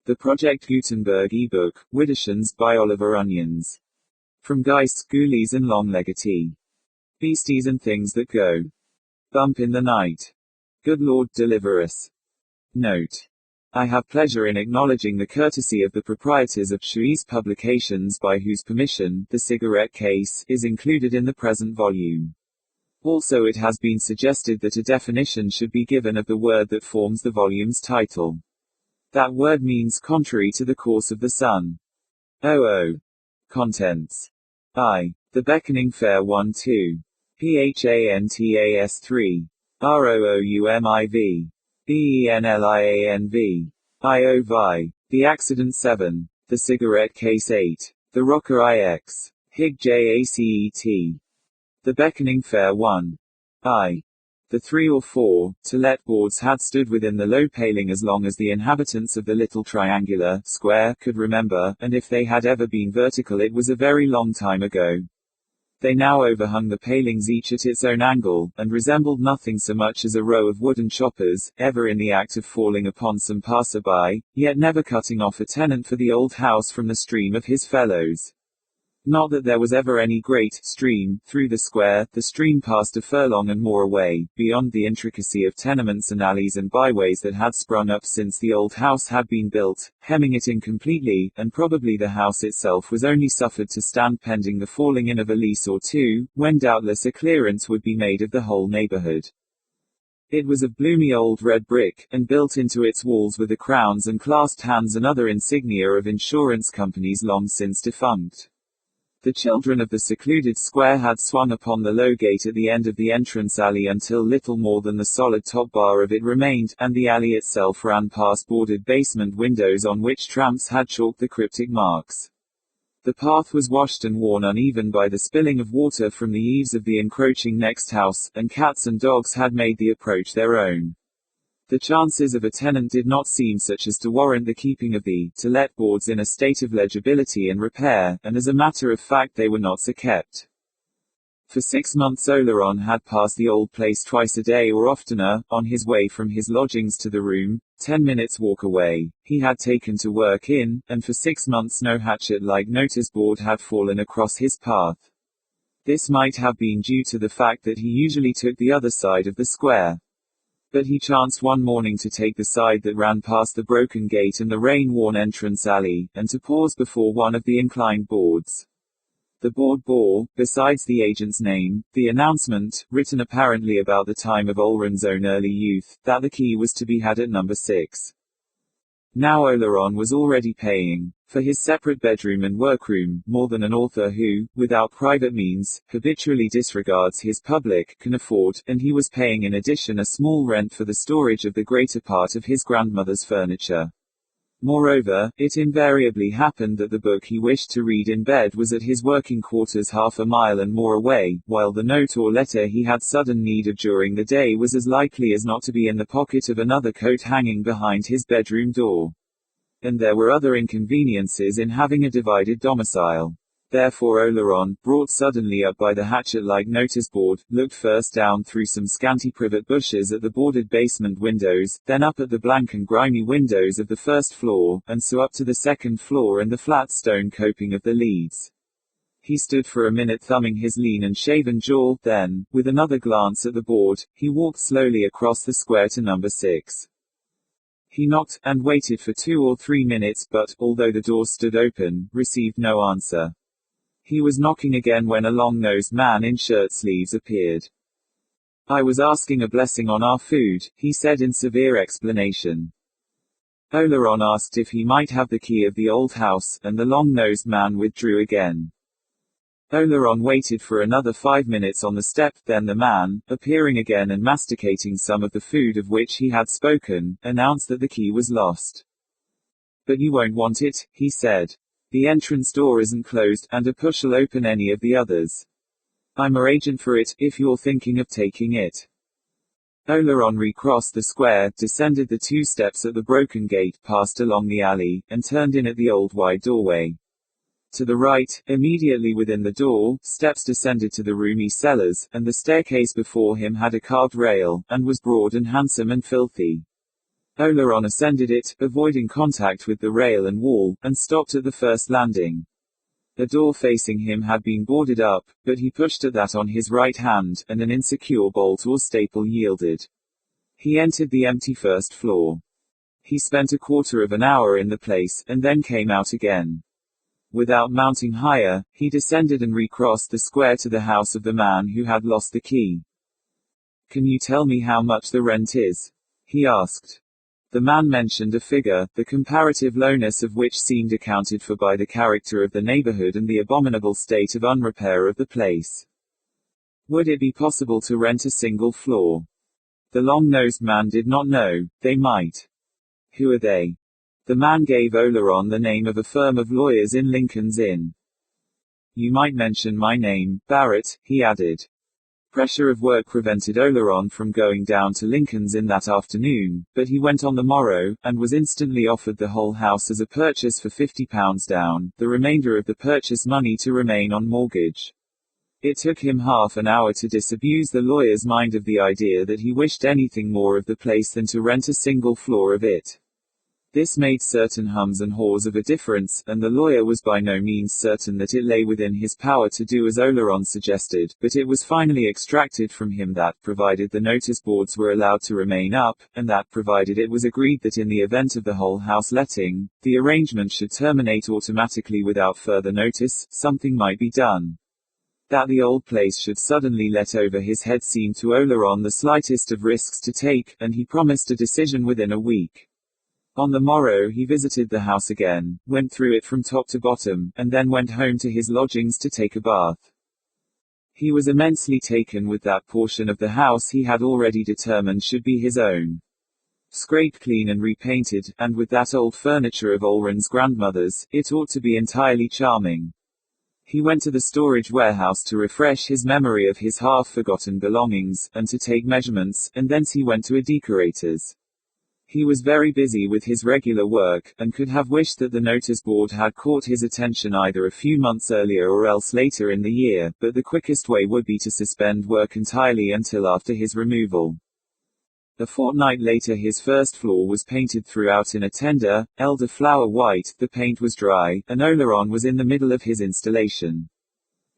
The Project Gutenberg ebook, Widdershins by Oliver Onions. From Geists, Ghoulies and Long-Leggedy. Beasties and Things That Go. Bump in the Night. Good Lord, deliver us. Note. I have pleasure in acknowledging the courtesy of the proprietors of Shui's Publications by whose permission, the cigarette case, is included in the present volume. Also it has been suggested that a definition should be given of the word that forms the volume's title. That word means contrary to the course of the sun. OO. Contents. I. The Beckoning Fair 1-2. PHANTAS 3. ROOUMIV. BENLIANV. IO Vi. The Accident 7. The Cigarette Case 8. The Rocker IX. HIG JACET. The Beckoning Fair 1. I. The 3 or 4 to-let boards had stood within the low paling as long as the inhabitants of the little triangular square could remember, and if they had ever been vertical it was a very long time ago. They now overhung the palings each at its own angle, and resembled nothing so much as a row of wooden choppers, ever in the act of falling upon some passer-by, yet never cutting off a tenant for the old house from the stream of his fellows. Not that there was ever any great stream through the square. The stream passed a furlong and more away, beyond the intricacy of tenements and alleys and byways that had sprung up since the old house had been built, hemming it in completely, and probably the house itself was only suffered to stand pending the falling in of a lease or two, when doubtless a clearance would be made of the whole neighborhood. It was of bloomy old red brick, and built into its walls with the crowns and clasped hands and other insignia of insurance companies long since defunct. The children of the secluded square had swung upon the low gate at the end of the entrance alley until little more than the solid top bar of it remained, and the alley itself ran past boarded basement windows on which tramps had chalked the cryptic marks. The path was washed and worn uneven by the spilling of water from the eaves of the encroaching next house, and cats and dogs had made the approach their own. The chances of a tenant did not seem such as to warrant the keeping of the to-let boards in a state of legibility and repair, and as a matter of fact they were not so kept. For 6 months Oleron had passed the old place twice a day or oftener, on his way from his lodgings to the room, 10 minutes walk away, he had taken to work in, and for 6 months no hatchet-like notice board had fallen across his path. This might have been due to the fact that he usually took the other side of the square. But he chanced one morning to take the side that ran past the broken gate and the rain-worn entrance alley, and to pause before one of the inclined boards. The board bore, besides the agent's name, the announcement, written apparently about the time of Oleron's own early youth, that the key was to be had at number 6. Now Oleron was already paying for his separate bedroom and workroom, more than an author who, without private means, habitually disregards his public, can afford, and he was paying in addition a small rent for the storage of the greater part of his grandmother's furniture. Moreover, it invariably happened that the book he wished to read in bed was at his working quarters half a mile and more away, while the note or letter he had sudden need of during the day was as likely as not to be in the pocket of another coat hanging behind his bedroom door. And there were other inconveniences in having a divided domicile. Therefore Oleron, brought suddenly up by the hatchet-like notice board, looked first down through some scanty privet bushes at the boarded basement windows, then up at the blank and grimy windows of the first floor, and so up to the second floor and the flat stone coping of the leads. He stood for a minute thumbing his lean and shaven jaw, then, with another glance at the board, he walked slowly across the square to number 6. He knocked, and waited for 2 or 3 minutes, but, although the door stood open, received no answer. He was knocking again when a long-nosed man in shirt-sleeves appeared. "I was asking a blessing on our food," he said in severe explanation. Oleron asked if he might have the key of the old house, and the long-nosed man withdrew again. Oleron waited for another 5 minutes on the step, then the man, appearing again and masticating some of the food of which he had spoken, announced that the key was lost. "But you won't want it," he said. "The entrance door isn't closed, and a push'll open any of the others. I'm a agent for it, if you're thinking of taking it." Oleron recrossed the square, descended the 2 steps at the broken gate, passed along the alley, and turned in at the old wide doorway. To the right, immediately within the door, steps descended to the roomy cellars, and the staircase before him had a carved rail, and was broad and handsome and filthy. Oleron ascended it, avoiding contact with the rail and wall, and stopped at the first landing. A door facing him had been boarded up, but he pushed at that on his right hand, and an insecure bolt or staple yielded. He entered the empty first floor. He spent a quarter of an hour in the place, and then came out again. Without mounting higher, he descended and recrossed the square to the house of the man who had lost the key. "Can you tell me how much the rent is?" he asked. The man mentioned a figure, the comparative lowness of which seemed accounted for by the character of the neighborhood and the abominable state of unrepair of the place. Would it be possible to rent a single floor? The long-nosed man did not know. They might. Who are they? The man gave Oleron the name of a firm of lawyers in Lincoln's Inn. You might mention my name, Barrett, he added. Pressure of work prevented Oleron from going down to Lincoln's Inn that afternoon, but he went on the morrow, and was instantly offered the whole house as a purchase for £50 down, the remainder of the purchase money to remain on mortgage. It took him half an hour to disabuse the lawyer's mind of the idea that he wished anything more of the place than to rent a single floor of it. This made certain hums and haws of a difference, and the lawyer was by no means certain that it lay within his power to do as Oleron suggested, but it was finally extracted from him that, provided the notice boards were allowed to remain up, and that, provided it was agreed that in the event of the whole house letting, the arrangement should terminate automatically without further notice, something might be done. That the old place should suddenly let over his head seemed to Oleron the slightest of risks to take, and he promised a decision within a week. On the morrow he visited the house again, went through it from top to bottom, and then went home to his lodgings to take a bath. He was immensely taken with that portion of the house he had already determined should be his own. Scraped clean and repainted, and with that old furniture of Oleron's grandmother's, it ought to be entirely charming. He went to the storage warehouse to refresh his memory of his half-forgotten belongings, and to take measurements, and thence he went to a decorator's. He was very busy with his regular work, and could have wished that the notice board had caught his attention either a few months earlier or else later in the year, but the quickest way would be to suspend work entirely until after his removal. A fortnight later his first floor was painted throughout in a tender, elder-flower white, the paint was dry, and Oleron was in the middle of his installation.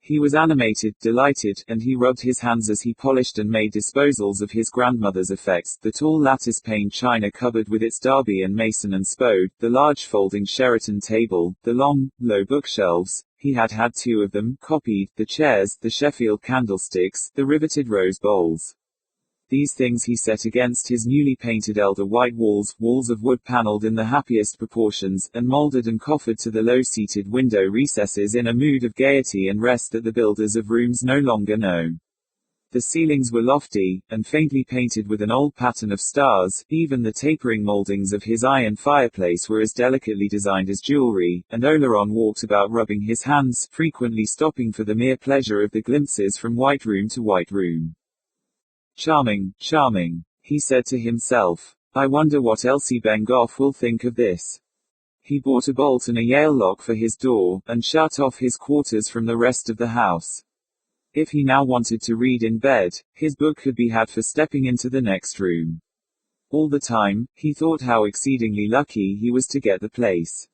He was animated, delighted, and he rubbed his hands as he polished and made disposals of his grandmother's effects, the tall lattice-paned china cupboard with its Derby and Mason and Spode, the large folding Sheraton table, the long, low bookshelves, he had had two of them, copied, the chairs, the Sheffield candlesticks, the riveted rose bowls. These things he set against his newly painted elder white walls, walls of wood panelled in the happiest proportions, and moulded and coffered to the low-seated window recesses in a mood of gaiety and rest that the builders of rooms no longer know. The ceilings were lofty, and faintly painted with an old pattern of stars, even the tapering mouldings of his iron fireplace were as delicately designed as jewelry, and Oleron walked about rubbing his hands, frequently stopping for the mere pleasure of the glimpses from white room to white room. Charming, charming, he said to himself. I wonder what Elsie Bengough will think of this. He bought a bolt and a Yale lock for his door, and shut off his quarters from the rest of the house. If he now wanted to read in bed, his book could be had for stepping into the next room. All the time, he thought how exceedingly lucky he was to get the place.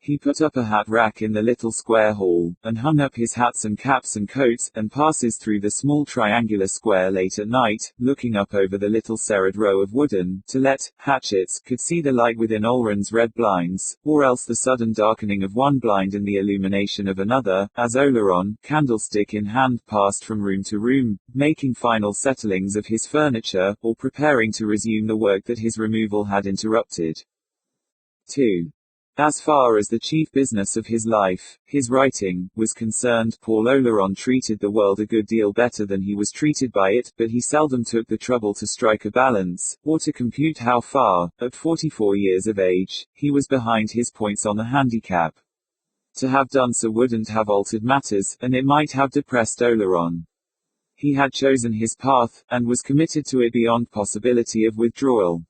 He put up a hat rack in the little square hall, and hung up his hats and caps and coats, and passes through the small triangular square late at night, looking up over the little serried row of wooden, to-let, hatchets, could see the light within Oleron's red blinds, or else the sudden darkening of one blind and the illumination of another, as Oleron, candlestick in hand, passed from room to room, making final settlings of his furniture, or preparing to resume the work that his removal had interrupted. 2. As far as the chief business of his life, his writing, was concerned, Paul Oleron treated the world a good deal better than he was treated by it, but he seldom took the trouble to strike a balance, or to compute how far, at 44 years of age, he was behind his points on the handicap. To have done so wouldn't have altered matters, and it might have depressed Oleron. He had chosen his path, and was committed to it beyond possibility of withdrawal.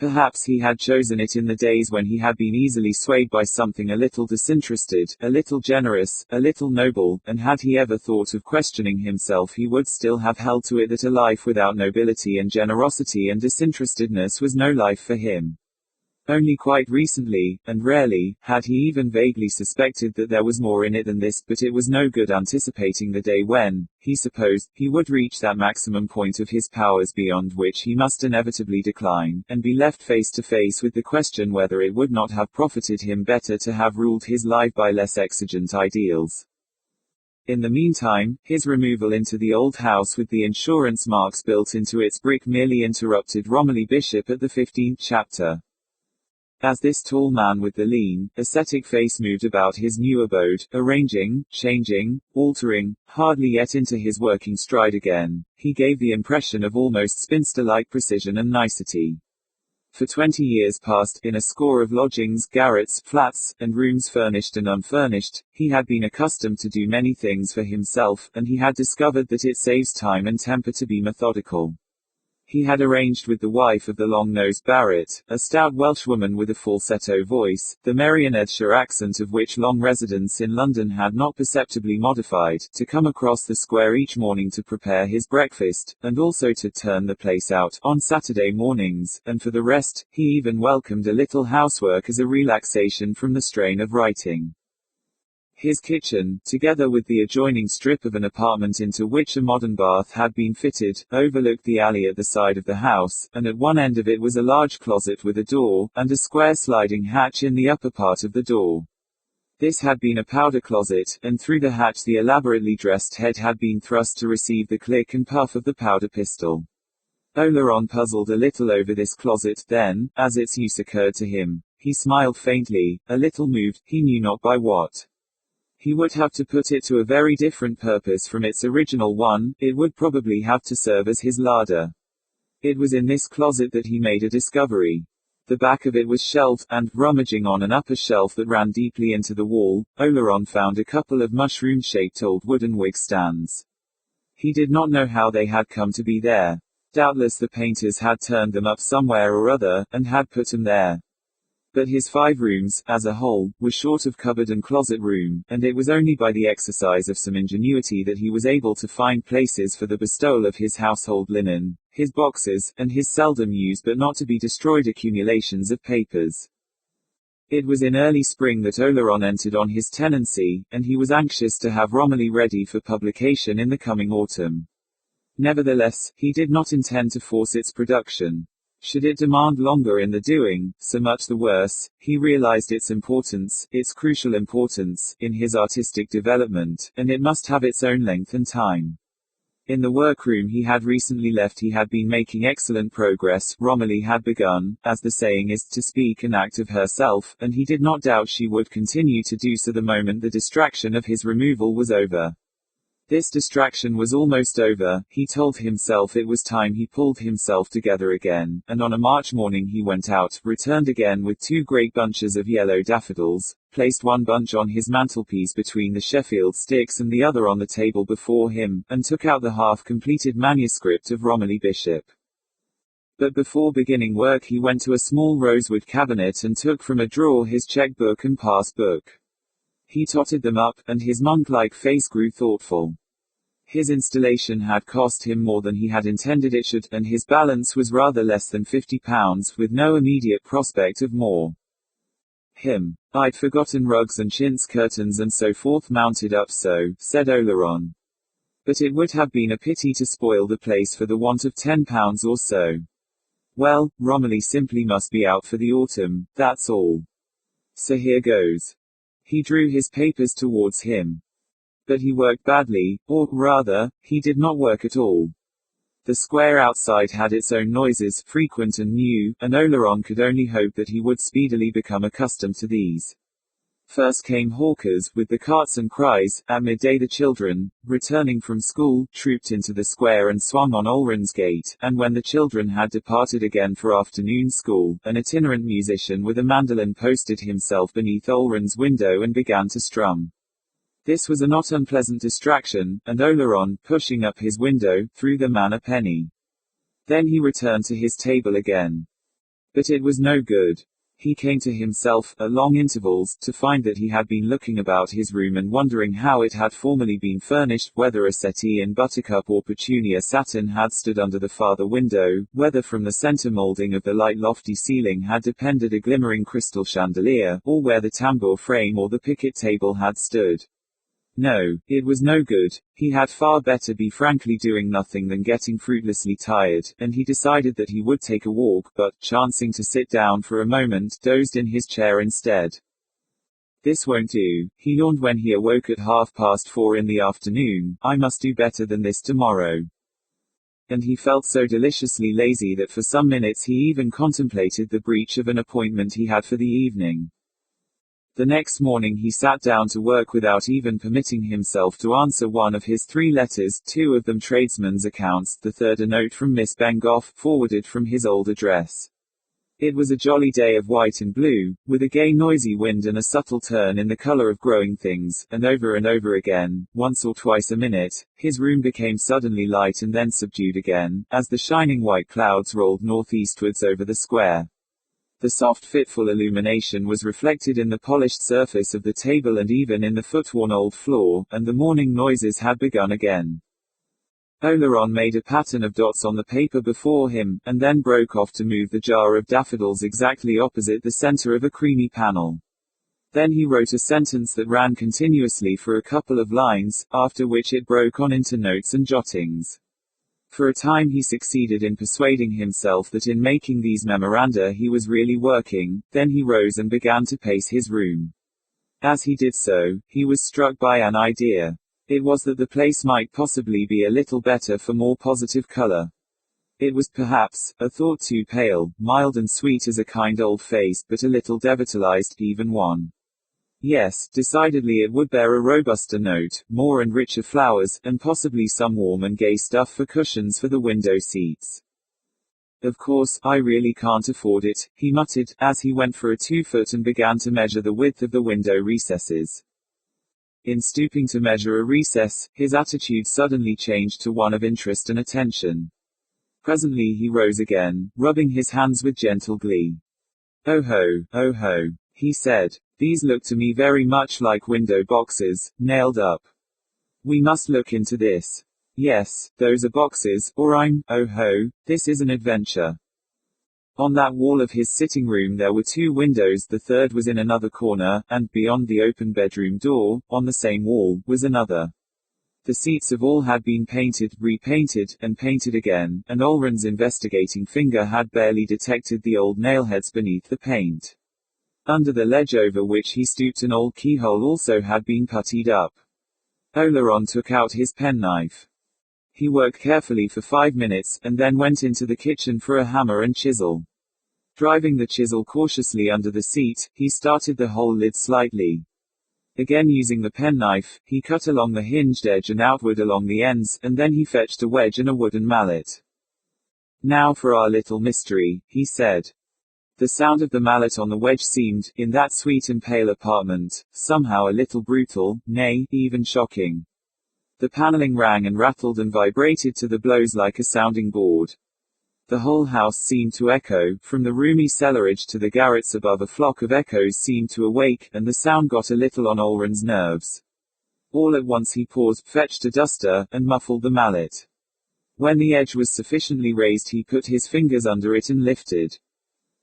Perhaps he had chosen it in the days when he had been easily swayed by something a little disinterested, a little generous, a little noble, and had he ever thought of questioning himself, he would still have held to it that a life without nobility and generosity and disinterestedness was no life for him. Only quite recently, and rarely, had he even vaguely suspected that there was more in it than this, but it was no good anticipating the day when, he supposed, he would reach that maximum point of his powers beyond which he must inevitably decline, and be left face to face with the question whether it would not have profited him better to have ruled his life by less exigent ideals. In the meantime, his removal into the old house with the insurance marks built into its brick merely interrupted Romilly Bishop at the 15th chapter. As this tall man with the lean, ascetic face moved about his new abode, arranging, changing, altering, hardly yet into his working stride again, he gave the impression of almost spinster-like precision and nicety. For 20 years past, in a score of lodgings, garrets, flats, and rooms furnished and unfurnished, he had been accustomed to do many things for himself, and he had discovered that it saves time and temper to be methodical. He had arranged with the wife of the long-nosed Barrett, a stout Welshwoman with a falsetto voice, the Merionethshire accent of which long residence in London had not perceptibly modified, to come across the square each morning to prepare his breakfast, and also to turn the place out on Saturday mornings, and for the rest, he even welcomed a little housework as a relaxation from the strain of writing. His kitchen, together with the adjoining strip of an apartment into which a modern bath had been fitted, overlooked the alley at the side of the house, and at one end of it was a large closet with a door, and a square sliding hatch in the upper part of the door. This had been a powder closet, and through the hatch the elaborately dressed head had been thrust to receive the click and puff of the powder pistol. Oleron puzzled a little over this closet, then, as its use occurred to him, he smiled faintly, a little moved, he knew not by what. He would have to put it to a very different purpose from its original one, it would probably have to serve as his larder. It was in this closet that he made a discovery. The back of it was shelved, and, rummaging on an upper shelf that ran deeply into the wall, Oleron found a couple of mushroom-shaped old wooden wig stands. He did not know how they had come to be there. Doubtless the painters had turned them up somewhere or other, and had put them there. But his 5 rooms, as a whole, were short of cupboard and closet room, and it was only by the exercise of some ingenuity that he was able to find places for the bestowal of his household linen, his boxes, and his seldom used but not to be destroyed accumulations of papers. It was in early spring that Oleron entered on his tenancy, and he was anxious to have Romilly ready for publication in the coming autumn. Nevertheless, he did not intend to force its production. Should it demand longer in the doing, so much the worse. He realized its importance, its crucial importance, in his artistic development, and it must have its own length and time. In the workroom he had recently left he had been making excellent progress. Romilly had begun, as the saying is, to speak and act of herself, and he did not doubt she would continue to do so the moment the distraction of his removal was over. This distraction was almost over, he told himself it was time he pulled himself together again, and on a March morning he went out, returned again with 2 great bunches of yellow daffodils, placed one bunch on his mantelpiece between the Sheffield sticks and the other on the table before him, and took out the half-completed manuscript of Romilly Bishop. But before beginning work he went to a small rosewood cabinet and took from a drawer his cheque-book and pass-book. He totted them up, and his monk-like face grew thoughtful. His installation had cost him more than he had intended it should, and his balance was rather less than £50, with no immediate prospect of more. I'd forgotten rugs and chintz curtains and so forth mounted up so, said Oleron. But it would have been a pity to spoil the place for the want of £10 or so. Well, Romilly simply must be out for the autumn, that's all. So here goes. He drew his papers towards him. But he worked badly, or, rather, he did not work at all. The square outside had its own noises, frequent and new, and Oleron could only hope that he would speedily become accustomed to these. First came hawkers, with the carts and cries. At midday the children, returning from school, trooped into the square and swung on Olran's gate, and when the children had departed again for afternoon school, an itinerant musician with a mandolin posted himself beneath Olran's window and began to strum. This was a not unpleasant distraction, and Oleron, pushing up his window, threw the man a penny. Then he returned to his table again. But it was no good. He came to himself, at long intervals, to find that he had been looking about his room and wondering how it had formerly been furnished, whether a settee in buttercup or petunia satin had stood under the farther window, whether from the center molding of the light lofty ceiling had depended a glimmering crystal chandelier, or where the tambour frame or the picket table had stood. No, it was no good. He had far better be frankly doing nothing than getting fruitlessly tired, and he decided that he would take a walk, but, chancing to sit down for a moment, dozed in his chair instead. This won't do, he yawned when he awoke at 4:30 in the afternoon. I must do better than this tomorrow. And he felt so deliciously lazy that for some minutes he even contemplated the breach of an appointment he had for the evening. The next morning he sat down to work without even permitting himself to answer one of his 3 letters, 2 of them tradesmen's accounts, the third a note from Miss Bengough, forwarded from his old address. It was a jolly day of white and blue, with a gay noisy wind and a subtle turn in the color of growing things, and over again, once or twice a minute, his room became suddenly light and then subdued again, as the shining white clouds rolled northeastwards over the square. The soft fitful illumination was reflected in the polished surface of the table and even in the foot-worn old floor, and the morning noises had begun again. Oleron made a pattern of dots on the paper before him, and then broke off to move the jar of daffodils exactly opposite the center of a creamy panel. Then he wrote a sentence that ran continuously for a couple of lines, after which it broke on into notes and jottings. For a time he succeeded in persuading himself that in making these memoranda he was really working, then he rose and began to pace his room. As he did so, he was struck by an idea. It was that the place might possibly be a little better for more positive color. It was perhaps a thought too pale, mild and sweet as a kind old face, but a little devitalized, even one. Yes, decidedly it would bear a robuster note, more and richer flowers, and possibly some warm and gay stuff for cushions for the window seats. Of course, I really can't afford it, he muttered, as he went for a 2-foot and began to measure the width of the window recesses. In stooping to measure a recess, his attitude suddenly changed to one of interest and attention. Presently he rose again, rubbing his hands with gentle glee. Oh ho, he said. These look to me very much like window boxes, nailed up. We must look into this. Yes, those are boxes, or this is an adventure. On that wall of his sitting room there were 2 windows, the third was in another corner, and, beyond the open bedroom door, on the same wall, was another. The seats of all had been painted, repainted, and painted again, and Olren's investigating finger had barely detected the old nailheads beneath the paint. Under the ledge over which he stooped an old keyhole also had been puttied up. Oleron took out his penknife. He worked carefully for 5 minutes, and then went into the kitchen for a hammer and chisel. Driving the chisel cautiously under the seat, he started the hole lid slightly. Again using the penknife, he cut along the hinged edge and outward along the ends, and then he fetched a wedge and a wooden mallet. Now for our little mystery, he said. The sound of the mallet on the wedge seemed, in that sweet and pale apartment, somehow a little brutal, nay, even shocking. The paneling rang and rattled and vibrated to the blows like a sounding board. The whole house seemed to echo, from the roomy cellarage to the garrets above. A flock of echoes seemed to awake, and the sound got a little on Olren's nerves. All at once he paused, fetched a duster, and muffled the mallet. When the edge was sufficiently raised he put his fingers under it and lifted.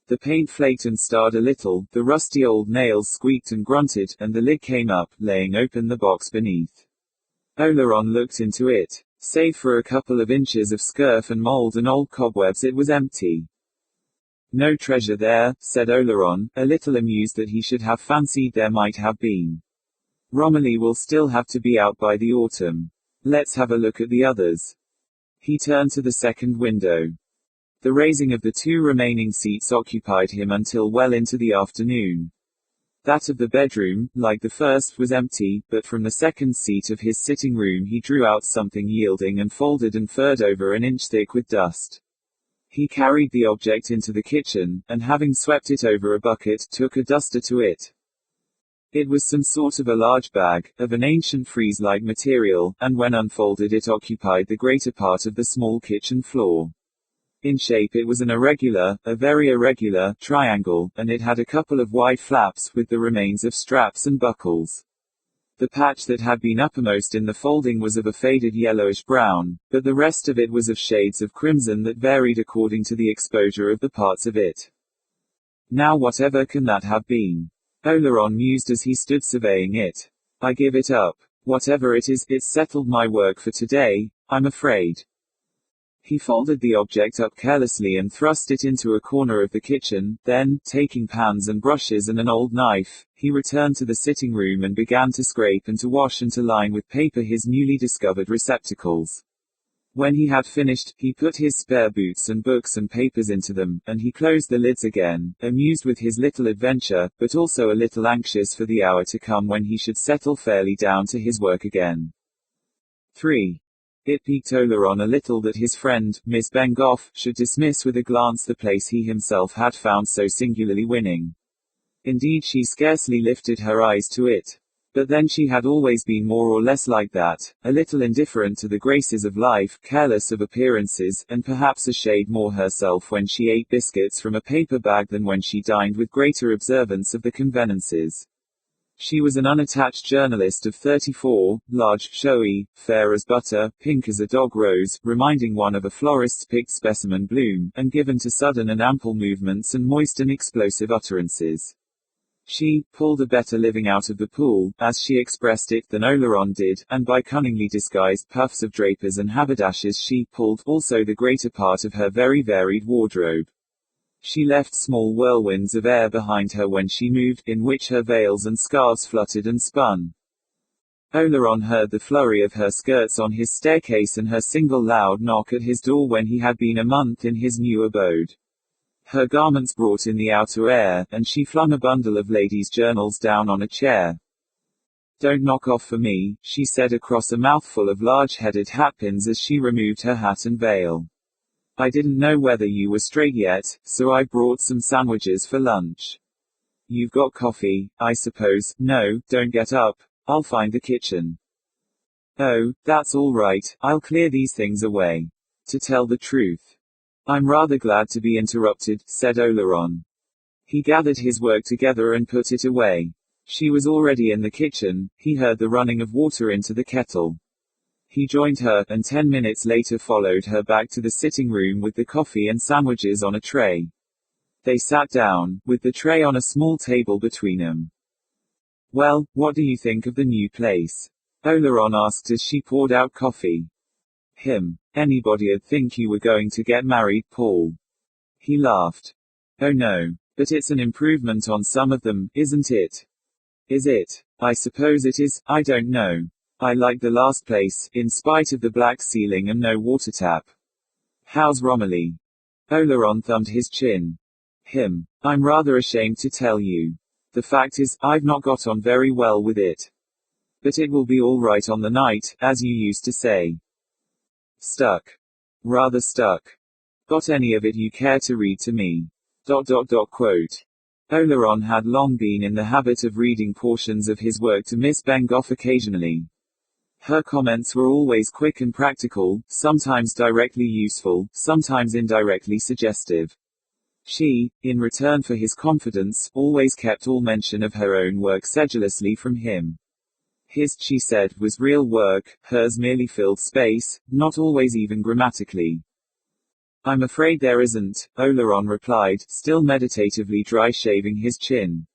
The paint flaked and starred a little, the rusty old nails squeaked and grunted, and the lid came up, laying open the box beneath. Oleron looked into it. Save for a couple of inches of scurf and mold and old cobwebs it was empty. No treasure there, said Oleron, a little amused that he should have fancied there might have been. Romilly will still have to be out by the autumn. Let's have a look at the others. He turned to the second window. The raising of the 2 remaining seats occupied him until well into the afternoon. That of the bedroom, like the first, was empty, but from the second seat of his sitting room he drew out something yielding and folded and furred over an inch thick with dust. He carried the object into the kitchen, and having swept it over a bucket, took a duster to it. It was some sort of a large bag, of an ancient frieze-like material, and when unfolded it occupied the greater part of the small kitchen floor. In shape it was an irregular, a very irregular, triangle, and it had a couple of wide flaps, with the remains of straps and buckles. The patch that had been uppermost in the folding was of a faded yellowish-brown, but the rest of it was of shades of crimson that varied according to the exposure of the parts of it. Now whatever can that have been? Oleron mused as he stood surveying it. I give it up. Whatever it is, it's settled my work for today, I'm afraid. He folded the object up carelessly and thrust it into a corner of the kitchen, then, taking pans and brushes and an old knife, he returned to the sitting room and began to scrape and to wash and to line with paper his newly discovered receptacles. When he had finished, he put his spare boots and books and papers into them, and he closed the lids again, amused with his little adventure, but also a little anxious for the hour to come when he should settle fairly down to his work again. 3. It piqued Oleron a little that his friend, Miss Bengough, should dismiss with a glance the place he himself had found so singularly winning. Indeed, she scarcely lifted her eyes to it. But then she had always been more or less like that, a little indifferent to the graces of life, careless of appearances, and perhaps a shade more herself when she ate biscuits from a paper bag than when she dined with greater observance of the convenances. She was an unattached journalist of 34, large, showy, fair as butter, pink as a dog rose, reminding one of a florist's picked specimen bloom, and given to sudden and ample movements and moist and explosive utterances. She pulled a better living out of the pool, as she expressed it, than Oleron did, and by cunningly disguised puffs of drapers and haberdashers she pulled also the greater part of her very varied wardrobe. She left small whirlwinds of air behind her when she moved, in which her veils and scarves fluttered and spun. Oleron heard the flurry of her skirts on his staircase and her single loud knock at his door when he had been a month in his new abode. Her garments brought in the outer air, and she flung a bundle of ladies' journals down on a chair. Don't knock off for me, she said across a mouthful of large-headed hatpins as she removed her hat and veil. I didn't know whether you were straight yet, so I brought some sandwiches for lunch. You've got coffee, I suppose? No, don't get up. I'll find the kitchen. Oh, that's all right, I'll clear these things away. To tell the truth, I'm rather glad to be interrupted, said Oleron. He gathered his work together and put it away. She was already in the kitchen, he heard the running of water into the kettle. He joined her, and 10 minutes later followed her back to the sitting room with the coffee and sandwiches on a tray. They sat down, with the tray on a small table between them. Well, what do you think of the new place? Oleron asked as she poured out coffee. Anybody'd think you were going to get married, Paul. He laughed. Oh no, but it's an improvement on some of them, isn't it? Is it? I suppose it is, I don't know. I like the last place, in spite of the black ceiling and no water tap. How's Romilly? Oleron thumbed his chin. I'm rather ashamed to tell you. The fact is, I've not got on very well with it. But it will be all right on the night, as you used to say. Stuck. Rather stuck. Got any of it you care to read to me? Quote. Oleron had long been in the habit of reading portions of his work to Miss Bengough occasionally. Her comments were always quick and practical, sometimes directly useful, sometimes indirectly suggestive. She, in return for his confidence, always kept all mention of her own work sedulously from him. His, she said, was real work, hers merely filled space, not always even grammatically. I'm afraid there isn't, Oleron replied, still meditatively dry-shaving his chin.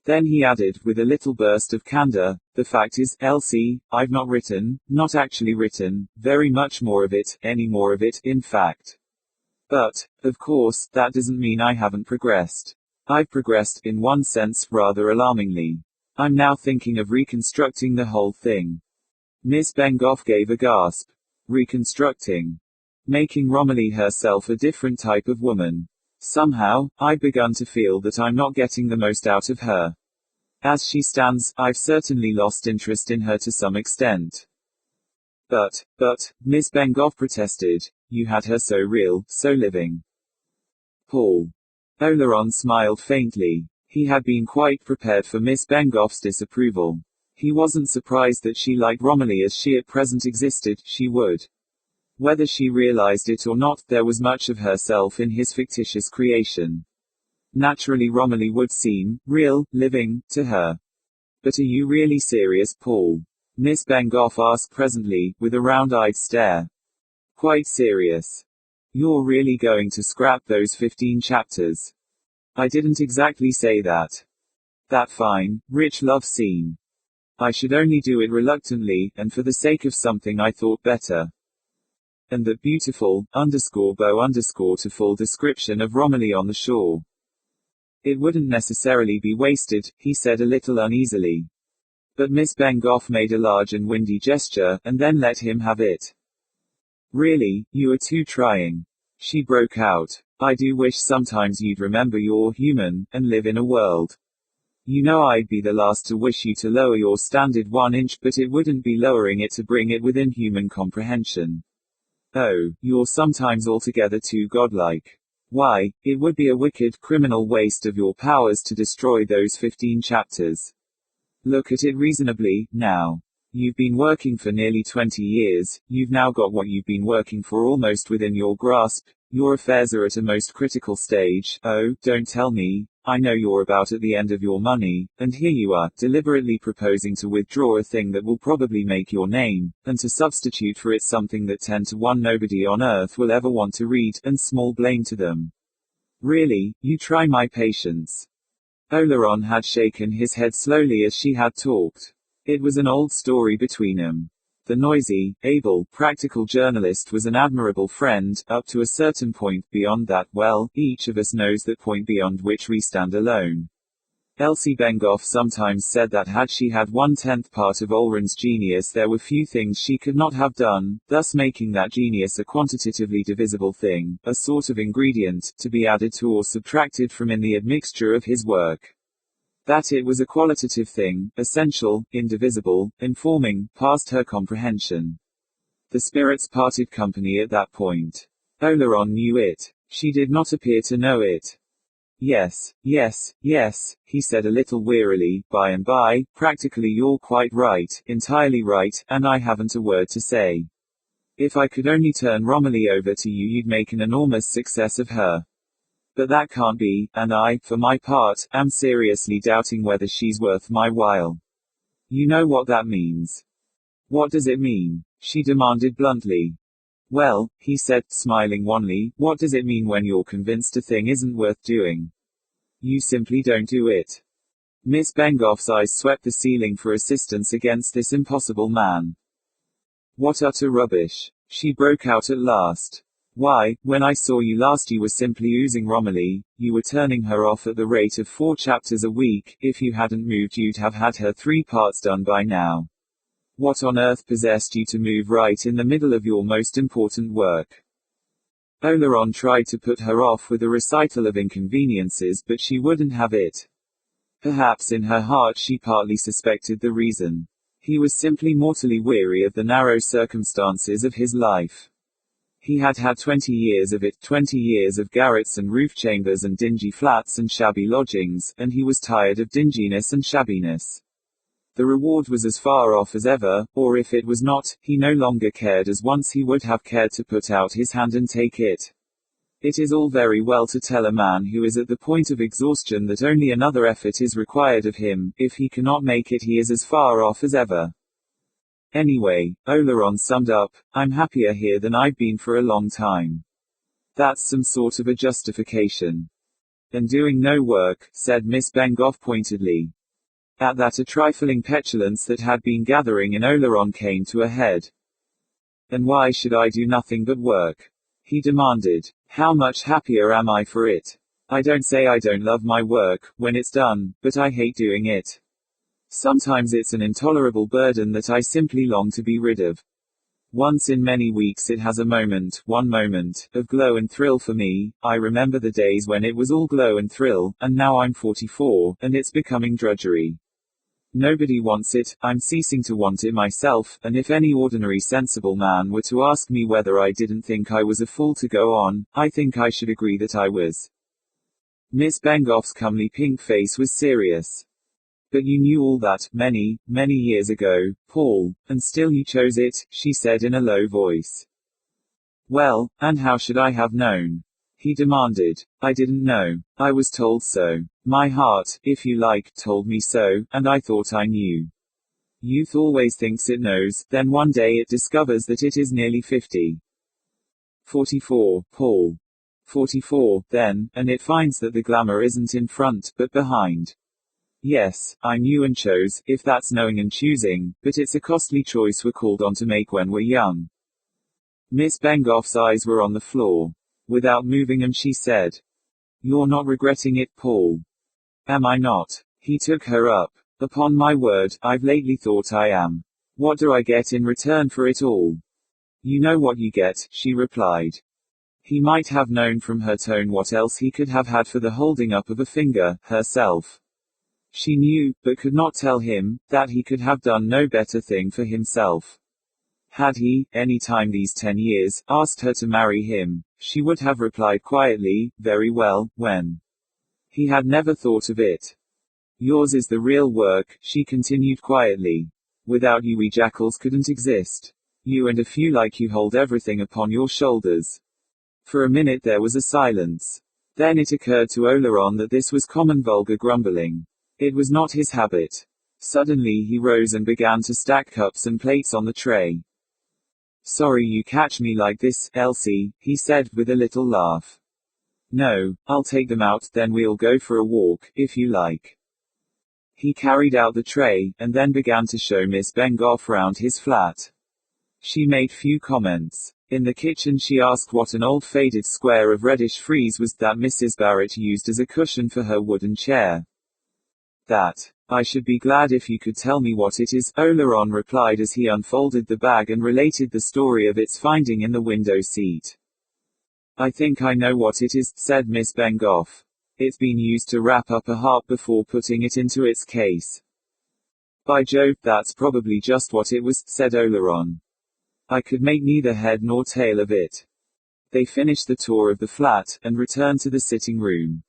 Then he added, with a little burst of candor, the fact is, Elsie, I've not actually written, very much more of it, any more of it, in fact. But, of course, that doesn't mean I haven't progressed. I've progressed, in one sense, rather alarmingly. I'm now thinking of reconstructing the whole thing. Miss Bengough gave a gasp. Reconstructing. Making Romilly herself a different type of woman. Somehow, I've begun to feel that I'm not getting the most out of her. As she stands, I've certainly lost interest in her to some extent. But, Miss Bengough protested, you had her so real, so living. Paul. Oleron smiled faintly. He had been quite prepared for Miss Bengough's disapproval. He wasn't surprised that she liked Romilly as she at present existed, she would. Whether she realized it or not, there was much of herself in his fictitious creation. Naturally, Romilly would seem real, living, to her. But are you really serious, Paul? Miss Bengough asked presently, with a round-eyed stare. Quite serious. You're really going to scrap those 15 chapters? I didn't exactly say that. That fine, rich love scene. I should only do it reluctantly, and for the sake of something I thought better. And that beautiful, bow to full description of Romilly on the shore. It wouldn't necessarily be wasted, he said a little uneasily. But Miss Bengough made a large and windy gesture, and then let him have it. Really, you are too trying. She broke out. I do wish sometimes you'd remember you're human, and live in a world. You know I'd be the last to wish you to lower your standard 1 inch, but it wouldn't be lowering it to bring it within human comprehension. Oh, you're sometimes altogether too godlike. Why, it would be a wicked, criminal waste of your powers to destroy those 15 chapters. Look at it reasonably, now. You've been working for nearly 20 years, you've now got what you've been working for almost within your grasp, your affairs are at a most critical stage. Oh, don't tell me, I know you're about at the end of your money, and here you are, deliberately proposing to withdraw a thing that will probably make your name, and to substitute for it something that 10 to 1 nobody on earth will ever want to read, and small blame to them. Really, you try my patience. Oleron had shaken his head slowly as she had talked. It was an old story between them. The noisy, able, practical journalist was an admirable friend, up to a certain point. Beyond that, well, each of us knows that point beyond which we stand alone. Elsie Bengough sometimes said that had she had 1/10 part of Oleron's genius, there were few things she could not have done, thus making that genius a quantitatively divisible thing, a sort of ingredient, to be added to or subtracted from in the admixture of his work. That it was a qualitative thing, essential, indivisible, informing, past her comprehension. The spirits parted company at that point. Oleron knew it. She did not appear to know it. Yes, he said a little wearily, by and by, practically you're quite right, entirely right, and I haven't a word to say. If I could only turn Romilly over to you, you'd make an enormous success of her. But that can't be, and I, for my part, am seriously doubting whether she's worth my while. You know what that means. What does it mean? She demanded bluntly. Well, he said, smiling wanly, what does it mean when you're convinced a thing isn't worth doing? You simply don't do it. Miss Bengough's eyes swept the ceiling for assistance against this impossible man. What utter rubbish! She broke out at last. Why, when I saw you last you were simply oozing Romilly, you were turning her off at the rate of 4 chapters a week, if you hadn't moved you'd have had her 3 parts done by now. What on earth possessed you to move right in the middle of your most important work? Oleron tried to put her off with a recital of inconveniences, but she wouldn't have it. Perhaps in her heart she partly suspected the reason. He was simply mortally weary of the narrow circumstances of his life. He had had 20 years of it, 20 years of garrets and roof chambers and dingy flats and shabby lodgings, and he was tired of dinginess and shabbiness. The reward was as far off as ever, or if it was not, he no longer cared as once he would have cared to put out his hand and take it. It is all very well to tell a man who is at the point of exhaustion that only another effort is required of him. If he cannot make it, he is as far off as ever. Anyway, Oleron summed up, I'm happier here than I've been for a long time. That's some sort of a justification. And doing no work, said Miss Bengough pointedly. At that a trifling petulance that had been gathering in Oleron came to a head. And why should I do nothing but work? He demanded. How much happier am I for it? I don't say I don't love my work, when it's done, but I hate doing it. Sometimes it's an intolerable burden that I simply long to be rid of. Once in many weeks it has one moment, of glow and thrill for me. I remember the days when it was all glow and thrill, and now I'm 44, and it's becoming drudgery. Nobody wants it, I'm ceasing to want it myself, and if any ordinary sensible man were to ask me whether I didn't think I was a fool to go on, I think I should agree that I was. Miss Bengough's comely pink face was serious. But you knew all that, many, many years ago, Paul, and still you chose it, she said in a low voice. Well, and how should I have known? He demanded. I didn't know. I was told so. My heart, if you like, told me so, and I thought I knew. Youth always thinks it knows, then one day it discovers that it is nearly 50. 44. Paul. 44, then, and it finds that the glamour isn't in front, but behind. Yes, I knew and chose, if that's knowing and choosing, but it's a costly choice we're called on to make when we're young. Miss Bengoff's eyes were on the floor. Without moving them she said, You're not regretting it, Paul. Am I not? He took her up. Upon my word, I've lately thought I am. What do I get in return for it all? You know what you get, she replied. He might have known from her tone what else he could have had for the holding up of a finger, herself. She knew, but could not tell him, that he could have done no better thing for himself. Had he, any time these 10 years, asked her to marry him, she would have replied quietly, very well, when. He had never thought of it. Yours is the real work, she continued quietly. Without you we jackals couldn't exist. You and a few like you hold everything upon your shoulders. For a minute there was a silence. Then it occurred to Oleron that this was common vulgar grumbling. It was not his habit. Suddenly he rose and began to stack cups and plates on the tray. Sorry you catch me like this, Elsie, he said, with a little laugh. No, I'll take them out, then we'll go for a walk, if you like. He carried out the tray, and then began to show Miss Bengoff round his flat. She made few comments. In the kitchen she asked what an old faded square of reddish frieze was that Mrs. Barrett used as a cushion for her wooden chair. That. I should be glad if you could tell me what it is, Oleron replied as he unfolded the bag and related the story of its finding in the window seat. I think I know what it is, said Miss Bengoff. It's been used to wrap up a harp before putting it into its case. By Jove, that's probably just what it was, said Oleron. I could make neither head nor tail of it. They finished the tour of the flat, and returned to the sitting room.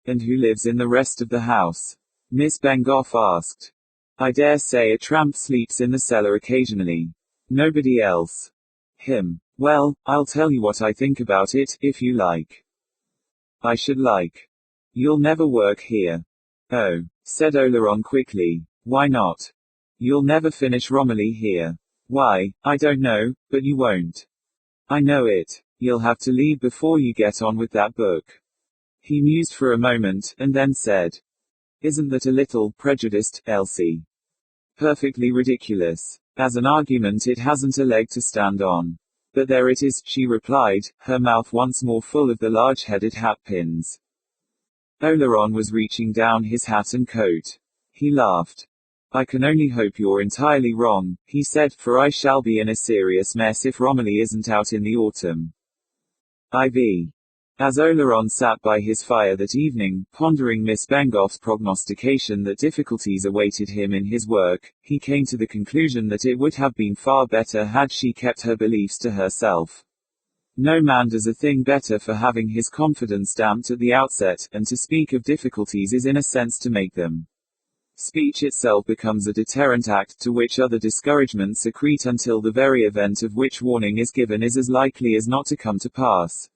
And who lives in the rest of the house? Miss Bengoff asked. I dare say a tramp sleeps in the cellar occasionally. Nobody else. Him. Well, I'll tell you what I think about it, if you like. I should like. You'll never work here. Oh, said Oleron quickly. Why not? You'll never finish Romilly here. Why, I don't know, but you won't. I know it. You'll have to leave before you get on with that book. He mused for a moment, and then said, Isn't that a little prejudiced, Elsie? Perfectly ridiculous. As an argument it hasn't a leg to stand on. But there it is, she replied, her mouth once more full of the large-headed hat pins. Oleron was reaching down his hat and coat. He laughed. I can only hope you're entirely wrong, he said, for I shall be in a serious mess if Romilly isn't out in the autumn. IV. As Oleron sat by his fire that evening, pondering Miss Bengoff's prognostication that difficulties awaited him in his work, he came to the conclusion that it would have been far better had she kept her beliefs to herself. No man does a thing better for having his confidence damped at the outset, and to speak of difficulties is in a sense to make them. Speech itself becomes a deterrent act to which other discouragements accrete until the very event of which warning is given is as likely as not to come to pass.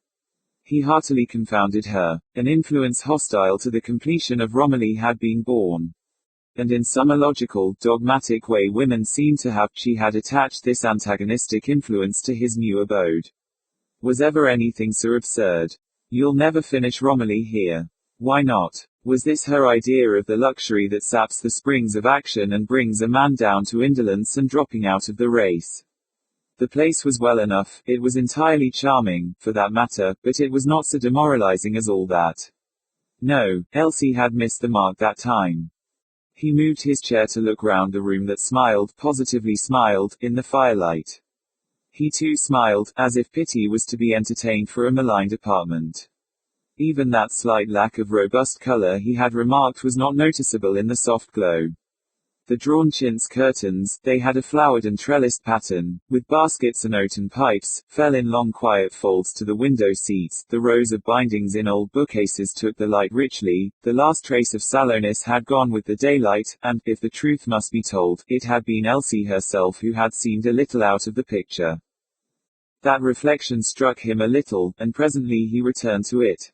He heartily confounded her. An influence hostile to the completion of Romilly had been born. And in some illogical, dogmatic way women seemed to have, she had attached this antagonistic influence to his new abode. Was ever anything so absurd? You'll never finish Romilly here. Why not? Was this her idea of the luxury that saps the springs of action and brings a man down to indolence and dropping out of the race? The place was well enough, it was entirely charming, for that matter, but it was not so demoralizing as all that. No, Elsie had missed the mark that time. He moved his chair to look round the room that smiled, positively smiled, in the firelight. He too smiled, as if pity was to be entertained for a maligned apartment. Even that slight lack of robust color he had remarked was not noticeable in the soft glow. The drawn chintz curtains, they had a flowered and trellised pattern, with baskets and oaten pipes, fell in long quiet folds to the window seats, the rows of bindings in old bookcases took the light richly, the last trace of sallowness had gone with the daylight, and, if the truth must be told, it had been Elsie herself who had seemed a little out of the picture. That reflection struck him a little, and presently he returned to it.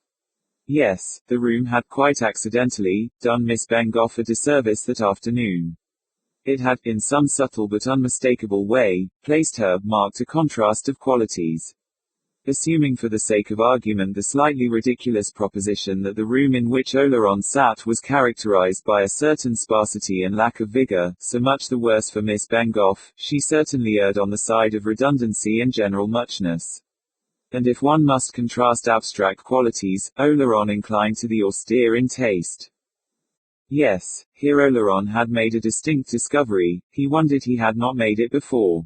Yes, the room had quite accidentally done Miss Bengough a disservice that afternoon. It had, in some subtle but unmistakable way, placed her, marked a contrast of qualities. Assuming for the sake of argument the slightly ridiculous proposition that the room in which Oleron sat was characterized by a certain sparsity and lack of vigor, so much the worse for Miss Bengough, she certainly erred on the side of redundancy and general muchness. And if one must contrast abstract qualities, Oleron inclined to the austere in taste. Yes, here Oleron had made a distinct discovery. He wondered he had not made it before.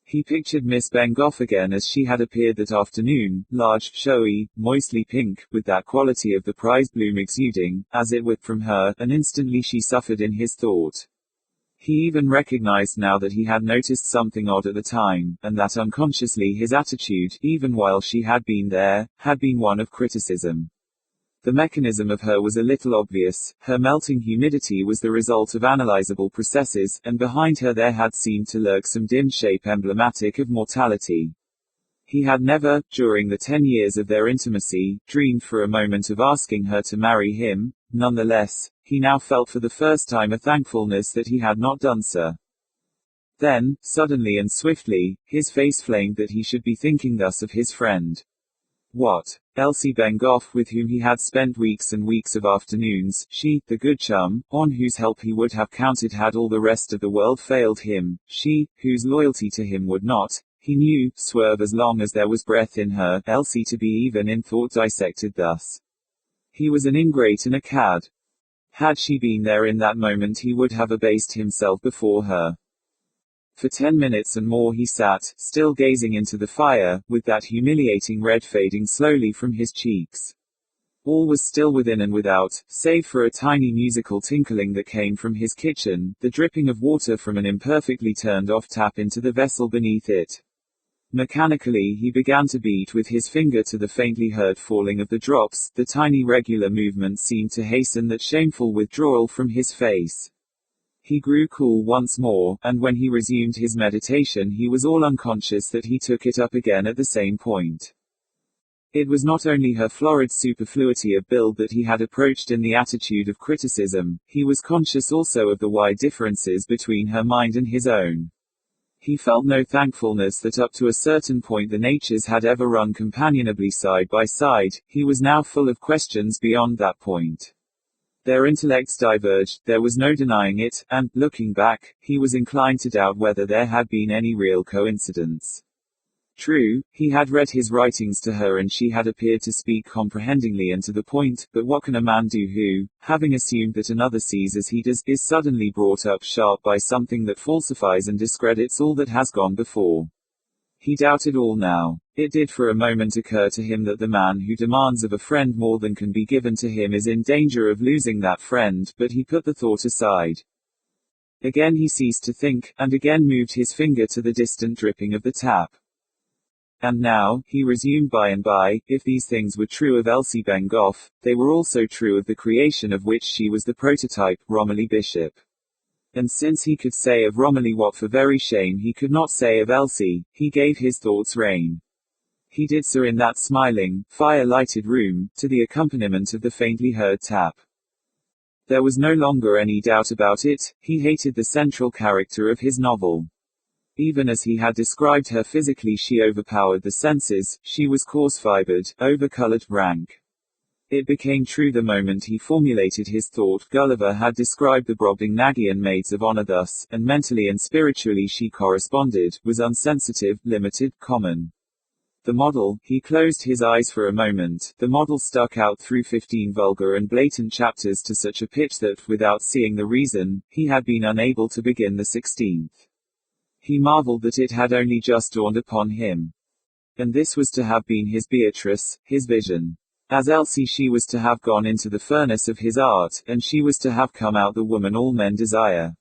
He pictured Miss Bengough again as she had appeared that afternoon, large, showy, moistly pink, with that quality of the prize bloom exuding, as it were, from her, and instantly she suffered in his thought. He even recognized now that he had noticed something odd at the time, and that unconsciously his attitude, even while she had been there, had been one of criticism. The mechanism of her was a little obvious. Her melting humidity was the result of analyzable processes, and behind her there had seemed to lurk some dim shape emblematic of mortality. He had never, during the 10 years of their intimacy, dreamed for a moment of asking her to marry him. Nonetheless, he now felt for the first time a thankfulness that he had not done so. Then, suddenly and swiftly, his face flamed that he should be thinking thus of his friend. What? Elsie Bengough, with whom he had spent weeks and weeks of afternoons, she, the good chum, on whose help he would have counted had all the rest of the world failed him, she, whose loyalty to him would not, he knew, swerve as long as there was breath in her, Elsie to be even in thought dissected thus. He was an ingrate and a cad. Had she been there in that moment he would have abased himself before her. For 10 minutes and more he sat, still gazing into the fire, with that humiliating red fading slowly from his cheeks. All was still within and without, save for a tiny musical tinkling that came from his kitchen, the dripping of water from an imperfectly turned-off tap into the vessel beneath it. Mechanically he began to beat with his finger to the faintly heard falling of the drops. The tiny regular movement seemed to hasten that shameful withdrawal from his face. He grew cool once more, and when he resumed his meditation he was all unconscious that he took it up again at the same point. It was not only her florid superfluity of build that he had approached in the attitude of criticism, he was conscious also of the wide differences between her mind and his own. He felt no thankfulness that up to a certain point the natures had ever run companionably side by side. He was now full of questions beyond that point. Their intellects diverged, there was no denying it, and, looking back, he was inclined to doubt whether there had been any real coincidence. True, he had read his writings to her and she had appeared to speak comprehendingly and to the point, but what can a man do who, having assumed that another sees as he does, is suddenly brought up sharp by something that falsifies and discredits all that has gone before? He doubted all now. It did for a moment occur to him that the man who demands of a friend more than can be given to him is in danger of losing that friend, but he put the thought aside. Again he ceased to think, and again moved his finger to the distant dripping of the tap. And now, he resumed by and by, if these things were true of Elsie Bengough, they were also true of the creation of which she was the prototype, Romilly Bishop. And since he could say of Romilly what for very shame he could not say of Elsie, he gave his thoughts rein. He did so in that smiling, fire-lighted room, to the accompaniment of the faintly heard tap. There was no longer any doubt about it, he hated the central character of his novel. Even as he had described her physically she overpowered the senses, she was coarse-fibered, over-colored, rank. It became true the moment he formulated his thought. Gulliver had described the Brobdingnagian maids of honor thus, and mentally and spiritually she corresponded, was unsensitive, limited, common. The model, he closed his eyes for a moment, the model stuck out through 15 vulgar and blatant chapters to such a pitch that, without seeing the reason, he had been unable to begin the 16th. He marveled that it had only just dawned upon him. And this was to have been his Beatrice, his vision. As Elsie she was to have gone into the furnace of his art, and she was to have come out the woman all men desire.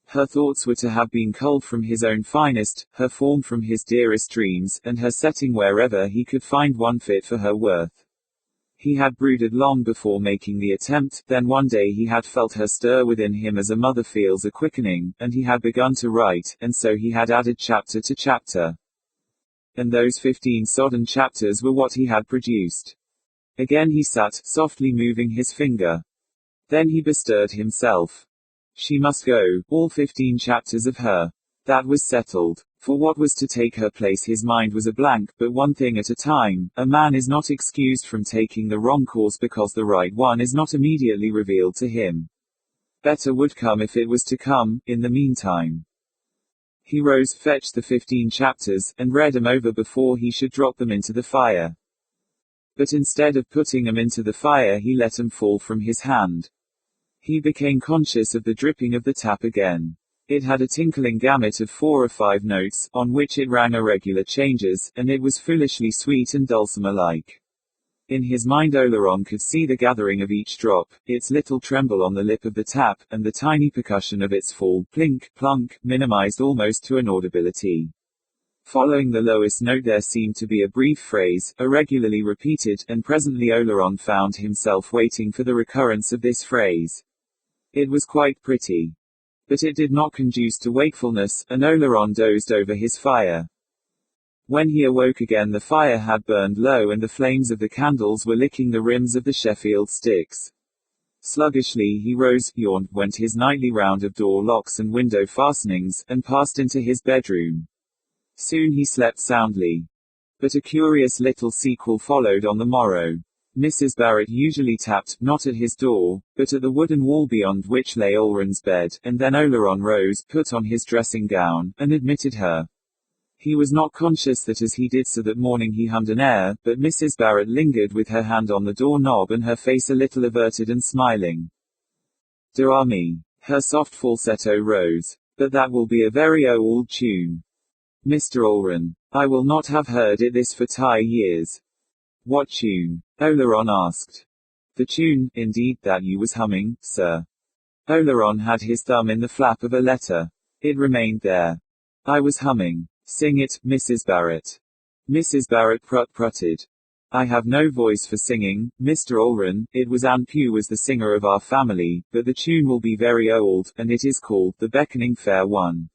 Her thoughts were to have been culled from his own finest, her form from his dearest dreams, and her setting wherever he could find one fit for her worth. He had brooded long before making the attempt, then one day he had felt her stir within him as a mother feels a quickening, and he had begun to write, and so he had added chapter to chapter. and those 15 sodden chapters were what he had produced. Again he sat, softly moving his finger. Then he bestirred himself. She must go, all 15 chapters of her. That was settled. For what was to take her place his mind was a blank, but one thing at a time. A man is not excused from taking the wrong course because the right one is not immediately revealed to him. Better would come if it was to come, in the meantime. He rose, fetched the 15 chapters, and read them over before he should drop them into the fire. But instead of putting them into the fire he let them fall from his hand. He became conscious of the dripping of the tap again. It had a tinkling gamut of 4 or 5 notes, on which it rang irregular changes, and it was foolishly sweet and dulcimer-like. In his mind Oleron could see the gathering of each drop, its little tremble on the lip of the tap, and the tiny percussion of its fall, plink, plunk, minimized almost to inaudibility. Following the lowest note there seemed to be a brief phrase, irregularly repeated, and presently Oleron found himself waiting for the recurrence of this phrase. It was quite pretty. But it did not conduce to wakefulness, and Oleron dozed over his fire. When he awoke again the fire had burned low and the flames of the candles were licking the rims of the Sheffield sticks. Sluggishly he rose, yawned, went his nightly round of door locks and window fastenings, and passed into his bedroom. Soon he slept soundly. But a curious little sequel followed on the morrow. Mrs. Barrett usually tapped, not at his door, but at the wooden wall beyond which lay Oleron's bed, and then Oleron rose, put on his dressing gown, and admitted her. He was not conscious that as he did so that morning he hummed an air, but Mrs. Barrett lingered with her hand on the door knob and her face a little averted and smiling. "Dear me." Her soft falsetto rose. "But that will be a very old tune. Mr. Oleron. I will not have heard it this for 10 years. "What tune?" Oleron asked. "The tune, indeed, that you was humming, sir." Oleron had his thumb in the flap of a letter. It remained there. "I was humming. Sing it, Mrs. Barrett." Mrs. Barrett prutted. "I have no voice for singing, Mr. Oleron. It was Aunt Pugh was the singer of our family, but the tune will be very old, and it is called The Beckoning Fair One."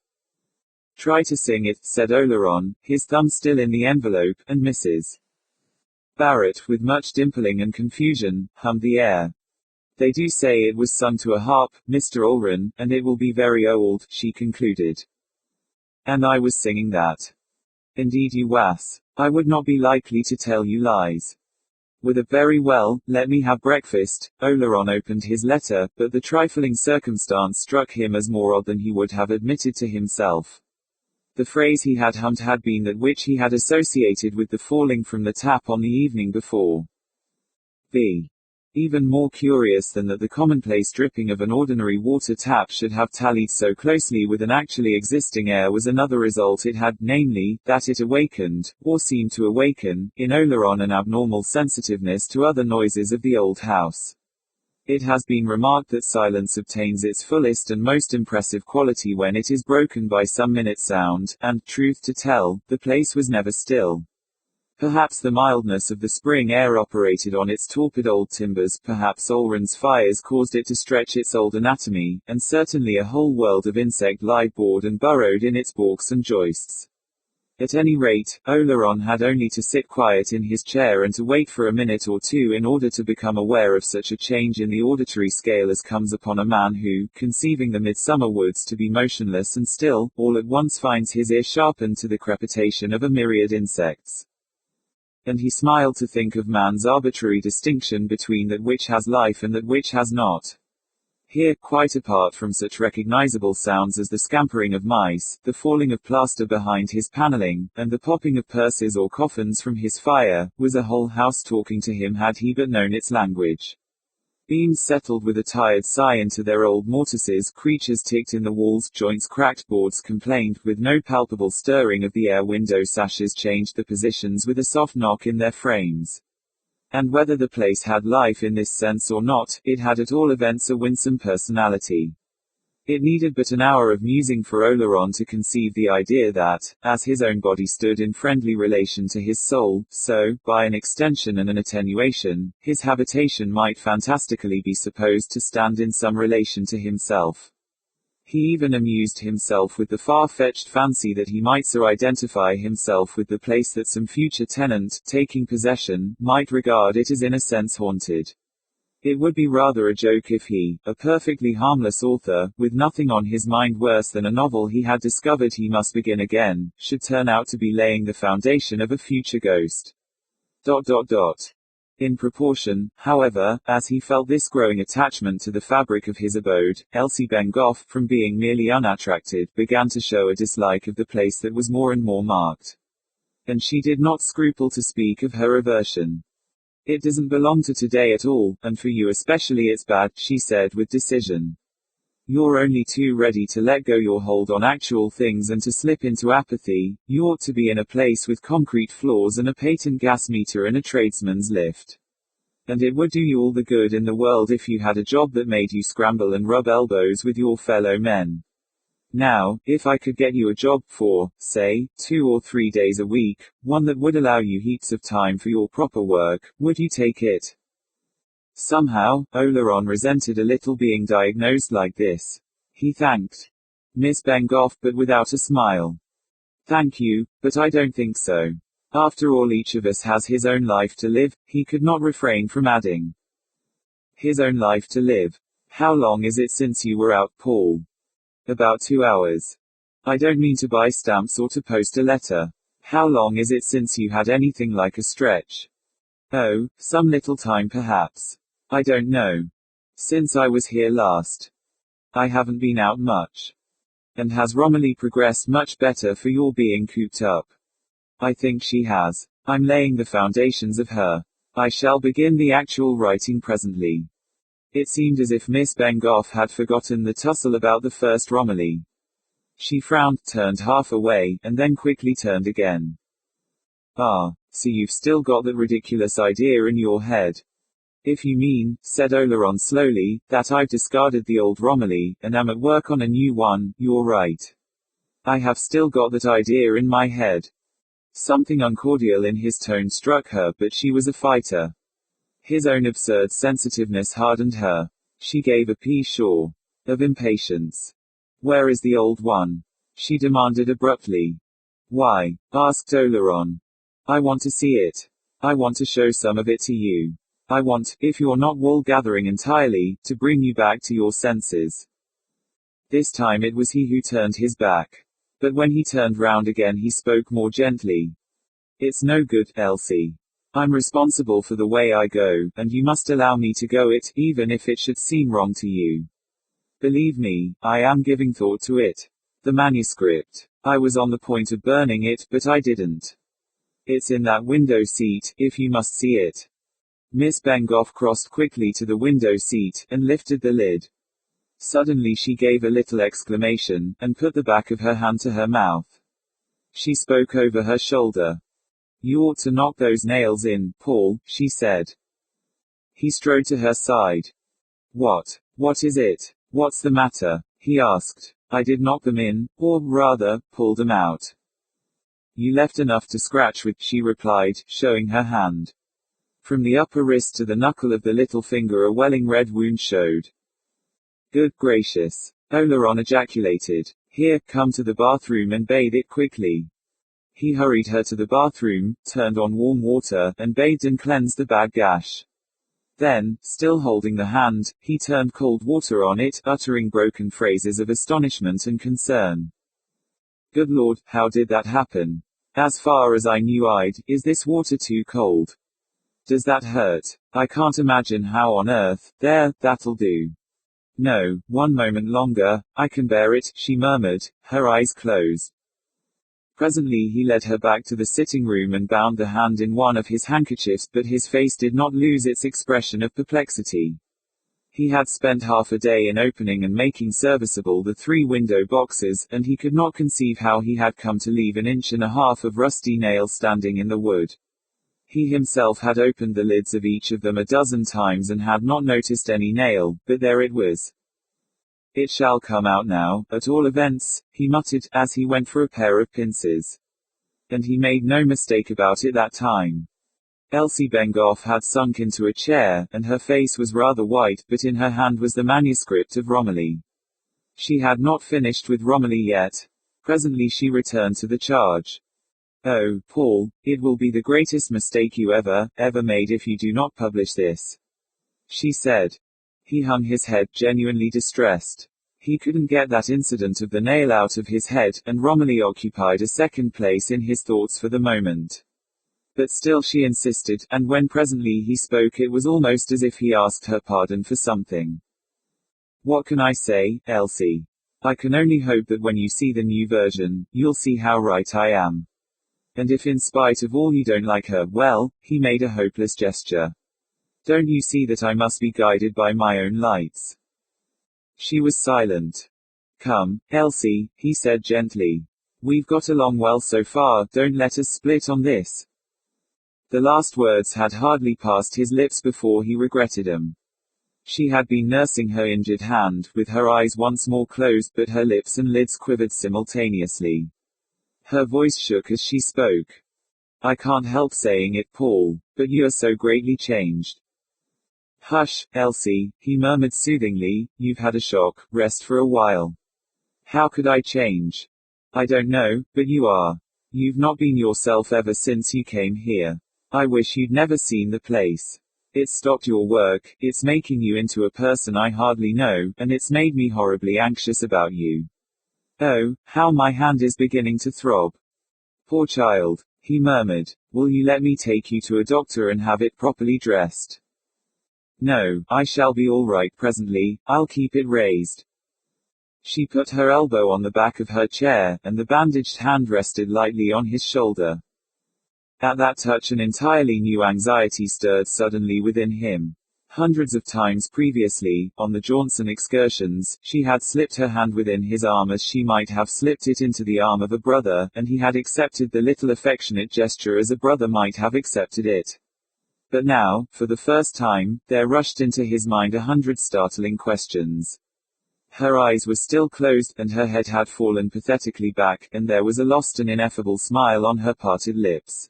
"Try to sing it," said Oleron, his thumb still in the envelope, and Mrs. Barrett, with much dimpling and confusion, hummed the air. "They do say it was sung to a harp, Mr. Oleron, and it will be very old," she concluded. "And I was singing that." "Indeed you was. I would not be likely to tell you lies." With a "very well, let me have breakfast," Oleron opened his letter, but the trifling circumstance struck him as more odd than he would have admitted to himself. The phrase he had hummed had been that which he had associated with the falling from the tap on the evening before. Even more curious than that the commonplace dripping of an ordinary water tap should have tallied so closely with an actually existing air was another result it had, namely, that it awakened, or seemed to awaken, in Oleron an abnormal sensitiveness to other noises of the old house. It has been remarked that silence obtains its fullest and most impressive quality when it is broken by some minute sound, and, truth to tell, the place was never still. Perhaps the mildness of the spring air operated on its torpid old timbers, perhaps Oleron's fires caused it to stretch its old anatomy, and certainly a whole world of insect life bored and burrowed in its balks and joists. At any rate, Oleron had only to sit quiet in his chair and to wait for a minute or two in order to become aware of such a change in the auditory scale as comes upon a man who, conceiving the midsummer woods to be motionless and still, all at once finds his ear sharpened to the crepitation of a myriad insects. And he smiled to think of man's arbitrary distinction between that which has life and that which has not. Here, quite apart from such recognizable sounds as the scampering of mice, the falling of plaster behind his paneling, and the popping of purses or coffins from his fire, was a whole house talking to him had he but known its language. Beams settled with a tired sigh into their old mortises, creatures ticked in the walls, joints cracked, boards complained, with no palpable stirring of the air, window sashes changed the positions with a soft knock in their frames. And whether the place had life in this sense or not, it had at all events a winsome personality. It needed but an hour of musing for Oleron to conceive the idea that, as his own body stood in friendly relation to his soul, so, by an extension and an attenuation, his habitation might fantastically be supposed to stand in some relation to himself. He even amused himself with the far-fetched fancy that he might so identify himself with the place that some future tenant, taking possession, might regard it as in a sense haunted. It would be rather a joke if he, a perfectly harmless author, with nothing on his mind worse than a novel he had discovered he must begin again, should turn out to be laying the foundation of a future ghost. In proportion, however, as he felt this growing attachment to the fabric of his abode, Elsie Bengough, from being merely unattracted, began to show a dislike of the place that was more and more marked. And she did not scruple to speak of her aversion. "It doesn't belong to today at all, and for you especially it's bad," she said with decision. "You're only too ready to let go your hold on actual things and to slip into apathy. You ought to be in a place with concrete floors and a patent gas meter and a tradesman's lift. And it would do you all the good in the world if you had a job that made you scramble and rub elbows with your fellow men. Now, if I could get you a job for, say, 2 or 3 days a week, one that would allow you heaps of time for your proper work, would you take it?" Somehow, Oleron resented a little being diagnosed like this. He thanked Miss Bengough, but without a smile. "Thank you, but I don't think so. After all, each of us has his own life to live," he could not refrain from adding. "His own life to live. How long is it since you were out, Paul?" "About 2 hours. I don't mean to buy stamps or to post a letter. How long is it since you had anything like a stretch?" "Oh, some little time perhaps. I don't know. Since I was here last. I haven't been out much." "And has Romilly progressed much better for your being cooped up?" "I think she has. I'm laying the foundations of her. I shall begin the actual writing presently." It seemed as if Miss Bengough had forgotten the tussle about the first Romilly. She frowned, turned half away, and then quickly turned again. "Ah, so you've still got that ridiculous idea in your head." "If you mean," said Oleron slowly, "that I've discarded the old Romilly, and am at work on a new one, you're right. I have still got that idea in my head." Something uncordial in his tone struck her, but she was a fighter. His own absurd sensitiveness hardened her. She gave a pea-shaw of impatience. "Where is the old one?" she demanded abruptly. "Why?" asked Oleron. "I want to see it. I want to show some of it to you. I want, if you're not wool-gathering entirely, to bring you back to your senses." This time it was he who turned his back. But when he turned round again he spoke more gently. "It's no good, Elsie. I'm responsible for the way I go, and you must allow me to go it, even if it should seem wrong to you. Believe me, I am giving thought to it. The manuscript. I was on the point of burning it, but I didn't. It's in that window seat, if you must see it." Miss Bengough crossed quickly to the window seat, and lifted the lid. Suddenly she gave a little exclamation, and put the back of her hand to her mouth. She spoke over her shoulder. "You ought to knock those nails in, Paul," she said. He strode to her side. What is it? What's the matter?" he asked. "I did knock them in, or, rather, pulled them out." "You left enough to scratch with," she replied, showing her hand. From the upper wrist to the knuckle of the little finger a welling red wound showed. "Good gracious!" Oleron ejaculated. "Here, come to the bathroom and bathe it quickly." He hurried her to the bathroom, turned on warm water, and bathed and cleansed the bad gash. Then, still holding the hand, he turned cold water on it, uttering broken phrases of astonishment and concern. "Good Lord, how did that happen? As far as I knew is this water too cold? Does that hurt? I can't imagine how on earth. There, that'll do. No, one moment longer, I can bear it," she murmured, her eyes closed. Presently he led her back to the sitting room and bound the hand in one of his handkerchiefs, but his face did not lose its expression of perplexity. He had spent half a day in opening and making serviceable the 3 window boxes, and he could not conceive how he had come to leave an inch and a half of rusty nail standing in the wood. He himself had opened the lids of each of them a dozen times and had not noticed any nail, but there it was. "It shall come out now, at all events," he muttered, as he went for a pair of pincers. And he made no mistake about it that time. Elsie Bengough had sunk into a chair, and her face was rather white, but in her hand was the manuscript of Romilly. She had not finished with Romilly yet. Presently she returned to the charge. "Oh, Paul, it will be the greatest mistake you ever made if you do not publish this," she said. He hung his head, genuinely distressed. He couldn't get that incident of the nail out of his head, and Romilly occupied a second place in his thoughts for the moment. But still she insisted, and when presently he spoke it was almost as if he asked her pardon for something. "What can I say, Elsie? I can only hope that when you see the new version, you'll see how right I am. And if in spite of all you don't like her, well," he made a hopeless gesture. "Don't you see that I must be guided by my own lights?" She was silent. "Come, Elsie," he said gently. "We've got along well so far, don't let us split on this." The last words had hardly passed his lips before he regretted them. She had been nursing her injured hand, with her eyes once more closed, but her lips and lids quivered simultaneously. Her voice shook as she spoke. "I can't help saying it, Paul, but you are so greatly changed." "Hush, Elsie," he murmured soothingly, "you've had a shock, rest for a while." "How could I change?" "I don't know, but you are. You've not been yourself ever since you came here. I wish you'd never seen the place. It's stopped your work, it's making you into a person I hardly know, and it's made me horribly anxious about you. Oh, how my hand is beginning to throb." "Poor child," he murmured. "Will you let me take you to a doctor and have it properly dressed?" "No, I shall be all right presently, I'll keep it raised." She put her elbow on the back of her chair, and the bandaged hand rested lightly on his shoulder. At that touch an entirely new anxiety stirred suddenly within him. Hundreds of times previously, on the Johnson excursions, she had slipped her hand within his arm as she might have slipped it into the arm of a brother, and he had accepted the little affectionate gesture as a brother might have accepted it. But now, for the first time, there rushed into his mind 100 startling questions. Her eyes were still closed, and her head had fallen pathetically back, and there was a lost and ineffable smile on her parted lips.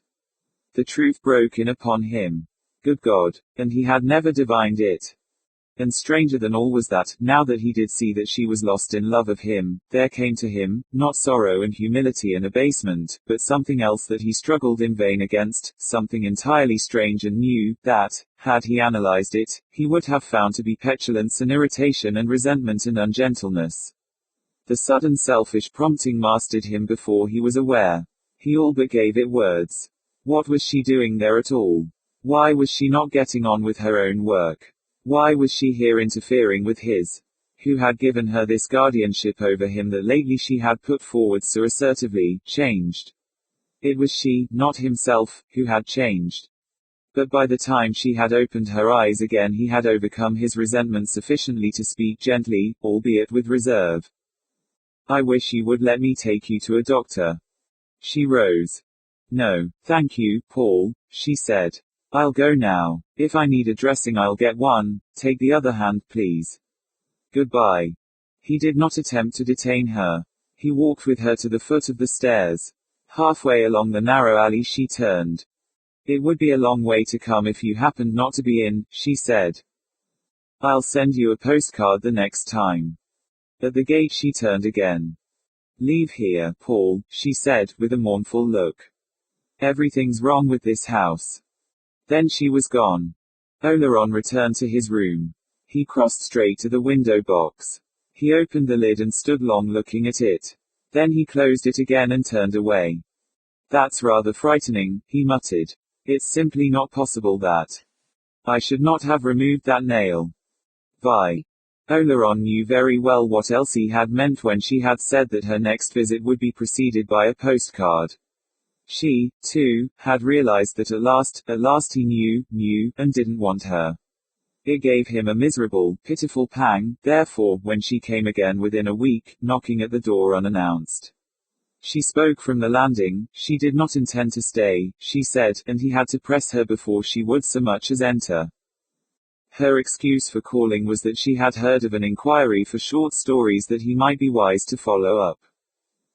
The truth broke in upon him. Good God! And he had never divined it. And stranger than all was that, now that he did see that she was lost in love of him, there came to him, not sorrow and humility and abasement, but something else that he struggled in vain against, something entirely strange and new, that, had he analyzed it, he would have found to be petulance and irritation and resentment and ungentleness. The sudden selfish prompting mastered him before he was aware. He all but gave it words. What was she doing there at all? Why was she not getting on with her own work? Why was she here interfering with his? Who had given her this guardianship over him that lately she had put forward so assertively, changed? It was she, not himself, who had changed. But by the time she had opened her eyes again he had overcome his resentment sufficiently to speak gently, albeit with reserve. "I wish you would let me take you to a doctor." She rose. "No, thank you, Paul," she said. "I'll go now. If I need a dressing I'll get one. Take the other hand, please. Goodbye." He did not attempt to detain her. He walked with her to the foot of the stairs. Halfway along the narrow alley she turned. "It would be a long way to come if you happened not to be in," she said. "I'll send you a postcard the next time." At the gate she turned again. "Leave here, Paul," she said, with a mournful look. "Everything's wrong with this house." Then she was gone. Oleron returned to his room. He crossed straight to the window box. He opened the lid and stood long looking at it. Then he closed it again and turned away. "That's rather frightening," he muttered. "It's simply not possible that I should not have removed that nail." Vi. Oleron knew very well what Elsie had meant when she had said that her next visit would be preceded by a postcard. She, too, had realized that at last he knew, and didn't want her. It gave him a miserable, pitiful pang, therefore, when she came again within a week, knocking at the door unannounced. She spoke from the landing, she did not intend to stay, she said, and he had to press her before she would so much as enter. Her excuse for calling was that she had heard of an inquiry for short stories that he might be wise to follow up.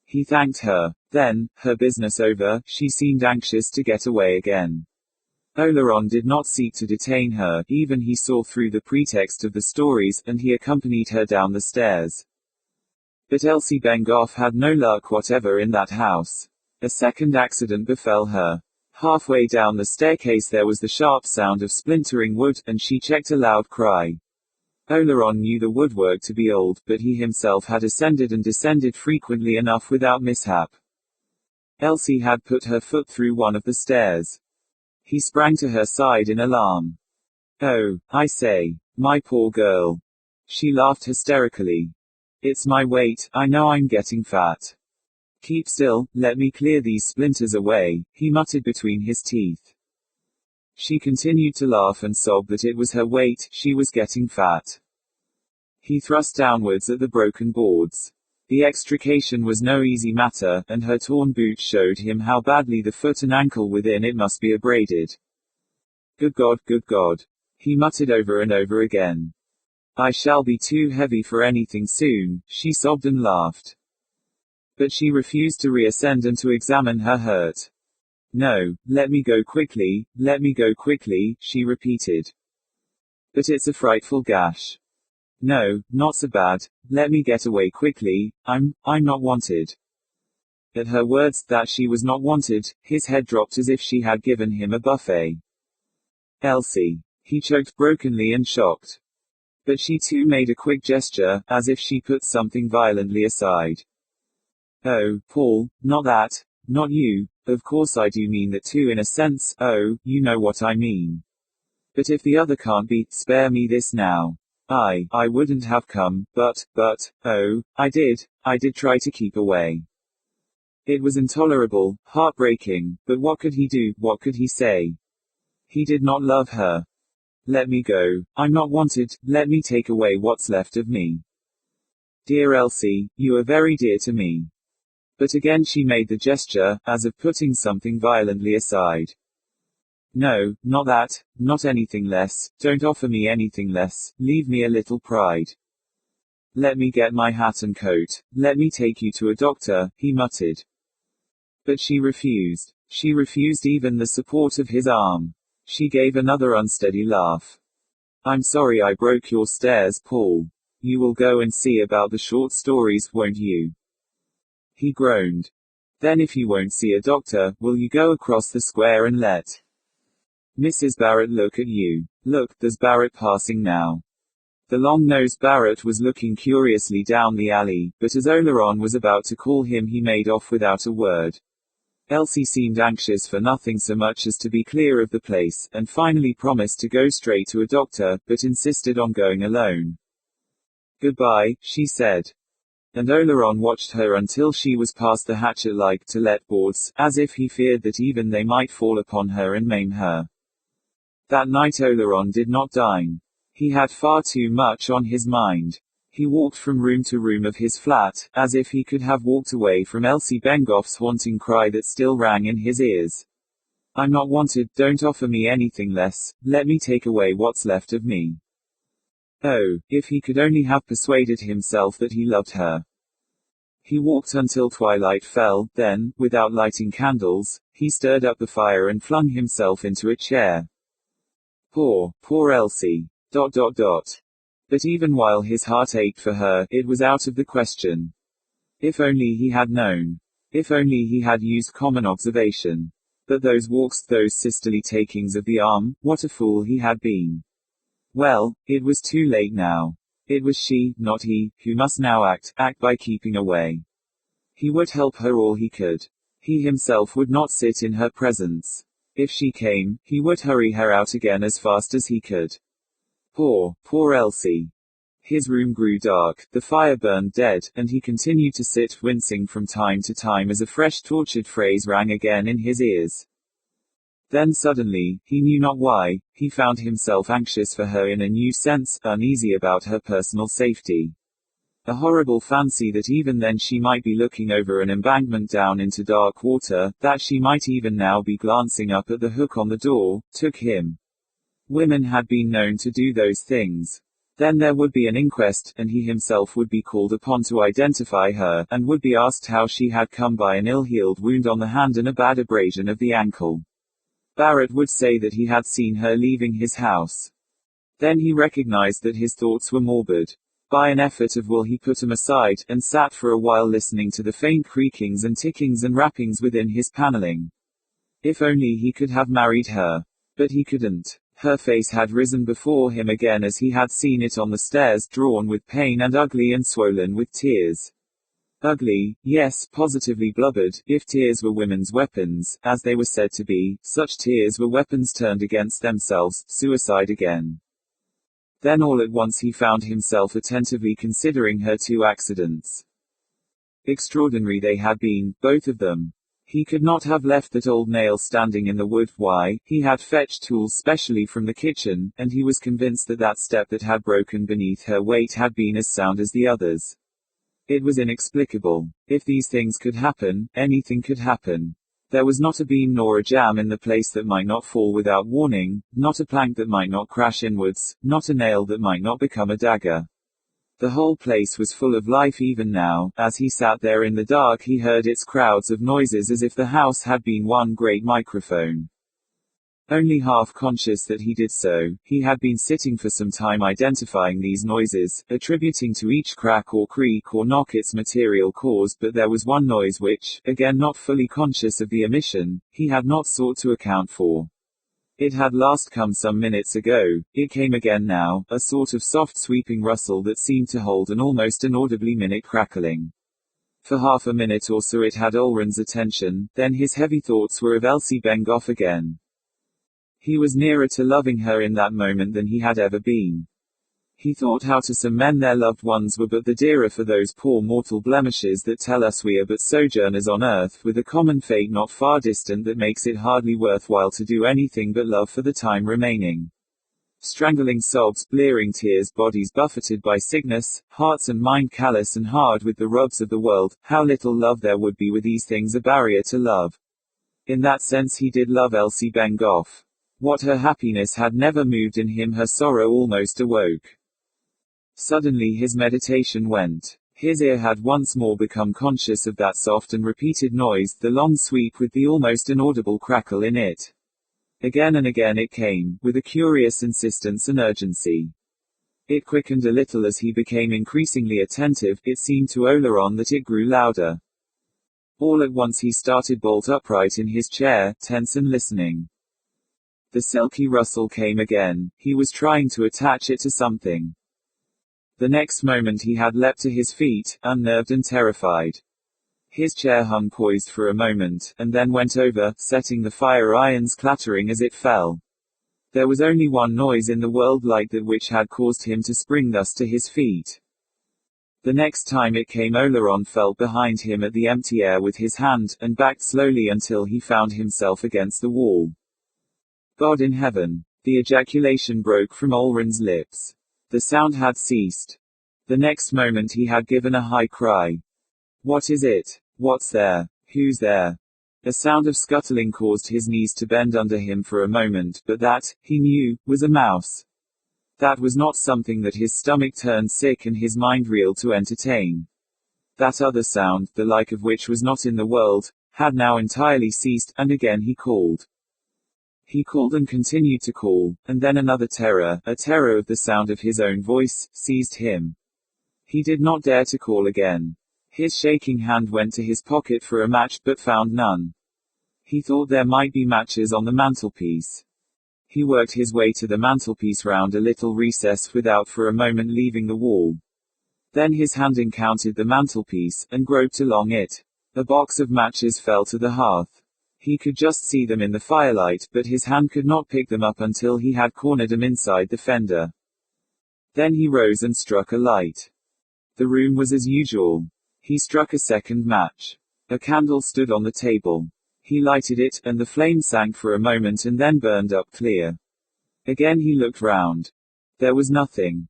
He thanked her. Then, her business over, she seemed anxious to get away again. Oleron did not seek to detain her, even he saw through the pretext of the stories, and he accompanied her down the stairs. But Elsie Bengoff had no luck whatever in that house. A second accident befell her. Halfway down the staircase there was the sharp sound of splintering wood, and she checked a loud cry. Oleron knew the woodwork to be old, but he himself had ascended and descended frequently enough without mishap. Elsie had put her foot through one of the stairs. He sprang to her side in alarm. "Oh, I say, my poor girl." She laughed hysterically. "It's my weight, I know I'm getting fat." "Keep still, let me clear these splinters away," he muttered between his teeth. She continued to laugh and sob that it was her weight, she was getting fat. He thrust downwards at the broken boards. The extrication was no easy matter, and her torn boot showed him how badly the foot and ankle within it must be abraded. Good God," he muttered over and over again. "I shall be too heavy for anything soon," she sobbed and laughed. But she refused to reascend and to examine her hurt. "No, let me go quickly, she repeated. "But it's a frightful gash." "No, not so bad, let me get away quickly, I'm not wanted." At her words, that she was not wanted, his head dropped as if she had given him a buffet. "Elsie," he choked brokenly and shocked. But she too made a quick gesture, as if she put something violently aside. "Oh, Paul, not that, not you, of course I do mean that too in a sense, oh, you know what I mean. But if the other can't be, spare me this now. I wouldn't have come, but, oh, I did try to keep away." It was intolerable, heartbreaking, but what could he do, what could he say? He did not love her. "Let me go, I'm not wanted, let me take away what's left of me. Dear Elsie, you are very dear to me." But again she made the gesture, as of putting something violently aside. "No, not that, not anything less, don't offer me anything less, leave me a little pride. Let me get my hat and coat, let me take you to a doctor," he muttered. But she refused. She refused even the support of his arm. She gave another unsteady laugh. "I'm sorry I broke your stairs, Paul. You will go and see about the short stories, won't you?" He groaned. "Then if you won't see a doctor, will you go across the square and let Mrs. Barrett look at you? Look, there's Barrett passing now." The long-nosed Barrett was looking curiously down the alley, but as Oleron was about to call him he made off without a word. Elsie seemed anxious for nothing so much as to be clear of the place, and finally promised to go straight to a doctor, but insisted on going alone. "Goodbye," she said. And Oleron watched her until she was past the hatchet-like to-let boards, as if he feared that even they might fall upon her and maim her. That night Oleron did not dine. He had far too much on his mind. He walked from room to room of his flat, as if he could have walked away from Elsie Bengoff's haunting cry that still rang in his ears. "I'm not wanted, don't offer me anything less, let me take away what's left of me." Oh, if he could only have persuaded himself that he loved her. He walked until twilight fell, then, without lighting candles, he stirred up the fire and flung himself into a chair. Poor Elsie. But even while his heart ached for her, it was out of the question. If only he had known. If only he had used common observation. But those walks, those sisterly takings of the arm, what a fool he had been. Well, it was too late now. It was she, not he, who must now act by keeping away. He would help her all he could. He himself would not sit in her presence. If she came, he would hurry her out again as fast as he could. Poor Elsie. His room grew dark, the fire burned dead, and he continued to sit wincing from time to time as a fresh tortured phrase rang again in his ears. Then suddenly, he knew not why, he found himself anxious for her in a new sense, uneasy about her personal safety. A horrible fancy that even then she might be looking over an embankment down into dark water, that she might even now be glancing up at the hook on the door, took him. Women had been known to do those things. Then there would be an inquest, and he himself would be called upon to identify her, and would be asked how she had come by an ill-healed wound on the hand and a bad abrasion of the ankle. Barrett would say that he had seen her leaving his house. Then he recognized that his thoughts were morbid. By an effort of will he put them aside, and sat for a while listening to the faint creakings and tickings and rappings within his paneling. If only he could have married her. But he couldn't. Her face had risen before him again as he had seen it on the stairs, drawn with pain and ugly and swollen with tears. Ugly, yes, positively blubbered. If tears were women's weapons, as they were said to be, such tears were weapons turned against themselves, suicide again. Then all at once he found himself attentively considering her two accidents. Extraordinary they had been, both of them. He could not have left that old nail standing in the wood. Why? He had fetched tools specially from the kitchen, and he was convinced that that step that had broken beneath her weight had been as sound as the others. It was inexplicable. If these things could happen, anything could happen. There was not a beam nor a jam in the place that might not fall without warning, not a plank that might not crash inwards, not a nail that might not become a dagger. The whole place was full of life even now. As he sat there in the dark he heard its crowds of noises as if the house had been one great microphone. Only half conscious that he did so, he had been sitting for some time identifying these noises, attributing to each crack or creak or knock its material cause, but there was one noise which, again not fully conscious of the omission, he had not sought to account for. It had last come some minutes ago, it came again now, a sort of soft sweeping rustle that seemed to hold an almost inaudibly minute crackling. For half a minute or so it had Ulrin's attention, then his heavy thoughts were of Elsie Bengough again. He was nearer to loving her in that moment than he had ever been. He thought how to some men their loved ones were but the dearer for those poor mortal blemishes that tell us we are but sojourners on earth, with a common fate not far distant that makes it hardly worthwhile to do anything but love for the time remaining. Strangling sobs, blearing tears, bodies buffeted by sickness, hearts and mind callous and hard with the rubs of the world, how little love there would be with these things a barrier to love. In that sense he did love Elsie Bengough. What her happiness had never moved in him her sorrow almost awoke. Suddenly his meditation went. His ear had once more become conscious of that soft and repeated noise, the long sweep with the almost inaudible crackle in it. Again and again it came, with a curious insistence and urgency. It quickened a little as he became increasingly attentive. It seemed to Oleron that it grew louder. All at once he started bolt upright in his chair, tense and listening. The silky rustle came again. He was trying to attach it to something. The next moment he had leapt to his feet, unnerved and terrified. His chair hung poised for a moment, and then went over, setting the fire irons clattering as it fell. There was only one noise in the world like that which had caused him to spring thus to his feet. The next time it came Oleron fell behind him at the empty air with his hand, and backed slowly until he found himself against the wall. God in heaven! The ejaculation broke from Ulrin's lips. The sound had ceased. The next moment he had given a high cry. What is it? What's there? Who's there? A sound of scuttling caused his knees to bend under him for a moment, but that, he knew, was a mouse. That was not something that his stomach turned sick and his mind reeled to entertain. That other sound, the like of which was not in the world, had now entirely ceased, and again he called. He called and continued to call, and then another terror, a terror of the sound of his own voice, seized him. He did not dare to call again. His shaking hand went to his pocket for a match, but found none. He thought there might be matches on the mantelpiece. He worked his way to the mantelpiece round a little recess without for a moment leaving the wall. Then his hand encountered the mantelpiece, and groped along it. A box of matches fell to the hearth. He could just see them in the firelight, but his hand could not pick them up until he had cornered them inside the fender. Then he rose and struck a light. The room was as usual. He struck a second match. A candle stood on the table. He lighted it, and the flame sank for a moment and then burned up clear. Again he looked round. There was nothing.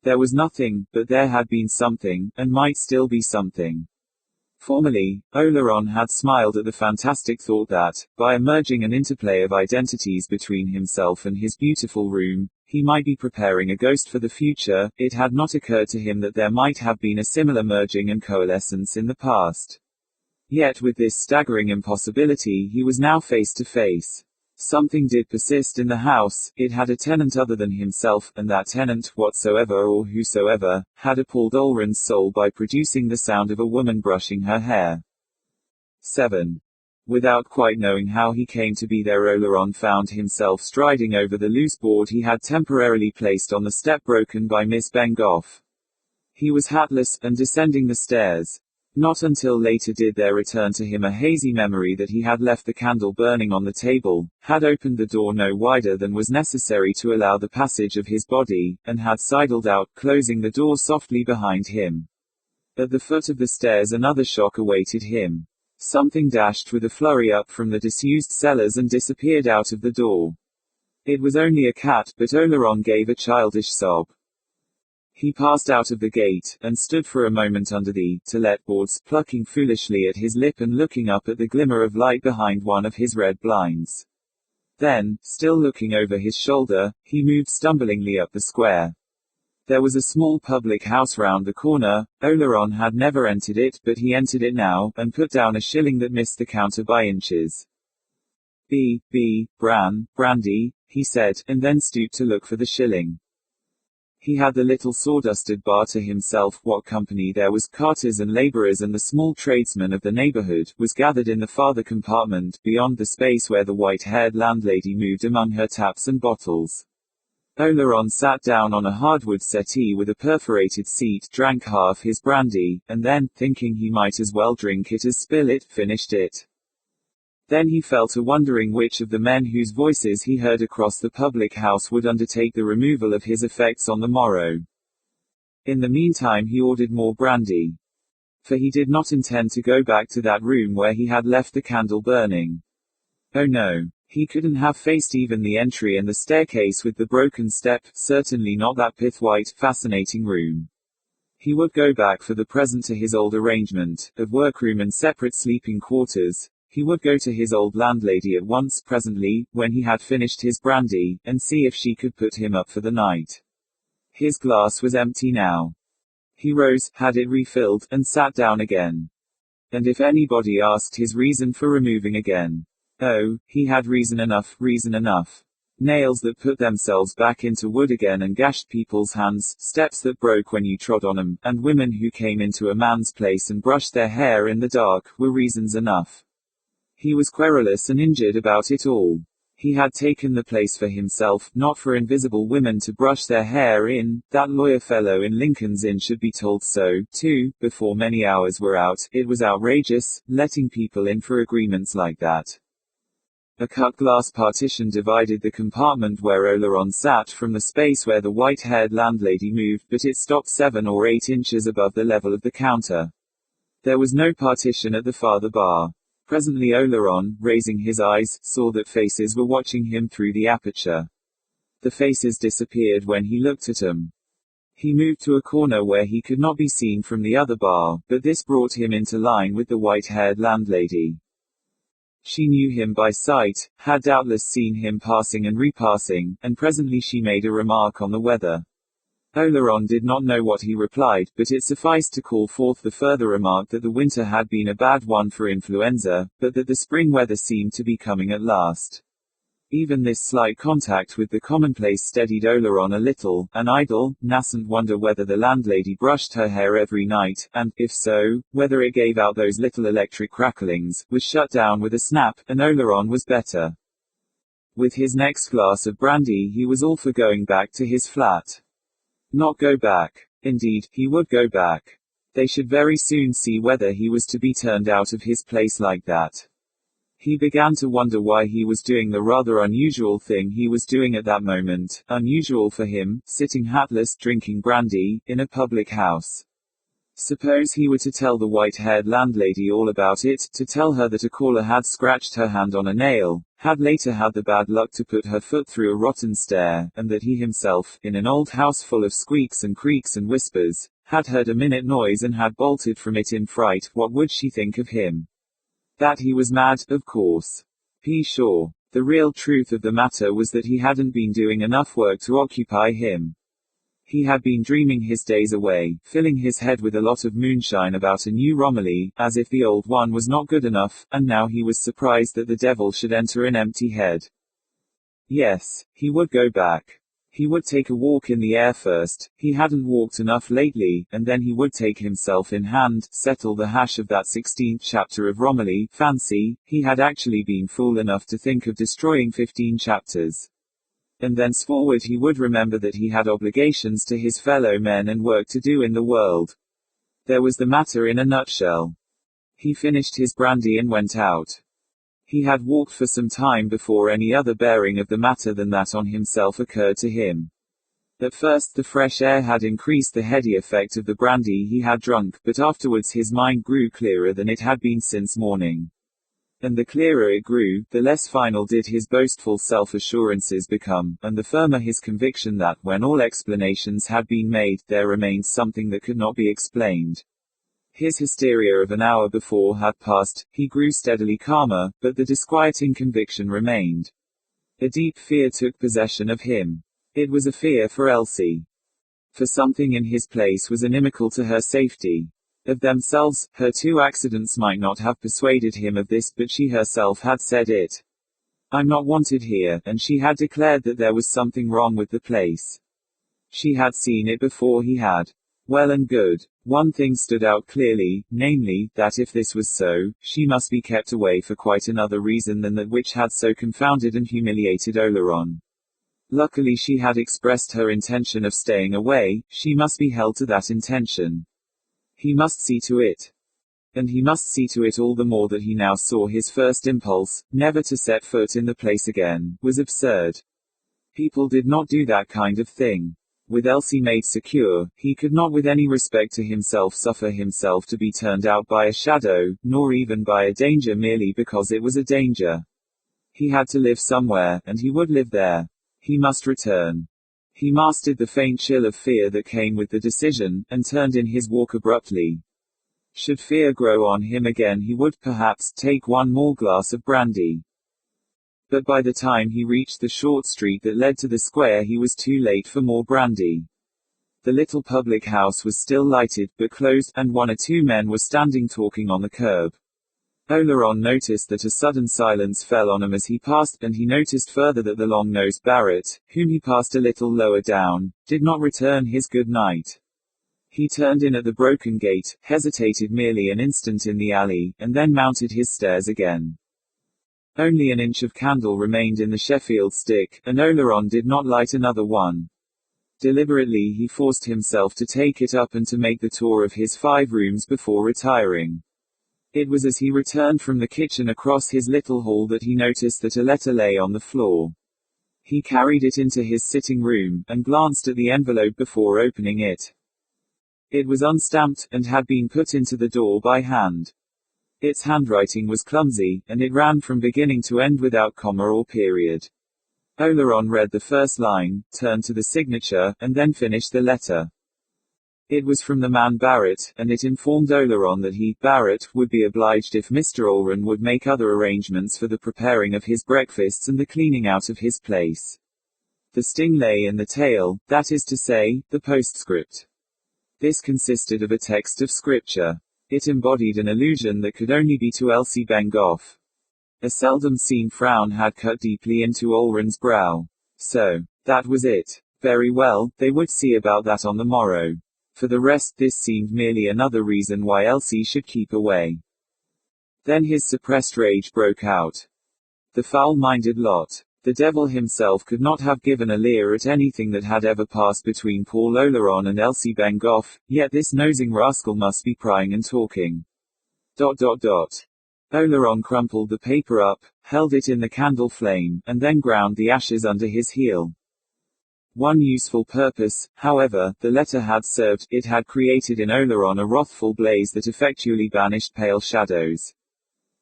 There was nothing, but there had been something, and might still be something. Formerly, Oleron had smiled at the fantastic thought that, by a merging and interplay of identities between himself and his beautiful room, he might be preparing a ghost for the future. It had not occurred to him that there might have been a similar merging and coalescence in the past. Yet with this staggering impossibility he was now face to face. Something did persist in the house. It had a tenant other than himself, and that tenant, whatsoever or whosoever, had appalled Olron's soul by producing the sound of a woman brushing her hair. 7. Without quite knowing how he came to be there, Oleron found himself striding over the loose board he had temporarily placed on the step broken by Miss Bengough. He was hatless, and descending the stairs. Not until later did there return to him a hazy memory that he had left the candle burning on the table, had opened the door no wider than was necessary to allow the passage of his body, and had sidled out, closing the door softly behind him. At the foot of the stairs another shock awaited him. Something dashed with a flurry up from the disused cellars and disappeared out of the door. It was only a cat, but Oleron gave a childish sob. He passed out of the gate, and stood for a moment under the to-let boards, plucking foolishly at his lip and looking up at the glimmer of light behind one of his red blinds. Then, still looking over his shoulder, he moved stumblingly up the square. There was a small public house round the corner. Oleron had never entered it, but he entered it now, and put down a shilling that missed the counter by inches. Brandy, he said, and then stooped to look for the shilling. He had the little sawdusted bar to himself. What company there was, carters and labourers and the small tradesmen of the neighbourhood, was gathered in the farther compartment, beyond the space where the white-haired landlady moved among her taps and bottles. Oleron sat down on a hardwood settee with a perforated seat, drank half his brandy, and then, thinking he might as well drink it as spill it, finished it. Then he fell to wondering which of the men whose voices he heard across the public house would undertake the removal of his effects on the morrow. In the meantime he ordered more brandy. For he did not intend to go back to that room where he had left the candle burning. Oh no. He couldn't have faced even the entry and the staircase with the broken step, certainly not that pith-white, fascinating room. He would go back for the present to his old arrangement, of workroom and separate sleeping quarters. He would go to his old landlady at once, presently, when he had finished his brandy, and see if she could put him up for the night. His glass was empty now. He rose, had it refilled, and sat down again. And if anybody asked his reason for removing again, oh, he had reason enough. Nails that put themselves back into wood again and gashed people's hands, steps that broke when you trod on 'em, and women who came into a man's place and brushed their hair in the dark, were reasons enough. He was querulous and injured about it all. He had taken the place for himself, not for invisible women to brush their hair in. That lawyer fellow in Lincoln's Inn should be told so, too, before many hours were out. It was outrageous, letting people in for agreements like that. A cut-glass partition divided the compartment where Oleron sat from the space where the white-haired landlady moved, but it stopped 7 or 8 inches above the level of the counter. There was no partition at the farther bar. Presently Oleron, raising his eyes, saw that faces were watching him through the aperture. The faces disappeared when he looked at them. He moved to a corner where he could not be seen from the other bar, but this brought him into line with the white-haired landlady. She knew him by sight, had doubtless seen him passing and repassing, and presently she made a remark on the weather. Oleron did not know what he replied, but it sufficed to call forth the further remark that the winter had been a bad one for influenza, but that the spring weather seemed to be coming at last. Even this slight contact with the commonplace steadied Oleron a little. An idle, nascent wonder whether the landlady brushed her hair every night, and, if so, whether it gave out those little electric cracklings, was shut down with a snap, and Oleron was better. With his next glass of brandy he was all for going back to his flat. Not go back. Indeed, he would go back. They should very soon see whether he was to be turned out of his place like that. He began to wonder why he was doing the rather unusual thing he was doing at that moment, unusual for him, sitting hatless, drinking brandy, in a public house. Suppose he were to tell the white-haired landlady all about it, to tell her that a caller had scratched her hand on a nail, had later had the bad luck to put her foot through a rotten stair, and that he himself, in an old house full of squeaks and creaks and whispers, had heard a minute noise and had bolted from it in fright. What would she think of him? That he was mad, of course. Sure. The real truth of the matter was that he hadn't been doing enough work to occupy him. He had been dreaming his days away, filling his head with a lot of moonshine about a new Romilly, as if the old one was not good enough, and now he was surprised that the devil should enter an empty head. Yes, he would go back. He would take a walk in the air first, he hadn't walked enough lately, and then he would take himself in hand, settle the hash of that 16th chapter of Romilly. Fancy, he had actually been fool enough to think of destroying 15 chapters. And thenceforward he would remember that he had obligations to his fellow men and work to do in the world. There was the matter in a nutshell. He finished his brandy and went out. He had walked for some time before any other bearing of the matter than that on himself occurred to him. At first the fresh air had increased the heady effect of the brandy he had drunk, but afterwards his mind grew clearer than it had been since morning. And the clearer it grew, the less final did his boastful self-assurances become, and the firmer his conviction that, when all explanations had been made, there remained something that could not be explained. His hysteria of an hour before had passed, he grew steadily calmer, but the disquieting conviction remained. A deep fear took possession of him. It was a fear for Elsie. For something in his place was inimical to her safety. Of themselves, her two accidents might not have persuaded him of this, but she herself had said it. "I'm not wanted here," and she had declared that there was something wrong with the place. She had seen it before he had. Well and good. One thing stood out clearly, namely, that if this was so, she must be kept away for quite another reason than that which had so confounded and humiliated Oleron. Luckily she had expressed her intention of staying away, she must be held to that intention. He must see to it. And he must see to it all the more that he now saw his first impulse, never to set foot in the place again, was absurd. People did not do that kind of thing. With Elsie made secure, he could not with any respect to himself suffer himself to be turned out by a shadow, nor even by a danger merely because it was a danger. He had to live somewhere, and he would live there. He must return. He mastered the faint chill of fear that came with the decision, and turned in his walk abruptly. Should fear grow on him again he would, perhaps, take one more glass of brandy. But by the time he reached the short street that led to the square he was too late for more brandy. The little public house was still lighted, but closed, and one or two men were standing talking on the curb. Oleron noticed that a sudden silence fell on him as he passed, and he noticed further that the long-nosed Barrett, whom he passed a little lower down, did not return his good night. He turned in at the broken gate, hesitated merely an instant in the alley, and then mounted his stairs again. Only an inch of candle remained in the Sheffield stick, and Oleron did not light another one. Deliberately he forced himself to take it up and to make the tour of his 5 rooms before retiring. It was as he returned from the kitchen across his little hall that he noticed that a letter lay on the floor. He carried it into his sitting room, and glanced at the envelope before opening it. It was unstamped, and had been put into the door by hand. Its handwriting was clumsy, and it ran from beginning to end without comma or period. Oleron read the first line, turned to the signature, and then finished the letter. It was from the man Barrett, and it informed Oleron that he, Barrett, would be obliged if Mr. Oleron would make other arrangements for the preparing of his breakfasts and the cleaning out of his place. The sting lay in the tail, that is to say, the postscript. This consisted of a text of scripture. It embodied an allusion that could only be to Elsie Bengough. A seldom-seen frown had cut deeply into Oleron's brow. So, that was it. Very well, they would see about that on the morrow. For the rest, this seemed merely another reason why Elsie should keep away. Then his suppressed rage broke out. The foul-minded lot. The devil himself could not have given a leer at anything that had ever passed between Paul Oleron and Elsie Bengough, yet this nosing rascal must be prying and talking. ... Oleron crumpled the paper up, held it in the candle flame, and then ground the ashes under his heel. One useful purpose, however, the letter had served. It had created in Oleron a wrathful blaze that effectually banished pale shadows.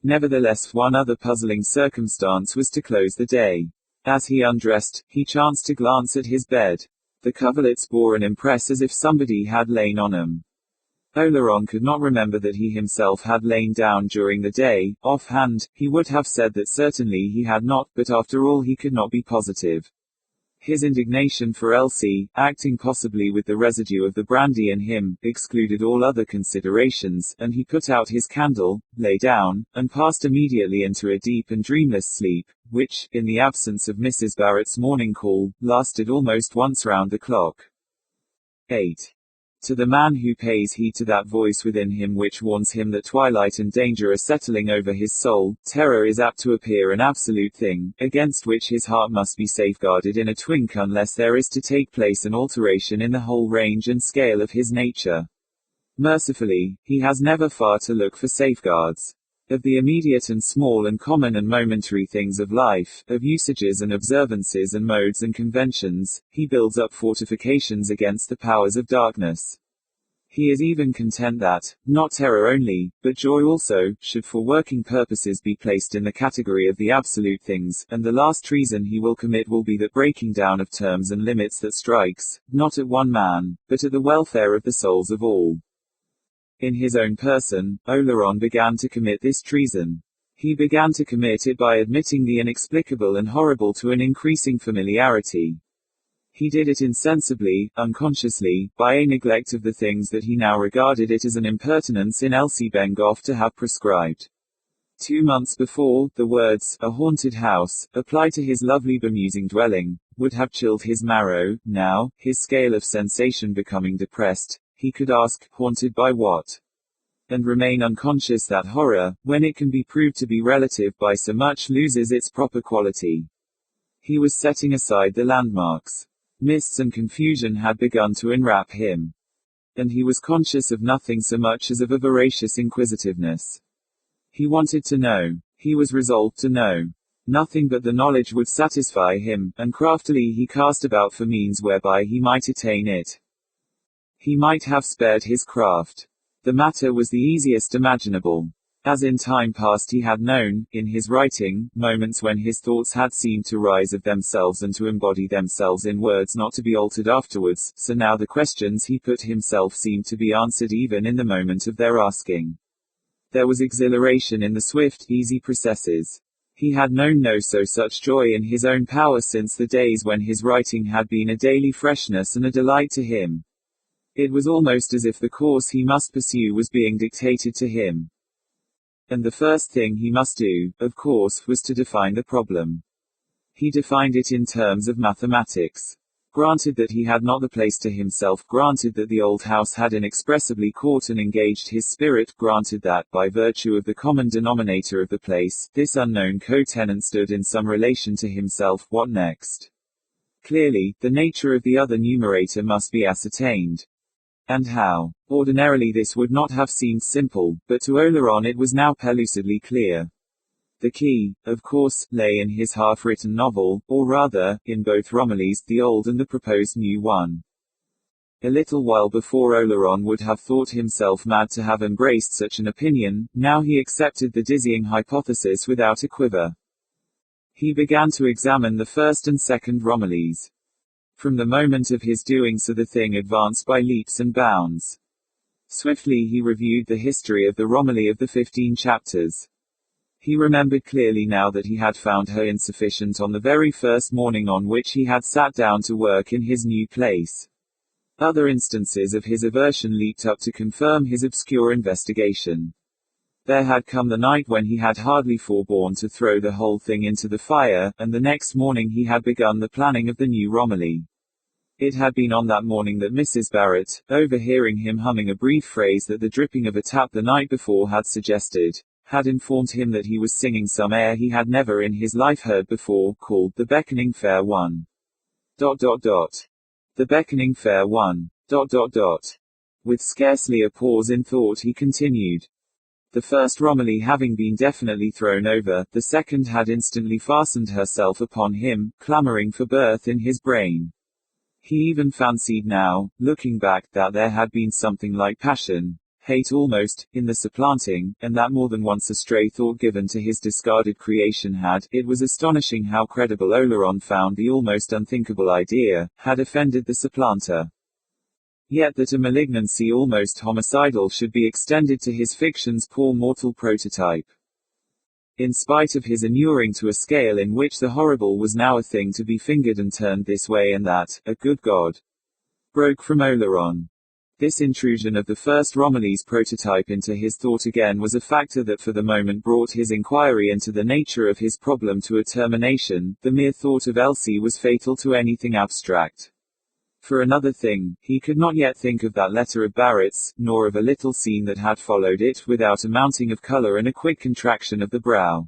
Nevertheless, one other puzzling circumstance was to close the day. As he undressed, he chanced to glance at his bed. The coverlets bore an impress as if somebody had lain on them. Oleron could not remember that he himself had lain down during the day. Offhand, he would have said that certainly he had not, but after all he could not be positive. His indignation for Elsie, acting possibly with the residue of the brandy in him, excluded all other considerations, and he put out his candle, lay down, and passed immediately into a deep and dreamless sleep, which, in the absence of Mrs. Barrett's morning call, lasted almost once round the clock. 8. To the man who pays heed to that voice within him which warns him that twilight and danger are settling over his soul, terror is apt to appear an absolute thing, against which his heart must be safeguarded in a twink unless there is to take place an alteration in the whole range and scale of his nature. Mercifully, he has never far to look for safeguards. Of the immediate and small and common and momentary things of life, of usages and observances and modes and conventions, he builds up fortifications against the powers of darkness. He is even content that, not terror only, but joy also, should for working purposes be placed in the category of the absolute things, and the last treason he will commit will be that breaking down of terms and limits that strikes, not at one man, but at the welfare of the souls of all. In his own person, Oleron began to commit this treason. He began to commit it by admitting the inexplicable and horrible to an increasing familiarity. He did it insensibly, unconsciously, by a neglect of the things that he now regarded it as an impertinence in Elsie Bengough to have prescribed. 2 months before, the words, "a haunted house," applied to his lovely bemusing dwelling, would have chilled his marrow. Now, his scale of sensation becoming depressed, he could ask, haunted by what? And remain unconscious that horror, when it can be proved to be relative by so much, loses its proper quality. He was setting aside the landmarks. Mists and confusion had begun to enwrap him. And he was conscious of nothing so much as of a voracious inquisitiveness. He wanted to know. He was resolved to know. Nothing but the knowledge would satisfy him, and craftily he cast about for means whereby he might attain it. He might have spared his craft. The matter was the easiest imaginable. As in time past he had known, in his writing, moments when his thoughts had seemed to rise of themselves and to embody themselves in words not to be altered afterwards, so now the questions he put himself seemed to be answered even in the moment of their asking. There was exhilaration in the swift, easy processes. He had known no such joy in his own power since the days when his writing had been a daily freshness and a delight to him. It was almost as if the course he must pursue was being dictated to him. And the first thing he must do, of course, was to define the problem. He defined it in terms of mathematics. Granted that he had not the place to himself, granted that the old house had inexpressibly caught and engaged his spirit, granted that, by virtue of the common denominator of the place, this unknown co-tenant stood in some relation to himself, what next? Clearly, the nature of the other numerator must be ascertained. And how? Ordinarily this would not have seemed simple, but to Oleron it was now pellucidly clear. The key, of course, lay in his half-written novel, or rather, in both Romilly's, the old and the proposed new one. A little while before Oleron would have thought himself mad to have embraced such an opinion, now he accepted the dizzying hypothesis without a quiver. He began to examine the first and second Romillys. From the moment of his doing so the thing advanced by leaps and bounds. Swiftly he reviewed the history of the Romilly of the 15 chapters. He remembered clearly now that he had found her insufficient on the very first morning on which he had sat down to work in his new place. Other instances of his aversion leaped up to confirm his obscure investigation. There had come the night when he had hardly forborne to throw the whole thing into the fire, and the next morning he had begun the planning of the new Romilly. It had been on that morning that Mrs. Barrett, overhearing him humming a brief phrase that the dripping of a tap the night before had suggested, had informed him that he was singing some air he had never in his life heard before, called The Beckoning Fair One. The Beckoning Fair One. With scarcely a pause in thought he continued. The first Romilly having been definitely thrown over, the second had instantly fastened herself upon him, clamoring for birth in his brain. He even fancied now, looking back, that there had been something like passion, hate almost, in the supplanting, and that more than once a stray thought given to his discarded creation had, it was astonishing how credible Oleron found the almost unthinkable idea, had offended the supplanter. Yet that a malignancy almost homicidal should be extended to his fiction's poor mortal prototype. in spite of his inuring to a scale in which the horrible was now a thing to be fingered and turned this way and that, a good God broke from Oleron. This intrusion of the first Romilly's prototype into his thought again was a factor that for the moment brought his inquiry into the nature of his problem to a termination. The mere thought of Elsie was fatal to anything abstract. For another thing, he could not yet think of that letter of Barrett's, nor of a little scene that had followed it, without a mounting of color and a quick contraction of the brow.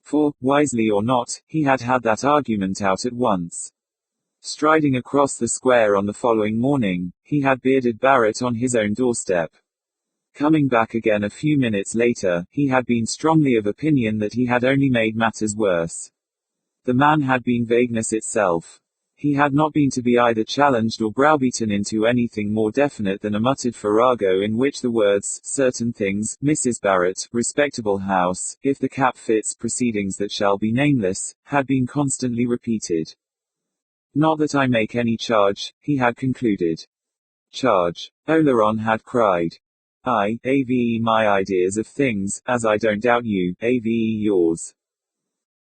For, wisely or not, he had had that argument out at once. Striding across the square on the following morning, he had bearded Barrett on his own doorstep. Coming back again a few minutes later, he had been strongly of opinion that he had only made matters worse. The man had been vagueness itself. He had not been to be either challenged or browbeaten into anything more definite than a muttered farrago in which the words, certain things, Mrs. Barrett, respectable house, if the cap fits, proceedings that shall be nameless, had been constantly repeated. Not that I make any charge, he had concluded. Charge. Oleron had cried. Ave my ideas of things, as I don't doubt you, ave yours.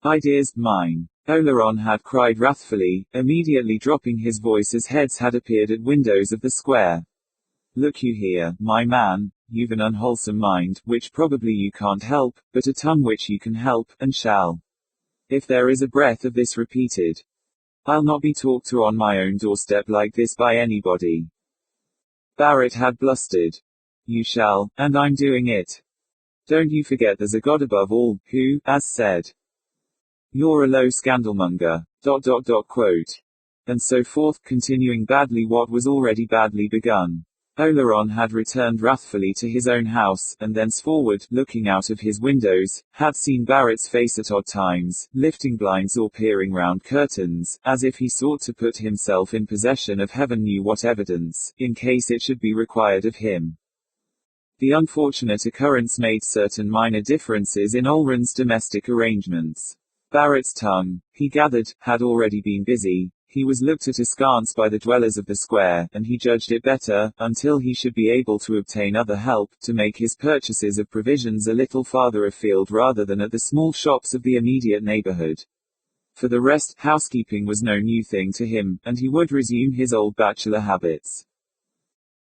Ideas, mine. Oleron had cried wrathfully, immediately dropping his voice as heads had appeared at windows of the square. Look you here, my man, you've an unwholesome mind, which probably you can't help, but a tongue which you can help, and shall. If there is a breath of this repeated, I'll not be talked to on my own doorstep like this by anybody. Barrett had blustered. You shall, and I'm doing it. Don't you forget there's a God above all, who, as said, you're a low scandalmonger, ... quote. And so forth, continuing badly what was already badly begun. Oleron had returned wrathfully to his own house, and thenceforward, looking out of his windows, had seen Barrett's face at odd times, lifting blinds or peering round curtains, as if he sought to put himself in possession of heaven knew what evidence, in case it should be required of him. The unfortunate occurrence made certain minor differences in Oleron's domestic arrangements. Barrett's tongue, he gathered, had already been busy. He was looked at askance by the dwellers of the square, and he judged it better, until he should be able to obtain other help, to make his purchases of provisions a little farther afield rather than at the small shops of the immediate neighborhood. For the rest, housekeeping was no new thing to him, and he would resume his old bachelor habits.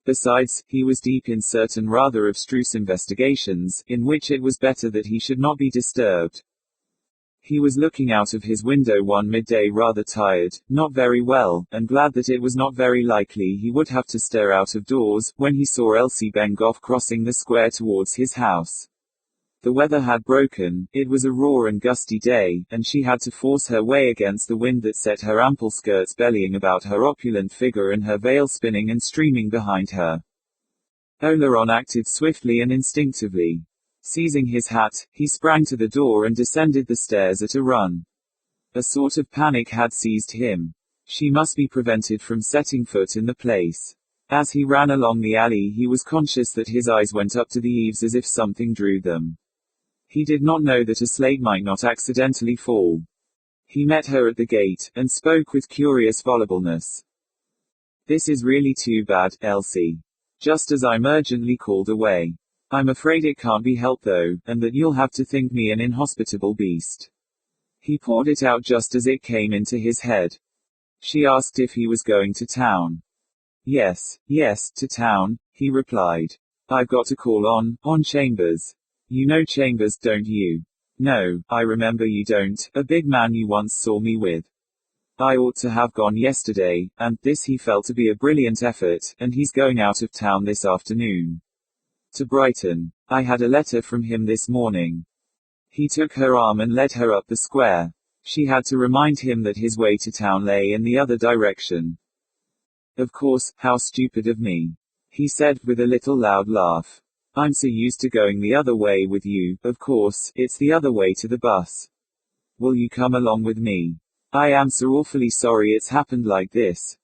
Besides, he was deep in certain rather abstruse investigations, in which it was better that he should not be disturbed. He was looking out of his window one midday rather tired, not very well, and glad that it was not very likely he would have to stir out of doors, when he saw Elsie Bengough crossing the square towards his house. The weather had broken, it was a raw and gusty day, and she had to force her way against the wind that set her ample skirts bellying about her opulent figure and her veil spinning and streaming behind her. Oleron acted swiftly and instinctively. Seizing his hat, he sprang to the door and descended the stairs at a run. A sort of panic had seized him. She must be prevented from setting foot in the place. As he ran along the alley, he was conscious that his eyes went up to the eaves as if something drew them. He did not know that a slate might not accidentally fall. He met her at the gate, and spoke with curious volubleness. This is really too bad, Elsie. Just as I'm urgently called away. I'm afraid it can't be helped though, and that you'll have to think me an inhospitable beast. He poured it out just as it came into his head. She asked if he was going to town. Yes, to town, he replied. I've got to call on Chambers. You know Chambers, don't you? No, I remember you don't, a big man you once saw me with. I ought to have gone yesterday, and this he felt to be a brilliant effort, and he's going out of town this afternoon. To Brighton. I had a letter from him this morning. He took her arm and led her up the square. She had to remind him that his way to town lay in the other direction. Of course, how stupid of me. He said with a little loud laugh. I'm so used to going the other way with you, of course, it's the other way to the bus. Will you come along with me? I am so awfully sorry it's happened like this.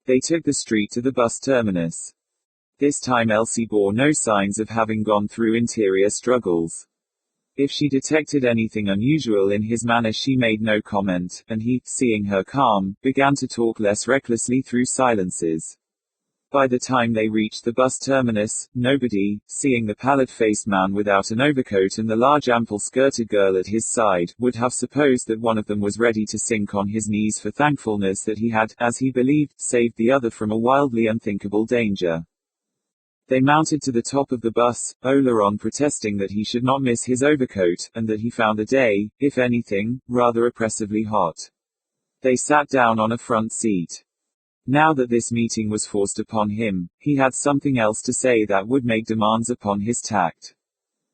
They took the street to the bus terminus. This time Elsie bore no signs of having gone through interior struggles. If she detected anything unusual in his manner she made no comment, and he, seeing her calm, began to talk less recklessly through silences. By the time they reached the bus terminus, nobody, seeing the pallid-faced man without an overcoat and the large ample-skirted girl at his side, would have supposed that one of them was ready to sink on his knees for thankfulness that he had, as he believed, saved the other from a wildly unthinkable danger. They mounted to the top of the bus, Oleron protesting that he should not miss his overcoat, and that he found the day, if anything, rather oppressively hot. They sat down on a front seat. Now that this meeting was forced upon him, he had something else to say that would make demands upon his tact.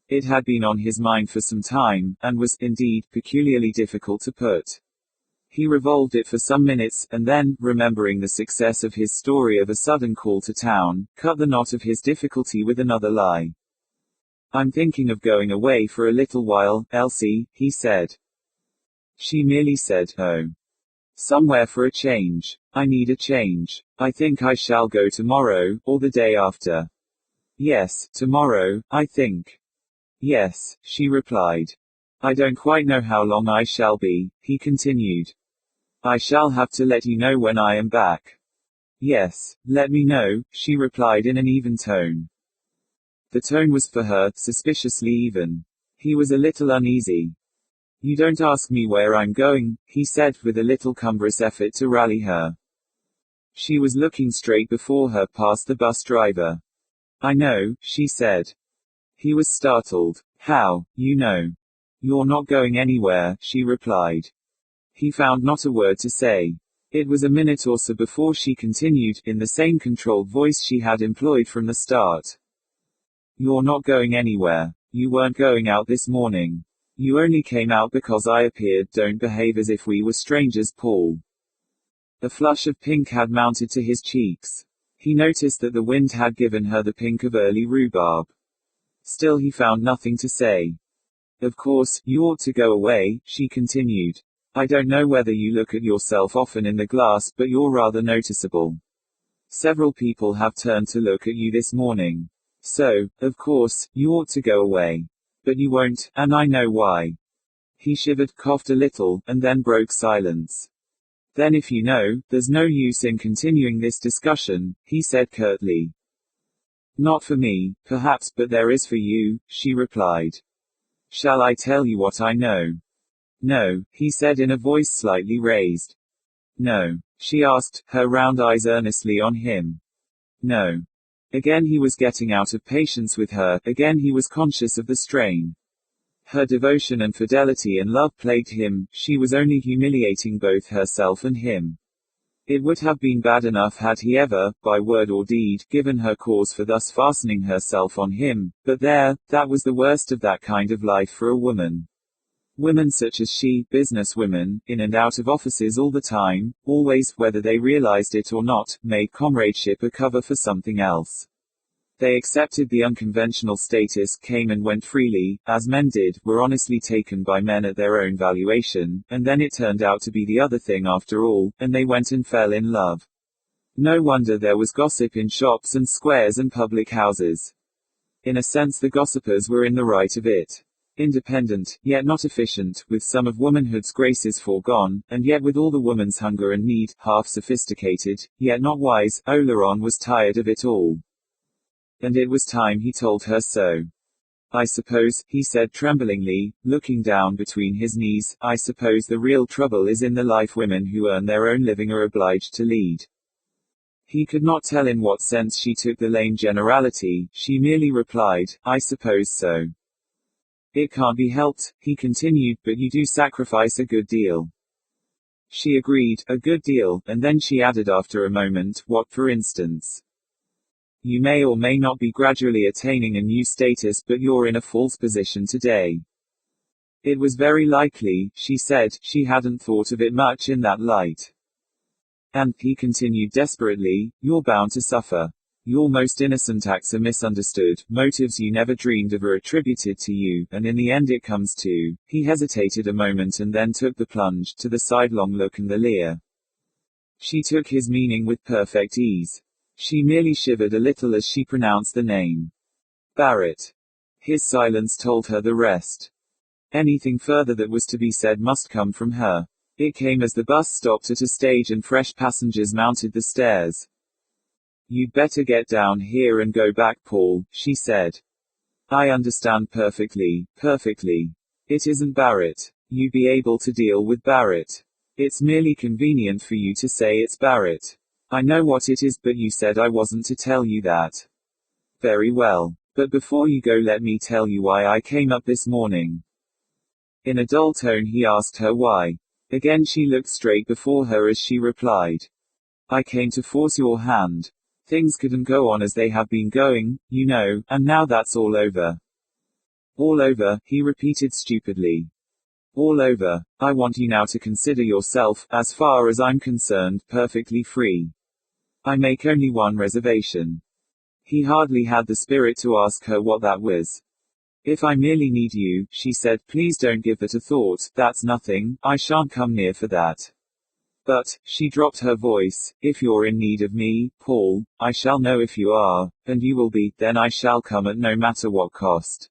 It had been on his mind for some time, and was, indeed, peculiarly difficult to put. He revolved it for some minutes, and then, remembering the success of his story of a sudden call to town, cut the knot of his difficulty with another lie. "I'm thinking of going away for a little while, Elsie," he said. She merely said, "Oh. Somewhere for a change. I need a change. I think I shall go tomorrow, or the day after." "Yes, tomorrow, I think." "Yes," she replied. "I don't quite know how long I shall be," he continued. "I shall have to let you know when I am back." "Yes, let me know," she replied in an even tone. The tone was for her, suspiciously even. He was a little uneasy. "You don't ask me where I'm going," he said, with a little cumbrous effort to rally her. She was looking straight before her, past the bus driver. "I know," she said. He was startled. "How, you know?" "You're not going anywhere," she replied. He found not a word to say. It was a minute or so before she continued, in the same controlled voice she had employed from the start. "You're not going anywhere. You weren't going out this morning. You only came out because I appeared. Don't behave as if we were strangers, Paul." A flush of pink had mounted to his cheeks. He noticed that the wind had given her the pink of early rhubarb. Still he found nothing to say. "Of course, you ought to go away," she continued. "I don't know whether you look at yourself often in the glass, but you're rather noticeable. Several people have turned to look at you this morning. So, of course, you ought to go away. But you won't, and I know why." He shivered, coughed a little, and then broke silence. "Then if you know, there's no use in continuing this discussion," he said curtly. "Not for me, perhaps, but there is for you," she replied. "Shall I tell you what I know?" "No," he said in a voice slightly raised. "No?" she asked, her round eyes earnestly on him. "No." Again he was getting out of patience with her, again he was conscious of the strain. Her devotion and fidelity and love plagued him, she was only humiliating both herself and him. It would have been bad enough had he ever, by word or deed, given her cause for thus fastening herself on him, but there, that was the worst of that kind of life for a woman. Women such as she, business women, in and out of offices all the time, always, whether they realized it or not, made comradeship a cover for something else. They accepted the unconventional status, came and went freely, as men did, were honestly taken by men at their own valuation, and then it turned out to be the other thing after all, and they went and fell in love. No wonder there was gossip in shops and squares and public houses. In a sense the gossipers were in the right of it. Independent, yet not efficient, with some of womanhood's graces foregone, and yet with all the woman's hunger and need, half sophisticated, yet not wise, Oleron was tired of it all. And it was time he told her so. "I suppose," he said tremblingly, looking down between his knees, "I suppose the real trouble is in the life women who earn their own living are obliged to lead." He could not tell in what sense she took the lame generality, she merely replied, "I suppose so." "It can't be helped," he continued, "but you do sacrifice a good deal." She agreed, "A good deal," and then she added after a moment, "What for instance?" "You may or may not be gradually attaining a new status, but you're in a false position today." It was very likely, she said, she hadn't thought of it much in that light. "And," he continued desperately, "you're bound to suffer. Your most innocent acts are misunderstood, motives you never dreamed of are attributed to you, and in the end it comes to," he hesitated a moment and then took the plunge, to the sidelong look and the leer. She took his meaning with perfect ease. She merely shivered a little as she pronounced the name. Barrett. His silence told her the rest. Anything further that was to be said must come from her. It came as the bus stopped at a stage and fresh passengers mounted the stairs. "You'd better get down here and go back, Paul," she said. "I understand perfectly, perfectly. It isn't Barrett. You be able to deal with Barrett. It's merely convenient for you to say it's Barrett. I know what it is, but you said I wasn't to tell you that." "Very well. But before you go, let me tell you why I came up this morning." In a dull tone he asked her why. Again she looked straight before her as she replied. "I came to force your hand. Things couldn't go on as they have been going, you know, and now that's all over." "All over," he repeated stupidly. "All over. I want you now to consider yourself, as far as I'm concerned, perfectly free. I make only one reservation." He hardly had the spirit to ask her what that was. "If I merely need you," she said, "please don't give that a thought. That's nothing. I shan't come near for that. But," she dropped her voice, "if you're in need of me, Paul, I shall know if you are, and you will be, then I shall come at no matter what cost.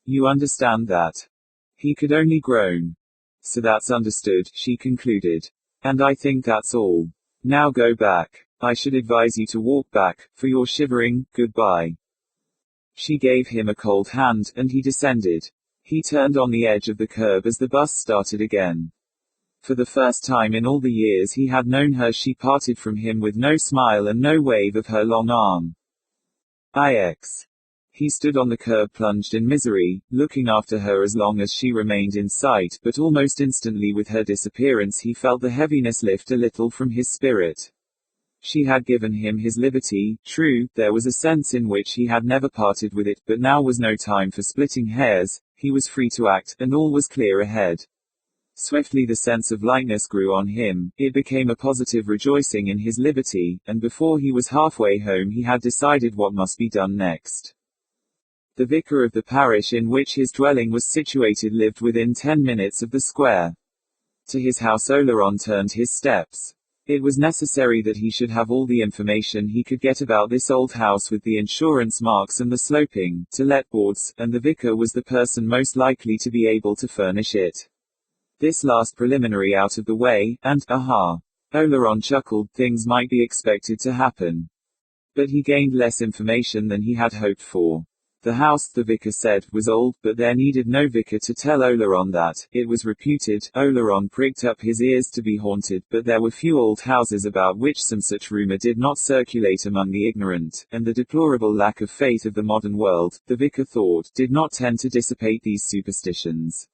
You understand that?" He could only groan. "So that's understood," she concluded. "And I think that's all. Now go back. I should advise you to walk back, for you're shivering. Goodbye." She gave him a cold hand, and he descended. He turned on the edge of the curb as the bus started again. For the first time in all the years he had known her, she parted from him with no smile and no wave of her long arm. IX. He stood on the curb, plunged in misery, looking after her as long as she remained in sight, but almost instantly with her disappearance he felt the heaviness lift a little from his spirit. She had given him his liberty, true, there was a sense in which he had never parted with it, but now was no time for splitting hairs, he was free to act, and all was clear ahead. Swiftly the sense of lightness grew on him, it became a positive rejoicing in his liberty, and before he was halfway home he had decided what must be done next. The vicar of the parish in which his dwelling was situated lived within 10 minutes of the square. To his house Oleron turned his steps. It was necessary that he should have all the information he could get about this old house with the insurance marks and the sloping, to-let boards, and the vicar was the person most likely to be able to furnish it. This last preliminary out of the way, and, aha! Oleron chuckled, things might be expected to happen. But he gained less information than he had hoped for. The house, the vicar said, was old, but there needed no vicar to tell Oleron that. It was reputed, Oleron pricked up his ears, to be haunted, but there were few old houses about which some such rumor did not circulate among the ignorant, and the deplorable lack of faith of the modern world, the vicar thought, did not tend to dissipate these superstitions.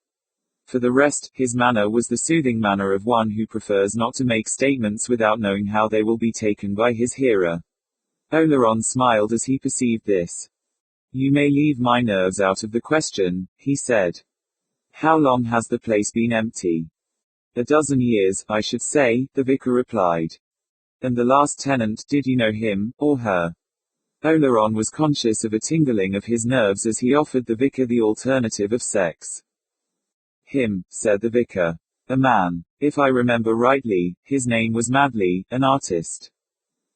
For the rest, his manner was the soothing manner of one who prefers not to make statements without knowing how they will be taken by his hearer. Oleron smiled as he perceived this. "You may leave my nerves out of the question," he said. "How long has the place been empty?" "A dozen years, I should say," the vicar replied. "And the last tenant, did you know him, or her?" Oleron was conscious of a tingling of his nerves as he offered the vicar the alternative of sex. "Him," said the vicar. "A man. If I remember rightly, his name was Madley, an artist.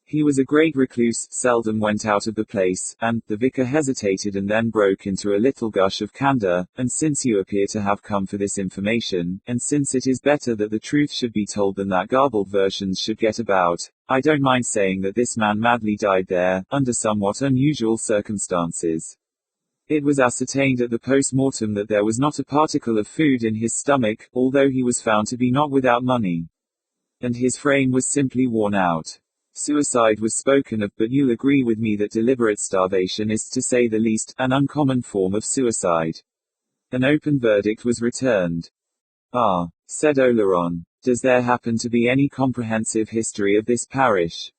He was a great recluse, seldom went out of the place, and," the vicar hesitated and then broke into a little gush of candor, "and since you appear to have come for this information, and since it is better that the truth should be told than that garbled versions should get about, I don't mind saying that this man Madley died there, under somewhat unusual circumstances. It was ascertained at the post-mortem that there was not a particle of food in his stomach, although he was found to be not without money. And his frame was simply worn out. Suicide was spoken of, but you'll agree with me that deliberate starvation is, to say the least, an uncommon form of suicide." An open verdict was returned. "Ah," said Oleron. "Does there happen to be any comprehensive history of this parish?"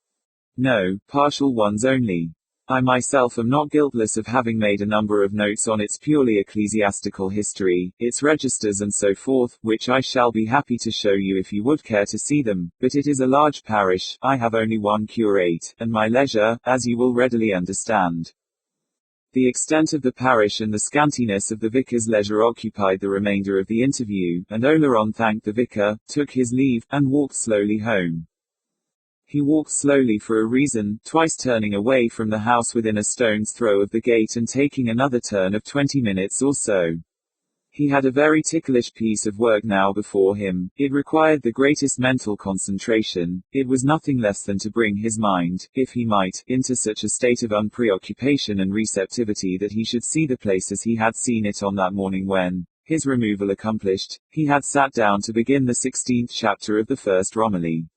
"No, partial ones only. I myself am not guiltless of having made a number of notes on its purely ecclesiastical history, its registers and so forth, which I shall be happy to show you if you would care to see them, but it is a large parish, I have only one curate, and my leisure, as you will readily understand." The extent of the parish and the scantiness of the vicar's leisure occupied the remainder of the interview, and Oleron thanked the vicar, took his leave, and walked slowly home. He walked slowly for a reason, twice turning away from the house within a stone's throw of the gate and taking another turn of 20 minutes or so. He had a very ticklish piece of work now before him. It required the greatest mental concentration. It was nothing less than to bring his mind, if he might, into such a state of unpreoccupation and receptivity that he should see the place as he had seen it on that morning when, his removal accomplished, he had sat down to begin the 16th chapter of the first Romilly.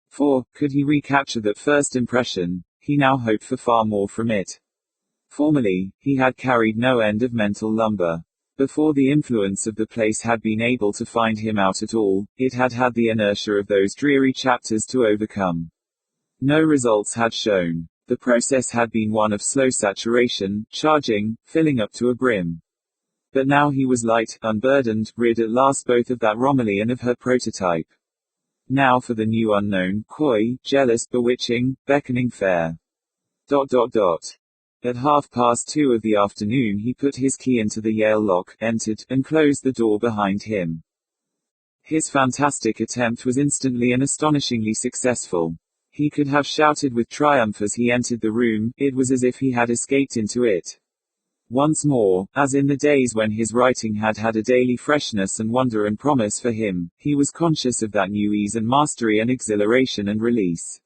For, could he recapture that first impression, he now hoped for far more from it. Formerly, he had carried no end of mental lumber. Before the influence of the place had been able to find him out at all, it had had the inertia of those dreary chapters to overcome. No results had shown. The process had been one of slow saturation, charging, filling up to a brim. But now he was light, unburdened, rid at last both of that Romilly and of her prototype. Now for the new unknown, coy, jealous, bewitching, beckoning fair. At 2:30 of the afternoon he put his key into the Yale lock, entered, and closed the door behind him. His fantastic attempt was instantly and astonishingly successful. He could have shouted with triumph as he entered the room. It was as if he had escaped into it. Once more, as in the days when his writing had had a daily freshness and wonder and promise for him, he was conscious of that new ease and mastery and exhilaration and release.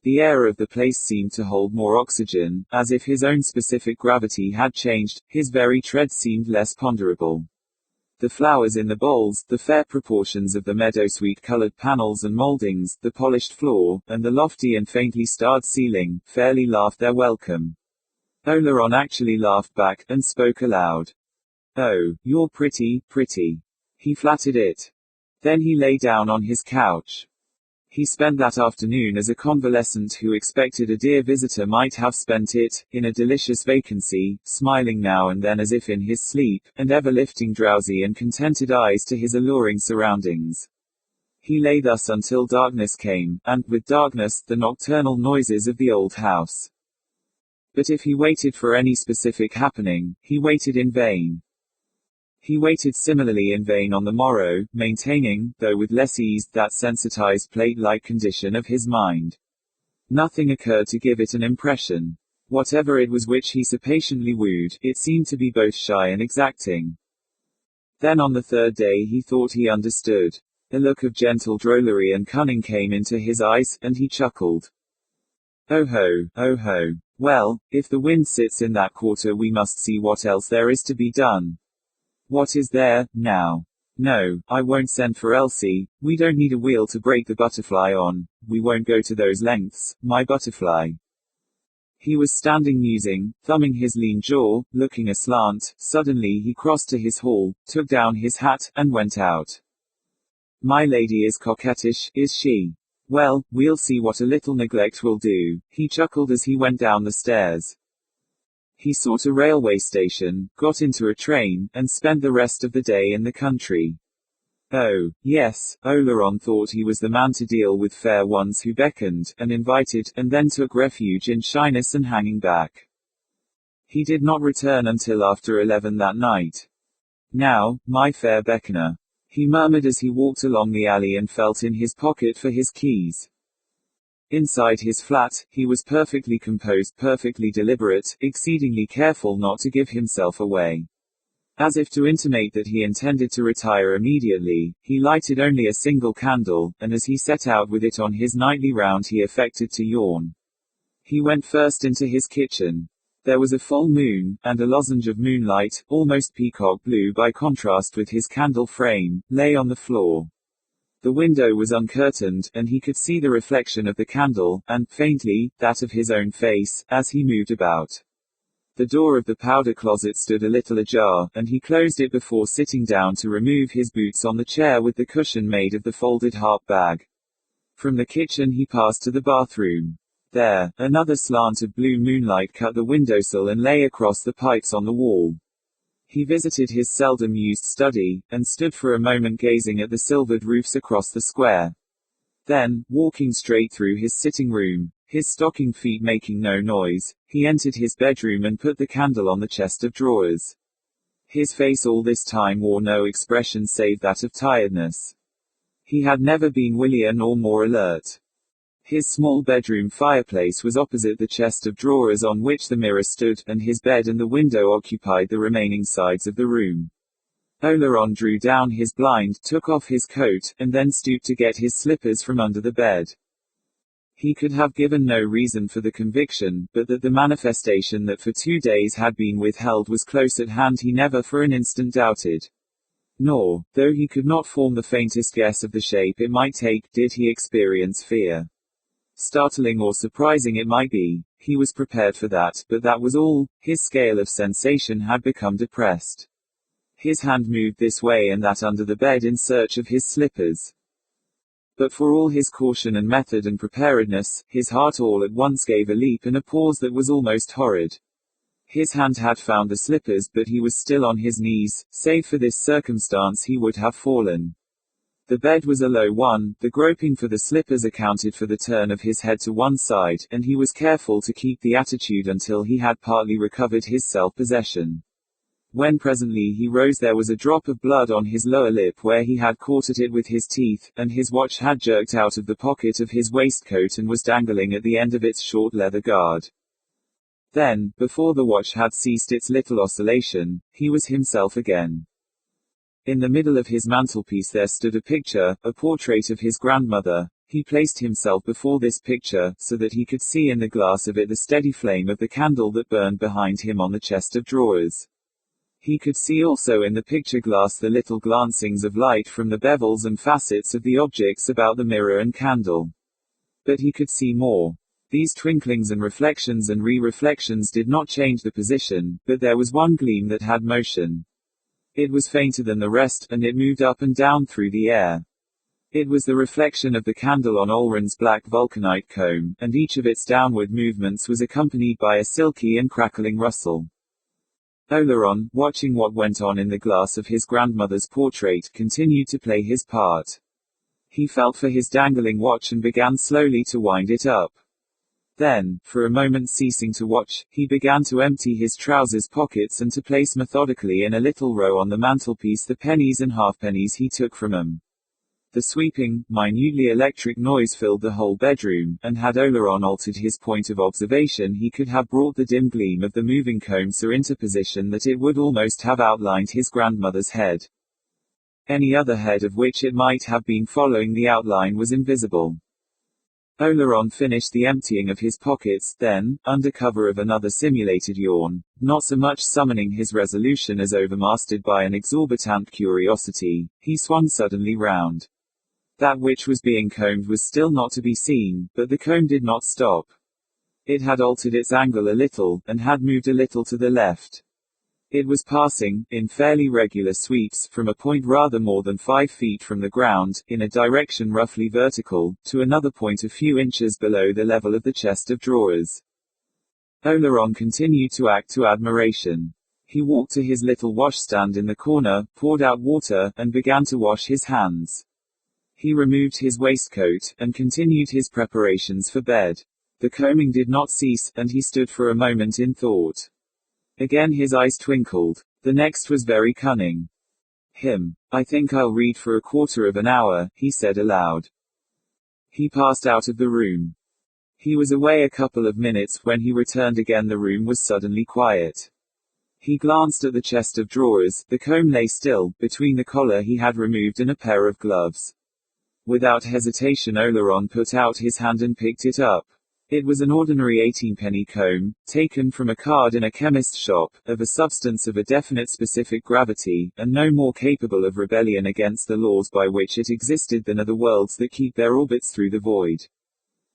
The air of the place seemed to hold more oxygen, as if his own specific gravity had changed. His very tread seemed less ponderable. The flowers in the bowls, the fair proportions of the meadow sweet-colored panels and moldings, the polished floor, and the lofty and faintly starred ceiling, fairly laughed their welcome. Oleron actually laughed back, and spoke aloud. "Oh, you're pretty, pretty." He flattered it. Then he lay down on his couch. He spent that afternoon as a convalescent who expected a dear visitor might have spent it, in a delicious vacancy, smiling now and then as if in his sleep, and ever lifting drowsy and contented eyes to his alluring surroundings. He lay thus until darkness came, and, with darkness, the nocturnal noises of the old house. But if he waited for any specific happening, he waited in vain. He waited similarly in vain on the morrow, maintaining, though with less ease, that sensitized plate-like condition of his mind. Nothing occurred to give it an impression. Whatever it was which he so patiently wooed, it seemed to be both shy and exacting. Then on the third day he thought he understood. A look of gentle drollery and cunning came into his eyes, and he chuckled. Oh ho, well, if the wind sits in that quarter we must see what else there is to be done. What is there, now? No, I won't send for Elsie. We don't need a wheel to break the butterfly on. We won't go to those lengths, my butterfly. He was standing musing, thumbing his lean jaw, looking aslant. Suddenly he crossed to his hall, took down his hat, and went out. My lady is coquettish, is she? Well, we'll see what a little neglect will do, he chuckled as he went down the stairs. He sought a railway station, got into a train, and spent the rest of the day in the country. Oh, yes, Oleron thought he was the man to deal with fair ones who beckoned, and invited, and then took refuge in shyness and hanging back. He did not return until after 11 that night. Now, my fair beckoner, he murmured as he walked along the alley and felt in his pocket for his keys. Inside his flat, he was perfectly composed, perfectly deliberate, exceedingly careful not to give himself away. As if to intimate that he intended to retire immediately, he lighted only a single candle, and as he set out with it on his nightly round he affected to yawn. He went first into his kitchen. There was a full moon, and a lozenge of moonlight, almost peacock blue by contrast with his candle frame, lay on the floor. The window was uncurtained, and he could see the reflection of the candle, and, faintly, that of his own face, as he moved about. The door of the powder closet stood a little ajar, and he closed it before sitting down to remove his boots on the chair with the cushion made of the folded harp bag. From the kitchen he passed to the bathroom. There, another slant of blue moonlight cut the windowsill and lay across the pipes on the wall. He visited his seldom used study, and stood for a moment gazing at the silvered roofs across the square. Then, walking straight through his sitting room, his stocking feet making no noise, he entered his bedroom and put the candle on the chest of drawers. His face all this time wore no expression save that of tiredness. He had never been willier nor more alert. His small bedroom fireplace was opposite the chest of drawers on which the mirror stood, and his bed and the window occupied the remaining sides of the room. Oleron drew down his blind, took off his coat, and then stooped to get his slippers from under the bed. He could have given no reason for the conviction, but that the manifestation that for 2 days had been withheld was close at hand he never for an instant doubted. Nor, though he could not form the faintest guess of the shape it might take, did he experience fear. Startling or surprising it might be, he was prepared for that, but that was all. His scale of sensation had become depressed. His hand moved this way and that under the bed in search of his slippers. But for all his caution and method and preparedness, his heart all at once gave a leap and a pause that was almost horrid. His hand had found the slippers, but he was still on his knees. Save for this circumstance he would have fallen. The bed was a low one, the groping for the slippers accounted for the turn of his head to one side, and he was careful to keep the attitude until he had partly recovered his self-possession. When presently he rose there was a drop of blood on his lower lip where he had caught at it with his teeth, and his watch had jerked out of the pocket of his waistcoat and was dangling at the end of its short leather guard. Then, before the watch had ceased its little oscillation, he was himself again. In the middle of his mantelpiece there stood a picture, a portrait of his grandmother. He placed himself before this picture, so that he could see in the glass of it the steady flame of the candle that burned behind him on the chest of drawers. He could see also in the picture glass the little glancings of light from the bevels and facets of the objects about the mirror and candle. But he could see more. These twinklings and reflections and re-reflections did not change the position, but there was one gleam that had motion. It was fainter than the rest, and it moved up and down through the air. It was the reflection of the candle on Oleron's black vulcanite comb, and each of its downward movements was accompanied by a silky and crackling rustle. Oleron, watching what went on in the glass of his grandmother's portrait, continued to play his part. He felt for his dangling watch and began slowly to wind it up. Then, for a moment ceasing to watch, he began to empty his trousers pockets and to place methodically in a little row on the mantelpiece the pennies and halfpennies he took from them. The sweeping, minutely electric noise filled the whole bedroom, and had Oleron altered his point of observation he could have brought the dim gleam of the moving comb so into position that it would almost have outlined his grandmother's head. Any other head of which it might have been following the outline was invisible. Oleron finished the emptying of his pockets, then, under cover of another simulated yawn, not so much summoning his resolution as overmastered by an exorbitant curiosity, he swung suddenly round. That which was being combed was still not to be seen, but the comb did not stop. It had altered its angle a little, and had moved a little to the left. It was passing, in fairly regular sweeps, from a point rather more than 5 feet from the ground, in a direction roughly vertical, to another point a few inches below the level of the chest of drawers. Oleron continued to act to admiration. He walked to his little washstand in the corner, poured out water, and began to wash his hands. He removed his waistcoat, and continued his preparations for bed. The combing did not cease, and he stood for a moment in thought. Again his eyes twinkled. The next was very cunning. I think I'll read for a quarter of an hour, he said aloud. He passed out of the room. He was away a couple of minutes. When he returned again the room was suddenly quiet. He glanced at the chest of drawers. The comb lay still, between the collar he had removed and a pair of gloves. Without hesitation Oleron put out his hand and picked it up. It was an ordinary 18-penny comb, taken from a card in a chemist's shop, of a substance of a definite specific gravity, and no more capable of rebellion against the laws by which it existed than are the worlds that keep their orbits through the void.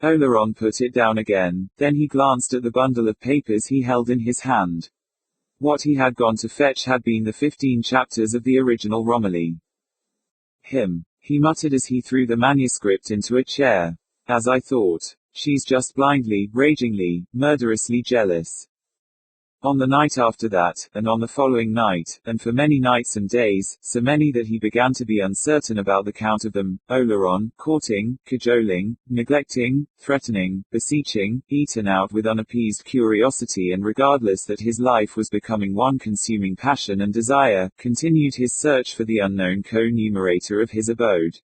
Oleron put it down again, then he glanced at the bundle of papers he held in his hand. What he had gone to fetch had been the 15 chapters of the original Romilly. He muttered as he threw the manuscript into a chair. As I thought. She's just blindly, ragingly, murderously jealous. On the night after that, and on the following night, and for many nights and days, so many that he began to be uncertain about the count of them, Oleron, courting, cajoling, neglecting, threatening, beseeching, eaten out with unappeased curiosity and regardless that his life was becoming one consuming passion and desire, continued his search for the unknown co-numerator of his abode.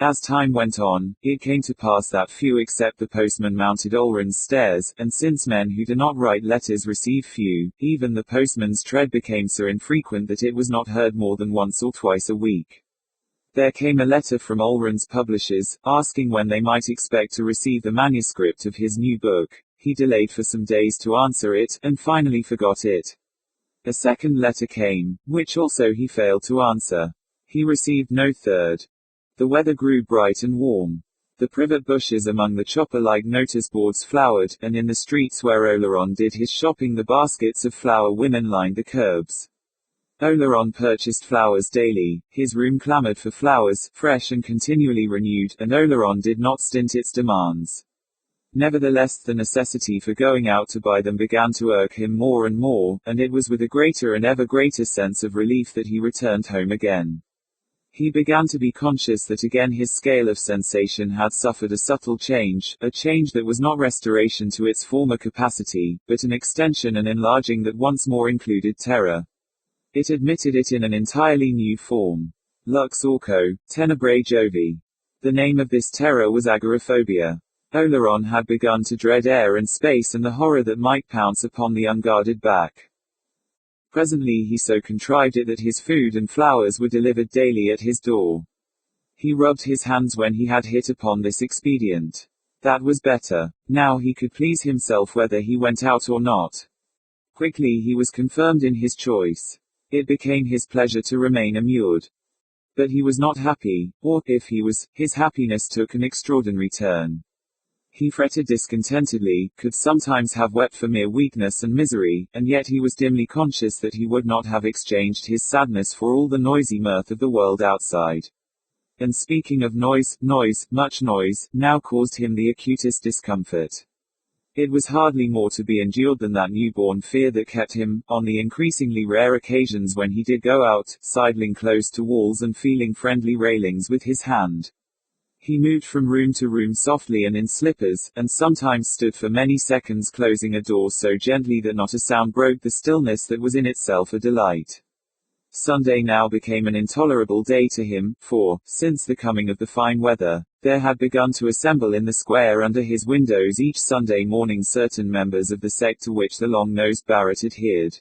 As time went on, it came to pass that few except the postman mounted Olrun's stairs, and since men who do not write letters receive few, even the postman's tread became so infrequent that it was not heard more than once or twice a week. There came a letter from Olrun's publishers, asking when they might expect to receive the manuscript of his new book. He delayed for some days to answer it, and finally forgot it. A second letter came, which also he failed to answer. He received no third. The weather grew bright and warm. The privet bushes among the chopper-like notice boards flowered, and in the streets where Oleron did his shopping the baskets of flower women lined the curbs. Oleron purchased flowers daily, his room clamored for flowers, fresh and continually renewed, and Oleron did not stint its demands. Nevertheless, the necessity for going out to buy them began to irk him more and more, and it was with a greater and ever greater sense of relief that he returned home again. He began to be conscious that again his scale of sensation had suffered a subtle change, a change that was not restoration to its former capacity, but an extension and enlarging that once more included terror. It admitted it in an entirely new form. Lux orco, tenebrae Jovi. The name of this terror was agoraphobia. Oleron had begun to dread air and space and the horror that might pounce upon the unguarded back. Presently he so contrived it that his food and flowers were delivered daily at his door. He rubbed his hands when he had hit upon this expedient. That was better. Now he could please himself whether he went out or not. Quickly he was confirmed in his choice. It became his pleasure to remain immured. But he was not happy, or, if he was, his happiness took an extraordinary turn. He fretted discontentedly, could sometimes have wept for mere weakness and misery, and yet he was dimly conscious that he would not have exchanged his sadness for all the noisy mirth of the world outside. And speaking of noise, much noise, now caused him the acutest discomfort. It was hardly more to be endured than that newborn fear that kept him, on the increasingly rare occasions when he did go out, sidling close to walls and feeling friendly railings with his hand. He moved from room to room softly and in slippers, and sometimes stood for many seconds closing a door so gently that not a sound broke the stillness that was in itself a delight. Sunday now became an intolerable day to him, for, since the coming of the fine weather, there had begun to assemble in the square under his windows each Sunday morning certain members of the sect to which the long-nosed Barrett adhered.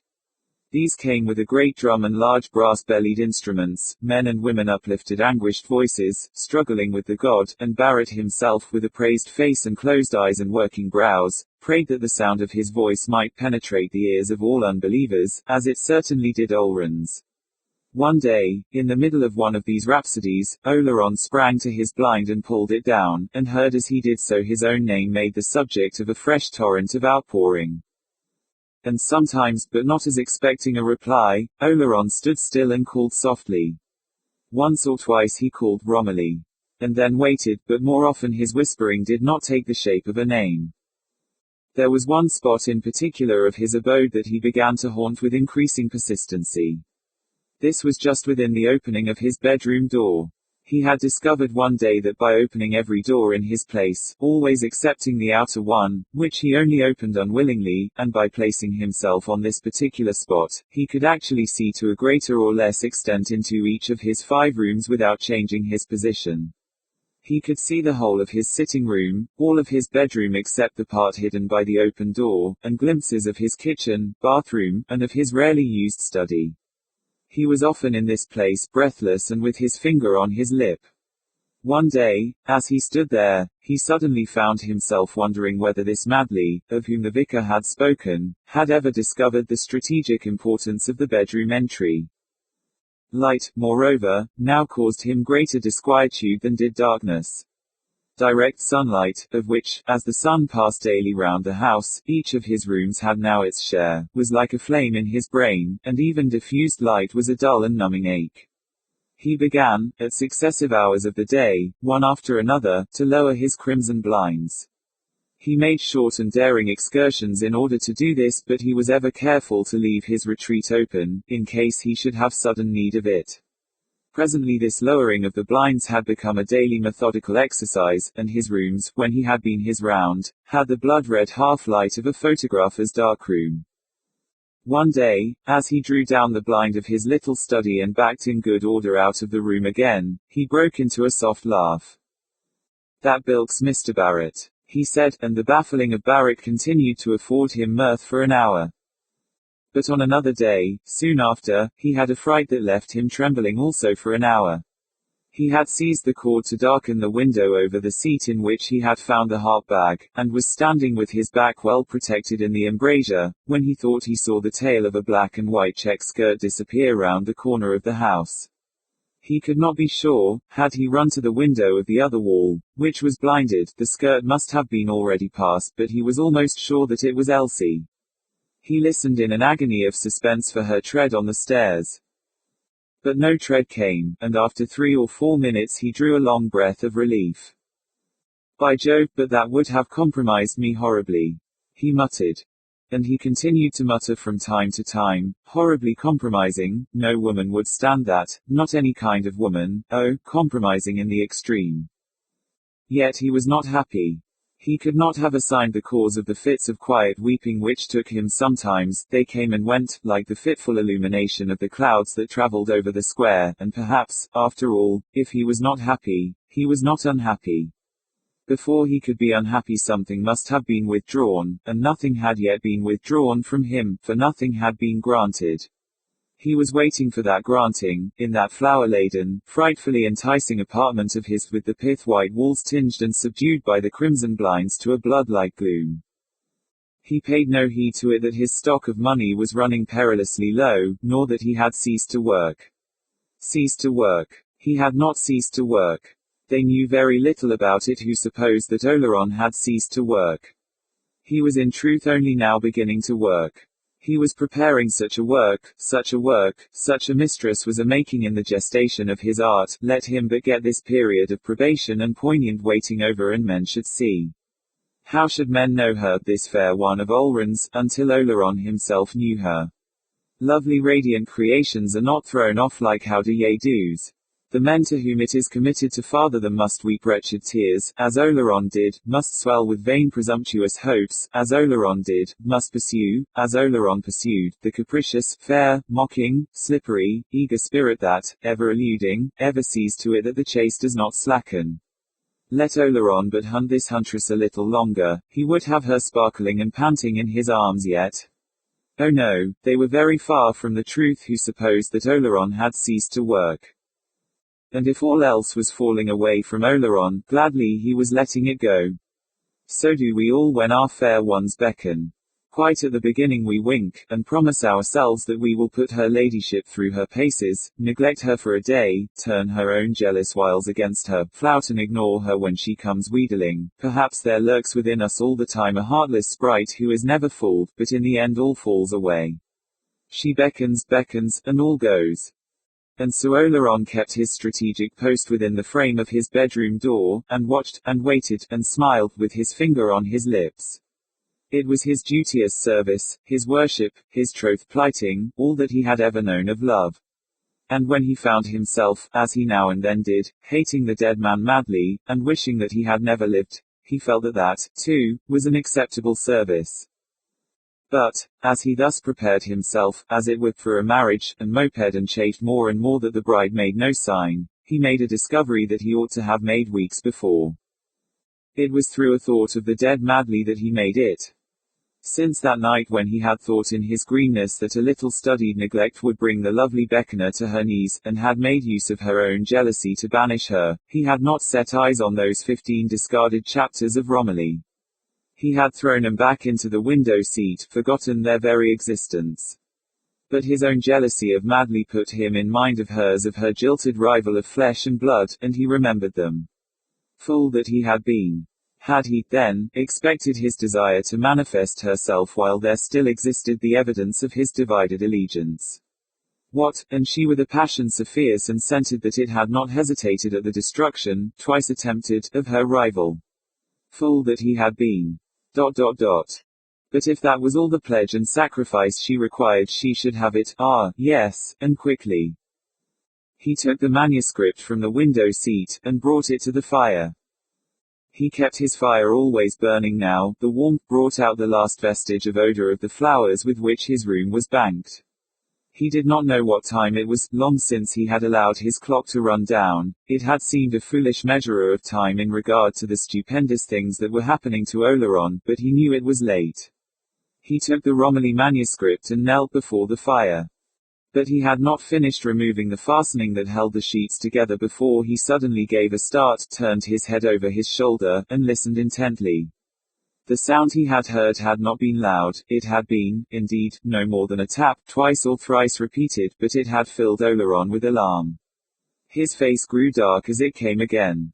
These came with a great drum and large brass-bellied instruments, men and women uplifted anguished voices, struggling with the god, and Barrett himself with a praised face and closed eyes and working brows, prayed that the sound of his voice might penetrate the ears of all unbelievers, as it certainly did Olrun's. One day, in the middle of one of these rhapsodies, Oleron sprang to his blind and pulled it down, and heard as he did so his own name made the subject of a fresh torrent of outpouring. And sometimes, but not as expecting a reply, Oleron stood still and called softly. Once or twice he called Romilly. And then waited, but more often his whispering did not take the shape of a name. There was one spot in particular of his abode that he began to haunt with increasing persistency. This was just within the opening of his bedroom door. He had discovered one day that by opening every door in his place, always excepting the outer one, which he only opened unwillingly, and by placing himself on this particular spot, he could actually see to a greater or less extent into each of his 5 rooms without changing his position. He could see the whole of his sitting room, all of his bedroom except the part hidden by the open door, and glimpses of his kitchen, bathroom, and of his rarely used study. He was often in this place, breathless and with his finger on his lip. One day, as he stood there, he suddenly found himself wondering whether this Madley, of whom the vicar had spoken, had ever discovered the strategic importance of the bedroom entry. Light, moreover, now caused him greater disquietude than did darkness. Direct sunlight, of which, as the sun passed daily round the house, each of his rooms had now its share, was like a flame in his brain, and even diffused light was a dull and numbing ache. He began, at successive hours of the day, one after another, to lower his crimson blinds. He made short and daring excursions in order to do this, but he was ever careful to leave his retreat open, in case he should have sudden need of it. Presently this lowering of the blinds had become a daily methodical exercise, and his rooms, when he had been his round, had the blood-red half-light of a photographer's darkroom. One day, as he drew down the blind of his little study and backed in good order out of the room again, he broke into a soft laugh. "That bilks Mr. Barrett," he said, and the baffling of Barrett continued to afford him mirth for an hour. But on another day, soon after, he had a fright that left him trembling also for an hour. He had seized the cord to darken the window over the seat in which he had found the harp bag, and was standing with his back well protected in the embrasure, when he thought he saw the tail of a black and white check skirt disappear round the corner of the house. He could not be sure. Had he run to the window of the other wall, which was blinded, the skirt must have been already past, but he was almost sure that it was Elsie. He listened in an agony of suspense for her tread on the stairs. But no tread came, and after 3 or 4 minutes he drew a long breath of relief. "By Jove, but that would have compromised me horribly," he muttered. And he continued to mutter from time to time, "Horribly compromising, no woman would stand that, not any kind of woman, oh, compromising in the extreme." Yet he was not happy. He could not have assigned the cause of the fits of quiet weeping which took him sometimes. They came and went, like the fitful illumination of the clouds that travelled over the square, and perhaps, after all, if he was not happy, he was not unhappy. Before he could be unhappy something must have been withdrawn, and nothing had yet been withdrawn from him, for nothing had been granted. He was waiting for that granting, in that flower-laden, frightfully enticing apartment of his, with the pith-white walls tinged and subdued by the crimson blinds to a blood-like gloom. He paid no heed to it that his stock of money was running perilously low, nor that he had ceased to work. Ceased to work. He had not ceased to work. They knew very little about it who supposed that Oleron had ceased to work. He was in truth only now beginning to work. He was preparing such a work, such a mistress was a-making in the gestation of his art. Let him but get this period of probation and poignant waiting over, and men should see. How should men know her, this fair one of Oleron's, until Oleron himself knew her? Lovely radiant creations are not thrown off like how-do-ye-dos. The men to whom it is committed to father them must weep wretched tears, as Oleron did, must swell with vain presumptuous hopes, as Oleron did, must pursue, as Oleron pursued, the capricious, fair, mocking, slippery, eager spirit that, ever eluding, ever sees to it that the chase does not slacken. Let Oleron but hunt this huntress a little longer, he would have her sparkling and panting in his arms yet. Oh no, they were very far from the truth who supposed that Oleron had ceased to work. And if all else was falling away from Oleron, gladly he was letting it go. So do we all when our fair ones beckon. Quite at the beginning we wink, and promise ourselves that we will put her ladyship through her paces, neglect her for a day, turn her own jealous wiles against her, flout and ignore her when she comes wheedling. Perhaps there lurks within us all the time a heartless sprite who is never fooled, but in the end all falls away. She beckons, and all goes. And so Oleron kept his strategic post within the frame of his bedroom door, and watched, and waited, and smiled, with his finger on his lips. It was his duteous service, his worship, his troth-plighting, all that he had ever known of love. And when he found himself, as he now and then did, hating the dead man madly, and wishing that he had never lived, he felt that that, too, was an acceptable service. But, as he thus prepared himself, as it were, for a marriage, and moped and chafed more and more that the bride made no sign, he made a discovery that he ought to have made weeks before. It was through a thought of the dead madly that he made it. Since that night when he had thought in his greenness that a little studied neglect would bring the lovely beckoner to her knees, and had made use of her own jealousy to banish her, he had not set eyes on those 15 discarded chapters of Romilly. He had thrown them back into the window seat, forgotten their very existence. But his own jealousy of madly put him in mind of hers, of her jilted rival of flesh and blood, and he remembered them. Fool that he had been. Had he, then, expected his desire to manifest herself while there still existed the evidence of his divided allegiance? What, and she with a passion so fierce and scented that it had not hesitated at the destruction, twice attempted, of her rival? Fool that he had been. But if that was all the pledge and sacrifice she required, she should have it, yes, and quickly. He took the manuscript from the window seat, and brought it to the fire. He kept his fire always burning now, the warmth brought out the last vestige of odor of the flowers with which his room was banked. He did not know what time it was, long since he had allowed his clock to run down. It had seemed a foolish measurer of time in regard to the stupendous things that were happening to Oleron, but he knew it was late. He took the Romilly manuscript and knelt before the fire. But he had not finished removing the fastening that held the sheets together before he suddenly gave a start, turned his head over his shoulder, and listened intently. The sound he had heard had not been loud, it had been, indeed, no more than a tap, twice or thrice repeated, but it had filled Oleron with alarm. His face grew dark as it came again.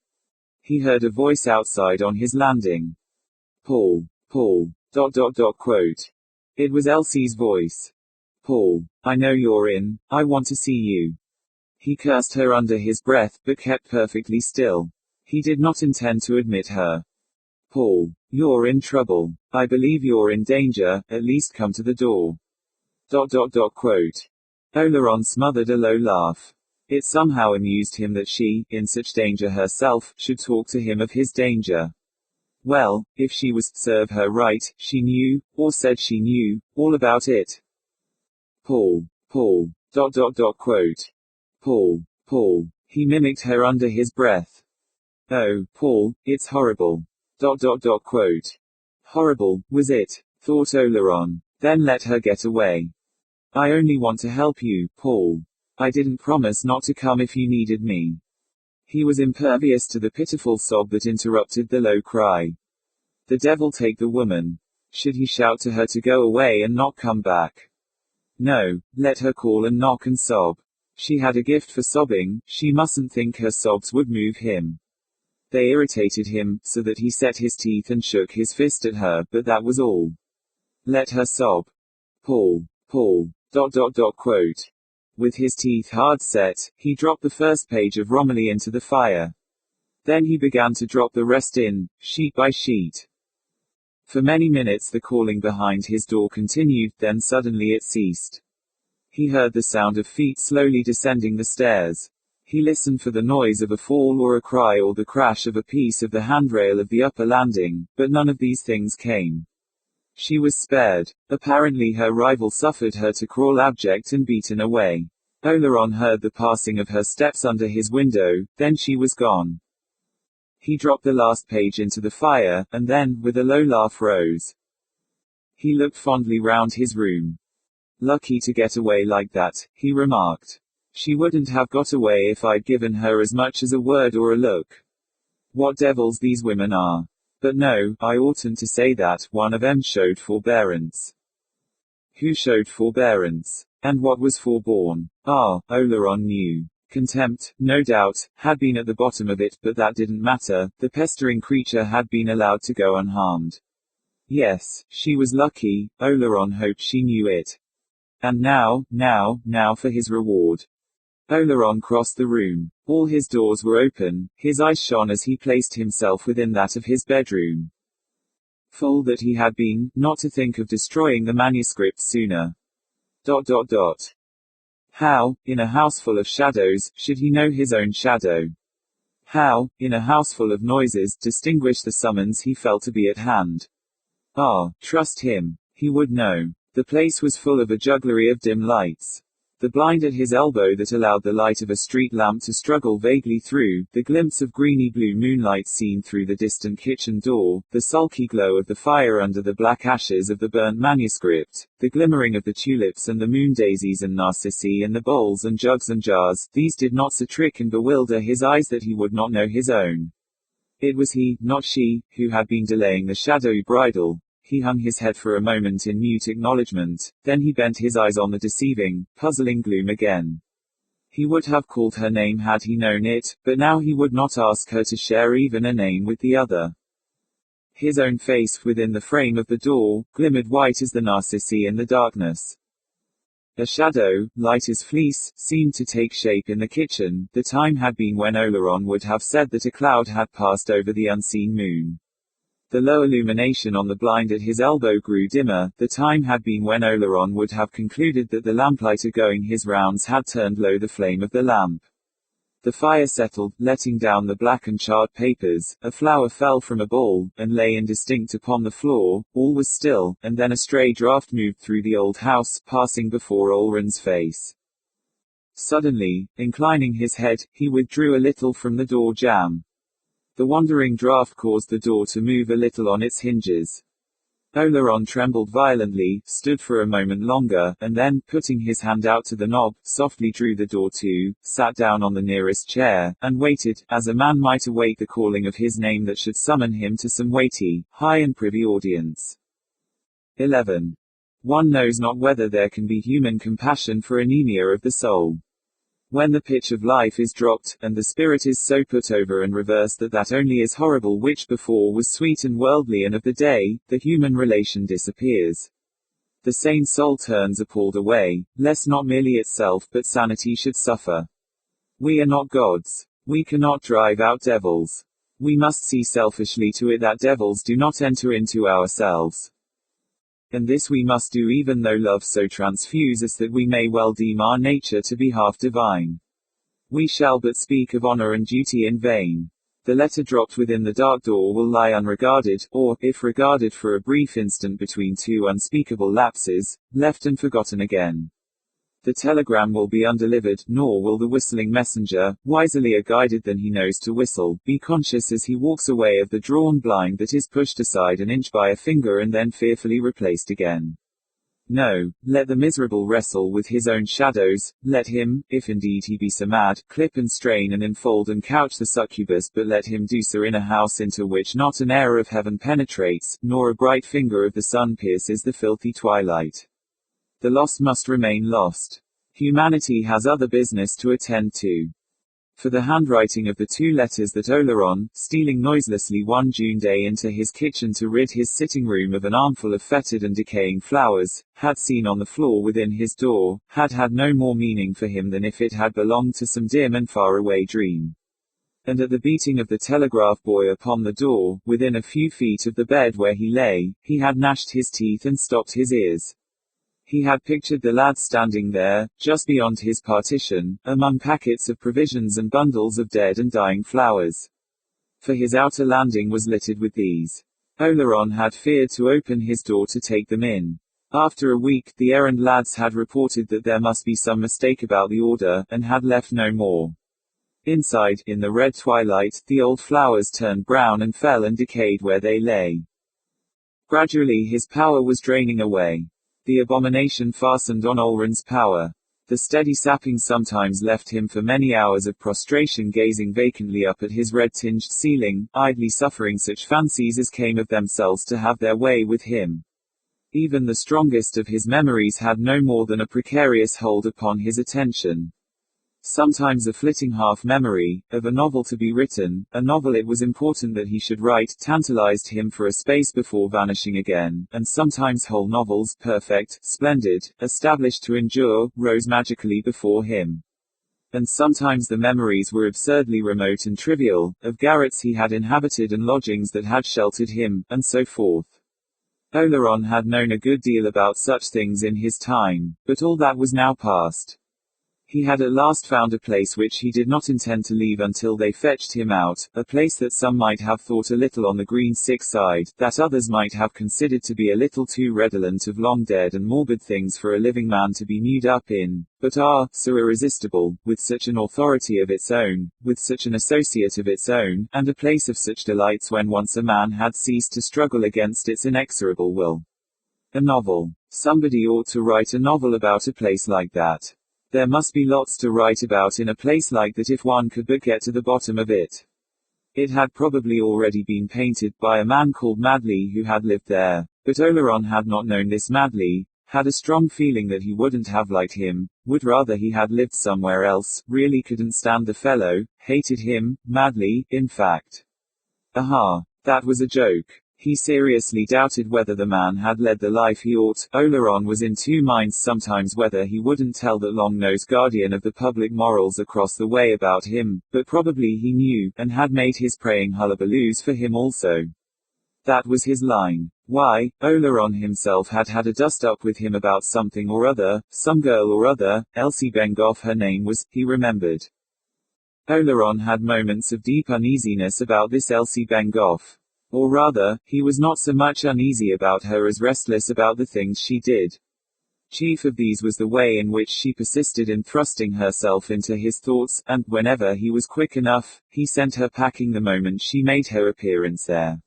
He heard a voice outside on his landing. Paul. Quote. It was Elsie's voice. Paul, I know you're in, I want to see you. He cursed her under his breath, but kept perfectly still. He did not intend to admit her. Paul, you're in trouble. I believe you're in danger, at least come to the door. Quote. Oleron smothered a low laugh. It somehow amused him that she, in such danger herself, should talk to him of his danger. Well, if she was, serve her right, she knew, or said she knew, all about it. Paul. Quote. Paul. He mimicked her under his breath. Oh, Paul, it's horrible. Quote. Horrible, was it? Thought Oleron. Then let her get away. I only want to help you, Paul. I didn't promise not to come if you needed me. He was impervious to the pitiful sob that interrupted the low cry. The devil take the woman. Should he shout to her to go away and not come back? No, let her call and knock and sob. She had a gift for sobbing, she mustn't think her sobs would move him. They irritated him, so that he set his teeth and shook his fist at her, but that was all. Let her sob. Paul. Quote. With his teeth hard set, he dropped the first page of Romilly into the fire. Then he began to drop the rest in, sheet by sheet. For many minutes the calling behind his door continued, then suddenly it ceased. He heard the sound of feet slowly descending the stairs. He listened for the noise of a fall or a cry or the crash of a piece of the handrail of the upper landing, but none of these things came. She was spared. Apparently her rival suffered her to crawl abject and beaten away. Oleron heard the passing of her steps under his window, then she was gone. He dropped the last page into the fire, and then, with a low laugh, rose. He looked fondly round his room. Lucky to get away like that, he remarked. She wouldn't have got away if I'd given her as much as a word or a look. What devils these women are. But no, I oughtn't to say that, one of 'em showed forbearance. Who showed forbearance? And what was forborne? Ah, Oleron knew. Contempt, no doubt, had been at the bottom of it, but that didn't matter, the pestering creature had been allowed to go unharmed. Yes, she was lucky, Oleron hoped she knew it. And now for his reward. Oleron crossed the room. All his doors were open, his eyes shone as he placed himself within that of his bedroom. Fool that he had been, not to think of destroying the manuscript sooner. How, in a house full of shadows, should he know his own shadow? How, in a house full of noises, distinguish the summons he felt to be at hand? Ah, trust him. He would know. The place was full of a jugglery of dim lights. The blind at his elbow that allowed the light of a street lamp to struggle vaguely through, the glimpse of greeny-blue moonlight seen through the distant kitchen door, the sulky glow of the fire under the black ashes of the burnt manuscript, the glimmering of the tulips and the moon daisies and narcissi and the bowls and jugs and jars, these did not so trick and bewilder his eyes that he would not know his own. It was he, not she, who had been delaying the shadowy bridal. He hung his head for a moment in mute acknowledgement, then he bent his eyes on the deceiving, puzzling gloom again. He would have called her name had he known it, but now he would not ask her to share even a name with the other. His own face, within the frame of the door, glimmered white as the narcissi in the darkness. A shadow, light as fleece, seemed to take shape in the kitchen. The time had been when Oleron would have said that a cloud had passed over the unseen moon. The low illumination on the blind at his elbow grew dimmer. The time had been when Oleron would have concluded that the lamplighter going his rounds had turned low the flame of the lamp. The fire settled, letting down the black and charred papers, a flower fell from a bowl, and lay indistinct upon the floor, all was still, and then a stray draught moved through the old house, passing before Olrun's face. Suddenly, inclining his head, he withdrew a little from the door jamb. The wandering draught caused the door to move a little on its hinges. Olrun trembled violently, stood for a moment longer, and then, putting his hand out to the knob, softly drew the door to, sat down on the nearest chair, and waited, as a man might await the calling of his name that should summon him to some weighty, high and privy audience. 11. One knows not whether there can be human compassion for anemia of the soul. When the pitch of life is dropped, and the spirit is so put over and reversed that that only is horrible which before was sweet and worldly and of the day, the human relation disappears. The sane soul turns appalled away, lest not merely itself but sanity should suffer. We are not gods. We cannot drive out devils. We must see selfishly to it that devils do not enter into ourselves. And this we must do even though love so transfuse us that we may well deem our nature to be half divine. We shall but speak of honor and duty in vain. The letter dropped within the dark door will lie unregarded, or, if regarded for a brief instant between two unspeakable lapses, left and forgotten again. The telegram will be undelivered, nor will the whistling messenger, wiselier guided than he knows to whistle, be conscious as he walks away of the drawn blind that is pushed aside an inch by a finger and then fearfully replaced again. No, let the miserable wrestle with his own shadows, let him, if indeed he be so mad, clip and strain and enfold and couch the succubus, but let him do so in a house into which not an air of heaven penetrates, nor a bright finger of the sun pierces the filthy twilight. The lost must remain lost. Humanity has other business to attend to. For the handwriting of the two letters that Olrun, stealing noiselessly one June day into his kitchen to rid his sitting room of an armful of fetid and decaying flowers, had seen on the floor within his door, had had no more meaning for him than if it had belonged to some dim and faraway dream. And at the beating of the telegraph boy upon the door, within a few feet of the bed where he lay, he had gnashed his teeth and stopped his ears. He had pictured the lad standing there, just beyond his partition, among packets of provisions and bundles of dead and dying flowers. For his outer landing was littered with these. Olrun had feared to open his door to take them in. After a week, the errand lads had reported that there must be some mistake about the order, and had left no more. Inside, in the red twilight, the old flowers turned brown and fell and decayed where they lay. Gradually his power was draining away. The abomination fastened on Olrun's power. The steady sapping sometimes left him for many hours of prostration gazing vacantly up at his red-tinged ceiling, idly suffering such fancies as came of themselves to have their way with him. Even the strongest of his memories had no more than a precarious hold upon his attention. Sometimes a flitting half-memory, of a novel to be written, a novel it was important that he should write, tantalized him for a space before vanishing again, and sometimes whole novels, perfect, splendid, established to endure, rose magically before him. And sometimes the memories were absurdly remote and trivial, of garrets he had inhabited and lodgings that had sheltered him, and so forth. Olrun had known a good deal about such things in his time, but all that was now past. He had at last found a place which he did not intend to leave until they fetched him out, a place that some might have thought a little on the green sick side, that others might have considered to be a little too redolent of long dead and morbid things for a living man to be mewed up in, but so irresistible, with such an authority of its own, with such an associate of its own, and a place of such delights when once a man had ceased to struggle against its inexorable will. A novel. Somebody ought to write a novel about a place like that. There must be lots to write about in a place like that if one could but get to the bottom of it. It had probably already been painted by a man called Madley who had lived there, but Olrun had not known this Madley, had a strong feeling that he wouldn't have liked him, would rather he had lived somewhere else, really couldn't stand the fellow, hated him, Madley, in fact. Aha! That was a joke. He seriously doubted whether the man had led the life he ought. Olrun was in two minds sometimes whether he wouldn't tell that long-nosed guardian of the public morals across the way about him, but probably he knew, and had made his praying hullabaloos for him also. That was his line. Why, Olrun himself had had a dust-up with him about something or other, some girl or other, Elsie Bengoff her name was, he remembered. Oleron had moments of deep uneasiness about this Elsie Bengough. Or rather, he was not so much uneasy about her as restless about the things she did. Chief of these was the way in which she persisted in thrusting herself into his thoughts, and, whenever he was quick enough, he sent her packing the moment she made her appearance there.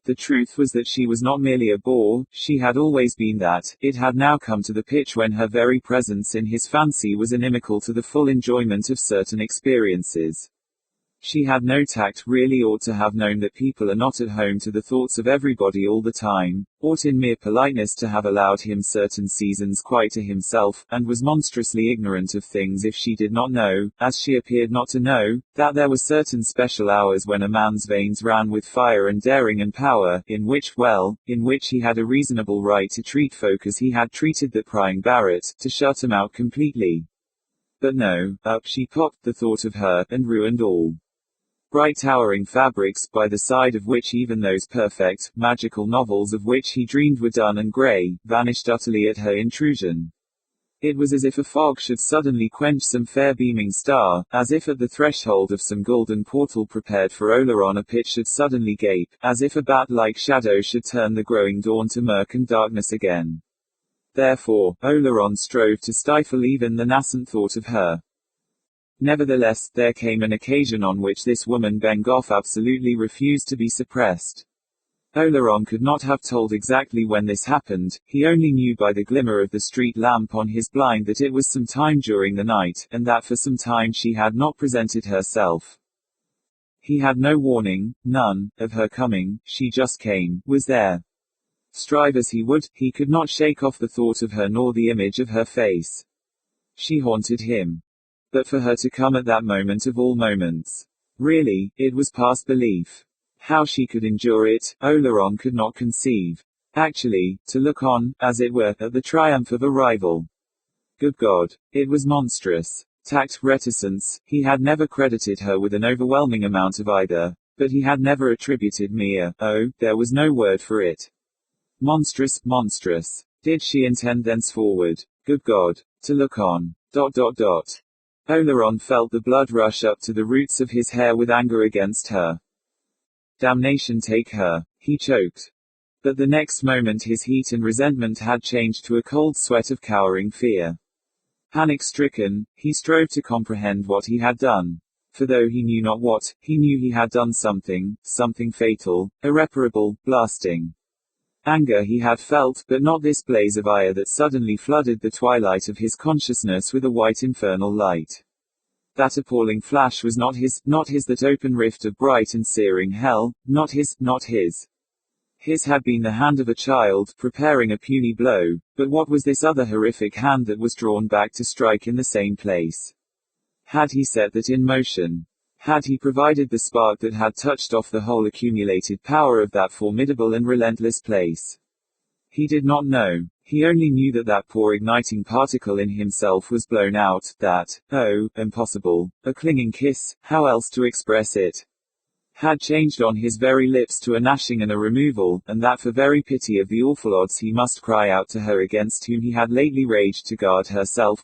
The truth was that she was not merely a bore, she had always been that. It had now come to the pitch when her very presence in his fancy was inimical to the full enjoyment of certain experiences. She had no tact, really ought to have known that people are not at home to the thoughts of everybody all the time, ought in mere politeness to have allowed him certain seasons quite to himself, and was monstrously ignorant of things if she did not know, as she appeared not to know, that there were certain special hours when a man's veins ran with fire and daring and power, in which he had a reasonable right to treat folk as he had treated that prying Barrett, to shut 'em out completely. But no, up she popped, the thought of her, and ruined all. Bright towering fabrics, by the side of which even those perfect, magical novels of which he dreamed were dun and grey, vanished utterly at her intrusion. It was as if a fog should suddenly quench some fair beaming star, as if at the threshold of some golden portal prepared for Oleron a pit should suddenly gape, as if a bat-like shadow should turn the growing dawn to murk and darkness again. Therefore, Oleron strove to stifle even the nascent thought of her. Nevertheless, there came an occasion on which this woman Bengough absolutely refused to be suppressed. Oleron could not have told exactly when this happened, he only knew by the glimmer of the street lamp on his blind that it was some time during the night, and that for some time she had not presented herself. He had no warning, none, of her coming, she just came, was there. Strive as he would, he could not shake off the thought of her nor the image of her face. She haunted him. But for her to come at that moment of all moments. Really, it was past belief. How she could endure it, Oleron could not conceive. Actually, to look on, as it were, at the triumph of a rival. Good God, it was monstrous. Tact, reticence, he had never credited her with an overwhelming amount of either, but he had never attributed there was no word for it. Monstrous, monstrous. Did she intend thenceforward? Good God, to look on. Oleron felt the blood rush up to the roots of his hair with anger against her. Damnation take her, he choked. But the next moment his heat and resentment had changed to a cold sweat of cowering fear. Panic-stricken, he strove to comprehend what he had done. For though he knew not what, he knew he had done something fatal, irreparable, blasting. Anger he had felt, but not this blaze of ire that suddenly flooded the twilight of his consciousness with a white infernal light. That appalling flash was not his, that open rift of bright and searing hell, not his. His had been the hand of a child, preparing a puny blow, but what was this other horrific hand that was drawn back to strike in the same place? Had he set that in motion? Had he provided the spark that had touched off the whole accumulated power of that formidable and relentless place? He did not know. He only knew that that poor igniting particle in himself was blown out, that, impossible, a clinging kiss, how else to express it? Had changed on his very lips to a gnashing and a removal, and that for very pity of the awful odds he must cry out to her against whom he had lately raged to guard herself.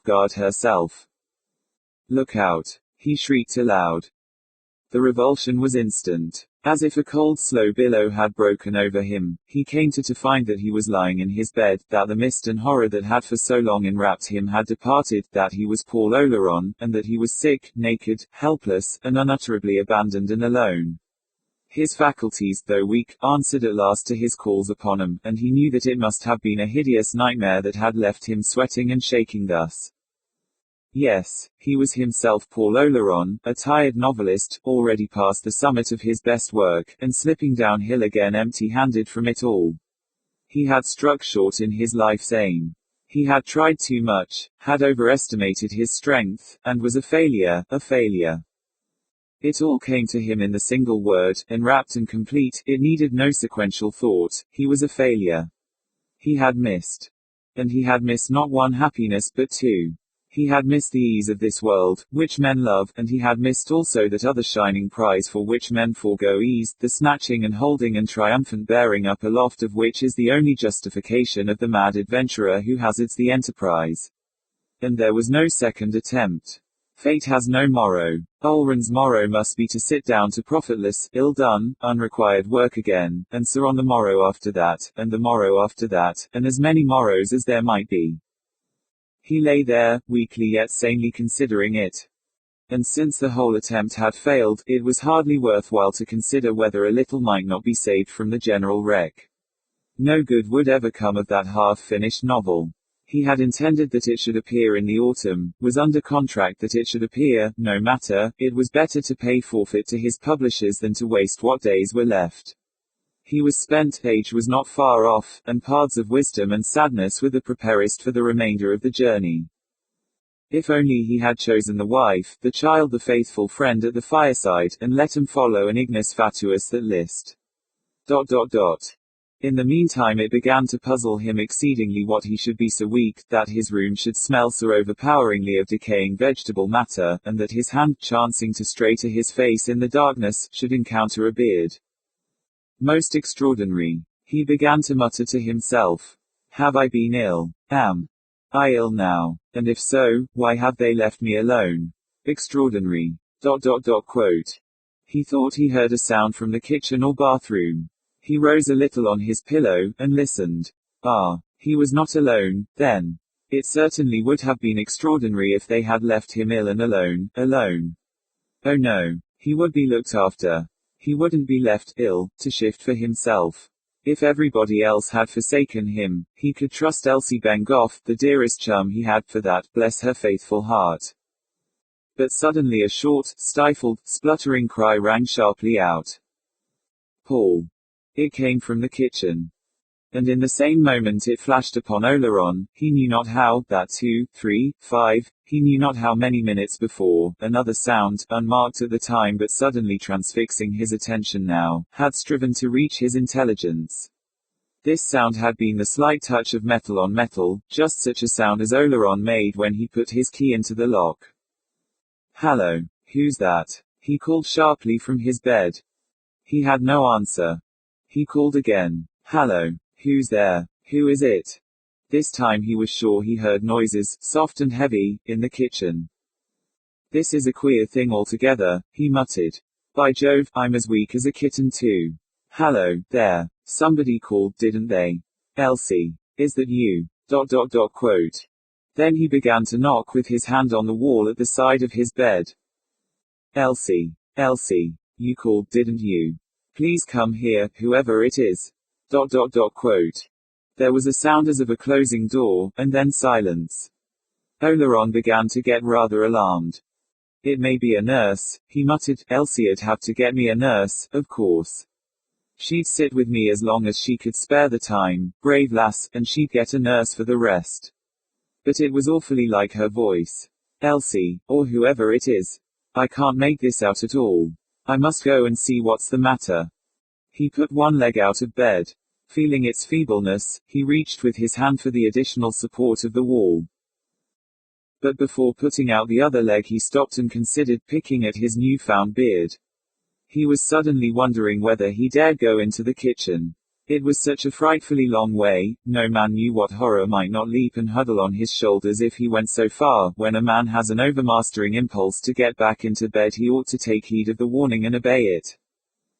Look out! He shrieked aloud. The revulsion was instant. As if a cold slow billow had broken over him, he came to find that he was lying in his bed, that the mist and horror that had for so long enwrapped him had departed, that he was Paul Oleron, and that he was sick, naked, helpless, and unutterably abandoned and alone. His faculties, though weak, answered at last to his calls upon him, and he knew that it must have been a hideous nightmare that had left him sweating and shaking thus. Yes, he was himself Paul Oleron, a tired novelist, already past the summit of his best work, and slipping downhill again empty-handed from it all. He had struck short in his life's aim. He had tried too much, had overestimated his strength, and was a failure. It all came to him in the single word, enwrapped and complete, it needed no sequential thought, he was a failure. He had missed. And he had missed not one happiness but two. He had missed the ease of this world, which men love, and he had missed also that other shining prize for which men forego ease, the snatching and holding and triumphant bearing up aloft of which is the only justification of the mad adventurer who hazards the enterprise. And there was no second attempt. Fate has no morrow. Olran's morrow must be to sit down to profitless, ill-done, unrequired work again, and so on the morrow after that, and the morrow after that, and as many morrows as there might be. He lay there, weakly yet sanely considering it. And since the whole attempt had failed, it was hardly worthwhile to consider whether a little might not be saved from the general wreck. No good would ever come of that half-finished novel. He had intended that it should appear in the autumn, was under contract that it should appear, no matter, it was better to pay forfeit to his publishers than to waste what days were left. He was spent, age was not far off, and paths of wisdom and sadness were the properest for the remainder of the journey. If only he had chosen the wife, the child, the faithful friend at the fireside, and let him follow an ignis fatuus that list. In the meantime it began to puzzle him exceedingly what he should be so weak, that his room should smell so overpoweringly of decaying vegetable matter, and that his hand, chancing to stray to his face in the darkness, should encounter a beard. Most extraordinary. He began to mutter to himself. Have I been ill? Am I ill now? And if so, why have they left me alone? Extraordinary. He thought he heard a sound from the kitchen or bathroom. He rose a little on his pillow, and listened. Ah, he was not alone, then. It certainly would have been extraordinary if they had left him ill and alone. Oh no. He would be looked after. He wouldn't be left, ill, to shift for himself. If everybody else had forsaken him, he could trust Elsie Bengough, the dearest chum he had, for that, bless her faithful heart. But suddenly a short, stifled, spluttering cry rang sharply out. Paul. It came from the kitchen. And in the same moment it flashed upon Oleron, he knew not how, that 2, 3, 5, he knew not how many minutes before, another sound, unmarked at the time but suddenly transfixing his attention now, had striven to reach his intelligence. This sound had been the slight touch of metal on metal, just such a sound as Oleron made when he put his key into the lock. Hallo, who's that? He called sharply from his bed. He had no answer. He called again. Hallo, who's there? Who is it? This time he was sure he heard noises, soft and heavy, in the kitchen. This is a queer thing altogether, he muttered. By Jove, I'm as weak as a kitten too. Hallo, there. Somebody called, didn't they? Elsie. Is that you? Then he began to knock with his hand on the wall at the side of his bed. Elsie. Elsie. You called, didn't you? Please come here, whoever it is. There was a sound as of a closing door, and then silence. Oleron began to get rather alarmed. It may be a nurse, he muttered. Elsie'd have to get me a nurse, of course. She'd sit with me as long as she could spare the time, brave lass, and she'd get a nurse for the rest. But it was awfully like her voice. Elsie, or whoever it is. I can't make this out at all. I must go and see what's the matter. He put one leg out of bed. Feeling its feebleness, he reached with his hand for the additional support of the wall. But before putting out the other leg he stopped and considered picking at his newfound beard. He was suddenly wondering whether he dared go into the kitchen. It was such a frightfully long way, no man knew what horror might not leap and huddle on his shoulders if he went so far. When a man has an overmastering impulse to get back into bed he ought to take heed of the warning and obey it.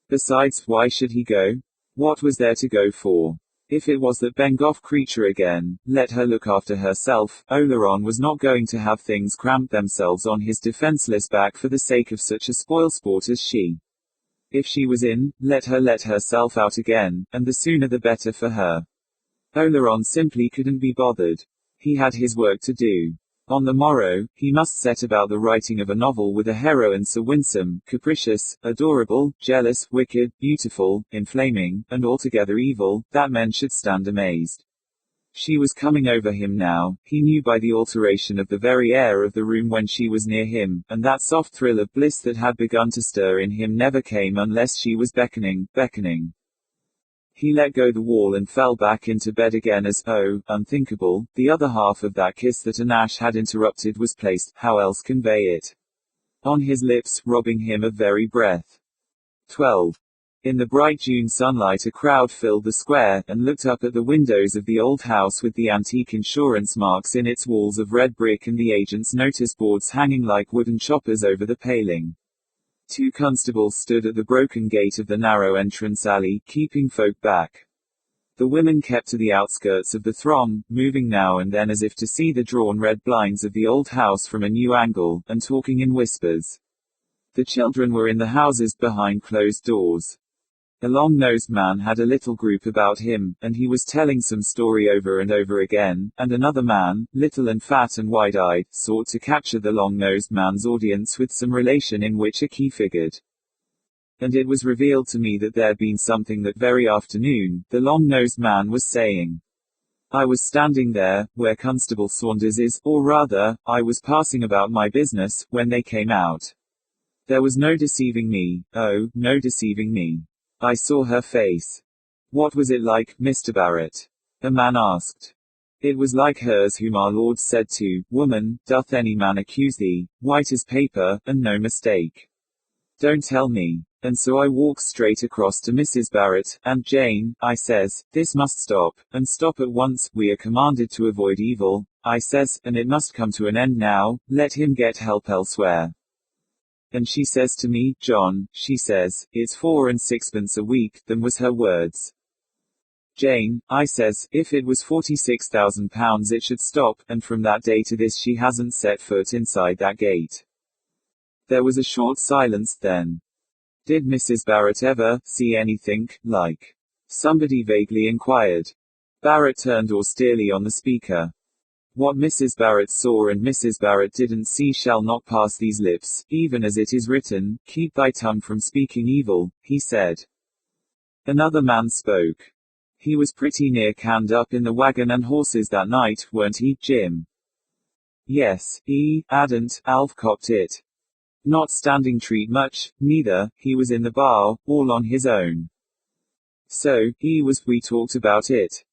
Besides, why should he go? What was there to go for? If it was that Bengough creature again, let her look after herself. Oleron was not going to have things cramp themselves on his defenseless back for the sake of such a spoilsport as she. If she was in, let her let herself out again, and the sooner the better for her. Oleron simply couldn't be bothered. He had his work to do. On the morrow, he must set about the writing of a novel with a heroine so winsome, capricious, adorable, jealous, wicked, beautiful, inflaming, and altogether evil, that men should stand amazed. She was coming over him now, he knew by the alteration of the very air of the room when she was near him, and that soft thrill of bliss that had begun to stir in him never came unless she was beckoning. He let go the wall and fell back into bed again as, oh, unthinkable, the other half of that kiss that Anash had interrupted was placed, how else convey it? On his lips, robbing him of very breath. 12. In the bright June sunlight a crowd filled the square, and looked up at the windows of the old house with the antique insurance marks in its walls of red brick and the agent's notice boards hanging like wooden choppers over the paling. 2 constables stood at the broken gate of the narrow entrance alley, keeping folk back. The women kept to the outskirts of the throng, moving now and then as if to see the drawn red blinds of the old house from a new angle, and talking in whispers. The children were in the houses behind closed doors. A long-nosed man had a little group about him, and he was telling some story over and over again, and another man, little and fat and wide-eyed, sought to capture the long-nosed man's audience with some relation in which a key figured. And it was revealed to me that there'd been something that very afternoon, the long-nosed man was saying. I was standing there, where Constable Saunders is, or rather, I was passing about my business, when they came out. There was no deceiving me, oh, no deceiving me. I saw her face. What was it like, Mr. Barrett? A man asked. It was like hers whom our Lord said to, Woman, doth any man accuse thee, white as paper, and no mistake? Don't tell me. And so I walks straight across to Mrs. Barrett, and Jane, I says, this must stop, and stop at once, we are commanded to avoid evil, I says, and it must come to an end now, let him get help elsewhere. And she says to me, John, she says, it's 4 and 6pence a week, them was her words. Jane, I says, if it was £46,000 it should stop, and from that day to this she hasn't set foot inside that gate. There was a short silence then. Did Mrs. Barrett ever see anything like? Somebody vaguely inquired. Barrett turned austerely on the speaker. What Mrs. Barrett saw and Mrs. Barrett didn't see shall not pass these lips, even as it is written, keep thy tongue from speaking evil, he said. Another man spoke. He was pretty near canned up in the wagon and horses that night, weren't he, Jim? Yes, hadn't, Alf copped it. Not standing treat much, neither, he was in the bar, all on his own. So, we talked about it.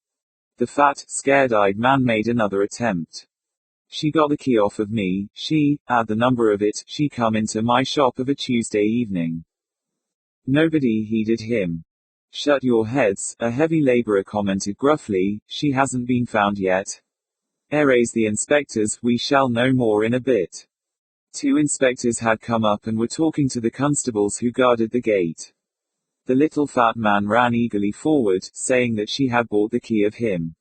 The fat, scared-eyed man made another attempt. She got the key off of me, she had the number of it, she come into my shop of a Tuesday evening. Nobody heeded him. Shut your heads, a heavy laborer commented gruffly, she hasn't been found yet. Erase the inspectors, we shall know more in a bit. 2 inspectors had come up and were talking to the constables who guarded the gate. The little fat man ran eagerly forward, saying that she had bought the key of him.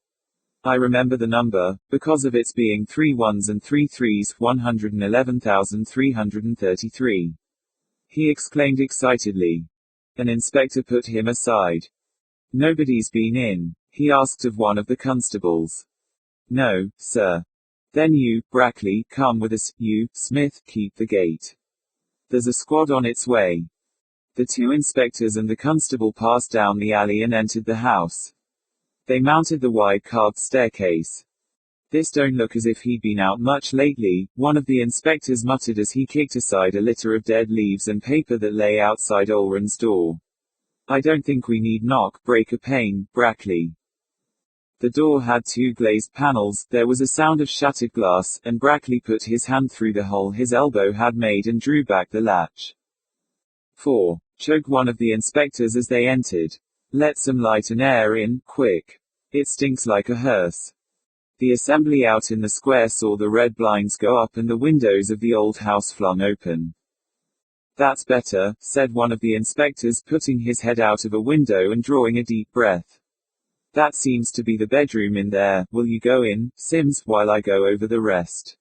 I remember the number, because of its being 3 1s and 3 3s, 111,333. He exclaimed excitedly. An inspector put him aside. Nobody's been in, he asked of one of the constables. No, sir. Then you, Brackley, come with us, you, Smith, keep the gate. There's a squad on its way. The 2 inspectors and the constable passed down the alley and entered the house. They mounted the wide carved staircase. This don't look as if he'd been out much lately, one of the inspectors muttered as he kicked aside a litter of dead leaves and paper that lay outside Olren's door. I don't think we need break a pane, Brackley. The door had 2 glazed panels, there was a sound of shattered glass, and Brackley put his hand through the hole his elbow had made and drew back the latch. 4. Choked one of the inspectors as they entered. Let some light and air in, quick. It stinks like a hearse. The assembly out in the square saw the red blinds go up and the windows of the old house flung open. That's better, said one of the inspectors, putting his head out of a window and drawing a deep breath. That seems to be the bedroom in there, will you go in, Sims, while I go over the rest?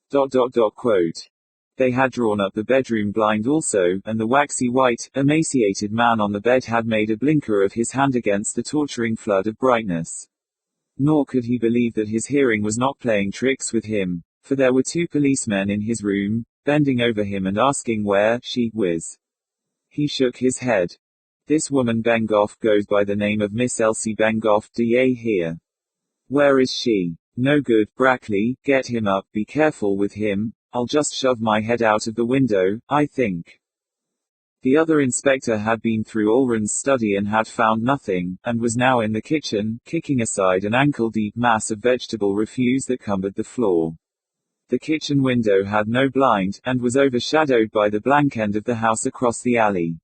Quote. They had drawn up the bedroom blind also, and the waxy white, emaciated man on the bed had made a blinker of his hand against the torturing flood of brightness. Nor could he believe that his hearing was not playing tricks with him, for there were 2 policemen in his room, bending over him and asking where she was. He shook his head. This woman Bengoff goes by the name of Miss Elsie Bengoff, d'ye hear? Where is she? No good, Brackley, get him up, be careful with him. I'll just shove my head out of the window, I think. The other inspector had been through Olren's study and had found nothing, and was now in the kitchen, kicking aside an ankle-deep mass of vegetable refuse that cumbered the floor. The kitchen window had no blind, and was overshadowed by the blank end of the house across the alley.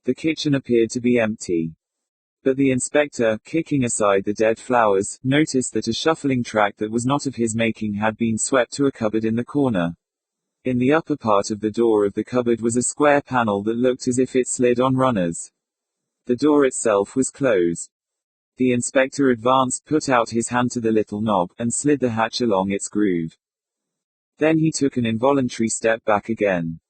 The kitchen appeared to be empty. But the inspector, kicking aside the dead flowers, noticed that a shuffling track that was not of his making had been swept to a cupboard in the corner. In the upper part of the door of the cupboard was a square panel that looked as if it slid on runners. The door itself was closed. The inspector advanced, put out his hand to the little knob, and slid the hatch along its groove. Then he took an involuntary step back again.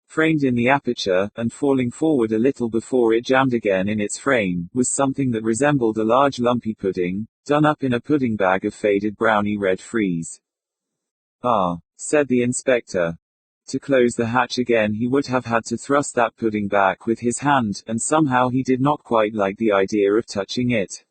Framed in the aperture, and falling forward a little before it jammed again in its frame, was something that resembled a large lumpy pudding, done up in a pudding bag of faded browny red frieze. "Ah," said the inspector. To close the hatch again he would have had to thrust that pudding back with his hand, and somehow he did not quite like the idea of touching it.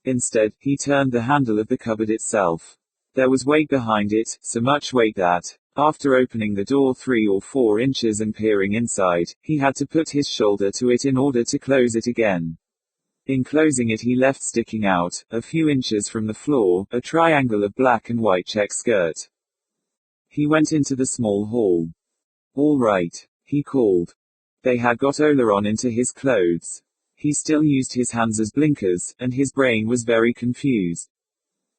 Instead, he turned the handle of the cupboard itself. There was weight behind it, so much weight that, after opening the door 3 or 4 inches and peering inside, he had to put his shoulder to it in order to close it again. In closing it he left sticking out, a few inches from the floor, a triangle of black and white check skirt. He went into the small hall. "All right," he called. They had got Oleron into his clothes. He still used his hands as blinkers, and his brain was very confused.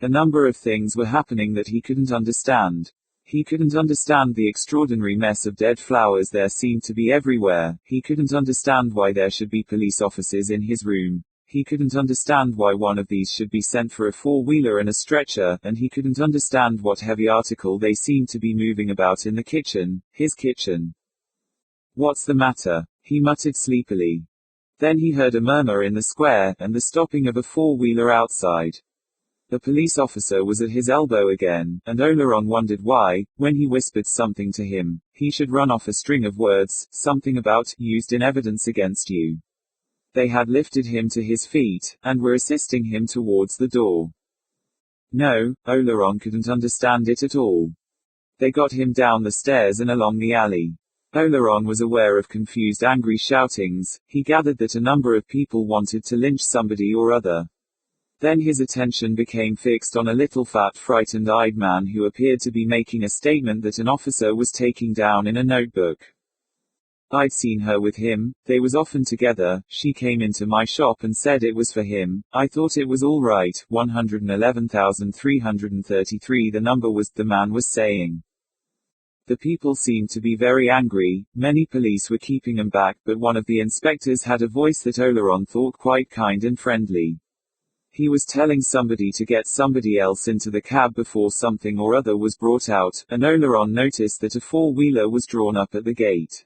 A number of things were happening that he couldn't understand. He couldn't understand the extraordinary mess of dead flowers there seemed to be everywhere. He couldn't understand why there should be police officers in his room. He couldn't understand why one of these should be sent for a 4-wheeler and a stretcher, and he couldn't understand what heavy article they seemed to be moving about in the kitchen, his kitchen. "What's the matter?" he muttered sleepily. Then he heard a murmur in the square, and the stopping of a 4-wheeler outside. The police officer was at his elbow again, and Oleron wondered why, when he whispered something to him, he should run off a string of words, something about, used in evidence against you. They had lifted him to his feet, and were assisting him towards the door. No, Oleron couldn't understand it at all. They got him down the stairs and along the alley. Oleron was aware of confused angry shoutings. He gathered that a number of people wanted to lynch somebody or other. Then his attention became fixed on a little fat frightened-eyed man who appeared to be making a statement that an officer was taking down in a notebook. "I'd seen her with him, they was often together, she came into my shop and said it was for him, I thought it was all right, 111,333 the number was," the man was saying. The people seemed to be very angry, many police were keeping them back, but one of the inspectors had a voice that Oleron thought quite kind and friendly. He was telling somebody to get somebody else into the cab before something or other was brought out, and Oleron noticed that a 4-wheeler was drawn up at the gate.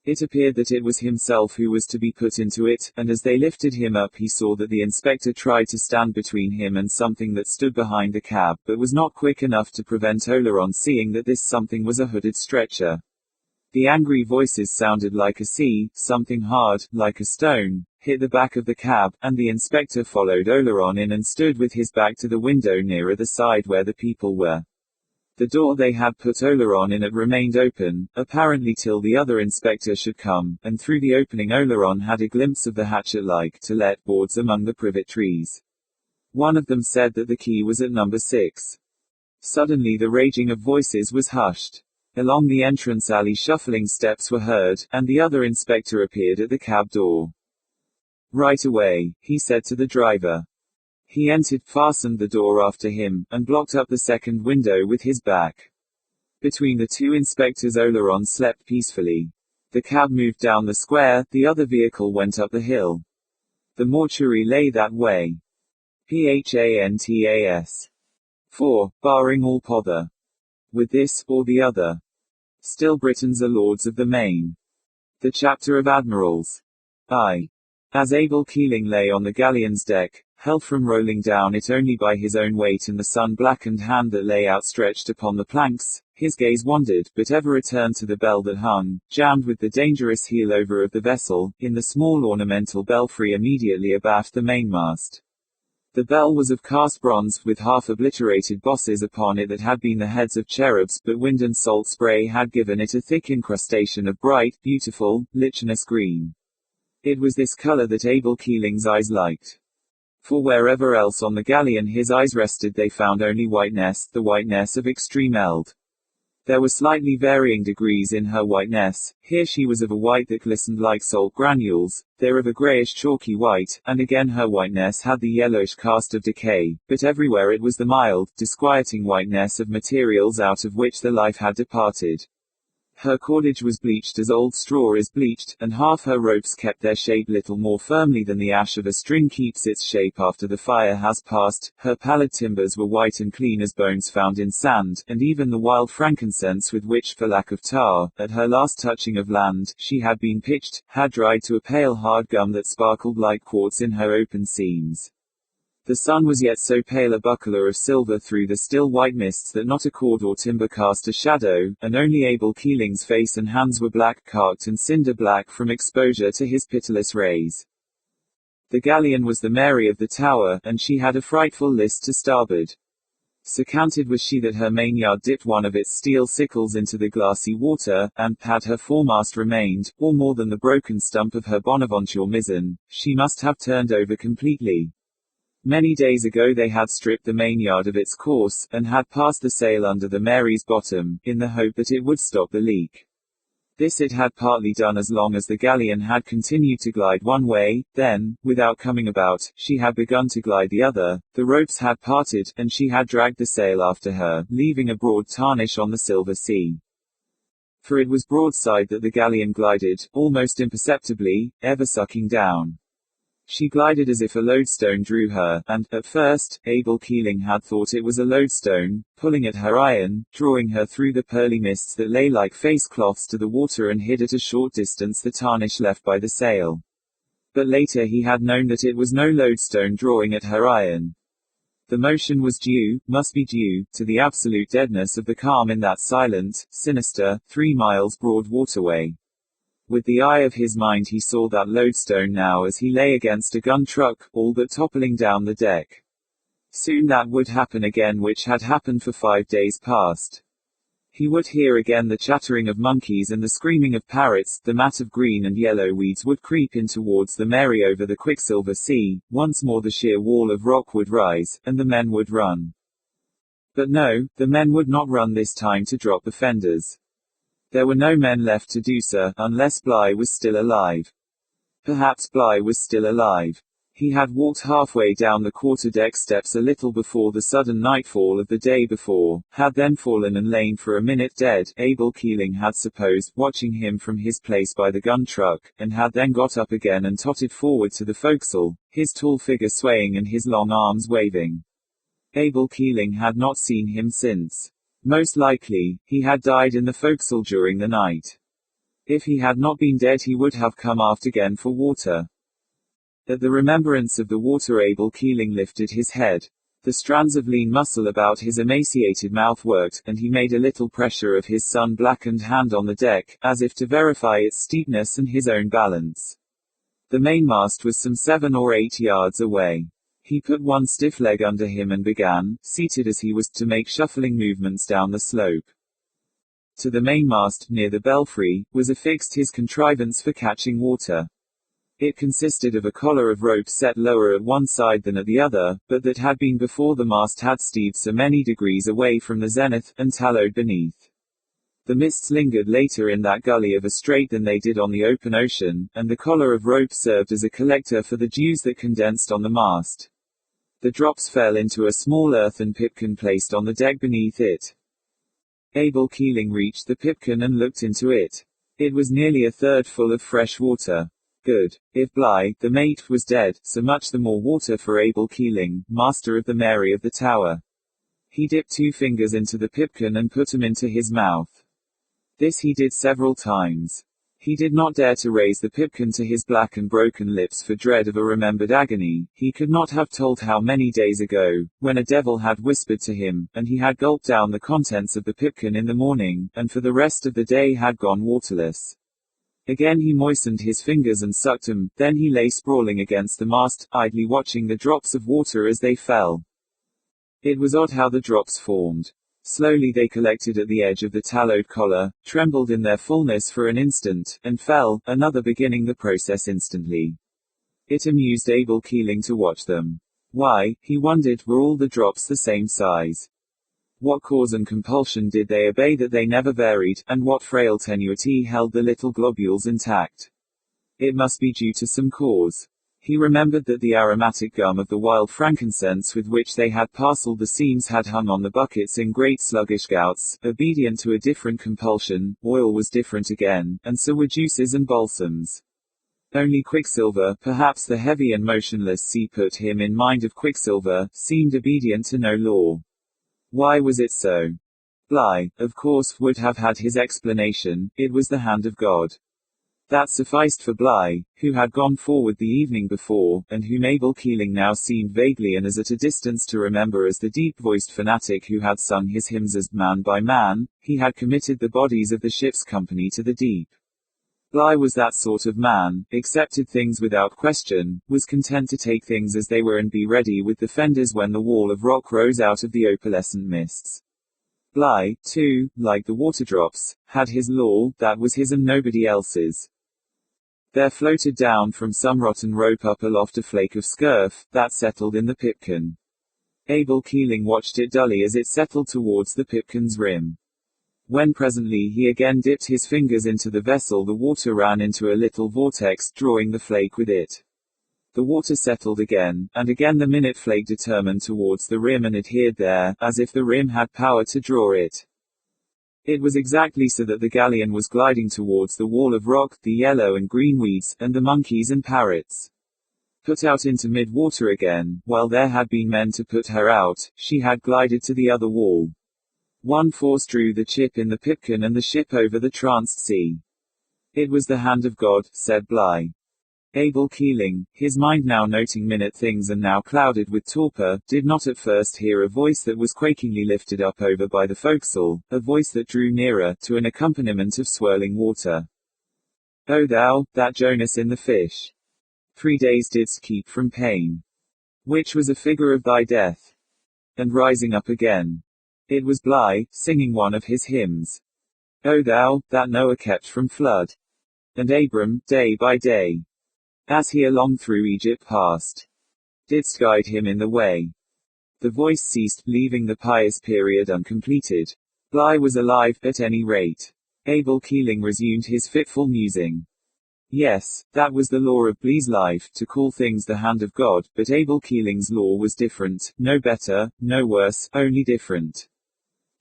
It appeared that it was himself who was to be put into it, and as they lifted him up he saw that the inspector tried to stand between him and something that stood behind the cab, but was not quick enough to prevent Oleron seeing that this something was a hooded stretcher. The angry voices sounded like a sea, something hard, like a stone, hit the back of the cab, and the inspector followed Oleron in and stood with his back to the window nearer the side where the people were. The door they had put Oleron in had remained open, apparently till the other inspector should come, and through the opening Oleron had a glimpse of the hatchet-like to-let boards among the privet trees. One of them said that the key was at number 6. Suddenly the raging of voices was hushed. Along the entrance alley shuffling steps were heard, and the other inspector appeared at the cab door. "Right away," he said to the driver. He entered, fastened the door after him, and blocked up the second window with his back. Between the two inspectors Oleron slept peacefully. The cab moved down the square, the other vehicle went up the hill. The mortuary lay that way. PHANTAS. 4. Barring all pother. With this, or the other. Still Britons are lords of the main. The chapter of admirals. As Abel Keeling lay on the galleon's deck, held from rolling down it only by his own weight and the sun-blackened hand that lay outstretched upon the planks, his gaze wandered, but ever returned to the bell that hung, jammed with the dangerous heel over of the vessel, in the small ornamental belfry immediately abaft the mainmast. The bell was of cast bronze, with half-obliterated bosses upon it that had been the heads of cherubs, but wind and salt spray had given it a thick incrustation of bright, beautiful, lichenous green. It was this color that Abel Keeling's eyes liked. For wherever else on the galleon his eyes rested they found only whiteness, the whiteness of extreme eld. There were slightly varying degrees in her whiteness. Here she was of a white that glistened like salt granules, there of a greyish chalky white, and again her whiteness had the yellowish cast of decay, but everywhere it was the mild, disquieting whiteness of materials out of which the life had departed. Her cordage was bleached as old straw is bleached, and half her ropes kept their shape little more firmly than the ash of a string keeps its shape after the fire has passed. Her pallid timbers were white and clean as bones found in sand, and even the wild frankincense with which, for lack of tar, at her last touching of land, she had been pitched, had dried to a pale hard gum that sparkled like quartz in her open seams. The sun was yet so pale a buckler of silver through the still white mists that not a cord or timber cast a shadow, and only Abel Keeling's face and hands were black, carked and cinder black from exposure to his pitiless rays. The galleon was the Mary of the Tower, and she had a frightful list to starboard. So canted was she that her mainyard dipped one of its steel sickles into the glassy water, and, had her foremast remained, or more than the broken stump of her bonaventure mizzen, she must have turned over completely. Many days ago they had stripped the mainyard of its course, and had passed the sail under the Mary's bottom, in the hope that it would stop the leak. This it had partly done as long as the galleon had continued to glide one way, then, without coming about, she had begun to glide the other, the ropes had parted, and she had dragged the sail after her, leaving a broad tarnish on the silver sea. For it was broadside that the galleon glided, almost imperceptibly, ever sucking down. She glided as if a lodestone drew her, and, at first, Abel Keeling had thought it was a lodestone, pulling at her iron, drawing her through the pearly mists that lay like face cloths to the water and hid at a short distance the tarnish left by the sail. But later he had known that it was no lodestone drawing at her iron. The motion was must be due, to the absolute deadness of the calm in that silent, sinister, 3 miles broad waterway. With the eye of his mind he saw that lodestone now as he lay against a gun truck, all but toppling down the deck. Soon that would happen again which had happened for 5 days past. He would hear again the chattering of monkeys and the screaming of parrots, the mat of green and yellow weeds would creep in towards the Mary over the quicksilver sea, once more the sheer wall of rock would rise, and the men would run. But no, the men would not run this time to drop the fenders. There were no men left to do so, unless Bligh was still alive. Perhaps Bligh was still alive. He had walked halfway down the quarter-deck steps a little before the sudden nightfall of the day before, had then fallen and lain for a minute dead, Abel Keeling had supposed, watching him from his place by the gun truck, and had then got up again and tottered forward to the forecastle, his tall figure swaying and his long arms waving. Abel Keeling had not seen him since. Most likely, he had died in the forecastle during the night. If he had not been dead he would have come aft again for water. At the remembrance of the water Abel Keeling lifted his head. The strands of lean muscle about his emaciated mouth worked, and he made a little pressure of his sun-blackened hand on the deck, as if to verify its steepness and his own balance. The mainmast was some 7 or 8 yards away. He put one stiff leg under him and began, seated as he was, to make shuffling movements down the slope. To the mainmast, near the belfry, was affixed his contrivance for catching water. It consisted of a collar of rope set lower at one side than at the other, but that had been before the mast had steeved so many degrees away from the zenith, and tallowed beneath. The mists lingered later in that gully of a strait than they did on the open ocean, and the collar of rope served as a collector for the dews that condensed on the mast. The drops fell into a small earthen pipkin placed on the deck beneath it. Abel Keeling reached the pipkin and looked into it. It was nearly a third full of fresh water. Good. If Bligh, the mate, was dead, so much the more water for Abel Keeling, master of the Mary of the Tower. He dipped 2 fingers into the pipkin and put them into his mouth. This he did several times. He did not dare to raise the pipkin to his black and broken lips for dread of a remembered agony. He could not have told how many days ago, when a devil had whispered to him, and he had gulped down the contents of the pipkin in the morning, and for the rest of the day had gone waterless. Again he moistened his fingers and sucked them, then he lay sprawling against the mast, idly watching the drops of water as they fell. It was odd how the drops formed. Slowly they collected at the edge of the tallowed collar, trembled in their fullness for an instant, and fell, another beginning the process instantly. It amused Abel Keeling to watch them. Why, he wondered, were all the drops the same size? What cause and compulsion did they obey that they never varied, and what frail tenuity held the little globules intact? It must be due to some cause. He remembered that the aromatic gum of the wild frankincense with which they had parceled the seams had hung on the buckets in great sluggish gouts, obedient to a different compulsion. Oil was different again, and so were juices and balsams. Only quicksilver, perhaps the heavy and motionless sea put him in mind of quicksilver, seemed obedient to no law. Why was it so? Bligh, of course, would have had his explanation. It was the hand of God. That sufficed for Bligh, who had gone forward the evening before, and whom Abel Keeling now seemed vaguely and as at a distance to remember as the deep-voiced fanatic who had sung his hymns as, man by man, he had committed the bodies of the ship's company to the deep. Bligh was that sort of man, accepted things without question, was content to take things as they were and be ready with the fenders when the wall of rock rose out of the opalescent mists. Bligh, too, like the waterdrops, had his law, that was his and nobody else's. There floated down from some rotten rope up aloft a flake of scurf, that settled in the pipkin. Abel Keeling watched it dully as it settled towards the pipkin's rim. When presently he again dipped his fingers into the vessel, the water ran into a little vortex, drawing the flake with it. The water settled again, and again the minute flake determined towards the rim and adhered there, as if the rim had power to draw it. It was exactly so that the galleon was gliding towards the wall of rock, the yellow and green weeds, and the monkeys and parrots. Put out into mid-water again, while there had been men to put her out, she had glided to the other wall. One force drew the chip in the pipkin and the ship over the tranced sea. It was the hand of God, said Bligh. Abel Keeling, his mind now noting minute things and now clouded with torpor, did not at first hear a voice that was quakingly lifted up over by the forecastle, a voice that drew nearer, to an accompaniment of swirling water. O thou, that Jonas in the fish! 3 days didst keep from pain. Which was a figure of thy death. And rising up again. It was Bligh, singing one of his hymns. O thou, that Noah kept from flood. And Abram, day by day. As he along through Egypt passed. Didst guide him in the way. The voice ceased, leaving the pious period uncompleted. Bligh was alive, at any rate. Abel Keeling resumed his fitful musing. Yes, that was the law of Bligh's life, to call things the hand of God, but Abel Keeling's law was different, no better, no worse, only different.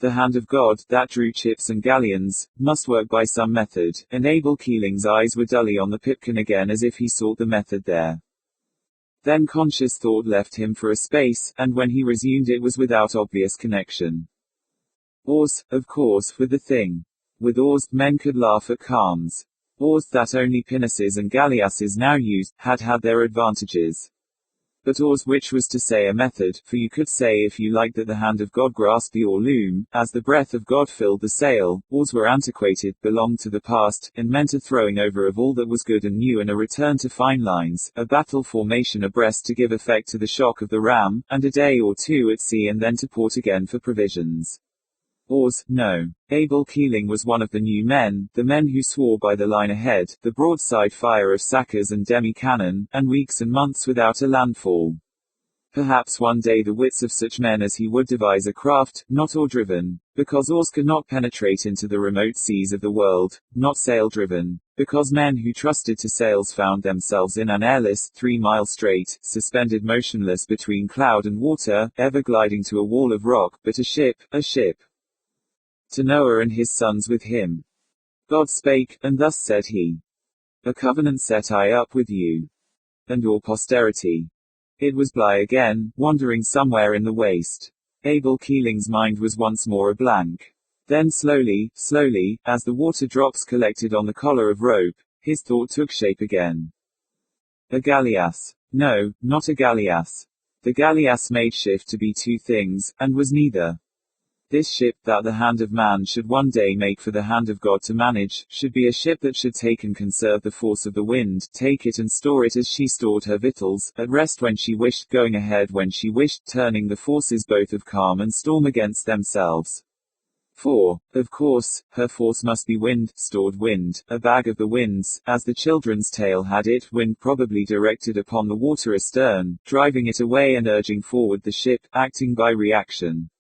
The hand of God, that drew chips and galleons, must work by some method, and Abel Keeling's eyes were dully on the pipkin again as if he sought the method there. Then conscious thought left him for a space, and when he resumed it was without obvious connection. Oars, of course, were the thing. With oars, men could laugh at calms. Oars that only pinnaces and galleasses now used, had their advantages. But oars, which was to say a method, for you could say if you liked that the hand of God grasped the oar loom, as the breath of God filled the sail. Oars were antiquated, belonged to the past, and meant a throwing over of all that was good and new and a return to fine lines, a battle formation abreast to give effect to the shock of the ram, and a day or two at sea and then to port again for provisions. Oars, no. Abel Keeling was one of the new men, the men who swore by the line ahead, the broadside fire of sackers and demi-cannon, and weeks and months without a landfall. Perhaps one day the wits of such men as he would devise a craft, not oar-driven, because oars could not penetrate into the remote seas of the world, not sail-driven, because men who trusted to sails found themselves in an airless, 3-mile strait, suspended motionless between cloud and water, ever gliding to a wall of rock, but a ship. To Noah and his sons with him. God spake, and thus said he. A covenant set I up with you. And your posterity. It was Bligh again, wandering somewhere in the waste. Abel Keeling's mind was once more a blank. Then slowly, as the water drops collected on the collar of rope, his thought took shape again. A galleass. No, not a galleass. The galleass made shift to be two things, and was neither. This ship, that the hand of man should one day make for the hand of God to manage, should be a ship that should take and conserve the force of the wind, take it and store it as she stored her victuals, at rest when she wished, going ahead when she wished, turning the forces both of calm and storm against themselves. For, of course, her force must be wind, stored wind, a bag of the winds, as the children's tale had it, wind probably directed upon the water astern, driving it away and urging forward the ship, acting by reaction.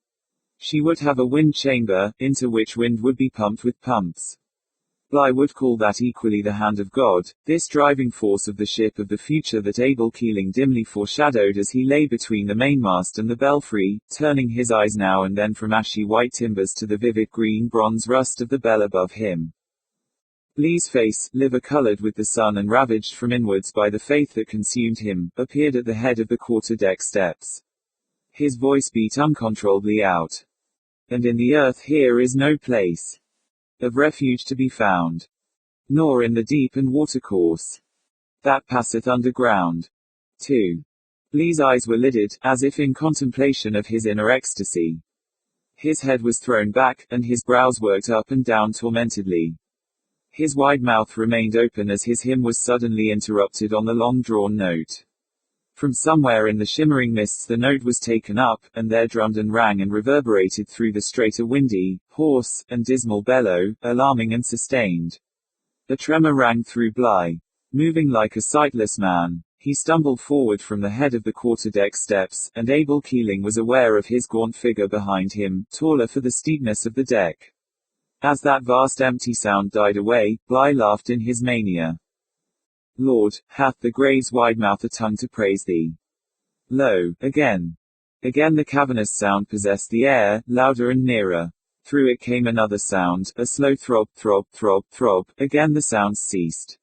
She would have a wind chamber, into which wind would be pumped with pumps. Bly would call that equally the hand of God, this driving force of the ship of the future that Abel Keeling dimly foreshadowed as he lay between the mainmast and the belfry, turning his eyes now and then from ashy white timbers to the vivid green bronze rust of the bell above him. Bly's face, liver-colored with the sun and ravaged from inwards by the faith that consumed him, appeared at the head of the quarter-deck steps. His voice beat uncontrollably out. And in the earth here is no place of refuge to be found, nor in the deep and watercourse that passeth underground. 2. Bly's eyes were lidded, as if in contemplation of his inner ecstasy. His head was thrown back, and his brows worked up and down tormentedly. His wide mouth remained open as his hymn was suddenly interrupted on the long-drawn note. From somewhere in the shimmering mists the note was taken up, and there drummed and rang and reverberated through the strait a windy, hoarse, and dismal bellow, alarming and sustained. A tremor rang through Bly. Moving like a sightless man, he stumbled forward from the head of the quarter-deck steps, and Abel Keeling was aware of his gaunt figure behind him, taller for the steepness of the deck. As that vast empty sound died away, Bly laughed in his mania. Lord, hath the grave's wide mouth a tongue to praise thee? Lo, again. Again the cavernous sound possessed the air, louder and nearer. Through it came another sound, a slow throb, throb, throb, throb. Again the sounds ceased.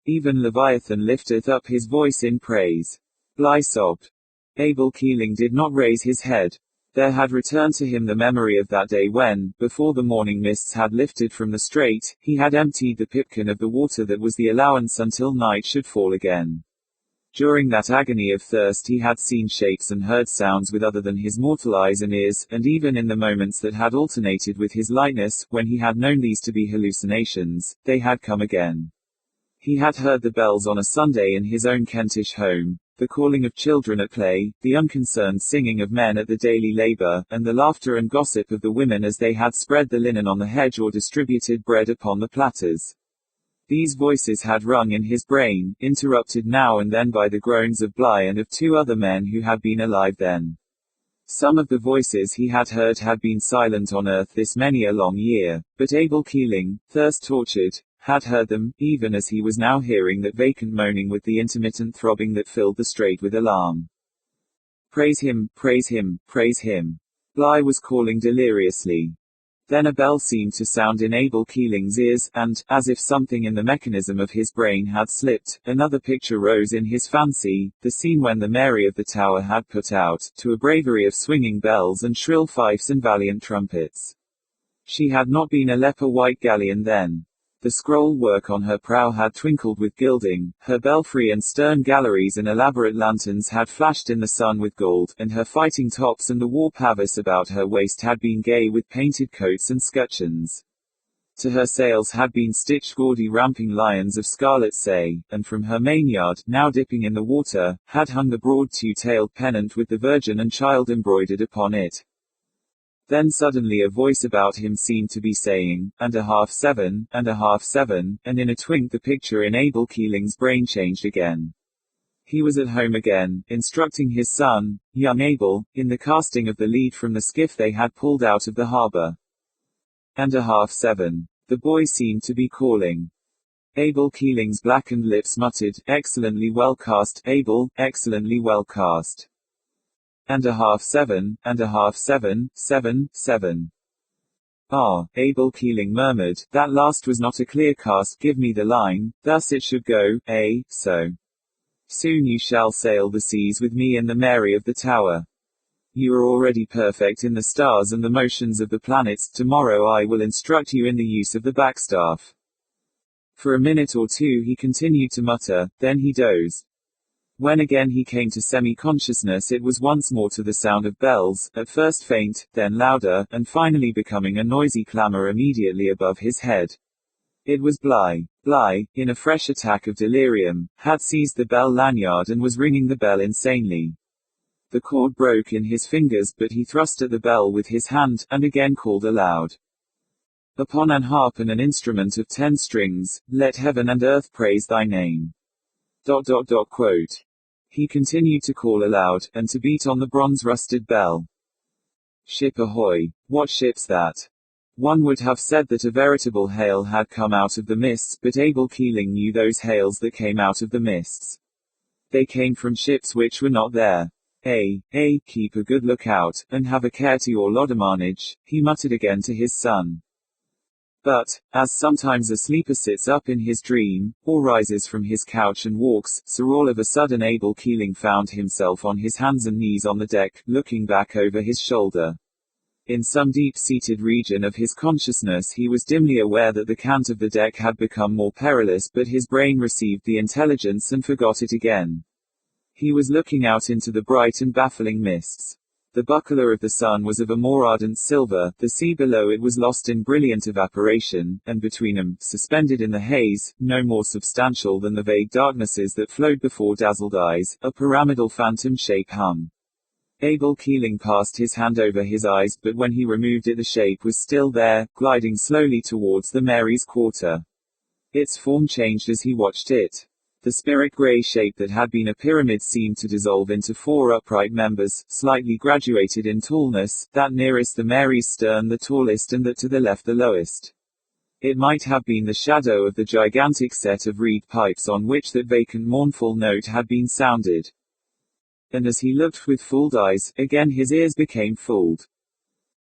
Even Leviathan lifteth up his voice in praise. Bly sobbed. Abel Keeling did not raise his head. There had returned to him the memory of that day when, before the morning mists had lifted from the strait, he had emptied the pipkin of the water that was the allowance until night should fall again. During that agony of thirst he had seen shapes and heard sounds with other than his mortal eyes and ears, and even in the moments that had alternated with his lightness, when he had known these to be hallucinations, they had come again. He had heard the bells on a Sunday in his own Kentish home, the calling of children at play, the unconcerned singing of men at the daily labor, and the laughter and gossip of the women as they had spread the linen on the hedge or distributed bread upon the platters. These voices had rung in his brain, interrupted now and then by the groans of Bly and of two other men who had been alive then. Some of the voices he had heard had been silent on earth this many a long year, but Abel Keeling, thirst-tortured, had heard them, even as he was now hearing that vacant moaning with the intermittent throbbing that filled the strait with alarm. Praise him, praise him, praise him. Bly was calling deliriously. Then a bell seemed to sound in Abel Keeling's ears, and, as if something in the mechanism of his brain had slipped, another picture rose in his fancy, the scene when the Mary of the Tower had put out, to a bravery of swinging bells and shrill fifes and valiant trumpets. She had not been a leper-white galleon then. The scroll work on her prow had twinkled with gilding, her belfry and stern galleries and elaborate lanterns had flashed in the sun with gold, and her fighting tops and the war pavis about her waist had been gay with painted coats and scutcheons. To her sails had been stitched gaudy ramping lions of scarlet say, and from her mainyard, now dipping in the water, had hung the broad two-tailed pennant with the Virgin and Child embroidered upon it. Then suddenly a voice about him seemed to be saying, and a half seven, and a half seven, and in a twink the picture in Abel Keeling's brain changed again. He was at home again, instructing his son, young Abel, in the casting of the lead from the skiff they had pulled out of the harbor. And a half seven. The boy seemed to be calling. Abel Keeling's blackened lips muttered, excellently well cast, Abel, excellently well cast. And a half seven, and a half seven, seven, seven. Ah, Abel Keeling murmured, that last was not a clear cast, give me the line, thus it should go, so. Soon you shall sail the seas with me in the Mary of the Tower. You are already perfect in the stars and the motions of the planets, tomorrow I will instruct you in the use of the backstaff. For a minute or two he continued to mutter, then he dozed. When again he came to semi-consciousness it was once more to the sound of bells, at first faint, then louder, and finally becoming a noisy clamor immediately above his head. It was Bly. Bly, in a fresh attack of delirium, had seized the bell lanyard and was ringing the bell insanely. The cord broke in his fingers, but he thrust at the bell with his hand, and again called aloud. Upon an harp and an instrument of 10 strings, let heaven and earth praise thy name. ... Quote. He continued to call aloud, and to beat on the bronze-rusted bell. Ship ahoy! What ship's that? One would have said that a veritable hail had come out of the mists, but Abel Keeling knew those hails that came out of the mists. They came from ships which were not there. Keep a good lookout, and have a care to your lodemanage, he muttered again to his son. But, as sometimes a sleeper sits up in his dream, or rises from his couch and walks, so all of a sudden Abel Keeling found himself on his hands and knees on the deck, looking back over his shoulder. In some deep-seated region of his consciousness he was dimly aware that the cant of the deck had become more perilous, but his brain received the intelligence and forgot it again. He was looking out into the bright and baffling mists. The buckler of the sun was of a more ardent silver, the sea below it was lost in brilliant evaporation, and between them, suspended in the haze, no more substantial than the vague darknesses that flowed before dazzled eyes, a pyramidal phantom shape hung. Abel Keeling passed his hand over his eyes, but when he removed it the shape was still there, gliding slowly towards the Mary's quarter. Its form changed as he watched it. The spirit-grey shape that had been a pyramid seemed to dissolve into 4 upright members, slightly graduated in tallness, that nearest the Mary's stern the tallest and that to the left the lowest. It might have been the shadow of the gigantic set of reed pipes on which that vacant mournful note had been sounded. And as he looked with fooled eyes, again his ears became fooled.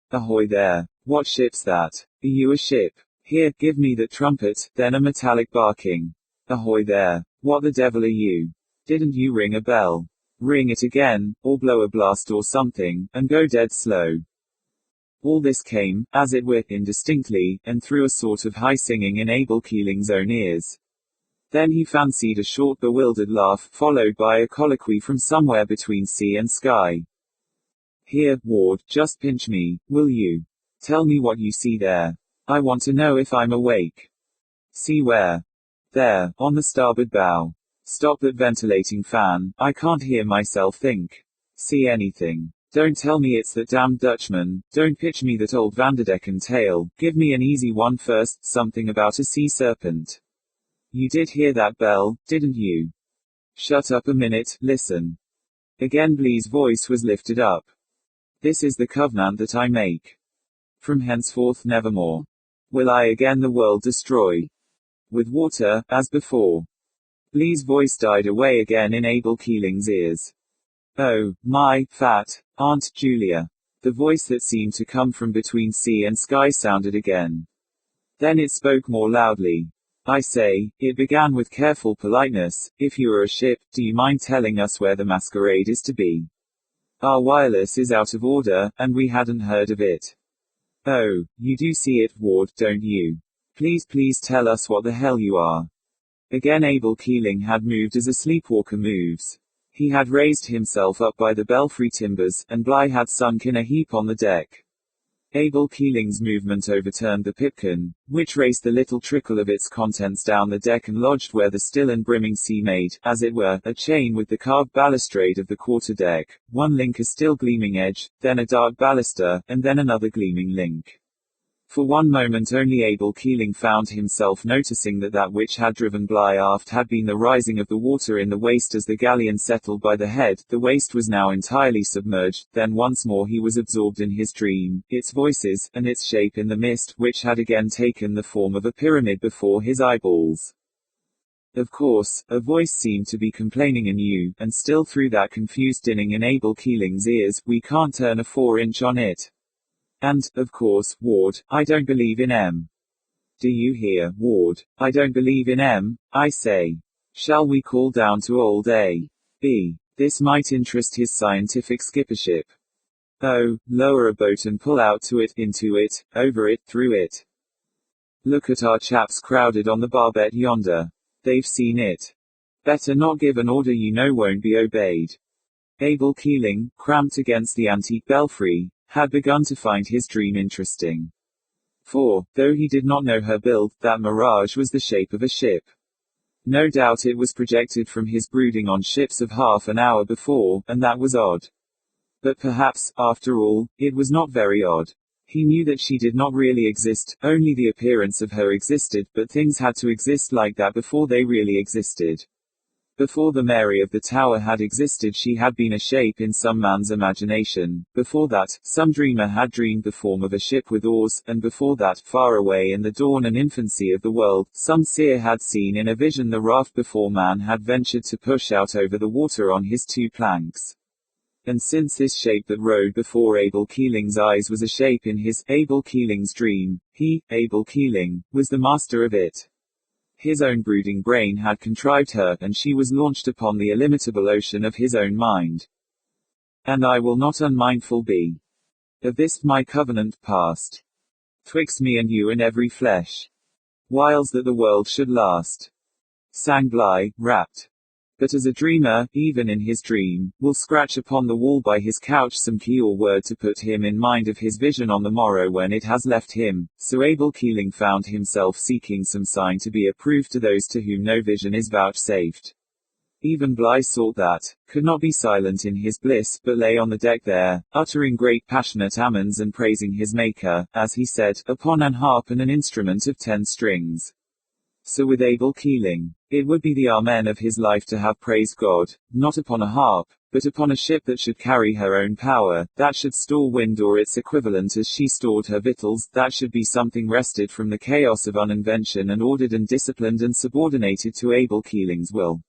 Ahoy there! What ship's that? Are you a ship? Here, give me that trumpet, then a metallic barking. Ahoy there! What the devil are you? Didn't you ring a bell? Ring it again, or blow a blast or something, and go dead slow. All this came, as it were, indistinctly, and through a sort of high singing in Abel Keeling's own ears. Then he fancied a short bewildered laugh, followed by a colloquy from somewhere between sea and sky. Here, Ward, just pinch me, will you? Tell me what you see there. I want to know if I'm awake. See where? There, on the starboard bow. Stop that ventilating fan, I can't hear myself think. See anything? Don't tell me it's that damned Dutchman, don't pitch me that old Vanderdecken tale, give me an easy one first, something about a sea serpent. You did hear that bell, didn't you? Shut up a minute, listen. Again Blee's voice was lifted up. This is the covenant that I make. From henceforth nevermore will I again the world destroy. With water, as before. Blee's voice died away again in Abel Keeling's ears. Oh, my, fat, Aunt Julia. The voice that seemed to come from between sea and sky sounded again. Then it spoke more loudly. I say, it began with careful politeness, if you are a ship, do you mind telling us where the masquerade is to be? Our wireless is out of order, and we hadn't heard of it. Oh, you do see it, Ward, don't you? Please tell us what the hell you are. Again Abel Keeling had moved as a sleepwalker moves. He had raised himself up by the belfry timbers, and Bligh had sunk in a heap on the deck. Abel Keeling's movement overturned the pipkin, which raced the little trickle of its contents down the deck and lodged where the still and brimming sea made, as it were, a chain with the carved balustrade of the quarter-deck, one link a still gleaming edge, then a dark baluster, and then another gleaming link. For one moment only Abel Keeling found himself noticing that which had driven Bligh aft had been the rising of the water in the waist as the galleon settled by the head. The waist was now entirely submerged, then once more he was absorbed in his dream, its voices, and its shape in the mist, which had again taken the form of a pyramid before his eyeballs. Of course, a voice seemed to be complaining anew, and still through that confused dinning in Abel Keeling's ears, we can't turn a 4-inch on it. And, of course, Ward, I don't believe in M. Do you hear, Ward? I don't believe in M, I say. Shall we call down to old A. B? This might interest his scientific skippership. Oh, lower a boat and pull out to it, into it, over it, through it. Look at our chaps crowded on the barbette yonder. They've seen it. Better not give an order you know won't be obeyed. Abel Keeling, cramped against the antique belfry, had begun to find his dream interesting. For, though he did not know her build, that mirage was the shape of a ship. No doubt it was projected from his brooding on ships of half an hour before, and that was odd. But perhaps, after all, it was not very odd. He knew that she did not really exist, only the appearance of her existed, but things had to exist like that before they really existed. Before the Mary of the Tower had existed, she had been a shape in some man's imagination. Before that, some dreamer had dreamed the form of a ship with oars, and before that, far away in the dawn and infancy of the world, some seer had seen in a vision the raft before man had ventured to push out over the water on his two planks. And since this shape that rode before Abel Keeling's eyes was a shape in his, Abel Keeling's dream, he, Abel Keeling, was the master of it. His own brooding brain had contrived her, and she was launched upon the illimitable ocean of his own mind. And I will not unmindful be of this my covenant past, twixt me and you and every flesh, whiles that the world should last. Sang Bligh, rapt. But as a dreamer, even in his dream, will scratch upon the wall by his couch some key or word to put him in mind of his vision on the morrow when it has left him, so Abel Keeling found himself seeking some sign to be a proof to those to whom no vision is vouchsafed. Even Bligh sought that, could not be silent in his bliss, but lay on the deck there, uttering great passionate amens and praising his Maker, as he said, upon an harp and an instrument of 10 strings. So with Abel Keeling, it would be the amen of his life to have praised God, not upon a harp, but upon a ship that should carry her own power, that should store wind or its equivalent as she stored her victuals, that should be something wrested from the chaos of uninvention and ordered and disciplined and subordinated to Abel Keeling's will.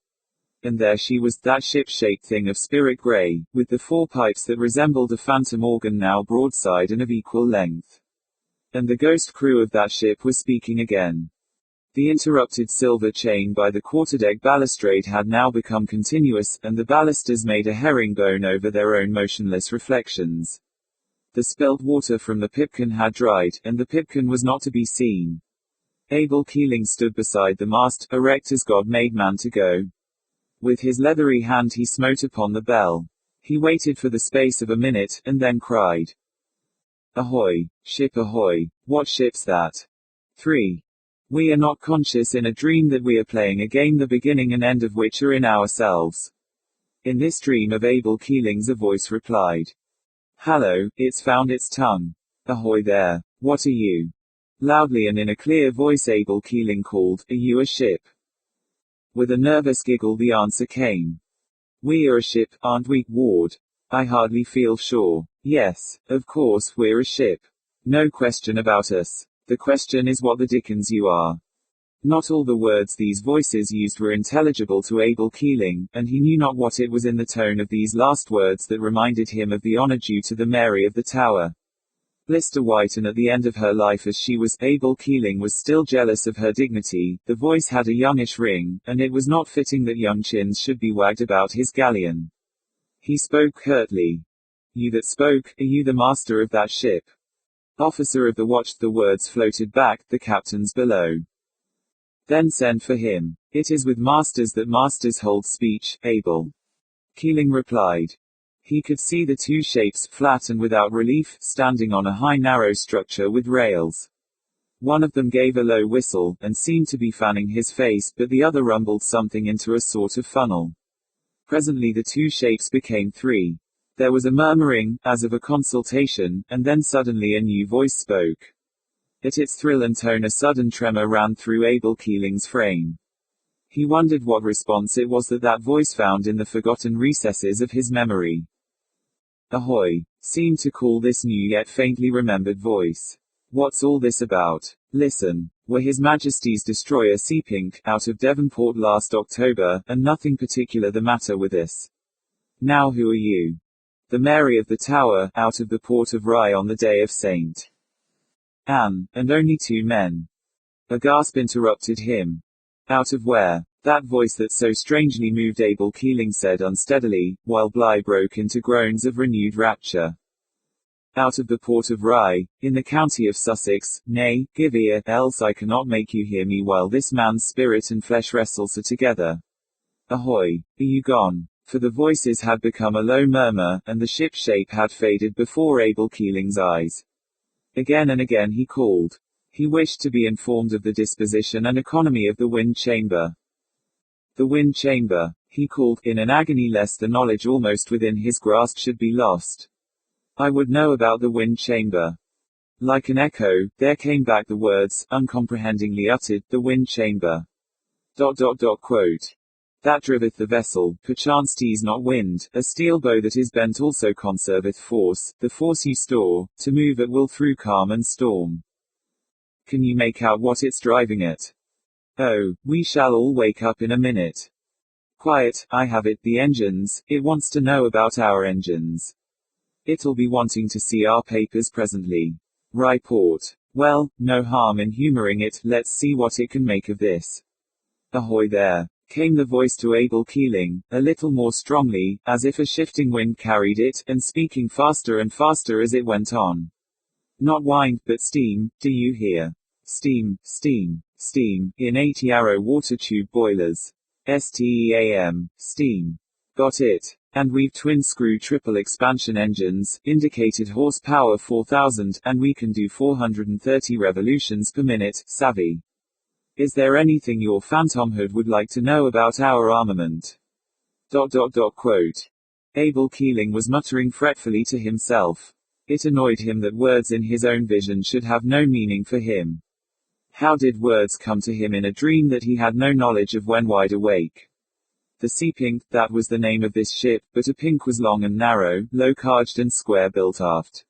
And there she was, that ship-shaped thing of spirit grey, with the 4 pipes that resembled a phantom organ now broadside and of equal length. And the ghost crew of that ship was speaking again. The interrupted silver chain by the quarterdeck balustrade had now become continuous, and the balusters made a herringbone over their own motionless reflections. The spilt water from the pipkin had dried, and the pipkin was not to be seen. Abel Keeling stood beside the mast, erect as God made man to go. With his leathery hand he smote upon the bell. He waited for the space of a minute, and then cried, "Ahoy, ship ahoy, what ship's that?" 3. We are not conscious in a dream that we are playing a game the beginning and end of which are in ourselves. In this dream of Abel Keeling's a voice replied, "Hallo, it's found its tongue. Ahoy there, what are you?" Loudly and in a clear voice Abel Keeling called, "Are you a ship?" With a nervous giggle the answer came, "We are a ship, aren't we, Ward? I hardly feel sure. Yes, of course, we're a ship. No question about us. The question is what the dickens you are." Not all the words these voices used were intelligible to Abel Keeling, and he knew not what it was in the tone of these last words that reminded him of the honor due to the Mary of the Tower. Blister white and at the end of her life as she was, Abel Keeling was still jealous of her dignity. The voice had a youngish ring, and it was not fitting that young chins should be wagged about his galleon. He spoke curtly. "You that spoke, are you the master of that ship?" Officer of the watch, the words floated back, "The captain's below." "Then send for him. It is with masters that masters hold speech," Abel Keeling replied. He could see the 2 shapes, flat and without relief, standing on a high narrow structure with rails. One of them gave a low whistle, and seemed to be fanning his face, but the other rumbled something into a sort of funnel. Presently the 2 shapes became 3. There was a murmuring, as of a consultation, and then suddenly a new voice spoke. At its thrill and tone a sudden tremor ran through Abel Keeling's frame. He wondered what response it was that voice found in the forgotten recesses of his memory. "Ahoy," seemed to call this new yet faintly remembered voice. "What's all this about? Listen. Were His Majesty's destroyer Sea Pink out of Devonport last October, and nothing particular the matter with us? Now who are you? The Mary of the Tower, out of the port of Rye on the day of St. Anne, and only 2 men." A gasp interrupted him. "Out of where?" That voice that so strangely moved Abel Keeling said unsteadily, while Bligh broke into groans of renewed rapture. "Out of the port of Rye, in the county of Sussex. Nay, give ear, else I cannot make you hear me while this man's spirit and flesh wrestle so together. Ahoy, are you gone?" For the voices had become a low murmur, and the ship shape had faded before Abel Keeling's eyes. Again and again he called. He wished to be informed of the disposition and economy of the wind chamber. "The wind chamber," he called, in an agony lest the knowledge almost within his grasp should be lost. "I would know about the wind chamber." Like an echo, there came back the words, uncomprehendingly uttered, "the wind chamber." Quote. that driveth the vessel, perchance 'tis not wind, a steel bow that is bent also conserveth force, the force you store, to move at will through calm and storm. Can you make out what it's driving at? Oh, we shall all wake up in a minute. Quiet, I have it, the engines, it wants to know about our engines. It'll be wanting to see our papers presently. Report. Well, no harm in humoring it, let's see what it can make of this. Ahoy there, came the voice to Abel Keeling, a little more strongly, as if a shifting wind carried it, and speaking faster and faster as it went on. Not wind, but steam, do you hear? Steam, steam, steam, in 80 arrow water tube boilers. STEAM, steam. Got it. And we've twin-screw triple expansion engines, indicated horsepower 4000, and we can do 430 revolutions per minute, savvy. Is there anything your phantomhood would like to know about our armament? ... Quote. Abel Keeling was muttering fretfully to himself. It annoyed him that words in his own vision should have no meaning for him. How did words come to him in a dream that he had no knowledge of when wide awake? The Sea Pink, that was the name of this ship, but a pink was long and narrow, low-carged and square-built aft.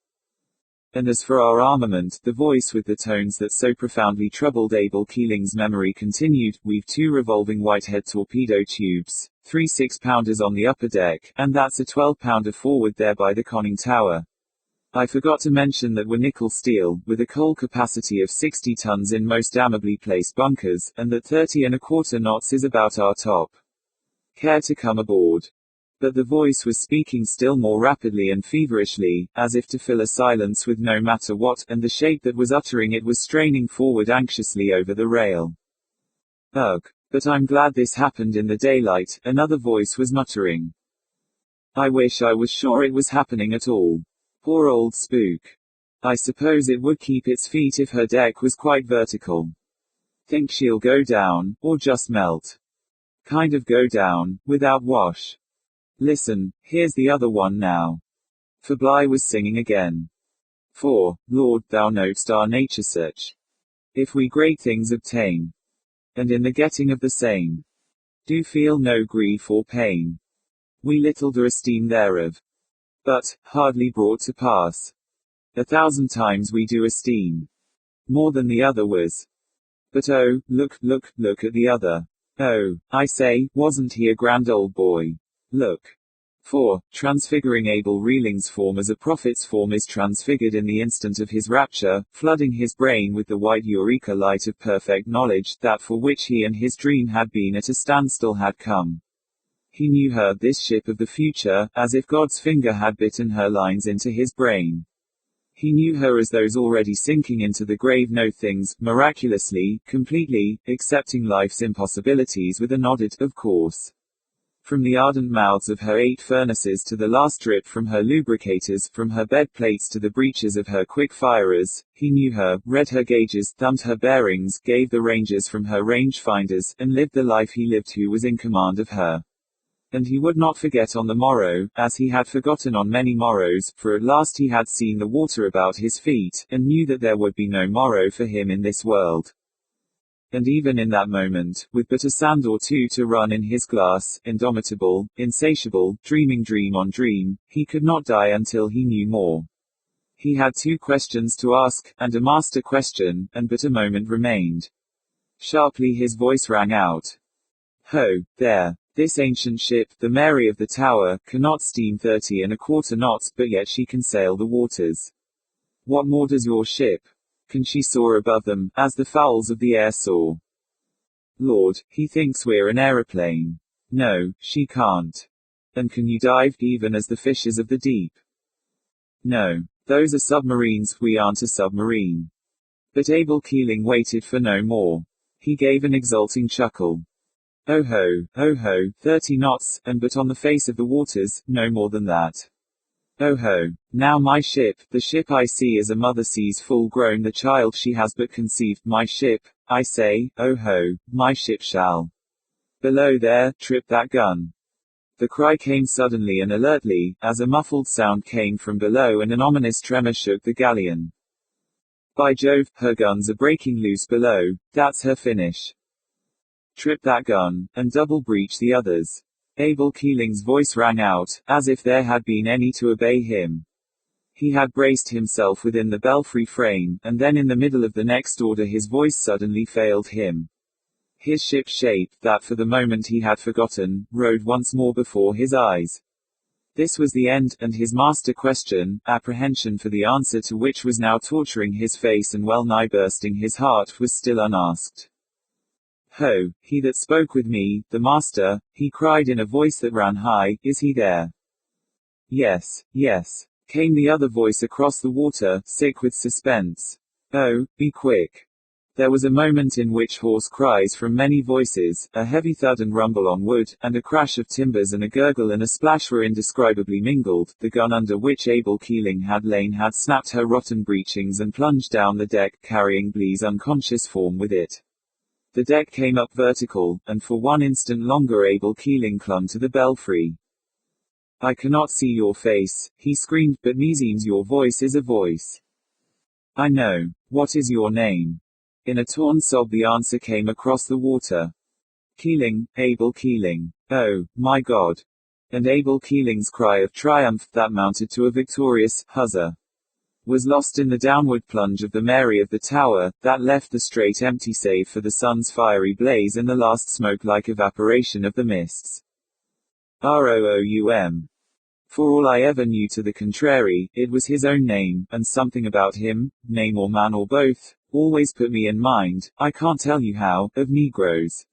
And as for our armament, the voice with the tones that so profoundly troubled Abel Keeling's memory continued, we've 2 revolving Whitehead torpedo tubes, 3 6-pounders on the upper deck, and that's a 12-pounder forward there by the conning tower. I forgot to mention that we're nickel steel, with a coal capacity of 60 tons in most damnably placed bunkers, and that 30¼ knots is about our top. Care to come aboard? But the voice was speaking still more rapidly and feverishly, as if to fill a silence with no matter what, and the shape that was uttering it was straining forward anxiously over the rail. Ugh. But I'm glad this happened in the daylight, another voice was muttering. I wish I was sure it was happening at all. Poor old spook. I suppose it would keep its feet if her deck was quite vertical. Think she'll go down, or just melt? Kind of go down, without wash. Listen, here's the other one now. For Bly was singing again. For, Lord, thou know'st our nature such. If we great things obtain, and in the getting of the same, do feel no grief or pain, we little do esteem thereof. But, hardly brought to pass. 1,000 times we do esteem. More than the other was. But oh, look at the other. Oh, I say, wasn't he a grand old boy? Look. For, transfiguring Abel Keeling's form as a prophet's form is transfigured in the instant of his rapture, flooding his brain with the white eureka light of perfect knowledge, that for which he and his dream had been at a standstill had come. He knew her, this ship of the future, as if God's finger had bitten her lines into his brain. He knew her as those already sinking into the grave know things, miraculously, completely, accepting life's impossibilities with a nodded, of course. From the ardent mouths of her 8 furnaces to the last drip from her lubricators, from her bed plates to the breeches of her quick firers, he knew her, read her gauges, thumbed her bearings, gave the ranges from her range finders, and lived the life he lived who was in command of her. And he would not forget on the morrow, as he had forgotten on many morrows, for at last he had seen the water about his feet, and knew that there would be no morrow for him in this world. And even in that moment, with but a sand or 2 to run in his glass, indomitable, insatiable, dreaming dream on dream, he could not die until he knew more. He had 2 questions to ask, and a master question, and but a moment remained. Sharply his voice rang out. Ho, there. This ancient ship, the Mary of the Tower, cannot steam 30¼ knots, but yet she can sail the waters. What more does your ship? Can she soar above them, as the fowls of the air soar? Lord, he thinks we're an aeroplane. No, she can't. And can you dive, even as the fishes of the deep? No. Those are submarines, we aren't a submarine. But Abel Keeling waited for no more. He gave an exulting chuckle. Oh ho, 30 knots, and but on the face of the waters, no more than that. Oh ho, now my ship, the ship I see as a mother sees full grown the child she has but conceived, my ship, I say, oh ho, my ship shall. Below there, trip that gun. The cry came suddenly and alertly, as a muffled sound came from below and an ominous tremor shook the galleon. By Jove, her guns are breaking loose below, that's her finish. trip that gun, and double breach the others. Abel Keeling's voice rang out, as if there had been any to obey him. He had braced himself within the belfry frame, and then in the middle of the next order his voice suddenly failed him. His ship shape, that for the moment he had forgotten, rode once more before his eyes. This was the end, and his master question, apprehension for the answer to which was now torturing his face and well-nigh bursting his heart, was still unasked. Ho, he that spoke with me, the master, he cried in a voice that ran high, is he there? Yes, yes, came the other voice across the water, sick with suspense. Oh, be quick. There was a moment in which hoarse cries from many voices, a heavy thud and rumble on wood, and a crash of timbers and a gurgle and a splash were indescribably mingled. The gun under which Abel Keeling had lain had snapped her rotten breechings and plunged down the deck, carrying Blee's unconscious form with it. The deck came up vertical, and for one instant longer Abel Keeling clung to the belfry. I cannot see your face, he screamed, but meseems your voice is a voice. I know. What is your name? In a torn sob the answer came across the water. Keeling, Abel Keeling. Oh, my God. And Abel Keeling's cry of triumph, that mounted to a victorious huzzah, was lost in the downward plunge of the Mary of the tower, that left the strait empty save for the sun's fiery blaze and the last smoke-like evaporation of the mists. Room. For all I ever knew to the contrary, it was his own name, and something about him, name or man or both, always put me in mind, I can't tell you how, of Negroes.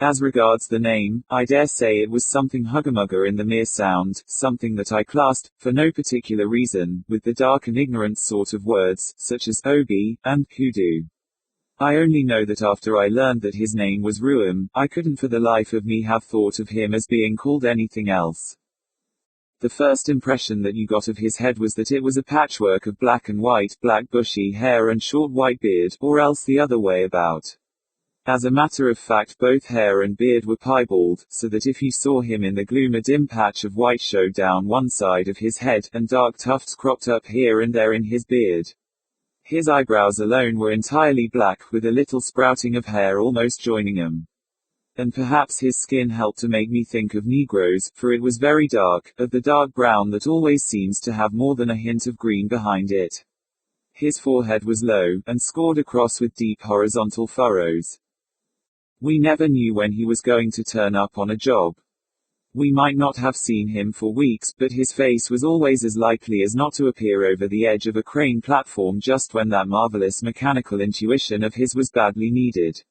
As regards the name, I dare say it was something hugger-mugger in the mere sound, something that I classed, for no particular reason, with the dark and ignorant sort of words, such as Obi, and hoodoo. I only know that after I learned that his name was Ruum, I couldn't for the life of me have thought of him as being called anything else. The first impression that you got of his head was that it was a patchwork of black and white, black bushy hair and short white beard, or else the other way about. As a matter of fact both hair and beard were piebald, so that if you saw him in the gloom a dim patch of white showed down one side of his head, and dark tufts cropped up here and there in his beard. His eyebrows alone were entirely black, with a little sprouting of hair almost joining them. And perhaps his skin helped to make me think of Negroes, for it was very dark, of the dark brown that always seems to have more than a hint of green behind it. His forehead was low, and scored across with deep horizontal furrows. We never knew when he was going to turn up on a job. We might not have seen him for weeks, but his face was always as likely as not to appear over the edge of a crane platform just when that marvelous mechanical intuition of his was badly needed.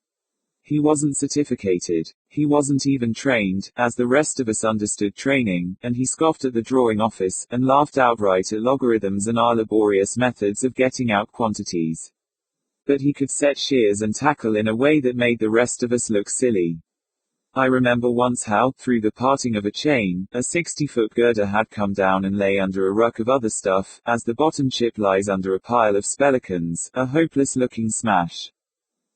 He wasn't certificated. He wasn't even trained, as the rest of us understood training, and he scoffed at the drawing office, and laughed outright at logarithms and our laborious methods of getting out quantities. But he could set shears and tackle in a way that made the rest of us look silly. I remember once how, through the parting of a chain, a 60-foot girder had come down and lay under a ruck of other stuff, as the bottom chip lies under a pile of spellicans, a hopeless-looking smash.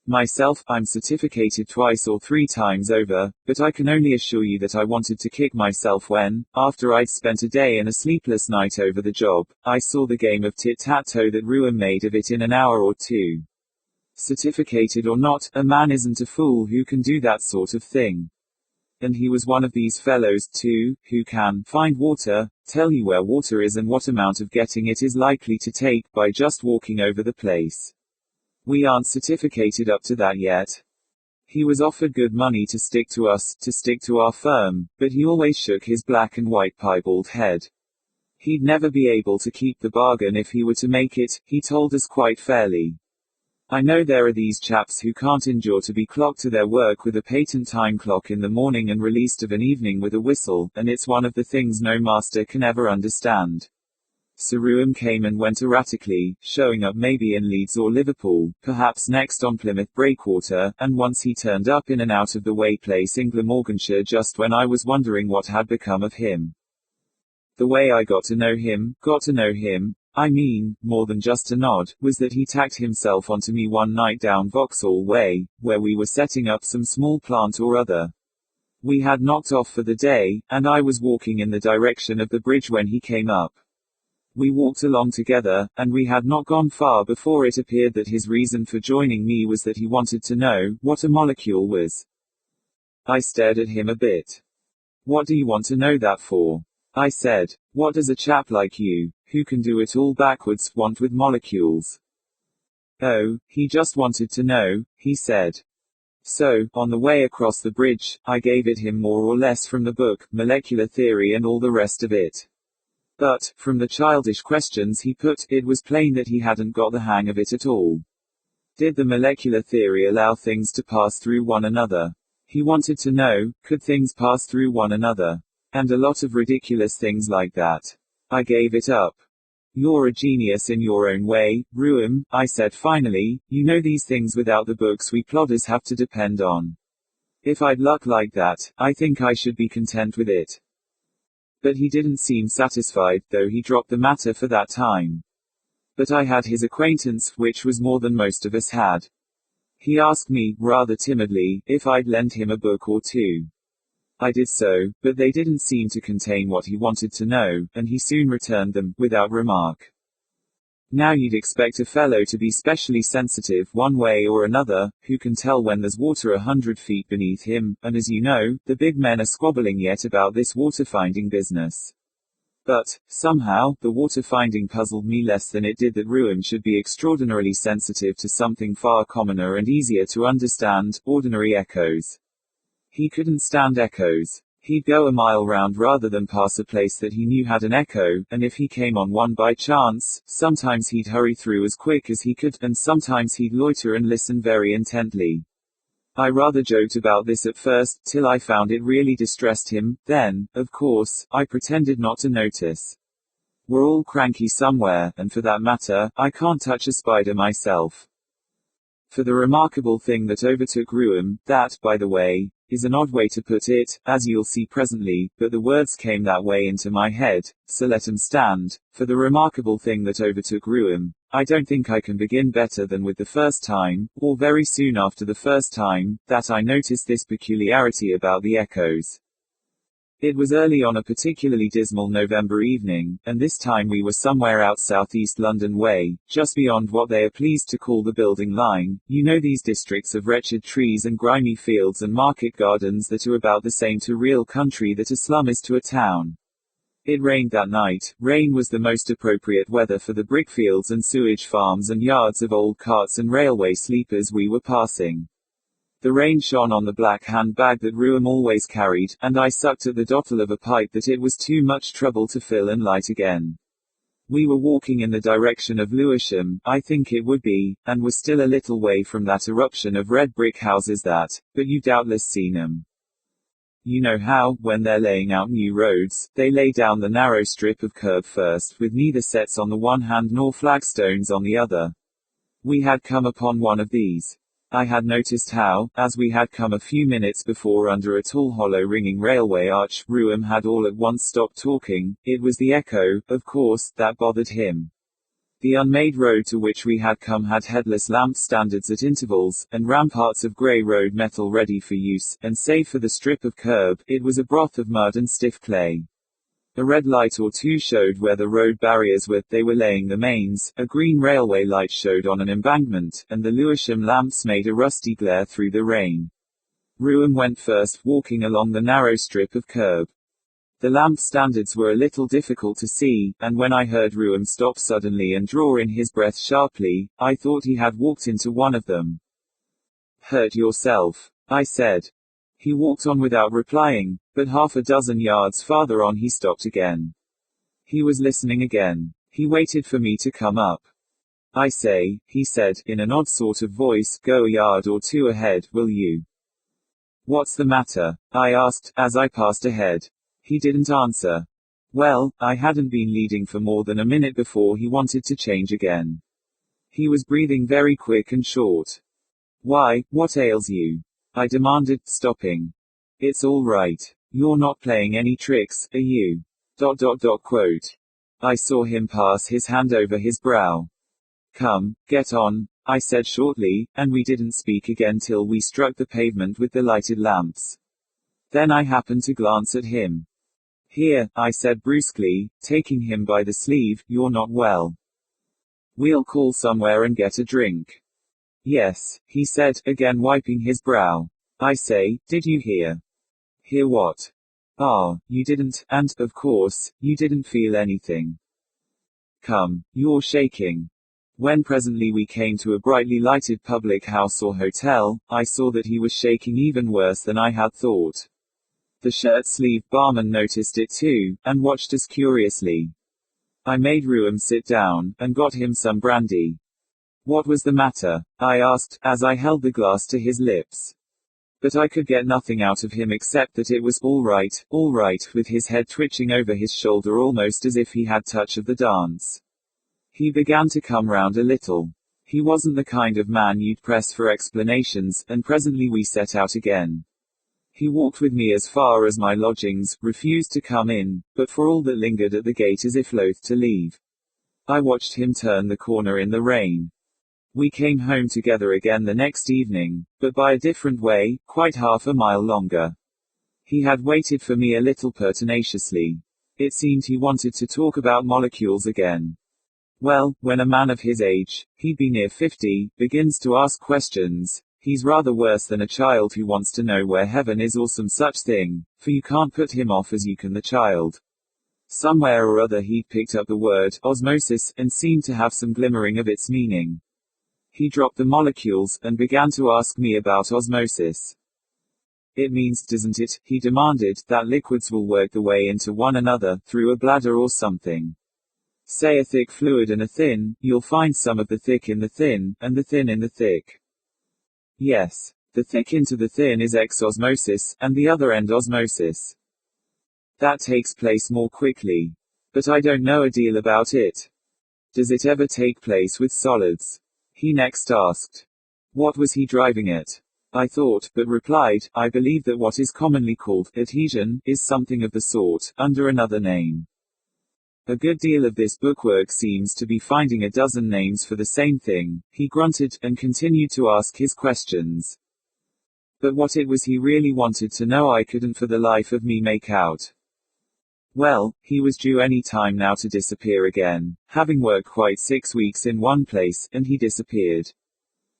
Myself, I'm certificated twice or three times over, but I can only assure you that I wanted to kick myself when, after I'd spent a day and a sleepless night over the job, I saw the game of tit-tat-toe that Ruum made of it in an hour or two. Certificated or not, a man isn't a fool who can do that sort of thing. And he was one of these fellows, too, who can find water, tell you where water is and what amount of getting it is likely to take, by just walking over the place. We aren't certificated up to that yet. He was offered good money to stick to us, to stick to our firm, but he always shook his black and white piebald head. He'd never be able to keep the bargain if he were to make it, he told us quite fairly. I know there are these chaps who can't endure to be clocked to their work with a patent time clock in the morning and released of an evening with a whistle, and it's one of the things no master can ever understand. Sir Ruum came and went erratically, showing up maybe in Leeds or Liverpool, perhaps next on Plymouth Breakwater, and once he turned up in an out-of-the-way place in Glamorganshire just when I was wondering what had become of him. The way I got to know him, I mean, more than just a nod, was that he tacked himself onto me one night down Vauxhall Way, where we were setting up some small plant or other. We had knocked off for the day, and I was walking in the direction of the bridge when he came up. We walked along together, and we had not gone far before it appeared that his reason for joining me was that he wanted to know what a molecule was. I stared at him a bit. What do you want to know that for? I said. What does a chap like you, who can do it all backwards, want with molecules? Oh, he just wanted to know, he said. So, on the way across the bridge, I gave it him more or less from the book, molecular theory and all the rest of it. But, from the childish questions he put, it was plain that he hadn't got the hang of it at all. Did the molecular theory allow things to pass through one another? He wanted to know, could things pass through one another? And a lot of ridiculous things like that. I gave it up. You're a genius in your own way, Ruum, I said finally. You know these things without the books we plodders have to depend on. If I'd luck like that, I think I should be content with it. But he didn't seem satisfied, though he dropped the matter for that time. But I had his acquaintance, which was more than most of us had. He asked me, rather timidly, if I'd lend him a book or two. I did so, but they didn't seem to contain what he wanted to know, and he soon returned them, without remark. Now you'd expect a fellow to be specially sensitive one way or another, who can tell when there's water 100 feet beneath him, and as you know, the big men are squabbling yet about this water-finding business. But, somehow, the water-finding puzzled me less than it did that Ruum should be extraordinarily sensitive to something far commoner and easier to understand, ordinary echoes. He couldn't stand echoes. He'd go a mile round rather than pass a place that he knew had an echo, and if he came on one by chance, sometimes he'd hurry through as quick as he could, and sometimes he'd loiter and listen very intently. I rather joked about this at first, till I found it really distressed him. Then, of course, I pretended not to notice. We're all cranky somewhere, and for that matter, I can't touch a spider myself. For the remarkable thing that overtook Ruum, that, by the way, is an odd way to put it, as you'll see presently, but the words came that way into my head, so let 'em stand. For the remarkable thing that overtook Ruum, I don't think I can begin better than with the first time, or very soon after the first time, that I noticed this peculiarity about the echoes. It was early on a particularly dismal November evening, and this time we were somewhere out southeast London way, just beyond what they are pleased to call the building line. You know these districts of wretched trees and grimy fields and market gardens that are about the same to real country that a slum is to a town. It rained that night. Rain was the most appropriate weather for the brickfields and sewage farms and yards of old carts and railway sleepers we were passing. The rain shone on the black handbag that Ruum always carried, and I sucked at the dottle of a pipe that it was too much trouble to fill and light again. We were walking in the direction of Lewisham, I think it would be, and were still a little way from that eruption of red brick houses but you've doubtless seen 'em. You know how, when they're laying out new roads, they lay down the narrow strip of curb first, with neither sets on the one hand nor flagstones on the other. We had come upon one of these. I had noticed how, as we had come a few minutes before under a tall hollow ringing railway arch, Ruum had all at once stopped talking. It was the echo, of course, that bothered him. The unmade road to which we had come had headless lamp standards at intervals, and ramparts of grey road metal ready for use, and save for the strip of curb, it was a broth of mud and stiff clay. A red light or two showed where the road barriers were. They were laying the mains. A green railway light showed on an embankment, and the Lewisham lamps made a rusty glare through the rain. Ruum went first, walking along the narrow strip of curb. The lamp standards were a little difficult to see, and when I heard Ruum stop suddenly and draw in his breath sharply, I thought he had walked into one of them. "Hurt yourself?" I said. He walked on without replying, but half a dozen yards farther on he stopped again. He was listening again. He waited for me to come up. "I say," he said, in an odd sort of voice, "go a yard or two ahead, will you?" "What's the matter?" I asked, as I passed ahead. He didn't answer. Well, I hadn't been leading for more than a minute before he wanted to change again. He was breathing very quick and short. "Why, what ails you?" I demanded, stopping. "It's all right. You're not playing any tricks, are you?" Quote. I saw him pass his hand over his brow. "Come, get on," I said shortly, and we didn't speak again till we struck the pavement with the lighted lamps. Then I happened to glance at him. "Here," I said brusquely, taking him by the sleeve, "you're not well. We'll call somewhere and get a drink." "Yes," he said, again wiping his brow. I say, did you hear? Hear what? Ah, you didn't, and, of course, you didn't feel anything. Come, you're shaking. When presently we came to a brightly lighted public house or hotel, I saw that he was shaking even worse than I had thought. The shirt-sleeved barman noticed it too, and watched us curiously. I made Ruam sit down, and got him some brandy. What was the matter? I asked, as I held the glass to his lips. But I could get nothing out of him except that it was all right, with his head twitching over his shoulder almost as if he had touch of the dance. He began to come round a little. He wasn't the kind of man you'd press for explanations, and presently we set out again. He walked with me as far as my lodgings, refused to come in, but for all that lingered at the gate as if loath to leave. I watched him turn the corner in the rain. We came home together again the next evening, but by a different way, quite half a mile longer. He had waited for me a little pertinaciously. It seemed he wanted to talk about molecules again. Well, when a man of his age, he'd be near 50, begins to ask questions, he's rather worse than a child who wants to know where heaven is or some such thing, for you can't put him off as you can the child. Somewhere or other he'd picked up the word osmosis, and seemed to have some glimmering of its meaning. He dropped the molecules, and began to ask me about osmosis. It means, doesn't it, he demanded, that liquids will work their way into one another, through a bladder or something. Say a thick fluid and a thin, you'll find some of the thick in the thin, and the thin in the thick. Yes. The thick into the thin is exosmosis, and the other end osmosis. That takes place more quickly. But I don't know a deal about it. Does it ever take place with solids? He next asked. What was he driving at? I thought, but replied, I believe that what is commonly called adhesion is something of the sort, under another name. A good deal of this bookwork seems to be finding a dozen names for the same thing, he grunted, and continued to ask his questions. But what it was he really wanted to know I couldn't for the life of me make out. Well, he was due any time now to disappear again, having worked quite 6 weeks in one place, and he disappeared.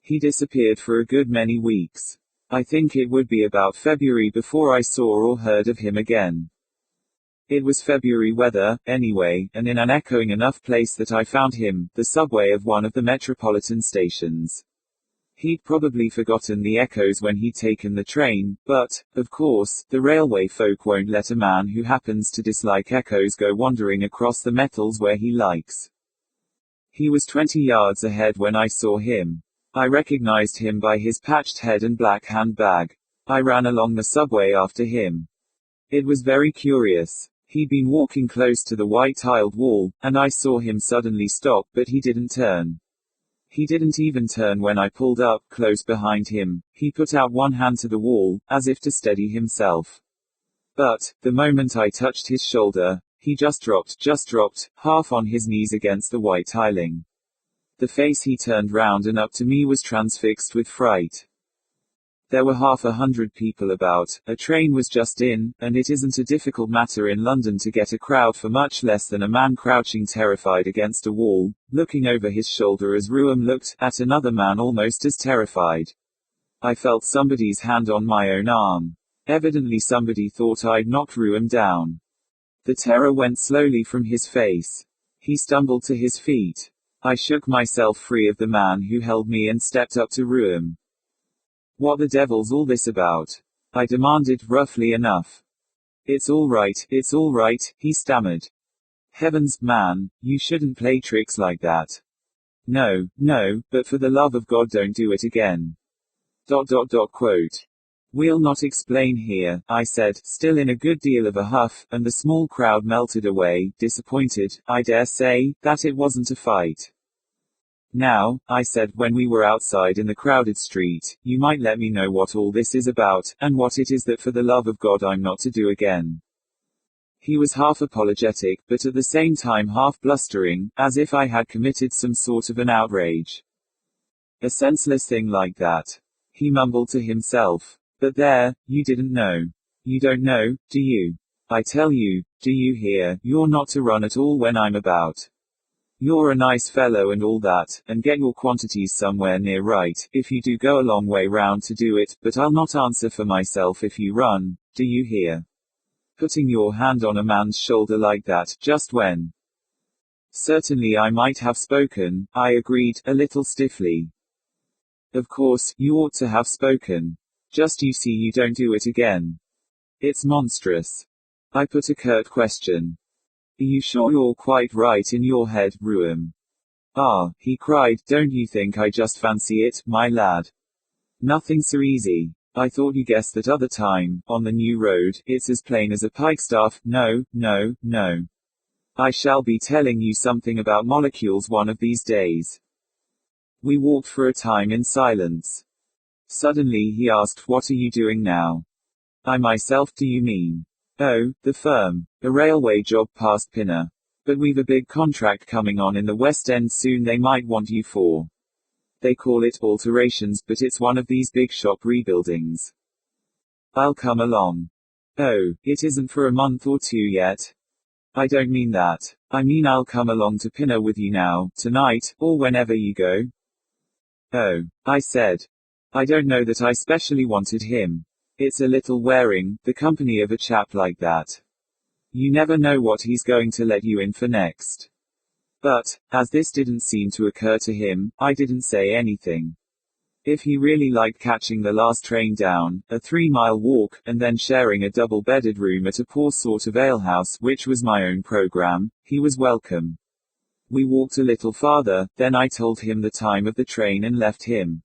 He disappeared for a good many weeks. I think it would be about February before I saw or heard of him again. It was February weather, anyway, and in an echoing enough place that I found him, the subway of one of the metropolitan stations. He'd probably forgotten the echoes when he'd taken the train, but, of course, the railway folk won't let a man who happens to dislike echoes go wandering across the metals where he likes. He was 20 yards ahead when I saw him. I recognized him by his patched head and black handbag. I ran along the subway after him. It was very curious. He'd been walking close to the white-tiled wall, and I saw him suddenly stop, but he didn't turn. He didn't even turn when I pulled up, close behind him. He put out one hand to the wall, as if to steady himself. But, the moment I touched his shoulder, he just dropped, half on his knees against the white tiling. The face he turned round and up to me was transfixed with fright. There were 100 people about, a train was just in, and it isn't a difficult matter in London to get a crowd for much less than a man crouching terrified against a wall, looking over his shoulder as Ruam looked at another man almost as terrified. I felt somebody's hand on my own arm. Evidently somebody thought I'd knocked Ruam down. The terror went slowly from his face. He stumbled to his feet. I shook myself free of the man who held me and stepped up to Ruam. What the devil's all this about? I demanded, roughly enough. It's all right, he stammered. Heavens, man, you shouldn't play tricks like that. No, but for the love of God don't do it again. ... Quote. We'll not explain here, I said, still in a good deal of a huff, and the small crowd melted away, disappointed, I dare say, that it wasn't a fight. Now, I said when we were outside in the crowded street, you might let me know what all this is about, and what it is that for the love of God I'm not to do again. He was half apologetic, but at the same time half blustering, as if I had committed some sort of an outrage. A senseless thing like that. He mumbled to himself. But there, you didn't know. You don't know, do you? I tell you, do you hear, you're not to run at all when I'm about. You're a nice fellow and all that, and get your quantities somewhere near right, if you do go a long way round to do it, but I'll not answer for myself if you run, do you hear? Putting your hand on a man's shoulder like that, just when. Certainly I might have spoken, I agreed, a little stiffly. Of course, you ought to have spoken. Just you see you don't do it again. It's monstrous. I put a curt question. Are you sure you're quite right in your head, Ruum? Ah, he cried, don't you think I just fancy it, my lad? Nothing so easy. I thought you guessed that other time, on the new road, it's as plain as a pikestaff, no, no, no. I shall be telling you something about molecules one of these days. We walked for a time in silence. Suddenly he asked, what are you doing now? I myself, do you mean? Oh, the firm. A railway job past Pinner. But we've a big contract coming on in the West End soon they might want you for. They call it alterations, but it's one of these big shop rebuildings. I'll come along. Oh, it isn't for a month or two yet. I don't mean that. I mean I'll come along to Pinner with you now, tonight, or whenever you go. Oh, I said. I don't know that I specially wanted him. It's a little wearing, the company of a chap like that. You never know what he's going to let you in for next. But, as this didn't seem to occur to him, I didn't say anything. If he really liked catching the last train down, a 3-mile walk, and then sharing a double-bedded room at a poor sort of alehouse, which was my own program, he was welcome. We walked a little farther, then I told him the time of the train and left him.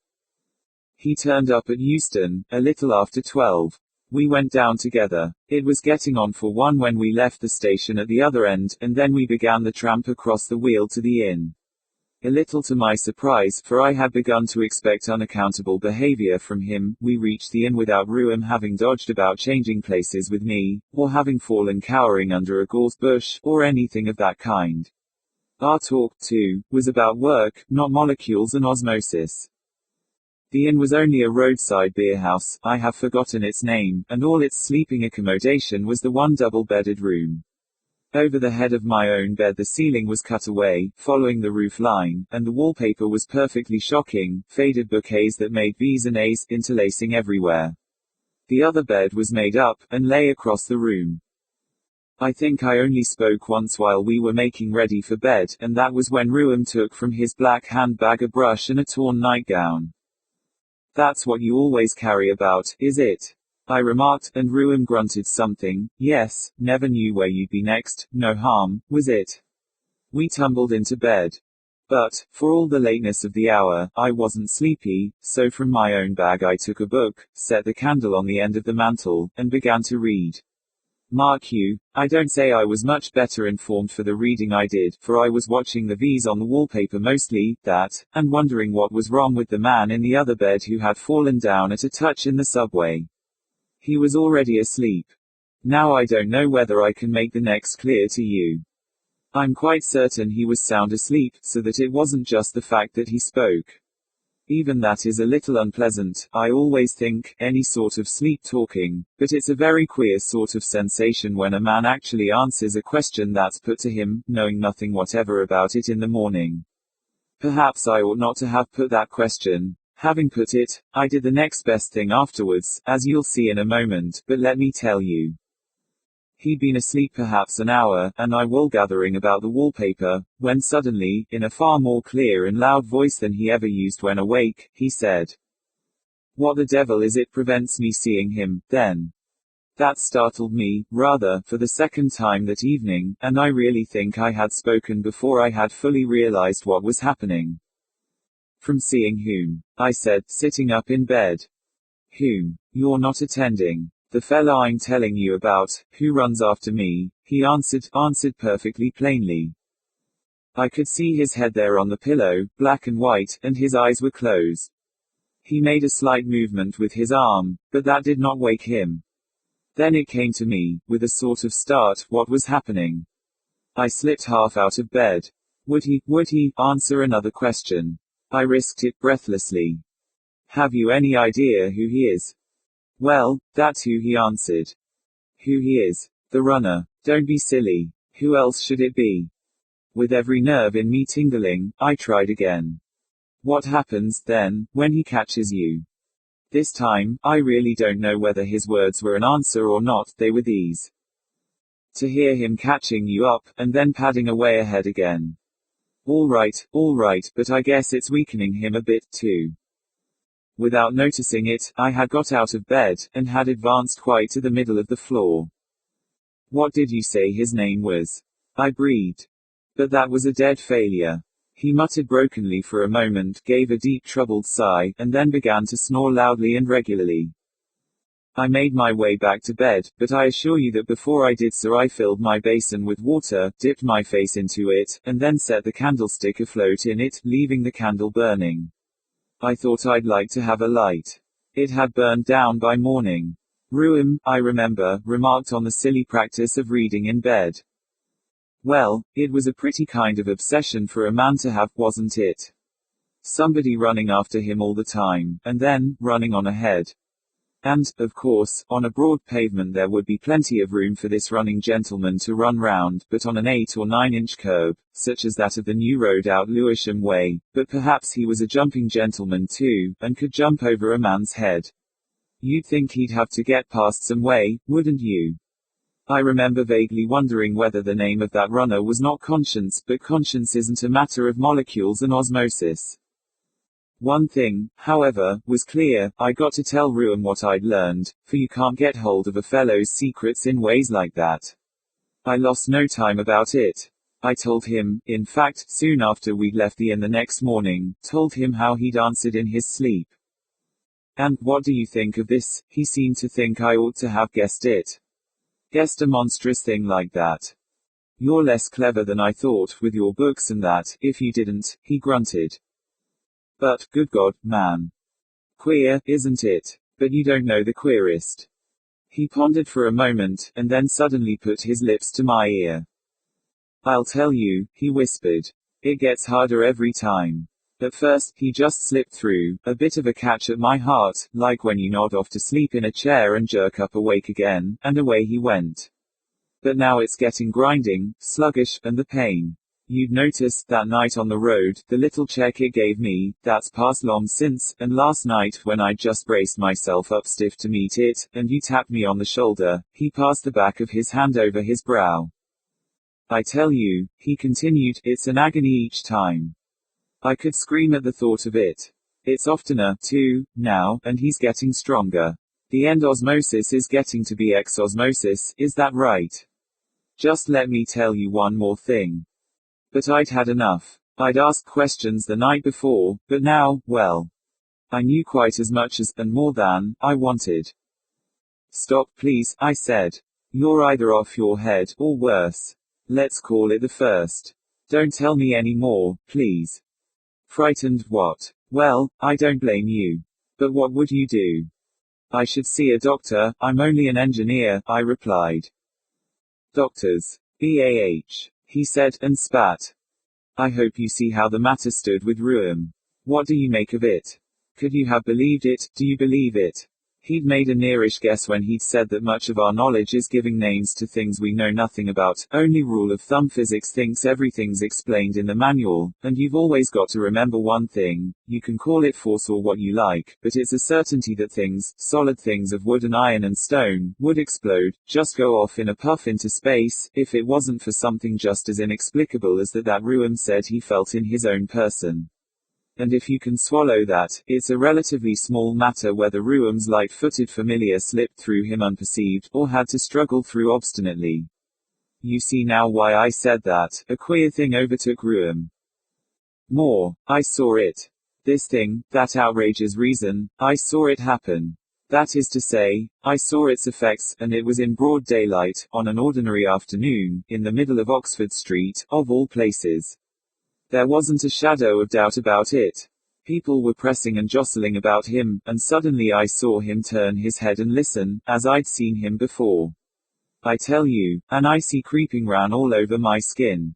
He turned up at Euston, a little after 12. We went down together. It was getting on for 1 when we left the station at the other end, and then we began the tramp across the Weald to the inn. A little to my surprise, for I had begun to expect unaccountable behavior from him, we reached the inn without Ruum having dodged about changing places with me, or having fallen cowering under a gorse bush, or anything of that kind. Our talk, too, was about work, not molecules and osmosis. The inn was only a roadside beerhouse, I have forgotten its name, and all its sleeping accommodation was the one double-bedded room. Over the head of my own bed the ceiling was cut away, following the roof line, and the wallpaper was perfectly shocking, faded bouquets that made V's and A's, interlacing everywhere. The other bed was made up, and lay across the room. I think I only spoke once while we were making ready for bed, and that was when Ruum took from his black handbag a brush and a torn nightgown. That's what you always carry about, is it? I remarked, and Ruum grunted something. Yes, never knew where you'd be next, no harm, was it? We tumbled into bed. But, for all the lateness of the hour, I wasn't sleepy, so from my own bag I took a book, set the candle on the end of the mantel, and began to read. Mark you, I don't say I was much better informed for the reading I did, for I was watching the V's on the wallpaper mostly, that, and wondering what was wrong with the man in the other bed who had fallen down at a touch in the subway. He was already asleep. Now I don't know whether I can make the next clear to you. I'm quite certain he was sound asleep, so that it wasn't just the fact that he spoke. Even that is a little unpleasant, I always think, any sort of sleep talking, but it's a very queer sort of sensation when a man actually answers a question that's put to him, knowing nothing whatever about it in the morning. Perhaps I ought not to have put that question. Having put it, I did the next best thing afterwards, as you'll see in a moment, but let me tell you. He'd been asleep perhaps an hour, and I was gathering about the wallpaper, when suddenly, in a far more clear and loud voice than he ever used when awake, he said, "What the devil is it prevents me seeing him, then?" That startled me, rather, for the second time that evening, and I really think I had spoken before I had fully realized what was happening. "From seeing whom?" I said, sitting up in bed. "Whom? You're not attending. The fella I'm telling you about, who runs after me," he answered perfectly plainly. I could see his head there on the pillow, black and white, and his eyes were closed. He made a slight movement with his arm, but that did not wake him. Then it came to me, with a sort of start, what was happening. I slipped half out of bed. Would he answer another question? I risked it breathlessly. "Have you any idea who he is?" "Well, that's who," he answered. "Who he is? The runner. Don't be silly. Who else should it be?" With every nerve in me tingling, I tried again. What happens, then, when he catches you? This time, I really don't know whether his words were an answer or not, they were these. To hear him catching you up, and then padding away ahead again. All right, but I guess it's weakening him a bit, too. Without noticing it, I had got out of bed, and had advanced quite to the middle of the floor. What did you say his name was? I breathed. But that was a dead failure. He muttered brokenly for a moment, gave a deep troubled sigh, and then began to snore loudly and regularly. I made my way back to bed, but I assure you that before I did so I filled my basin with water, dipped my face into it, and then set the candlestick afloat in it, leaving the candle burning. I thought I'd like to have a light. It had burned down by morning. Ruim, I remember, remarked on the silly practice of reading in bed. Well, it was a pretty kind of obsession for a man to have, wasn't it? Somebody running after him all the time, and then, running on ahead. And, of course, on a broad pavement there would be plenty of room for this running gentleman to run round, but on an 8 or 9-inch curb, such as that of the new road out Lewisham Way, but perhaps he was a jumping gentleman too, and could jump over a man's head. You'd think he'd have to get past some way, wouldn't you? I remember vaguely wondering whether the name of that runner was not Conscience, but conscience isn't a matter of molecules and osmosis. One thing, however, was clear, I got to tell Ruim what I'd learned, for you can't get hold of a fellow's secrets in ways like that. I lost no time about it. I told him, in fact, soon after we'd left the inn the next morning, told him how he'd answered in his sleep. And what do you think of this? He seemed to think I ought to have guessed it. Guessed a monstrous thing like that. You're less clever than I thought, with your books and that, if you didn't, he grunted. But, good God, man. Queer, isn't it? But you don't know the queerest. He pondered for a moment, and then suddenly put his lips to my ear. I'll tell you, he whispered. It gets harder every time. At first, he just slipped through, a bit of a catch at my heart, like when you nod off to sleep in a chair and jerk up awake again, and away he went. But now it's getting grinding, sluggish, and the pain. You'd notice, that night on the road, the little check it gave me, that's passed long since, and last night, when I'd just braced myself up stiff to meet it, and you tapped me on the shoulder, he passed the back of his hand over his brow. I tell you, he continued, it's an agony each time. I could scream at the thought of it. It's oftener, too, now, and he's getting stronger. The end osmosis is getting to be exosmosis, is that right? Just let me tell you one more thing. But I'd had enough. I'd asked questions the night before, but now, well. I knew quite as much as, and more than, I wanted. Stop, please, I said. You're either off your head, or worse. Let's call it the first. Don't tell me any more, please. Frightened what? Well, I don't blame you. But what would you do? I should see a doctor, I'm only an engineer, I replied. Doctors. BAH. He said, and spat. I hope you see how the matter stood with Ruim. What do you make of it? Could you have believed it? Do you believe it? He'd made a nearish guess when he'd said that much of our knowledge is giving names to things we know nothing about. Only rule of thumb physics thinks everything's explained in the manual, and you've always got to remember one thing, you can call it force or what you like, but it's a certainty that things, solid things of wood and iron and stone, would explode, just go off in a puff into space, if it wasn't for something just as inexplicable as that Ruim said he felt in his own person. And if you can swallow that, it's a relatively small matter whether Ruim's light-footed familiar slipped through him unperceived, or had to struggle through obstinately. You see now why I said that, a queer thing overtook Ruim. More, I saw it. This thing, that outrages reason, I saw it happen. That is to say, I saw its effects, and it was in broad daylight, on an ordinary afternoon, in the middle of Oxford Street, of all places. There wasn't a shadow of doubt about it. People were pressing and jostling about him, and suddenly I saw him turn his head and listen, as I'd seen him before. I tell you, an icy creeping ran all over my skin.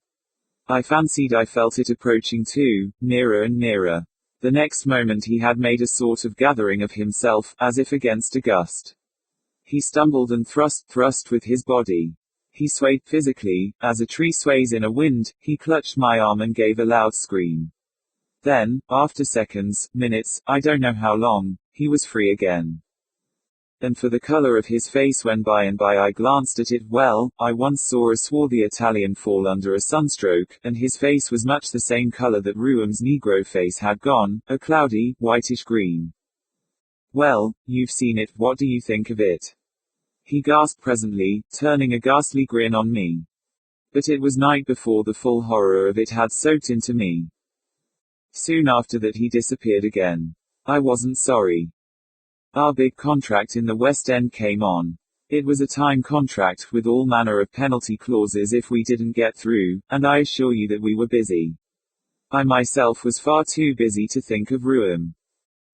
I fancied I felt it approaching too, nearer and nearer. The next moment he had made a sort of gathering of himself, as if against a gust. He stumbled and thrust with his body. He swayed physically, as a tree sways in a wind. He clutched my arm and gave a loud scream. Then, after seconds, minutes, I don't know how long, he was free again. And for the color of his face when by and by I glanced at it, well, I once saw a swarthy Italian fall under a sunstroke, and his face was much the same color that Ruam's Negro face had gone, a cloudy, whitish green. Well, you've seen it, what do you think of it? He gasped presently, turning a ghastly grin on me. But it was night before the full horror of it had soaked into me. Soon after that he disappeared again. I wasn't sorry. Our big contract in the West End came on. It was a time contract, with all manner of penalty clauses if we didn't get through, and I assure you that we were busy. I myself was far too busy to think of Ruam.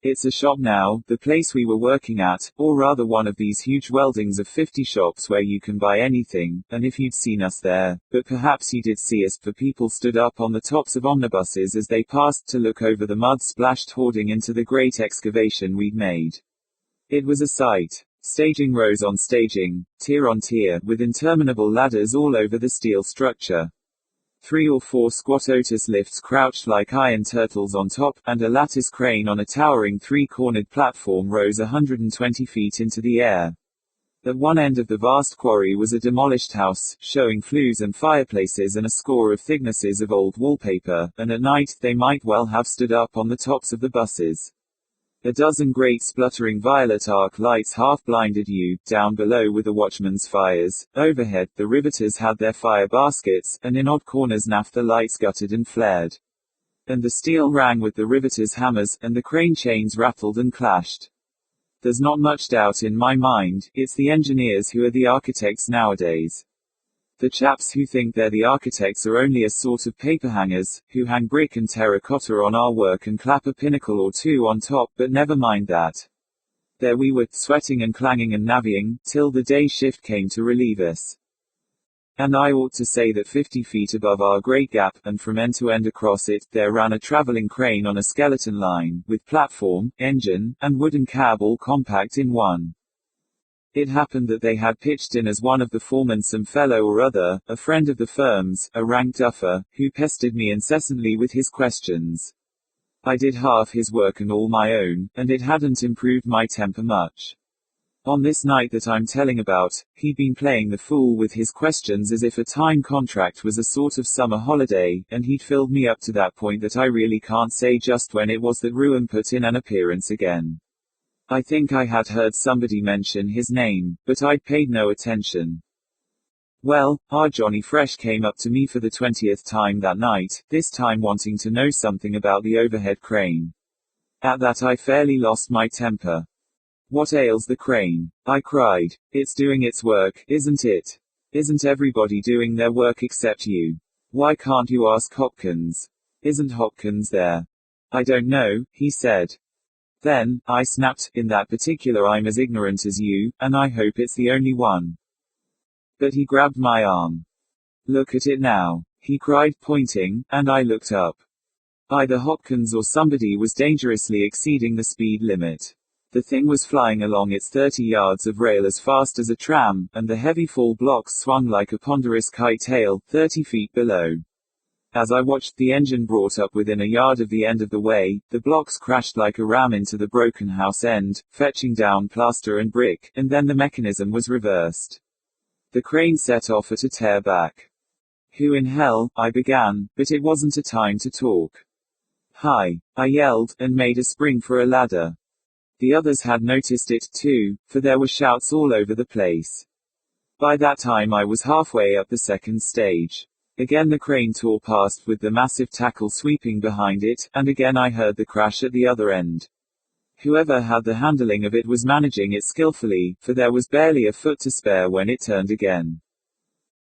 It's a shop now, the place we were working at, or rather one of these huge weldings of 50 shops where you can buy anything, and if you'd seen us there, but perhaps you did see us, for people stood up on the tops of omnibuses as they passed to look over the mud-splashed hoarding into the great excavation we'd made. It was a sight. Staging rows on staging, tier on tier, with interminable ladders all over the steel structure. 3 or 4 squat Otis lifts crouched like iron turtles on top, and a lattice crane on a towering 3-cornered platform rose 120 feet into the air. At one end of the vast quarry was a demolished house, showing flues and fireplaces and a score of thicknesses of old wallpaper, and at night they might well have stood up on the tops of the buses. A dozen great spluttering violet arc lights half blinded you. Down below were the watchmen's fires. Overhead, the riveters had their fire baskets, and in odd corners naphtha lights guttered and flared. And the steel rang with the riveters' hammers, and the crane chains rattled and clashed. There's not much doubt in my mind, it's the engineers who are the architects nowadays. The chaps who think they're the architects are only a sort of paperhangers, who hang brick and terracotta on our work and clap a pinnacle or two on top, but never mind that. There we were, sweating and clanging and navvying, till the day shift came to relieve us. And I ought to say that 50 feet above our great gap, and from end to end across it, there ran a traveling crane on a skeleton line, with platform, engine, and wooden cab all compact in one. It happened that they had pitched in as one of the foremen some fellow or other, a friend of the firm's, a rank duffer, who pestered me incessantly with his questions. I did half his work and all my own, and it hadn't improved my temper much. On this night that I'm telling about, he'd been playing the fool with his questions as if a time contract was a sort of summer holiday, and he'd filled me up to that point that I really can't say just when it was that Ruam put in an appearance again. I think I had heard somebody mention his name, but I'd paid no attention. Well, our Johnny Fresh came up to me for the 20th time that night, this time wanting to know something about the overhead crane. At that I fairly lost my temper. What ails the crane? I cried. It's doing its work, isn't it? Isn't everybody doing their work except you? Why can't you ask Hopkins? Isn't Hopkins there? I don't know, he said. Then, I snapped, in that particular I'm as ignorant as you, and I hope it's the only one. But he grabbed my arm. Look at it now, he cried, pointing, and I looked up. Either Hopkins or somebody was dangerously exceeding the speed limit. The thing was flying along its 30 yards of rail as fast as a tram, and the heavy fall blocks swung like a ponderous kite tail, 30 feet below. As I watched, the engine brought up within a yard of the end of the way, the blocks crashed like a ram into the broken house end, fetching down plaster and brick, and then the mechanism was reversed. The crane set off at a tear back. Who in hell, I began, but it wasn't a time to talk. Hi, I yelled, and made a spring for a ladder. The others had noticed it, too, for there were shouts all over the place. By that time I was halfway up the second stage. Again the crane tore past with the massive tackle sweeping behind it, and again I heard the crash at the other end. Whoever had the handling of it was managing it skillfully, for there was barely a foot to spare when it turned again.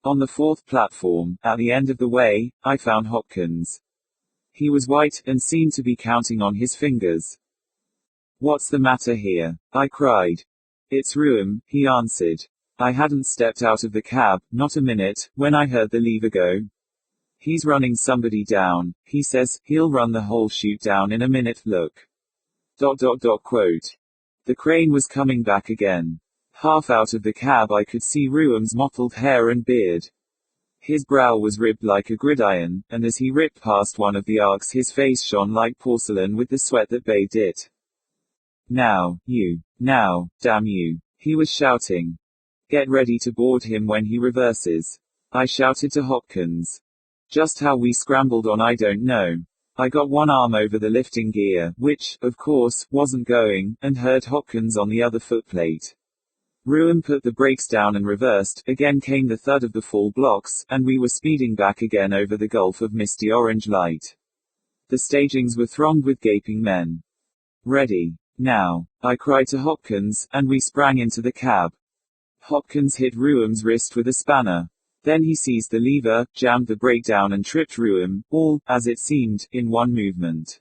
On the fourth platform, at the end of the way, I found Hopkins. He was white, and seemed to be counting on his fingers. What's the matter here? I cried. It's Ruam, he answered. I hadn't stepped out of the cab, not a minute, when I heard the lever go. He's running somebody down, he says, he'll run the whole chute down in a minute, look. Quote. The crane was coming back again. Half out of the cab I could see Ruam's mottled hair and beard. His brow was ribbed like a gridiron, and as he ripped past one of the arcs his face shone like porcelain with the sweat that bathed it. Now, damn you, he was shouting. Get ready to board him when he reverses. I shouted to Hopkins. Just how we scrambled on I don't know. I got one arm over the lifting gear, which, of course, wasn't going, and heard Hopkins on the other footplate. Ruam put the brakes down and reversed, again came the thud of the fall blocks, and we were speeding back again over the gulf of misty orange light. The stagings were thronged with gaping men. Ready. Now, I cried to Hopkins, and we sprang into the cab. Hopkins hit Ruam's wrist with a spanner. Then he seized the lever, jammed the brake down and tripped Ruam, all, as it seemed, in one movement.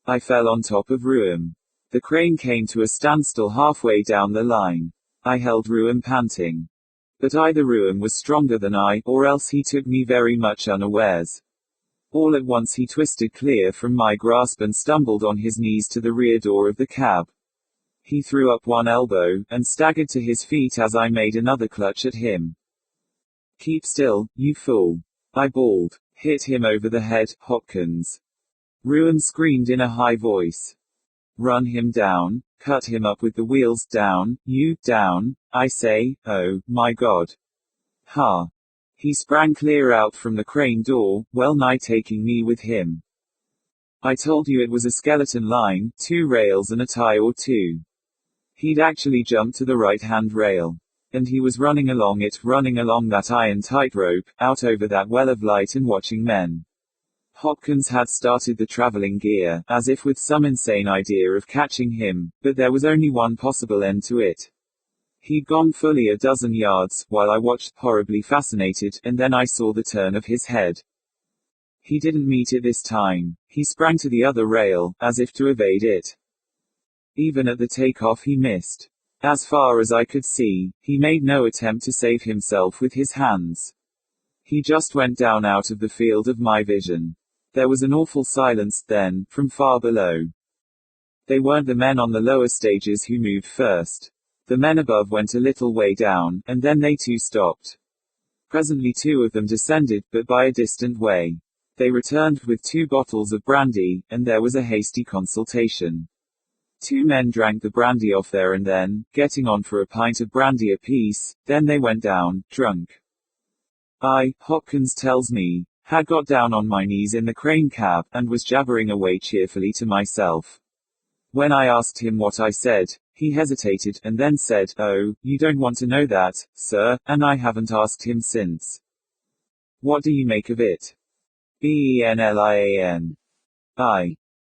I fell on top of Ruam. The crane came to a standstill halfway down the line. I held Ruam panting. But either Ruam was stronger than I, or else he took me very much unawares. All at once he twisted clear from my grasp and stumbled on his knees to the rear door of the cab. He threw up one elbow, and staggered to his feet as I made another clutch at him. Keep still, you fool. I bawled. Hit him over the head, Hopkins. Ruam screamed in a high voice. Run him down, cut him up with the wheels, down, you, down, I say, oh, my God. Ha. He sprang clear out from the crane door, well nigh taking me with him. I told you it was a skeleton line, 2 rails and a tie or 2. He'd actually jumped to the right-hand rail. And he was running along it, running along that iron tightrope, out over that well of light and watching men. Hopkins had started the traveling gear, as if with some insane idea of catching him, but there was only one possible end to it. He'd gone fully a dozen yards, while I watched, horribly fascinated, and then I saw the turn of his head. He didn't meet it this time. He sprang to the other rail, as if to evade it. Even at the takeoff he missed. As far as I could see, he made no attempt to save himself with his hands. He just went down out of the field of my vision. There was an awful silence then, from far below. They weren't the men on the lower stages who moved first. The men above went a little way down, and then they too stopped. Presently 2 of them descended, but by a distant way. They returned with 2 bottles of brandy, and there was a hasty consultation. 2 men drank the brandy off there and then, getting on for a pint of brandy apiece, then they went down, drunk. I, Hopkins tells me, had got down on my knees in the crane cab, and was jabbering away cheerfully to myself. When I asked him what I said, he hesitated, and then said, oh, you don't want to know that, sir, and I haven't asked him since. What do you make of it? Benlian.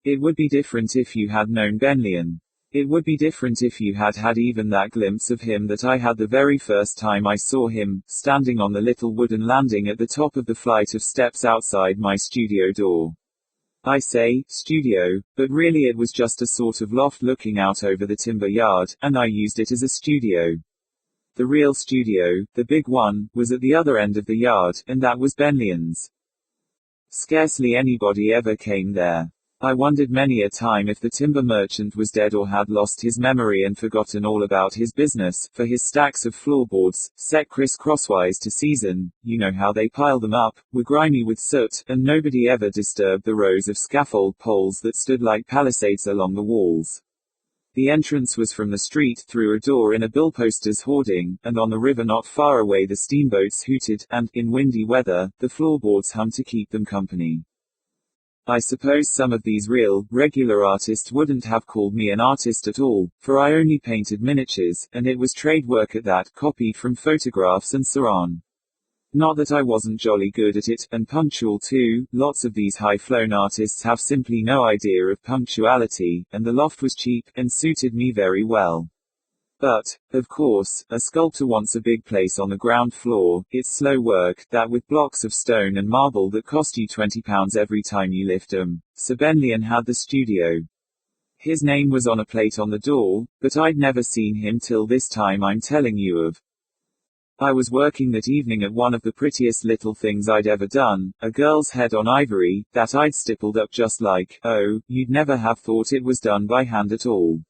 It would be different if you had known Benlian. It would be different if you had had even that glimpse of him that I had the very first time I saw him, standing on the little wooden landing at the top of the flight of steps outside my studio door. I say, studio, but really it was just a sort of loft looking out over the timber yard, and I used it as a studio. The real studio, the big one, was at the other end of the yard, and that was Benlian's. Scarcely anybody ever came there. I wondered many a time if the timber merchant was dead or had lost his memory and forgotten all about his business, for his stacks of floorboards, set criss-crosswise to season, you know how they pile them up, were grimy with soot, and nobody ever disturbed the rows of scaffold poles that stood like palisades along the walls. The entrance was from the street, through a door in a billposter's hoarding, and on the river not far away the steamboats hooted, and, in windy weather, the floorboards hummed to keep them company. I suppose some of these real, regular artists wouldn't have called me an artist at all, for I only painted miniatures, and it was trade work at that, copied from photographs and so on. Not that I wasn't jolly good at it, and punctual too. Lots of these high-flown artists have simply no idea of punctuality, and the loft was cheap, and suited me very well. But, of course, a sculptor wants a big place on the ground floor. It's slow work, that with blocks of stone and marble that cost you £20 every time you lift 'em. So Benlian had the studio. His name was on a plate on the door, but I'd never seen him till this time I'm telling you of. I was working that evening at one of the prettiest little things I'd ever done, a girl's head on ivory, that I'd stippled up just like, oh, you'd never have thought it was done by hand at all.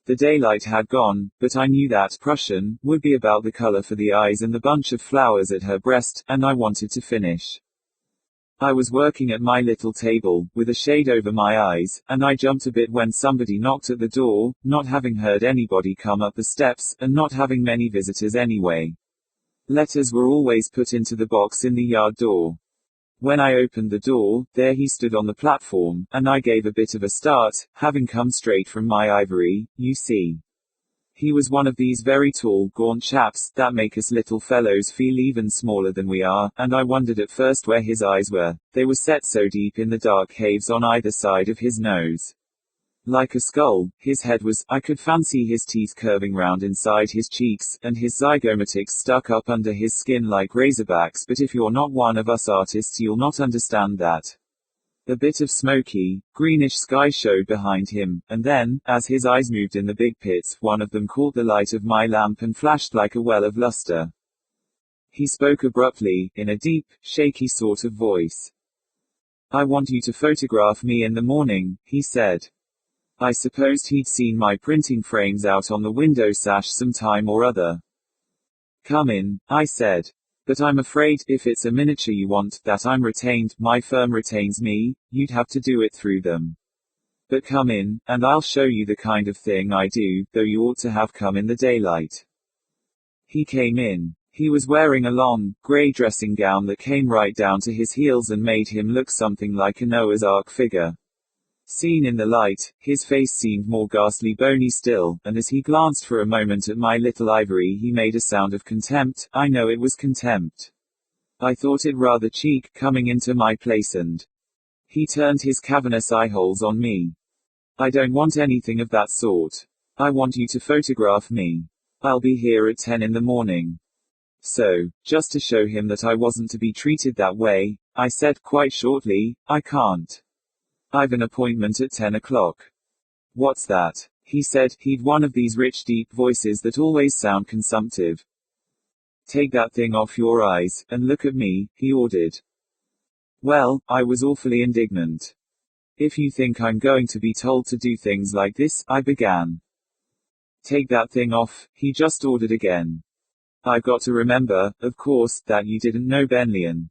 The daylight had gone, but I knew that Prussian would be about the color for the eyes and the bunch of flowers at her breast, and I wanted to finish. I was working at my little table, with a shade over my eyes, and I jumped a bit when somebody knocked at the door, not having heard anybody come up the steps, and not having many visitors anyway. Letters were always put into the box in the yard door. When I opened the door, there he stood on the platform, and I gave a bit of a start, having come straight from my ivory, you see. He was one of these very tall, gaunt chaps, that make us little fellows feel even smaller than we are, and I wondered at first where his eyes were. They were set so deep in the dark caves on either side of his nose. Like a skull, his head was, I could fancy his teeth curving round inside his cheeks, and his zygomatics stuck up under his skin like razorbacks, but if you're not one of us artists you'll not understand that. A bit of smoky, greenish sky showed behind him, and then, as his eyes moved in the big pits, one of them caught the light of my lamp and flashed like a well of luster. He spoke abruptly, in a deep, shaky sort of voice. "I want you to photograph me in the morning," he said. I supposed he'd seen my printing frames out on the window sash some time or other. "Come in," I said. "But I'm afraid, if it's a miniature you want, that I'm retained, my firm retains me, you'd have to do it through them. But come in, and I'll show you the kind of thing I do, though you ought to have come in the daylight." He came in. He was wearing a long, grey dressing gown that came right down to his heels and made him look something like a Noah's Ark figure. Seen in the light, his face seemed more ghastly bony still, and as he glanced for a moment at my little ivory he made a sound of contempt. I know it was contempt. I thought it rather cheek, coming into my place, and he turned his cavernous eyeholes on me. "I don't want anything of that sort. I want you to photograph me. I'll be here at 10 in the morning. So, just to show him that I wasn't to be treated that way, I said quite shortly, "I can't. I've an appointment at 10 o'clock. "What's that?" he said. He'd one of these rich deep voices that always sound consumptive. "Take that thing off your eyes, and look at me," he ordered. Well, I was awfully indignant. "If you think I'm going to be told to do things like this," I began. "Take that thing off," he just ordered again. I've got to remember, of course, that you didn't know Benlian.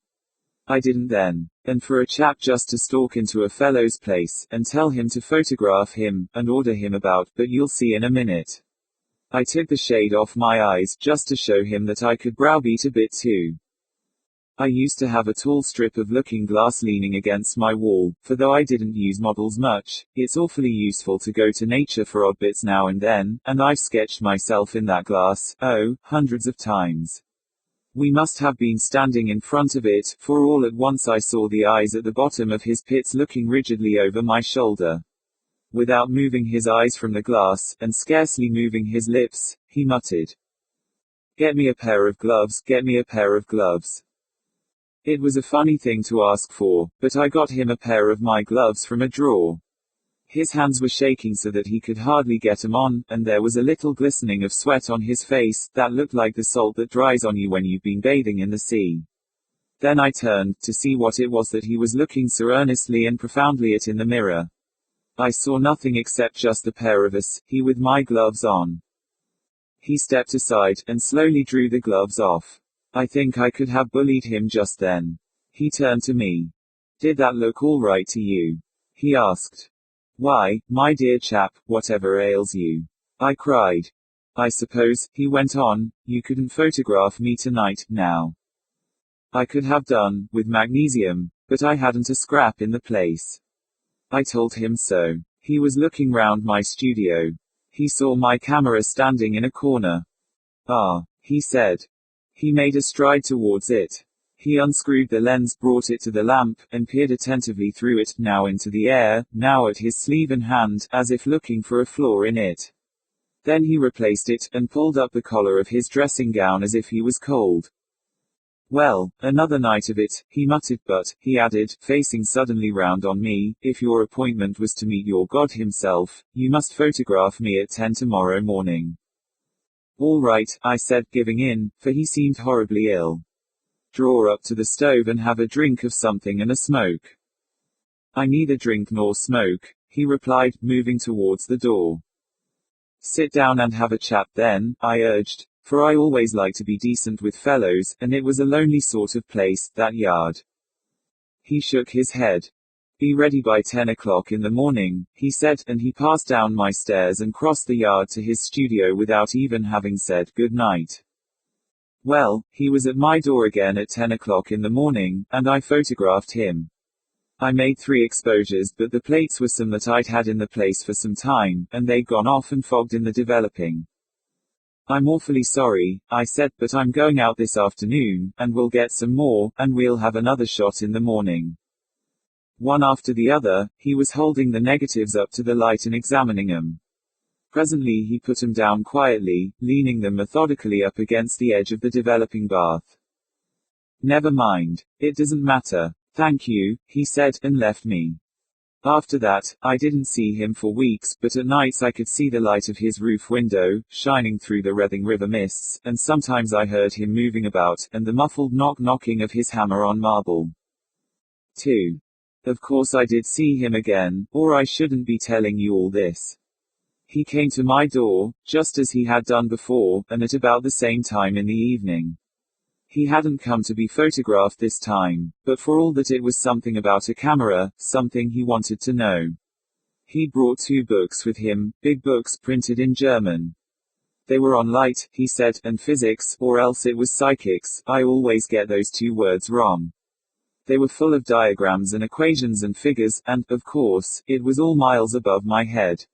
I didn't then. And for a chap just to stalk into a fellow's place, and tell him to photograph him, and order him about, but you'll see in a minute. I took the shade off my eyes, just to show him that I could browbeat a bit too. I used to have a tall strip of looking glass leaning against my wall, for though I didn't use models much, it's awfully useful to go to nature for odd bits now and then, and I've sketched myself in that glass, oh, hundreds of times. We must have been standing in front of it, for all at once I saw the eyes at the bottom of his pits looking rigidly over my shoulder. Without moving his eyes from the glass, and scarcely moving his lips, he muttered, "Get me a pair of gloves, get me a pair of gloves." It was a funny thing to ask for, but I got him a pair of my gloves from a drawer. His hands were shaking so that he could hardly get 'em on, and there was a little glistening of sweat on his face, that looked like the salt that dries on you when you've been bathing in the sea. Then I turned, to see what it was that he was looking so earnestly and profoundly at in the mirror. I saw nothing except just the pair of us, he with my gloves on. He stepped aside, and slowly drew the gloves off. I think I could have bullied him just then. He turned to me. "Did that look all right to you?" he asked. "Why, my dear chap, whatever ails you?" I cried. "I suppose," he went on, "you couldn't photograph me tonight, now. I could have done, with magnesium, but I hadn't a scrap in the place." I told him so. He was looking round my studio. He saw my camera standing in a corner. "Ah," he said. He made a stride towards it. He unscrewed the lens, brought it to the lamp, and peered attentively through it, now into the air, now at his sleeve and hand, as if looking for a flaw in it. Then he replaced it, and pulled up the collar of his dressing gown as if he was cold. "Well, another night of it," he muttered, "but," he added, facing suddenly round on me, "if your appointment was to meet your God himself, you must photograph me at 10 tomorrow morning." "All right," I said, giving in, for he seemed horribly ill. "Draw up to the stove and have a drink of something and a smoke." "I neither drink nor smoke," he replied, moving towards the door. Sit down and have a chat then, I urged, for I always like to be decent with fellows, and it was a lonely sort of place, that yard. He shook his head. Be ready by 10 o'clock in the morning, he said, and he passed down my stairs and crossed the yard to his studio without even having said good night. Well, he was at my door again at 10 o'clock in the morning, and I photographed him. I made 3 exposures, but the plates were some that I'd had in the place for some time, and they'd gone off and fogged in the developing. I'm awfully sorry, I said, but I'm going out this afternoon, and we'll get some more, and we'll have another shot in the morning. One after the other, he was holding the negatives up to the light and examining them. Presently he put them down quietly, leaning them methodically up against the edge of the developing bath. Never mind. It doesn't matter. Thank you, he said, and left me. After that, I didn't see him for weeks, but at nights I could see the light of his roof window, shining through the wreathing river mists, and sometimes I heard him moving about, and the muffled knocking of his hammer on marble. 2. Of course I did see him again, or I shouldn't be telling you all this. He came to my door, just as he had done before, and at about the same time in the evening. He hadn't come to be photographed this time, but for all that it was something about a camera, something he wanted to know. He'd brought 2 books with him, big books printed in German. They were on light, he said, and physics, or else it was psychics, I always get those 2 words wrong. They were full of diagrams and equations and figures, and, of course, it was all miles above my head.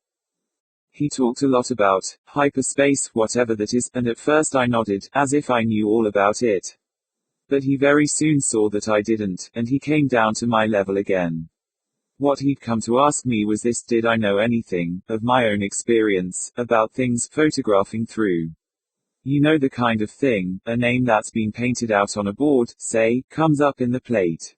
He talked a lot about hyperspace, whatever that is, and at first I nodded, as if I knew all about it. But he very soon saw that I didn't, and he came down to my level again. What he'd come to ask me was this: did I know anything, of my own experience, about things photographing through? You know the kind of thing, a name that's been painted out on a board, say, comes up in the plate.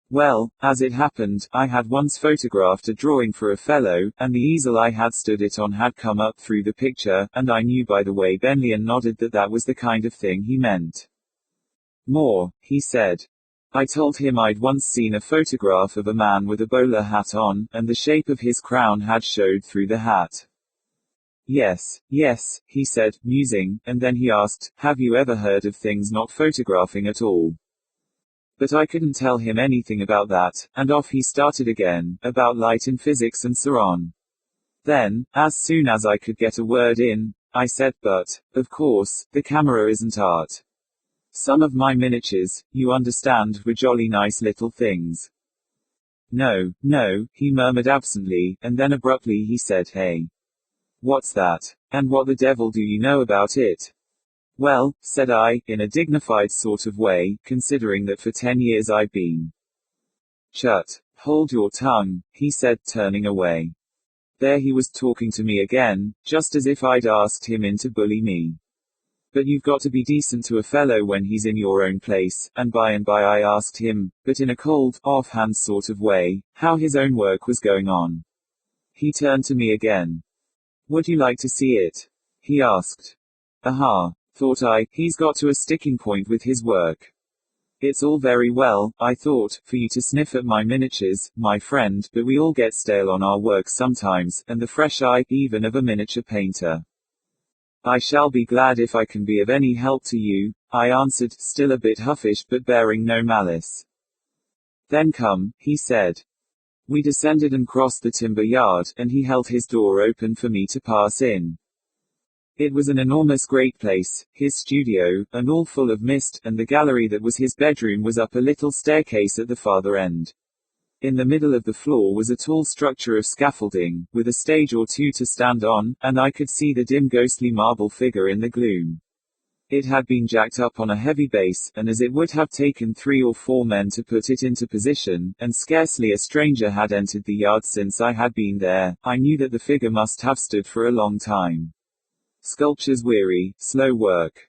Well, as it happened, I had once photographed a drawing for a fellow, and the easel I had stood it on had come up through the picture, and I knew by the way Benlian nodded that that was the kind of thing he meant. More, he said. I told him I'd once seen a photograph of a man with a bowler hat on, and the shape of his crown had showed through the hat. Yes, he said, musing, and then he asked, have you ever heard of things not photographing at all? But I couldn't tell him anything about that, and off he started again, about light and physics and so on. Then, as soon as I could get a word in, I said, but, of course, the camera isn't art. Some of my miniatures, you understand, were jolly nice little things. No, he murmured absently, and then abruptly he said, hey. What's that? And what the devil do you know about it? Well, said I, in a dignified sort of way, considering that for 10 years I've been. Chut, hold your tongue, he said, turning away. There he was talking to me again, just as if I'd asked him in to bully me. But you've got to be decent to a fellow when he's in your own place, and by I asked him, but in a cold, offhand sort of way, how his own work was going on. He turned to me again. Would you like to see it? He asked. Aha. Thought I, he's got to a sticking point with his work. It's all very well, I thought, for you to sniff at my miniatures, my friend, but we all get stale on our work sometimes, and the fresh eye, even of a miniature painter. I shall be glad if I can be of any help to you, I answered, still a bit huffish but bearing no malice. Then come, he said. We descended and crossed the timber yard, and he held his door open for me to pass in. It was an enormous great place, his studio, and all full of mist, and the gallery that was his bedroom was up a little staircase at the farther end. In the middle of the floor was a tall structure of scaffolding, with a stage or 2 to stand on, and I could see the dim ghostly marble figure in the gloom. It had been jacked up on a heavy base, and as it would have taken 3 or 4 men to put it into position, and scarcely a stranger had entered the yard since I had been there, I knew that the figure must have stood for a long time. Sculpture's weary, slow work.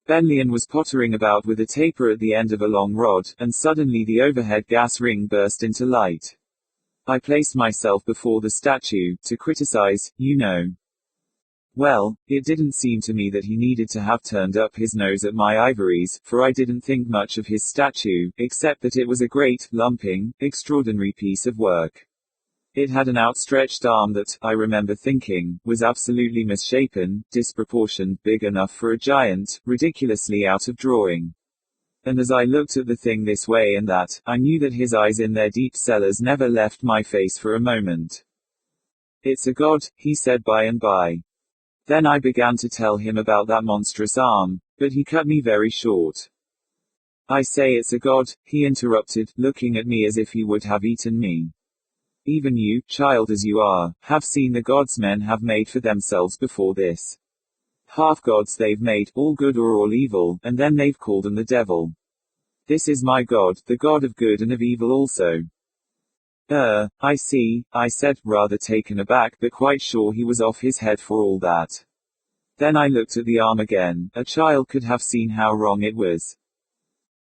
Benlian was pottering about with a taper at the end of a long rod, and suddenly the overhead gas ring burst into light. I placed myself before the statue, to criticize, you know. Well, it didn't seem to me that he needed to have turned up his nose at my ivories, for I didn't think much of his statue, except that it was a great, lumping, extraordinary piece of work. It had an outstretched arm that, I remember thinking, was absolutely misshapen, disproportioned, big enough for a giant, ridiculously out of drawing. And as I looked at the thing this way and that, I knew that his eyes in their deep cellars never left my face for a moment. "It's a god," he said by and by. Then I began to tell him about that monstrous arm, but he cut me very short. "I say it's a god," he interrupted, looking at me as if he would have eaten me. "Even you, child as you are, have seen the gods men have made for themselves before this. Half-gods they've made, all good or all evil, and then they've called them the devil. This is my God, the God of good and of evil also." I see," I said, rather taken aback but quite sure he was off his head for all that. Then I looked at the arm again. A child could have seen how wrong it was.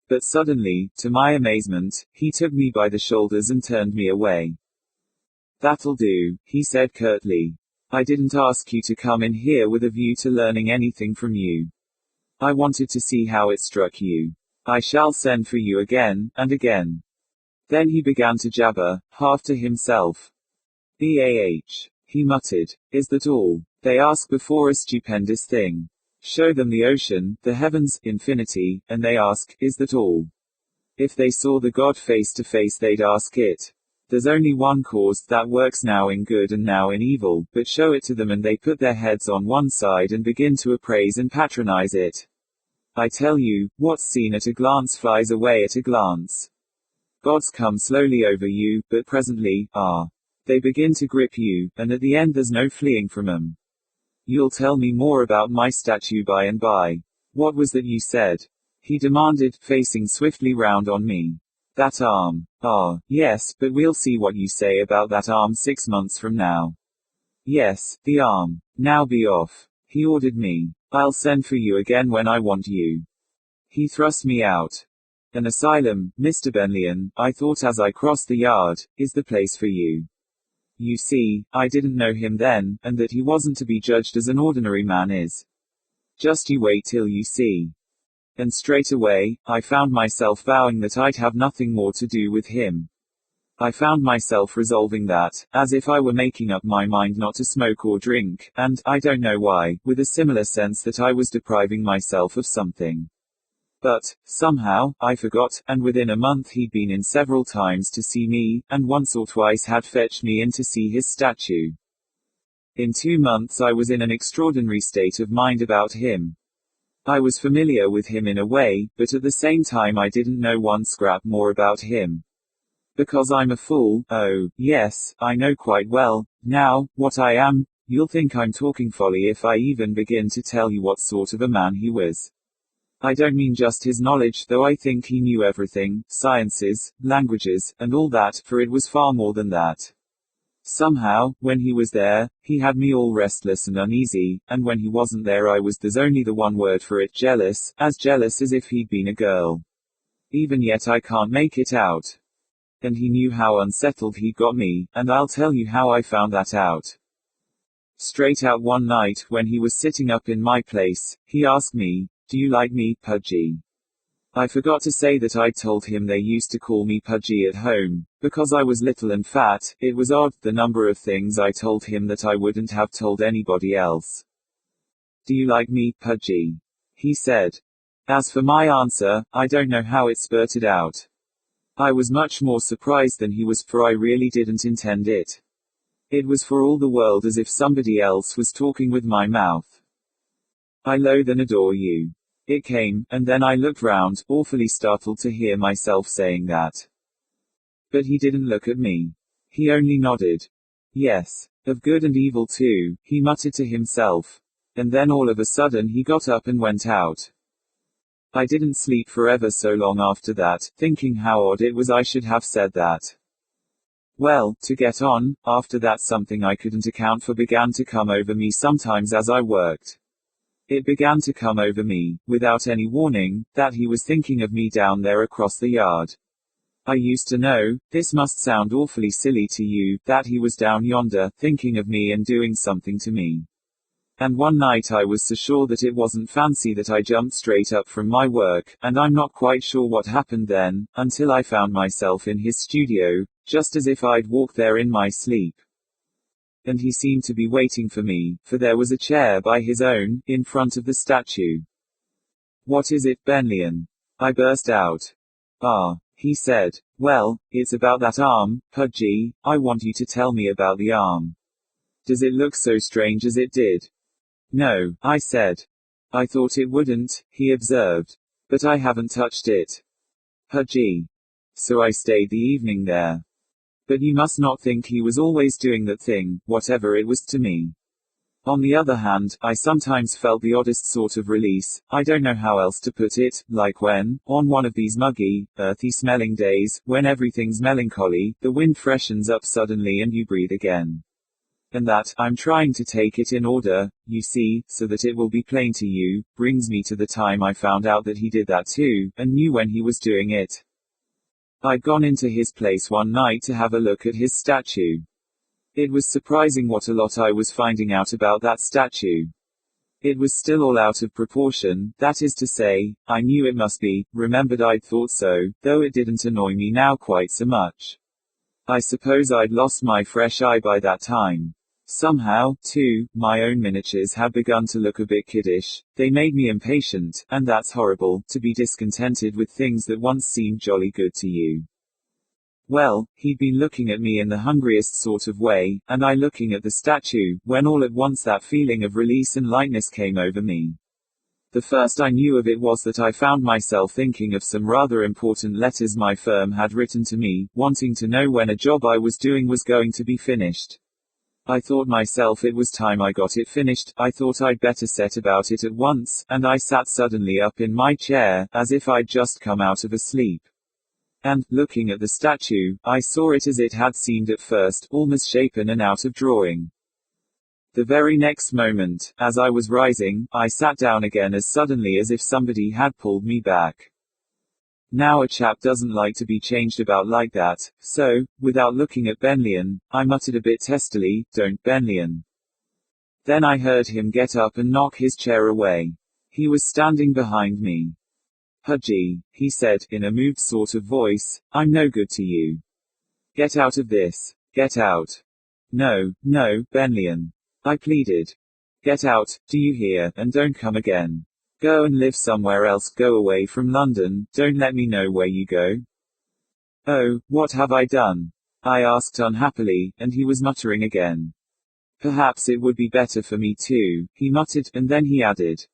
But suddenly, to my amazement, he took me by the shoulders and turned me away. "That'll do," he said curtly. "I didn't ask you to come in here with a view to learning anything from you. I wanted to see how it struck you. I shall send for you again, and again." Then he began to jabber, half to himself. He muttered. "Is that all? They ask before a stupendous thing. Show them the ocean, the heavens, infinity, and they ask, is that all? If they saw the God face to face they'd ask it. There's only one cause that works now in good and now in evil, but show it to them and they put their heads on one side and begin to appraise and patronize it. I tell you, what's seen at a glance flies away at a glance. Gods come slowly over you, but presently, they begin to grip you, and at the end there's no fleeing from 'em. You'll tell me more about my statue by and by. What was that you said?" he demanded, facing swiftly round on me. "That arm. Yes, but we'll see what you say about that arm 6 months from now." "Yes, the arm. Now be off," he ordered me. "I'll send for you again when I want you." He thrust me out. "An asylum, Mr. Benlian," I thought as I crossed the yard, "is the place for you." You see, I didn't know him then, and that he wasn't to be judged as an ordinary man is. Just you wait till you see. And straight away, I found myself vowing that I'd have nothing more to do with him. I found myself resolving that, as if I were making up my mind not to smoke or drink, and, I don't know why, with a similar sense that I was depriving myself of something. But, somehow, I forgot, and within a month he'd been in several times to see me, and once or twice had fetched me in to see his statue. In 2 months I was in an extraordinary state of mind about him. I was familiar with him in a way, but at the same time I didn't know one scrap more about him. Because I'm a fool, yes, I know quite well, now, what I am. You'll think I'm talking folly if I even begin to tell you what sort of a man he was. I don't mean just his knowledge, though I think he knew everything, sciences, languages, and all that, for it was far more than that. Somehow, when he was there, he had me all restless and uneasy, and when he wasn't there I was, there's only the one word for it, jealous as if he'd been a girl. Even yet I can't make it out. And he knew how unsettled he'd got me, and I'll tell you how I found that out. Straight out one night, when he was sitting up in my place, he asked me, "Do you like me, Pudgy?" I forgot to say that I'd told him they used to call me Pudgy at home, because I was little and fat. It was odd, the number of things I told him that I wouldn't have told anybody else. "Do you like me, Pudgy?" he said. As for my answer, I don't know how it spurted out. I was much more surprised than he was, for I really didn't intend it. It was for all the world as if somebody else was talking with my mouth. "I loathe and adore you." It came, and then I looked round, awfully startled to hear myself saying that. But he didn't look at me. He only nodded. "Yes. Of good and evil too," he muttered to himself. And then all of a sudden he got up and went out. I didn't sleep for ever so long after that, thinking how odd it was I should have said that. Well, to get on, after that something I couldn't account for began to come over me sometimes as I worked. It began to come over me, without any warning, that he was thinking of me down there across the yard. I used to know, this must sound awfully silly to you, that he was down yonder, thinking of me and doing something to me. And one night I was so sure that it wasn't fancy that I jumped straight up from my work, and I'm not quite sure what happened then, until I found myself in his studio, just as if I'd walked there in my sleep. And he seemed to be waiting for me, for there was a chair by his own, in front of the statue. "What is it, Benlian?" I burst out. "Ah," he said. "Well, it's about that arm, Pudgy. I want you to tell me about the arm. Does it look so strange as it did?" "No," I said. "I thought it wouldn't," he observed. "But I haven't touched it. Pudgy." So I stayed the evening there. But you must not think he was always doing that thing, whatever it was to me. On the other hand, I sometimes felt the oddest sort of release, I don't know how else to put it, like when, on one of these muggy, earthy-smelling days, when everything's melancholy, the wind freshens up suddenly and you breathe again. And that, I'm trying to take it in order, you see, so that it will be plain to you, brings me to the time I found out that he did that too, and knew when he was doing it. I'd gone into his place one night to have a look at his statue. It was surprising what a lot I was finding out about that statue. It was still all out of proportion, that is to say, I knew it must be, remembered I'd thought so, though it didn't annoy me now quite so much. I suppose I'd lost my fresh eye by that time. Somehow, too, my own miniatures had begun to look a bit kiddish. They made me impatient, and that's horrible, to be discontented with things that once seemed jolly good to you. Well, he'd been looking at me in the hungriest sort of way, and I looking at the statue, when all at once that feeling of release and lightness came over me. The first I knew of it was that I found myself thinking of some rather important letters my firm had written to me, wanting to know when a job I was doing was going to be finished. I thought myself it was time I got it finished. I thought I'd better set about it at once, and I sat suddenly up in my chair, as if I'd just come out of a sleep. And, looking at the statue, I saw it as it had seemed at first, all misshapen and out of drawing. The very next moment, as I was rising, I sat down again as suddenly as if somebody had pulled me back. Now a chap doesn't like to be changed about like that, so, without looking at Benlian, I muttered a bit testily, "Don't, Benlian." Then I heard him get up and knock his chair away. He was standing behind me. "Pudgy," he said, in a moved sort of voice, "I'm no good to you. Get out of this. Get out." "No, no, Benlian," I pleaded. "Get out, do you hear, and don't come again. Go and live somewhere else, go away from London, don't let me know where you go." "Oh, what have I done?" I asked unhappily, and he was muttering again. "Perhaps it would be better for me too," he muttered, and then he added,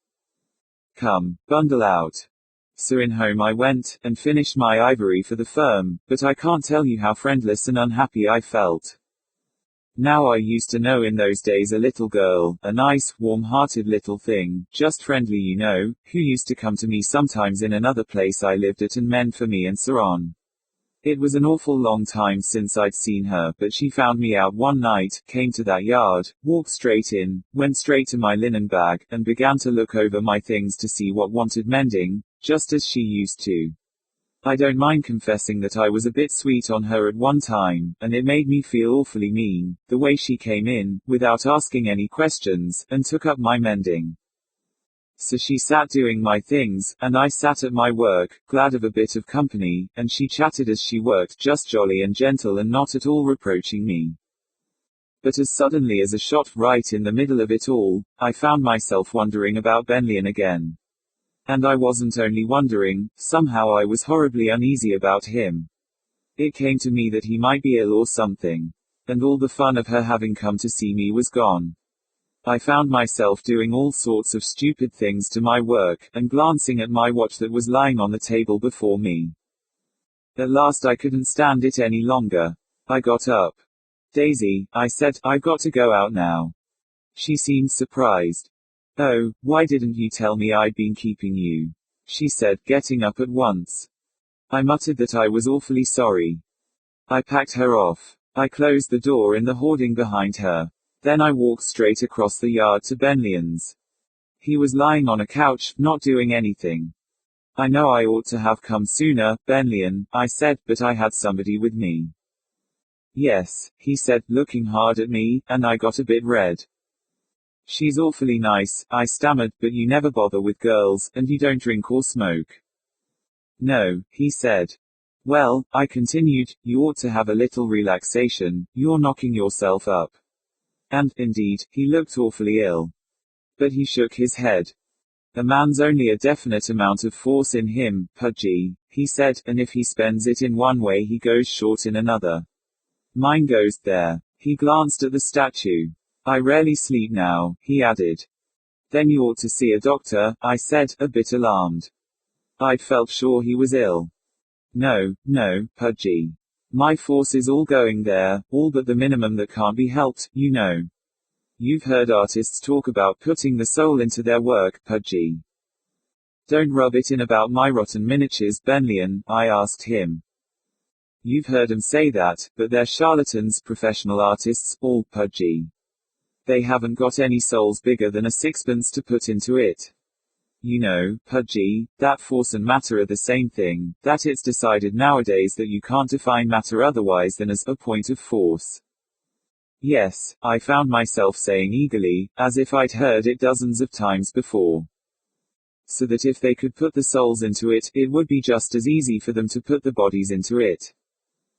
"Come, bundle out." So in home I went, and finished my ivory for the firm, but I can't tell you how friendless and unhappy I felt. Now I used to know in those days a little girl, a nice, warm-hearted little thing, just friendly you know, who used to come to me sometimes in another place I lived at and mend for me and so on. It was an awful long time since I'd seen her, but she found me out one night, came to that yard, walked straight in, went straight to my linen bag, and began to look over my things to see what wanted mending, just as she used to. I don't mind confessing that I was a bit sweet on her at one time, and it made me feel awfully mean, the way she came in, without asking any questions, and took up my mending. So she sat doing my things, and I sat at my work, glad of a bit of company, and she chatted as she worked, just jolly and gentle and not at all reproaching me. But as suddenly as a shot, right in the middle of it all, I found myself wondering about Benlian again. And I wasn't only wondering, somehow I was horribly uneasy about him. It came to me that he might be ill or something. And all the fun of her having come to see me was gone. I found myself doing all sorts of stupid things to my work, and glancing at my watch that was lying on the table before me. At last I couldn't stand it any longer. I got up. "Daisy," I said, "I've got to go out now." She seemed surprised. "Oh, why didn't you tell me I'd been keeping you?" she said, getting up at once. I muttered that I was awfully sorry. I packed her off. I closed the door in the hoarding behind her. Then I walked straight across the yard to Benlian's. He was lying on a couch, not doing anything. "I know I ought to have come sooner, Benlian," I said, "but I had somebody with me." "Yes," he said, looking hard at me, and I got a bit red. "She's awfully nice," I stammered, "but you never bother with girls, and you don't drink or smoke." "No," he said. Well, I continued, you ought to have a little relaxation, you're knocking yourself up. And, indeed, he looked awfully ill. But he shook his head. A man's only a definite amount of force in him, Pudgy, he said, and if he spends it in one way he goes short in another. Mine goes there. He glanced at the statue. I rarely sleep now, he added. Then you ought to see a doctor, I said, a bit alarmed. I'd felt sure he was ill. No, Pudgy. My force is all going there, all but the minimum that can't be helped, you know. You've heard artists talk about putting the soul into their work, Pudgy. Don't rub it in about my rotten miniatures, Benlian, I asked him. You've heard 'em say that, but they're charlatans, professional artists, all, Pudgy. They haven't got any souls bigger than a sixpence to put into it. You know, Pudgy, that force and matter are the same thing, that it's decided nowadays that you can't define matter otherwise than as a point of force. Yes, I found myself saying eagerly, as if I'd heard it dozens of times before. So that if they could put the souls into it, it would be just as easy for them to put the bodies into it.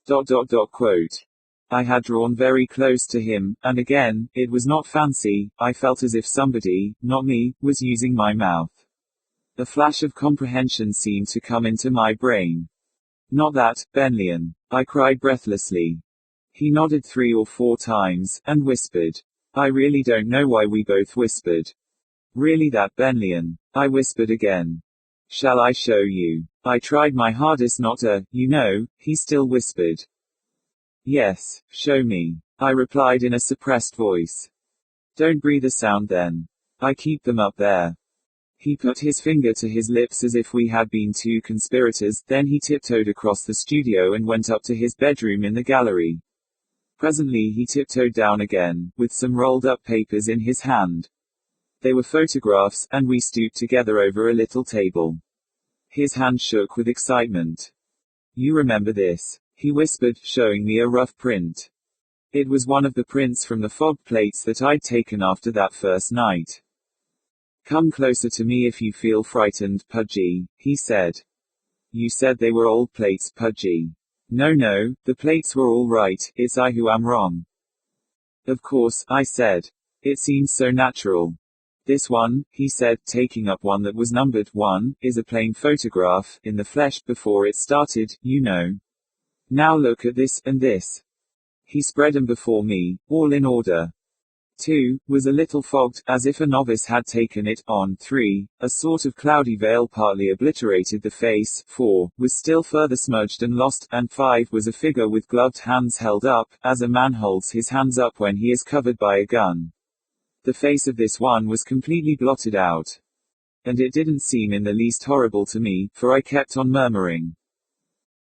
Quote. I had drawn very close to him, and again, it was not fancy, I felt as if somebody, not me, was using my mouth. A flash of comprehension seemed to come into my brain. Not that, Benlian, I cried breathlessly. He nodded 3 or 4 times, and whispered. I really don't know why we both whispered. Really that, Benlian, I whispered again. Shall I show you? I tried my hardest not to, you know, he still whispered. Yes, show me, I replied in a suppressed voice. Don't breathe a sound then. I keep them up there. He put his finger to his lips as if we had been 2 conspirators, then he tiptoed across the studio and went up to his bedroom in the gallery. Presently he tiptoed down again, with some rolled-up papers in his hand. They were photographs, and we stooped together over a little table. His hand shook with excitement. You remember this, he whispered, showing me a rough print. It was one of the prints from the fog plates that I'd taken after that first night. Come closer to me if you feel frightened, Pudgy, he said. You said they were old plates, Pudgy. No, the plates were all right, it's I who am wrong. Of course, I said. It seems so natural. This one, he said, taking up one that was numbered 1, is a plain photograph, in the flesh, before it started, you know. Now look at this, and this. He spread 'em before me, all in order. 2, was a little fogged, as if a novice had taken it. On 3, a sort of cloudy veil partly obliterated the face. 4, was still further smudged and lost, and 5 was a figure with gloved hands held up, as a man holds his hands up when he is covered by a gun. The face of this one was completely blotted out. And it didn't seem in the least horrible to me, for I kept on murmuring.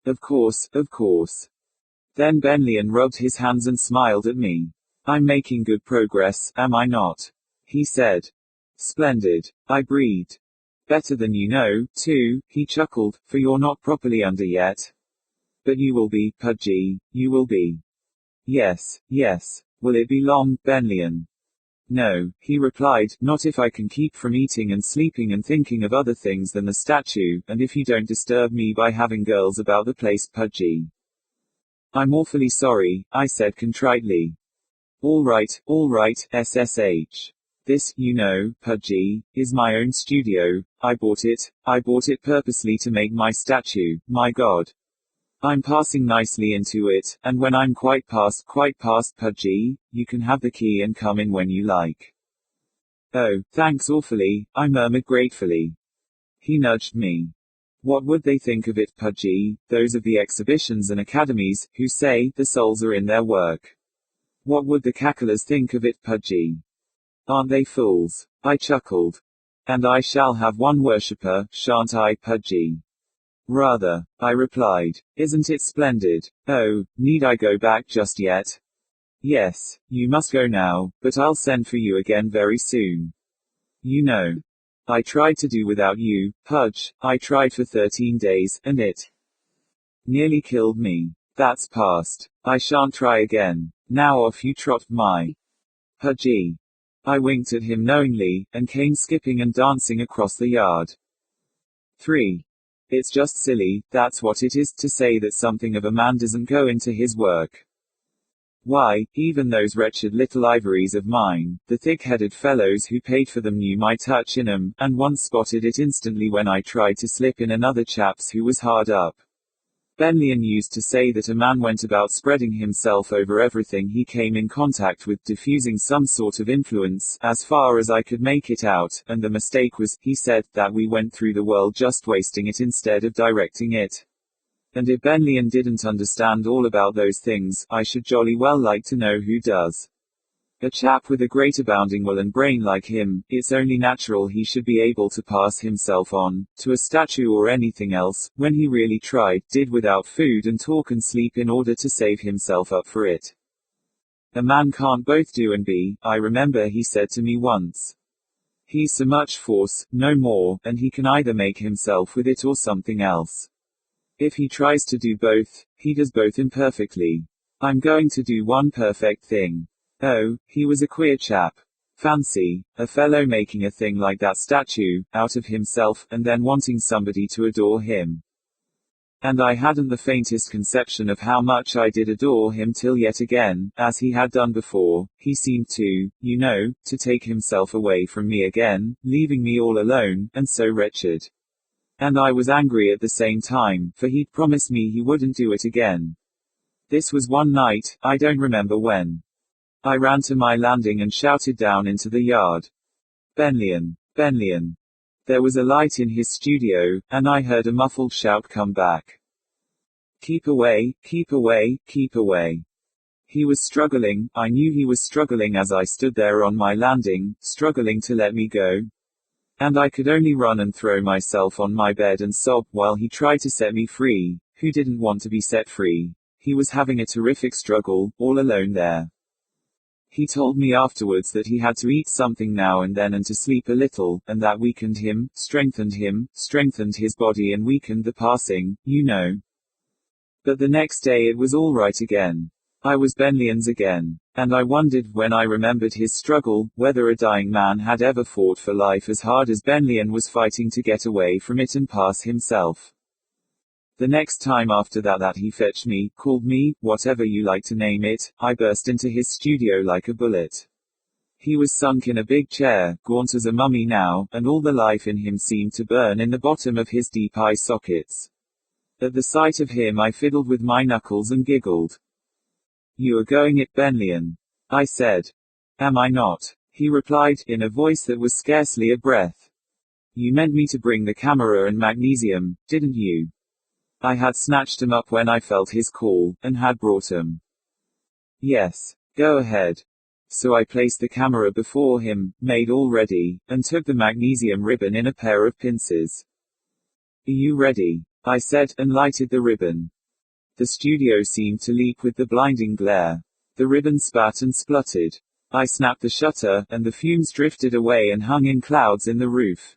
Of course. Then Benlian rubbed his hands and smiled at me. I'm making good progress, am I not? He said. Splendid, I breathed. Better than you know, too, he chuckled, for you're not properly under yet. But you will be, Pudgy, you will be. Yes. Will it be long, Benlian? No, he replied, not if I can keep from eating and sleeping and thinking of other things than the statue, and if you don't disturb me by having girls about the place, Pudgy. I'm awfully sorry, I said contritely. All right, SSH. This, you know, Pudgy, is my own studio. I bought it purposely to make my statue, my God. I'm passing nicely into it, and when I'm quite past, Pudgy, you can have the key and come in when you like. Oh, thanks awfully, I murmured gratefully. He nudged me. What would they think of it, Pudgy, those of the exhibitions and academies, who say the souls are in their work? What would the cacklers think of it, Pudgy? Aren't they fools? I chuckled. And I shall have one worshipper, shan't I, Pudgy? Rather, I replied. Isn't it splendid? Oh, need I go back just yet? Yes, you must go now, but I'll send for you again very soon. You know. I tried to do without you, Pudge, I tried for 13 days, and it nearly killed me. That's past. I shan't try again. Now off you trot, my Pudgy. I winked at him knowingly, and came skipping and dancing across the yard. 3. It's just silly, that's what it is, to say that something of a man doesn't go into his work. Why, even those wretched little ivories of mine, the thick-headed fellows who paid for them knew my touch in 'em, and once spotted it instantly when I tried to slip in another chap's who was hard up. Benlian used to say that a man went about spreading himself over everything he came in contact with, diffusing some sort of influence, as far as I could make it out, and the mistake was, he said, that we went through the world just wasting it instead of directing it. And if Benlian didn't understand all about those things, I should jolly well like to know who does. A chap with a great abounding will and brain like him, it's only natural he should be able to pass himself on, to a statue or anything else, when he really tried, did without food and talk and sleep in order to save himself up for it. A man can't both do and be, I remember he said to me once. He's so much force, no more, and he can either make himself with it or something else. If he tries to do both, he does both imperfectly. I'm going to do one perfect thing. Oh, he was a queer chap. Fancy, a fellow making a thing like that statue, out of himself, and then wanting somebody to adore him. And I hadn't the faintest conception of how much I did adore him till yet again, as he had done before, he seemed to, to take himself away from me again, leaving me all alone, and so wretched. And I was angry at the same time, for he'd promised me he wouldn't do it again. This was one night, I don't remember when. I ran to my landing and shouted down into the yard. Benlian, Benlian. There was a light in his studio, and I heard a muffled shout come back. Keep away, keep away, keep away. He was struggling, I knew he was struggling as I stood there on my landing, struggling to let me go. And I could only run and throw myself on my bed and sob, while he tried to set me free. Who didn't want to be set free? He was having a terrific struggle, all alone there. He told me afterwards that he had to eat something now and then and to sleep a little, and that weakened him, strengthened his body and weakened the passing, But the next day it was all right again. I was Benlian's again. And I wondered, when I remembered his struggle, whether a dying man had ever fought for life as hard as Benlian was fighting to get away from it and pass himself. The next time after that he fetched me, called me, whatever you like to name it, I burst into his studio like a bullet. He was sunk in a big chair, gaunt as a mummy now, and all the life in him seemed to burn in the bottom of his deep eye sockets. At the sight of him I fiddled with my knuckles and giggled. You are going it, Benlian. I said. Am I not? He replied, in a voice that was scarcely a breath. You meant me to bring the camera and magnesium, didn't you? I had snatched 'em up when I felt his call, and had brought 'em. Yes. Go ahead. So I placed the camera before him, made all ready, and took the magnesium ribbon in a pair of pincers. Are you ready? I said, and lighted the ribbon. The studio seemed to leap with the blinding glare. The ribbon spat and spluttered. I snapped the shutter, and the fumes drifted away and hung in clouds in the roof.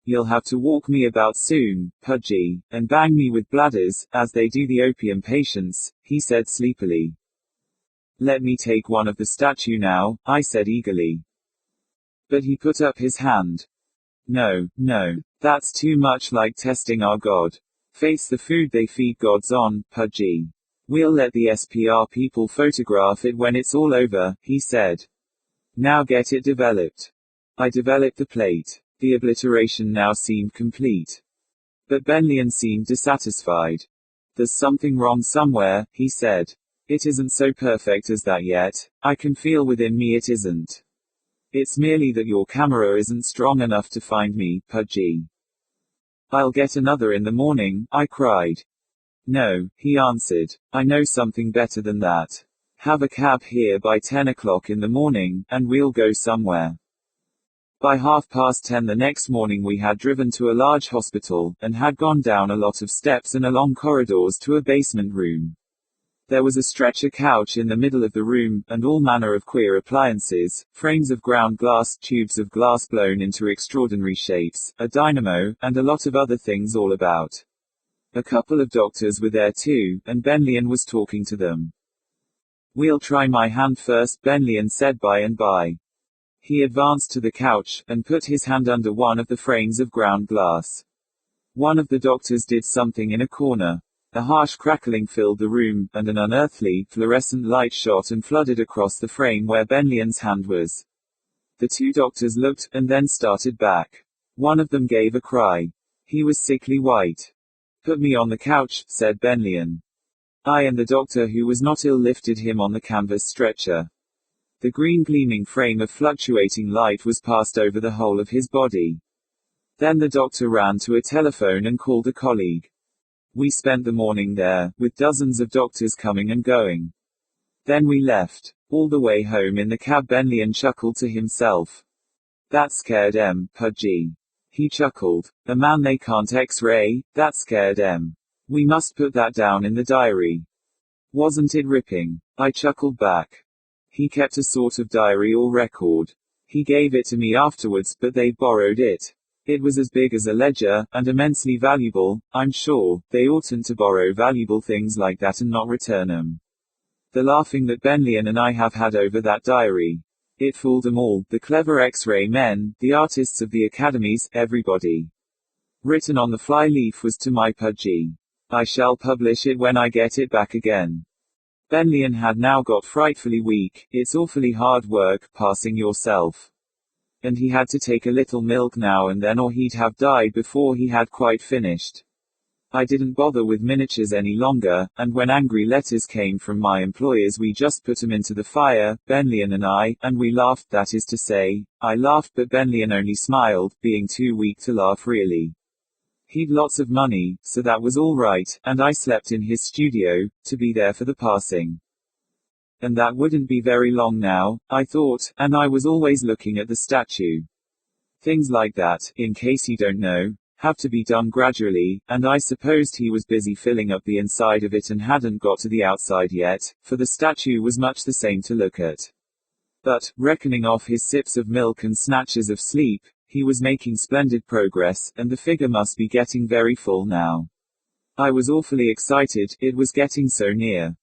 You'll have to walk me about soon, Pudgy, and bang me with bladders, as they do the opium patients, he said sleepily. Let me take one of the statue now, I said eagerly. But he put up his hand. No, that's too much like testing our God. Faith's the food they feed gods on, Pudgy. We'll let the SPR people photograph it when it's all over, he said. Now get it developed. I developed the plate. The obliteration now seemed complete. But Benlian seemed dissatisfied. There's something wrong somewhere, he said. It isn't so perfect as that yet. I can feel within me it isn't. It's merely that your camera isn't strong enough to find me, Pudgy. I'll get another in the morning, I cried. No, he answered. I know something better than that. Have a cab here by 10 o'clock in the morning, and we'll go somewhere. By 10:30 the next morning we had driven to a large hospital, and had gone down a lot of steps and along corridors to a basement room. There was a stretcher couch in the middle of the room, and all manner of queer appliances, frames of ground glass, tubes of glass blown into extraordinary shapes, a dynamo, and a lot of other things all about. A couple of doctors were there too, and Benlian was talking to them. We'll try my hand first, Benlian said by and by. He advanced to the couch, and put his hand under one of the frames of ground glass. One of the doctors did something in a corner. A harsh crackling filled the room, and an unearthly, fluorescent light shot and flooded across the frame where Benlian's hand was. The two doctors looked, and then started back. One of them gave a cry. He was sickly white. "Put me on the couch," said Benlian. I and the doctor who was not ill lifted him on the canvas stretcher. The green gleaming frame of fluctuating light was passed over the whole of his body. Then the doctor ran to a telephone and called a colleague. We spent the morning there, with dozens of doctors coming and going. Then we left. All the way home in the cab Benlian chuckled to himself. "That scared Pudgy." He chuckled. "A man they can't X-ray, that scared We must put that down in the diary. Wasn't it ripping?" I chuckled back. He kept a sort of diary or record. He gave it to me afterwards, but they borrowed it. It was as big as a ledger, and immensely valuable. I'm sure they oughtn't to borrow valuable things like that and not return 'em. The laughing that Benlian and I have had over that diary. It fooled them all, the clever X-ray men, the artists of the academies, everybody. Written on the fly-leaf was "To my Pudgy. I shall publish it when I get it back again." Benlian had now got frightfully weak. It's awfully hard work, passing yourself. And he had to take a little milk now and then or he'd have died before he had quite finished. I didn't bother with miniatures any longer, and when angry letters came from my employers we just put 'em into the fire, Benlian and we laughed, that is to say, I laughed but Benlian only smiled, being too weak to laugh really. He'd lots of money, so that was all right, and I slept in his studio, to be there for the passing. And that wouldn't be very long now, I thought, and I was always looking at the statue. Things like that, in case you don't know, have to be done gradually, and I supposed he was busy filling up the inside of it and hadn't got to the outside yet, for the statue was much the same to look at. But, reckoning off his sips of milk and snatches of sleep, he was making splendid progress, and the figure must be getting very full now. I was awfully excited, it was getting so near.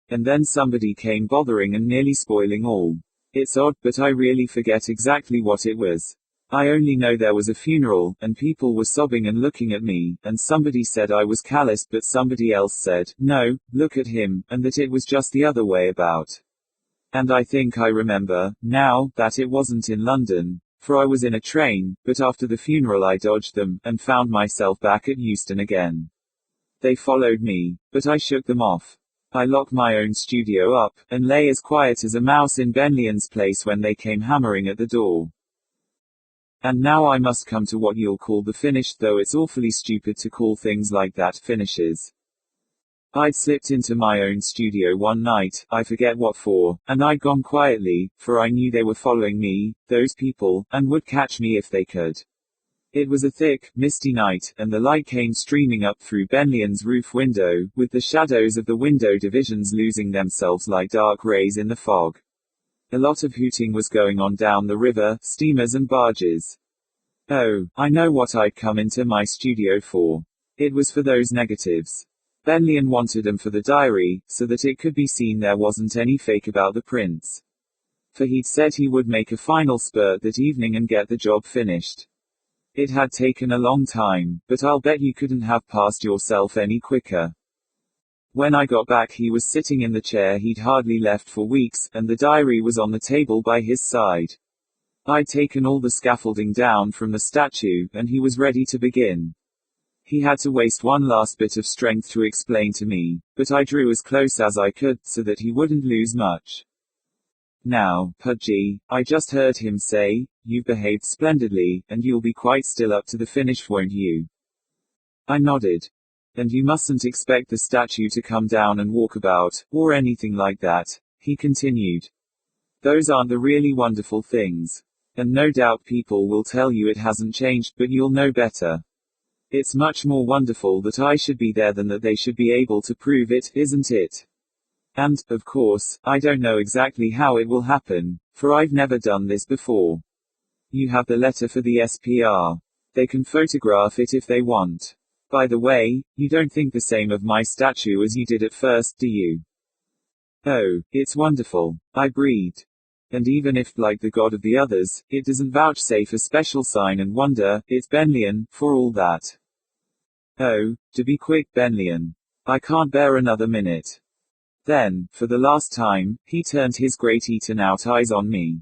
And then somebody came bothering and nearly spoiling all. It's odd, but I really forget exactly what it was. I only know there was a funeral, and people were sobbing and looking at me, and somebody said I was callous, but somebody else said, "No, look at him," and that it was just the other way about. And I think I remember, now, that it wasn't in London, for I was in a train, but after the funeral I dodged them, and found myself back at Euston again. They followed me, but I shook them off. I locked my own studio up, and lay as quiet as a mouse in Benlian's place when they came hammering at the door. And now I must come to what you'll call the finish, though it's awfully stupid to call things like that finishes. I'd slipped into my own studio one night, I forget what for, and I'd gone quietly, for I knew they were following me, those people, and would catch me if they could. It was a thick, misty night, and the light came streaming up through Benlian's roof window, with the shadows of the window divisions losing themselves like dark rays in the fog. A lot of hooting was going on down the river, steamers and barges. Oh, I know what I'd come into my studio for. It was for those negatives. Benlian wanted them for the diary, so that it could be seen there wasn't any fake about the prints. For he'd said he would make a final spurt that evening and get the job finished. It had taken a long time, but I'll bet you couldn't have passed yourself any quicker. When I got back he was sitting in the chair he'd hardly left for weeks, and the diary was on the table by his side. I'd taken all the scaffolding down from the statue, and he was ready to begin. He had to waste one last bit of strength to explain to me, but I drew as close as I could, so that he wouldn't lose much. "Now, Pudgy," I just heard him say, "you've behaved splendidly, and you'll be quite still up to the finish, won't you?" I nodded. "And you mustn't expect the statue to come down and walk about, or anything like that," he continued. "Those aren't the really wonderful things. And no doubt people will tell you it hasn't changed, but you'll know better. It's much more wonderful that I should be there than that they should be able to prove it, isn't it? And, of course, I don't know exactly how it will happen, for I've never done this before. You have the letter for the SPR. They can photograph it if they want. By the way, you don't think the same of my statue as you did at first, do you?" "Oh, it's wonderful," I breathed. "And even if, like the god of the others, it doesn't vouchsafe a special sign and wonder, it's Benlian, for all that." Oh, do be quick, Benlian. I can't bear another minute. Then, for the last time, he turned his great eaten-out eyes on me.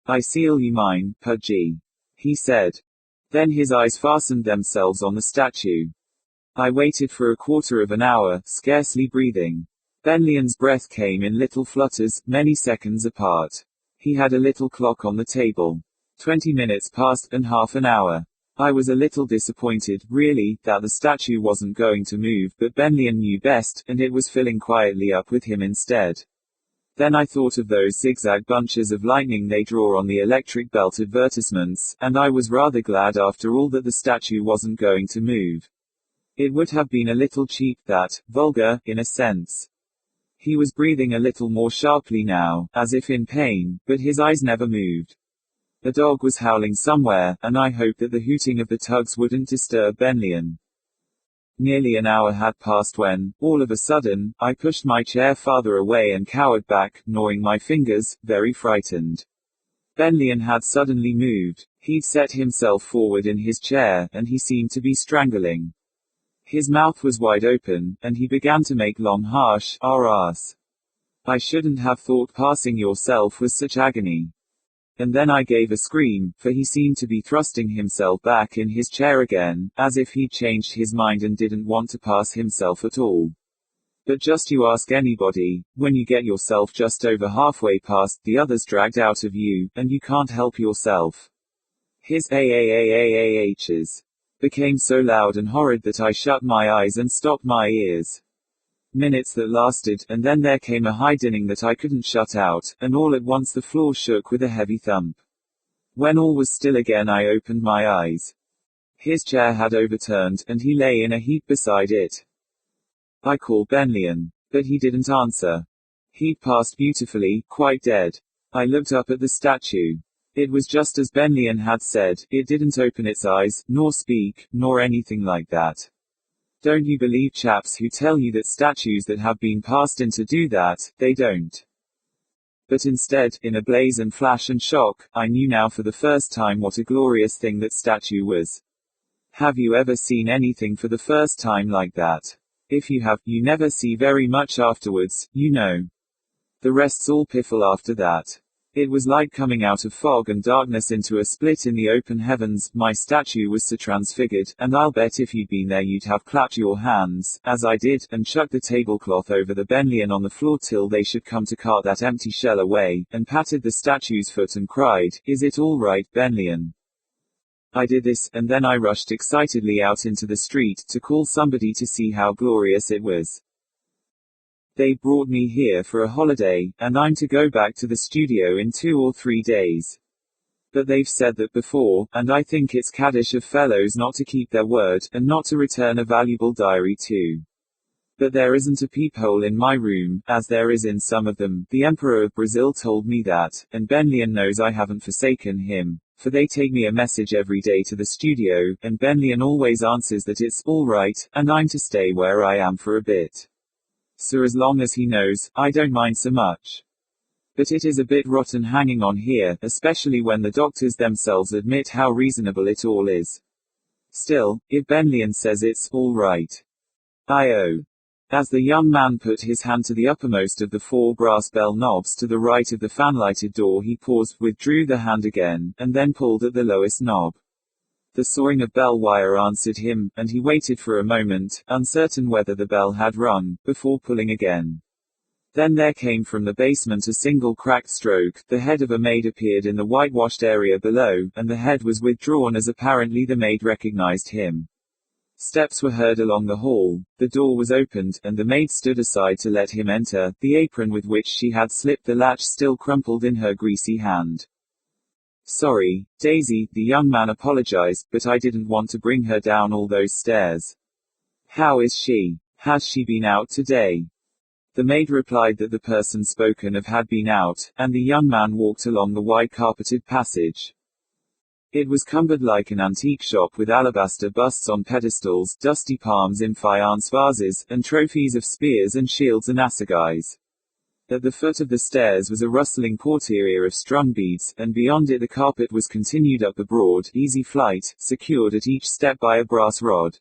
I seal you mine, Pudgy, he said. Then his eyes fastened themselves on the statue. I waited for a quarter of an hour, scarcely breathing. Benlian's breath came in little flutters, many seconds apart. He had a little clock on the table. 20 minutes passed, and half an hour. I was a little disappointed, really, that the statue wasn't going to move, but Benlian knew best, and it was filling quietly up with him instead. Then I thought of those zigzag bunches of lightning they draw on the electric belt advertisements, and I was rather glad after all that the statue wasn't going to move. It would have been a little cheap, that, vulgar, in a sense. He was breathing a little more sharply now, as if in pain, but his eyes never moved. A dog was howling somewhere, and I hoped that the hooting of the tugs wouldn't disturb Benlian. Nearly an hour had passed when, all of a sudden, I pushed my chair farther away and cowered back, gnawing my fingers, very frightened. Benlian had suddenly moved. He'd set himself forward in his chair, and he seemed to be strangling. His mouth was wide open, and he began to make long harsh "r's." I shouldn't have thought passing yourself was such agony. And then I gave a scream, for he seemed to be thrusting himself back in his chair again, as if he'd changed his mind and didn't want to pass himself at all. But just you ask anybody, when you get yourself just over halfway past the others dragged out of you, and you can't help yourself. His aaahs became so loud and horrid that I shut my eyes and stopped my ears. Minutes that lasted, and then there came a high dinning that I couldn't shut out, and all at once the floor shook with a heavy thump. When all was still again I opened my eyes. His chair had overturned, and he lay in a heap beside it. I called Benlian, but he didn't answer. He'd passed beautifully, quite dead. I looked up at the statue. It was just as Benlian had said, it didn't open its eyes, nor speak, nor anything like that. Don't you believe chaps who tell you that statues that have been passed into do that, they don't. But instead, in a blaze and flash and shock, I knew now for the first time what a glorious thing that statue was. Have you ever seen anything for the first time like that? If you have, you never see very much afterwards, you know. The rest's all piffle after that. It was like coming out of fog and darkness into a split in the open heavens. My statue was so transfigured, and I'll bet if you'd been there you'd have clapped your hands, as I did, and chucked the tablecloth over the Benlian on the floor till they should come to cart that empty shell away, and patted the statue's foot and cried, "Is it all right, Benlian?" I did this, and then I rushed excitedly out into the street, to call somebody to see how glorious it was. They brought me here for a holiday, and I'm to go back to the studio in 2 or 3 days. But they've said that before, and I think it's caddish of fellows not to keep their word, and not to return a valuable diary too. But there isn't a peephole in my room, as there is in some of them. The Emperor of Brazil told me that, and Benlian knows I haven't forsaken him, for they take me a message every day to the studio, and Benlian always answers that it's all right, and I'm to stay where I am for a bit. So as long as he knows, I don't mind so much. But it is a bit rotten hanging on here, especially when the doctors themselves admit how reasonable it all is. Still, if Benlian says it's all right. As the young man put his hand to the uppermost of the 4 brass bell knobs to the right of the fanlighted door, he paused, withdrew the hand again, and then pulled at the lowest knob. The sawing of bell wire answered him, and he waited for a moment, uncertain whether the bell had rung, before pulling again. Then there came from the basement a single cracked stroke, the head of a maid appeared in the whitewashed area below, and the head was withdrawn as apparently the maid recognized him. Steps were heard along the hall, the door was opened, and the maid stood aside to let him enter, the apron with which she had slipped the latch still crumpled in her greasy hand. "Sorry, Daisy," the young man apologized, "but I didn't want to bring her down all those stairs." "How is she? Has she been out today?" The maid replied that the person spoken of had been out, and the young man walked along the wide carpeted passage. It was cumbered like an antique shop with alabaster busts on pedestals, dusty palms in faience vases, and trophies of spears and shields and assegais. At the foot of the stairs was a rustling portiere of strung beads, and beyond it the carpet was continued up a broad, easy flight, secured at each step by a brass rod.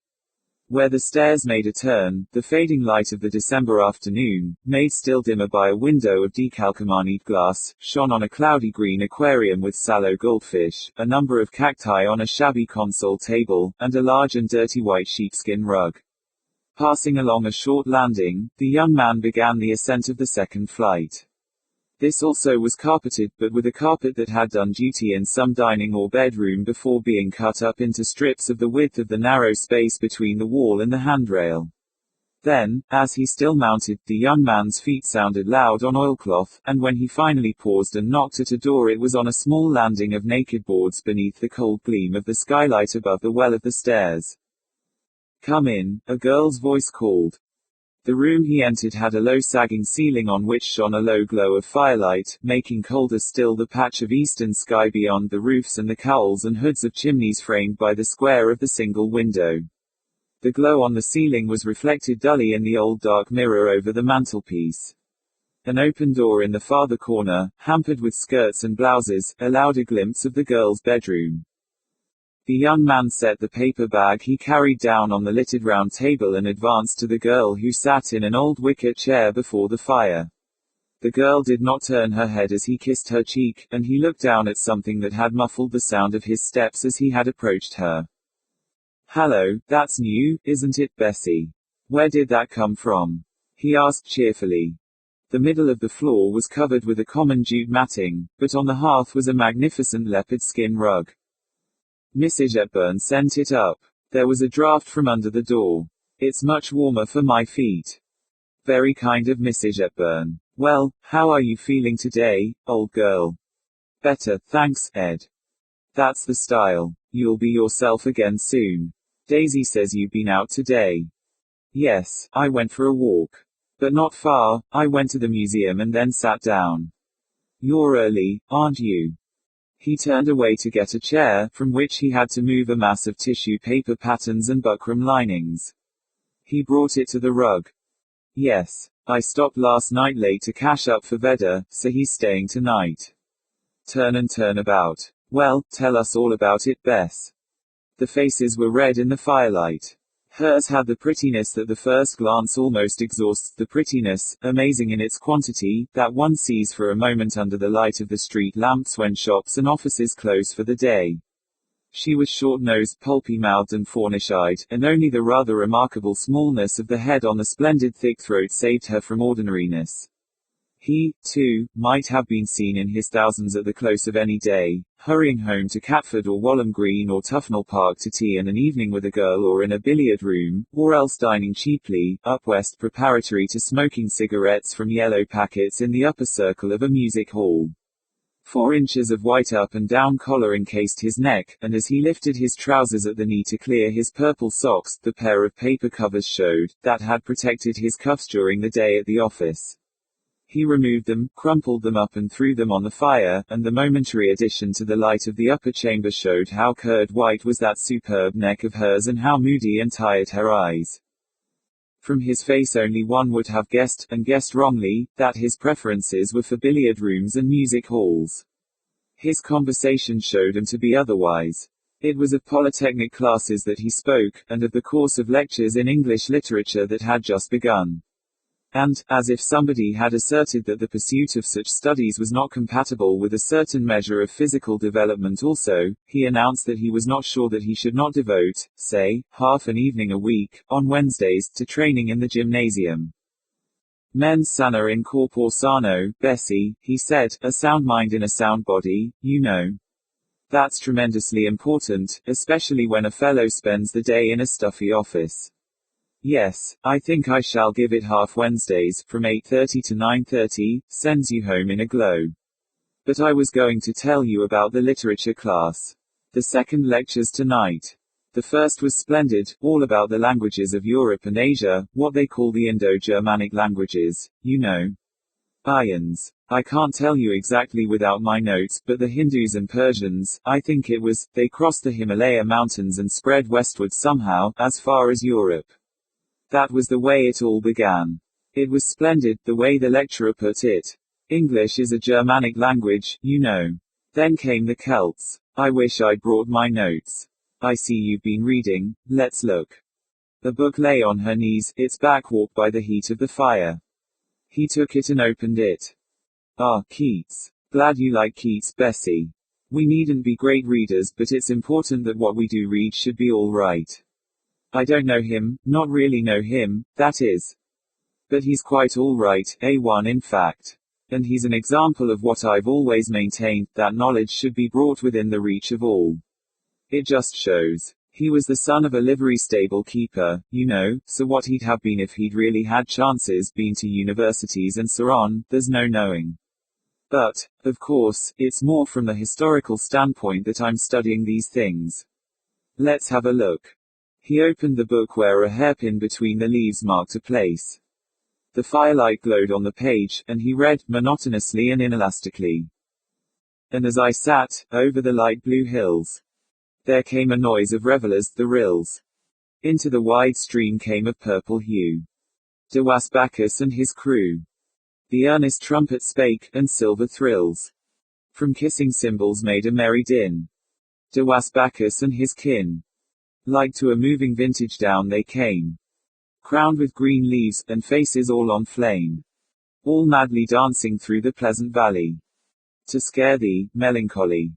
Where the stairs made a turn, the fading light of the December afternoon, made still dimmer by a window of decalcomanied glass, shone on a cloudy green aquarium with sallow goldfish, a number of cacti on a shabby console table, and a large and dirty white sheepskin rug. Passing along a short landing, the young man began the ascent of the second flight. This also was carpeted, but with a carpet that had done duty in some dining or bedroom before being cut up into strips of the width of the narrow space between the wall and the handrail. Then, as he still mounted, the young man's feet sounded loud on oilcloth, and when he finally paused and knocked at a door, it was on a small landing of naked boards beneath the cold gleam of the skylight above the well of the stairs. "Come in," a girl's voice called. The room he entered had a low sagging ceiling on which shone a low glow of firelight, making colder still the patch of eastern sky beyond the roofs and the cowls and hoods of chimneys framed by the square of the single window. The glow on the ceiling was reflected dully in the old dark mirror over the mantelpiece. An open door in the farther corner, hampered with skirts and blouses, allowed a glimpse of the girl's bedroom. The young man set the paper bag he carried down on the littered round table and advanced to the girl who sat in an old wicker chair before the fire. The girl did not turn her head as he kissed her cheek, and he looked down at something that had muffled the sound of his steps as he had approached her. "Hello, that's new, isn't it, Bessie? Where did that come from?" he asked cheerfully. The middle of the floor was covered with a common jute matting, but on the hearth was a magnificent leopard skin rug. "Mrs. Hepburn sent it up. There was a draft from under the door. It's much warmer for my feet." "Very kind of Mrs. Hepburn. Well, how are you feeling today, old girl?" "Better, thanks, Ed." "That's the style. You'll be yourself again soon. Daisy says you've been out today." "Yes, I went for a walk. But not far. I went to the museum and then sat down." "You're early, aren't you?" He turned away to get a chair, from which he had to move a mass of tissue paper patterns and buckram linings. He brought it to the rug. "Yes. I stopped last night late to cash up for Vedder, so he's staying tonight." Turn and turn about. "Well, tell us all about it, Bess." The faces were red in the firelight. Hers had the prettiness that the first glance almost exhausts, the prettiness, amazing in its quantity, that one sees for a moment under the light of the street lamps when shops and offices close for the day. She was short-nosed, pulpy-mouthed and faunish-eyed, and only the rather remarkable smallness of the head on the splendid thick throat saved her from ordinariness. He, too, might have been seen in his thousands at the close of any day, hurrying home to Catford or Walham Green or Tufnell Park to tea and an evening with a girl or in a billiard room, or else dining cheaply, up west preparatory to smoking cigarettes from yellow packets in the upper circle of a music hall. 4 inches of white up and down collar encased his neck, and as he lifted his trousers at the knee to clear his purple socks, the pair of paper covers showed, that had protected his cuffs during the day at the office. He removed them, crumpled them up and threw them on the fire, and the momentary addition to the light of the upper chamber showed how curd white was that superb neck of hers and how moody and tired her eyes. From his face only one would have guessed, and guessed wrongly, that his preferences were for billiard rooms and music halls. His conversation showed him to be otherwise. It was of polytechnic classes that he spoke, and of the course of lectures in English literature that had just begun. And, as if somebody had asserted that the pursuit of such studies was not compatible with a certain measure of physical development also, he announced that he was not sure that he should not devote, say, half an evening a week, on Wednesdays, to training in the gymnasium. "Mens sana in corpore sano, Bessie," he said, "a sound mind in a sound body, you know. That's tremendously important, especially when a fellow spends the day in a stuffy office. Yes, I think I shall give it half Wednesdays, from 8:30 to 9:30, sends you home in a glow. But I was going to tell you about the literature class. The second lecture's tonight. The first was splendid, all about the languages of Europe and Asia, what they call the Indo-Germanic languages, you know. Ions. I can't tell you exactly without my notes, but the Hindus and Persians, I think it was, they crossed the Himalaya mountains and spread westward somehow, as far as Europe. That was the way it all began. It was splendid, the way the lecturer put it. English is a Germanic language, you know. Then came the Celts. I wish I'd brought my notes. I see you've been reading, let's look." The book lay on her knees, its back warped by the heat of the fire. He took it and opened it. Ah, Keats. Glad you like Keats, Bessie. We needn't be great readers, but it's important that what we do read should be all right. I don't know him, not really know him, that is. But he's quite all right, A1 in fact. And he's an example of what I've always maintained, that knowledge should be brought within the reach of all. It just shows. He was the son of a livery stable keeper, you know, so what he'd have been if he'd really had chances, been to universities and so on, there's no knowing. But, of course, it's more from the historical standpoint that I'm studying these things. Let's have a look. He opened the book where a hairpin between the leaves marked a place. The firelight glowed on the page, and he read, monotonously and inelastically. And as I sat, over the light blue hills, there came a noise of revelers, the rills. Into the wide stream came of purple hue. De was Bacchus and his crew. The earnest trumpet spake, and silver thrills from kissing cymbals made a merry din. De was Bacchus and his kin. Like to a moving vintage down they came, crowned with green leaves, and faces all on flame, all madly dancing through the pleasant valley, to scare thee, melancholy.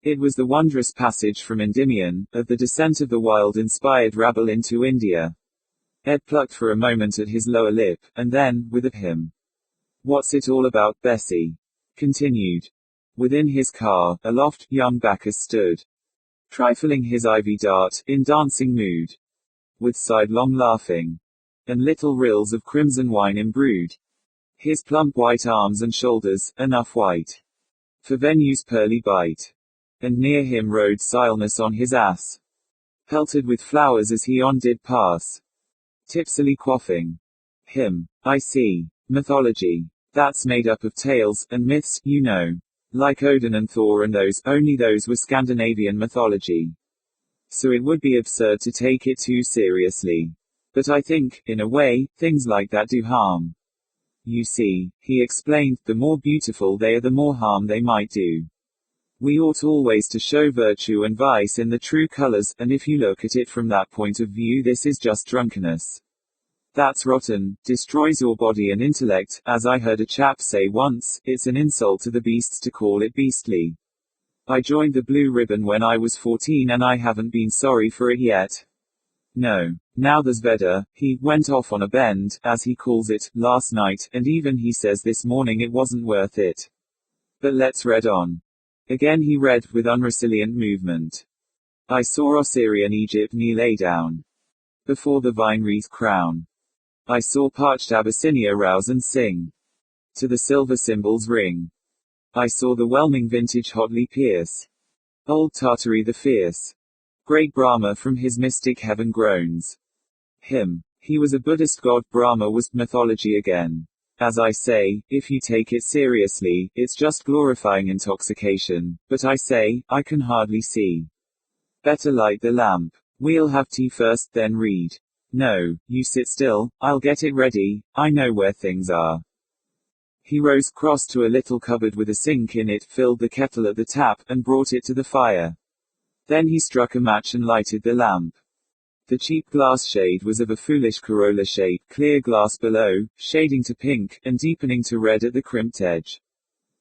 It was the wondrous passage from Endymion, of the descent of the wild-inspired rabble into India. Ed plucked for a moment at his lower lip, and then, with a him. What's it all about, Bessie? Continued. Within his car, aloft, young Bacchus stood, trifling his ivy dart, in dancing mood, with sidelong laughing, and little rills of crimson wine imbrued his plump white arms and shoulders, enough white for Venue's pearly bite. And near him rode Silenus on his ass, pelted with flowers as he on did pass, tipsily quaffing. Him. I see. Mythology. That's made up of tales, and myths, you know. Like Odin and Thor and those, only those were Scandinavian mythology. So it would be absurd to take it too seriously. But I think, in a way, things like that do harm. You see, he explained, the more beautiful they are the more harm they might do. We ought always to show virtue and vice in the true colors, and if you look at it from that point of view, this is just drunkenness. That's rotten, destroys your body and intellect. As I heard a chap say once, it's an insult to the beasts to call it beastly. I joined the Blue Ribbon when I was 14 and I haven't been sorry for it yet. No. Now there's Vedder, he went off on a bend, as he calls it, last night, and even he says this morning it wasn't worth it. But let's read on. Again he read, with unresilient movement. I saw Osirian Egypt kneel lay down before the vine-wreath crown. I saw parched Abyssinia rouse and sing to the silver cymbals ring. I saw the whelming vintage hotly pierce old Tartary the fierce. Great Brahma from his mystic heaven groans. Him. He was a Buddhist god. Brahma was mythology again. As I say, if you take it seriously, it's just glorifying intoxication, but I say, I can hardly see. Better light the lamp. We'll have tea first, then read. No, you sit still, I'll get it ready, I know where things are. He rose, crossed to a little cupboard with a sink in it, filled the kettle at the tap, and brought it to the fire. Then he struck a match and lighted the lamp. The cheap glass shade was of a foolish corolla shape, clear glass below, shading to pink, and deepening to red at the crimped edge.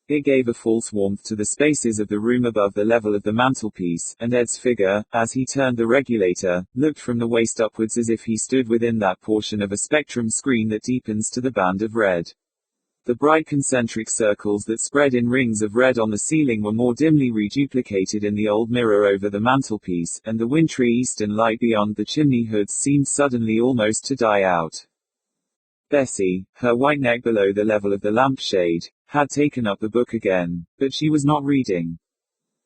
It gave a false warmth to the spaces of the room above the level of the mantelpiece, and Ed's figure, as he turned the regulator, looked from the waist upwards as if he stood within that portion of a spectrum screen that deepens to the band of red. The bright concentric circles that spread in rings of red on the ceiling were more dimly reduplicated in the old mirror over the mantelpiece, and the wintry eastern light beyond the chimney hoods seemed suddenly almost to die out. Bessie, her white neck below the level of the lampshade, had taken up the book again, but she was not reading.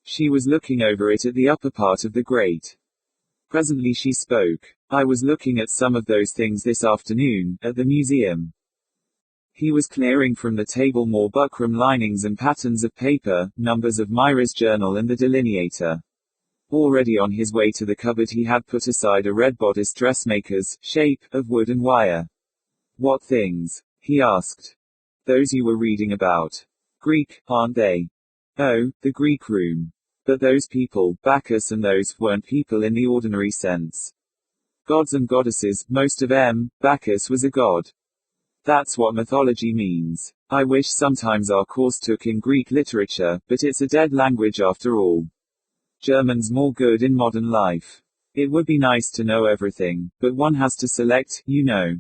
She was looking over it at the upper part of the grate. Presently she spoke. I was looking at some of those things this afternoon, at the museum. He was clearing from the table more buckram linings and patterns of paper, numbers of Myra's journal and the delineator. Already on his way to the cupboard he had put aside a red-bodiced dressmaker's shape, of wood and wire. What things? He asked. Those you were reading about. Greek, aren't they? Oh, the Greek room. But those people, Bacchus and those, weren't people in the ordinary sense. Gods and goddesses, most of 'em. Bacchus was a god. That's what mythology means. I wish sometimes our course took in Greek literature, but it's a dead language after all. German's more good in modern life. It would be nice to know everything, but one has to select, you know.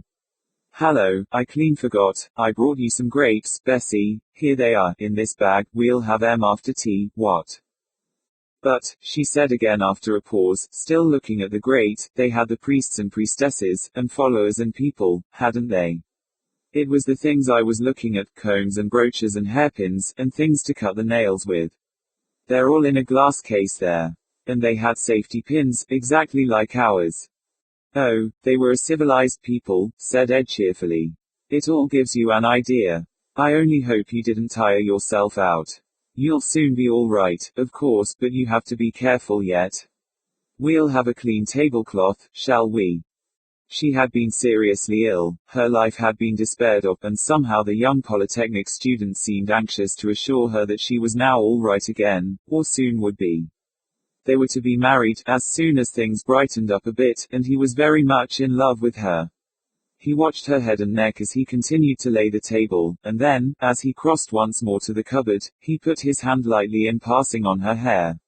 Hallo, I clean forgot, I brought you some grapes, Bessie, here they are, in this bag, we'll have 'em after tea, what? But, she said again after a pause, still looking at the grate, they had the priests and priestesses, and followers and people, hadn't they? It was the things I was looking at, combs and brooches and hairpins, and things to cut the nails with. They're all in a glass case there. And they had safety pins, exactly like ours. Oh, they were a civilized people, said Ed cheerfully. It all gives you an idea. I only hope you didn't tire yourself out. You'll soon be all right, of course, but you have to be careful yet. We'll have a clean tablecloth, shall we? She had been seriously ill, her life had been despaired of, and somehow the young Polytechnic student seemed anxious to assure her that she was now all right again, or soon would be. They were to be married, as soon as things brightened up a bit, and he was very much in love with her. He watched her head and neck as he continued to lay the table, and then, as he crossed once more to the cupboard, he put his hand lightly in passing on her hair.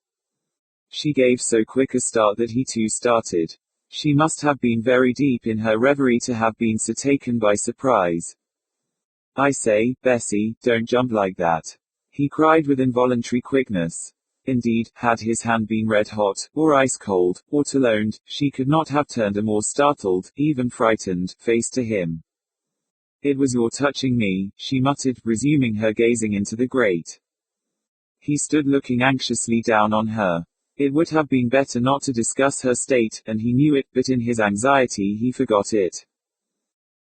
She gave so quick a start that he too started. She must have been very deep in her reverie to have been so taken by surprise. I say, Bessie, don't jump like that. He cried with involuntary quickness. Indeed, had his hand been red hot, or ice cold, or taloned, she could not have turned a more startled, even frightened, face to him. It was your touching me, she muttered, resuming her gazing into the grate. He stood looking anxiously down on her. It would have been better not to discuss her state, and he knew it, but in his anxiety he forgot it.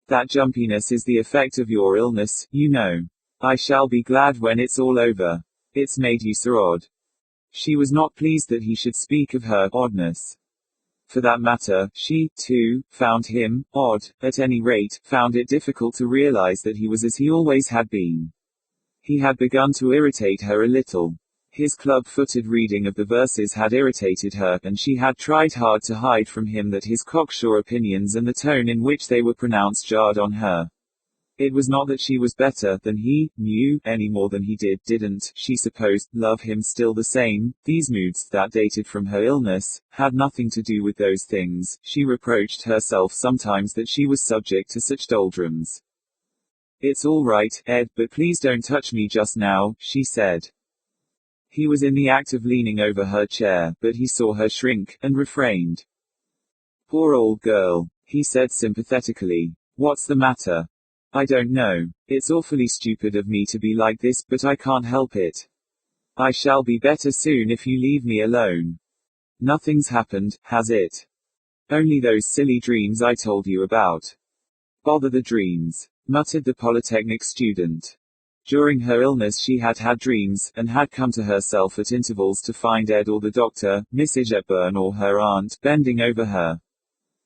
That jumpiness is the effect of your illness, you know. I shall be glad when it's all over. It's made you so odd. She was not pleased that he should speak of her oddness. For that matter, she, too, found him odd, at any rate, found it difficult to realize that he was as he always had been. He had begun to irritate her a little. His club-footed reading of the verses had irritated her, and she had tried hard to hide from him that his cocksure opinions and the tone in which they were pronounced jarred on her. It was not that she was better than he knew, any more than he didn't, she supposed, love him still the same. These moods, that dated from her illness, had nothing to do with those things. She reproached herself sometimes that she was subject to such doldrums. It's all right, Ed, but please don't touch me just now, she said. He was in the act of leaning over her chair, but he saw her shrink, and refrained. Poor old girl, he said sympathetically. What's the matter? I don't know. It's awfully stupid of me to be like this, but I can't help it. I shall be better soon if you leave me alone. Nothing's happened, has it? Only those silly dreams I told you about. Bother the dreams, muttered the Polytechnic student. During her illness she had had dreams, and had come to herself at intervals to find Ed or the doctor, Mrs. Hepburn or her aunt, bending over her.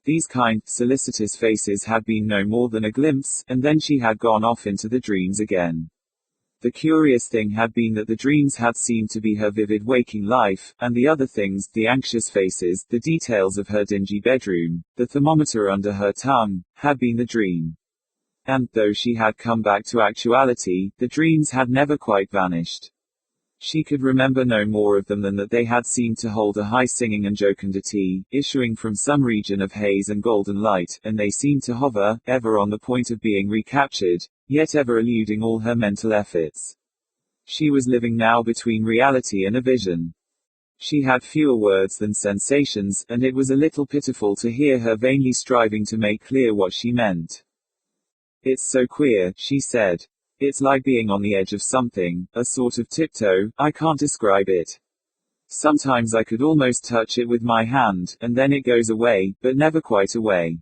These kind, solicitous faces had been no more than a glimpse, and then she had gone off into the dreams again. The curious thing had been that the dreams had seemed to be her vivid waking life, and the other things, the anxious faces, the details of her dingy bedroom, the thermometer under her tongue, had been the dream. And, though she had come back to actuality, the dreams had never quite vanished. She could remember no more of them than that they had seemed to hold a high singing and jocundity, issuing from some region of haze and golden light, and they seemed to hover, ever on the point of being recaptured, yet ever eluding all her mental efforts. She was living now between reality and a vision. She had fewer words than sensations, and it was a little pitiful to hear her vainly striving to make clear what she meant. It's so queer, she said. It's like being on the edge of something, a sort of tiptoe, I can't describe it. Sometimes I could almost touch it with my hand, and then it goes away, but never quite away.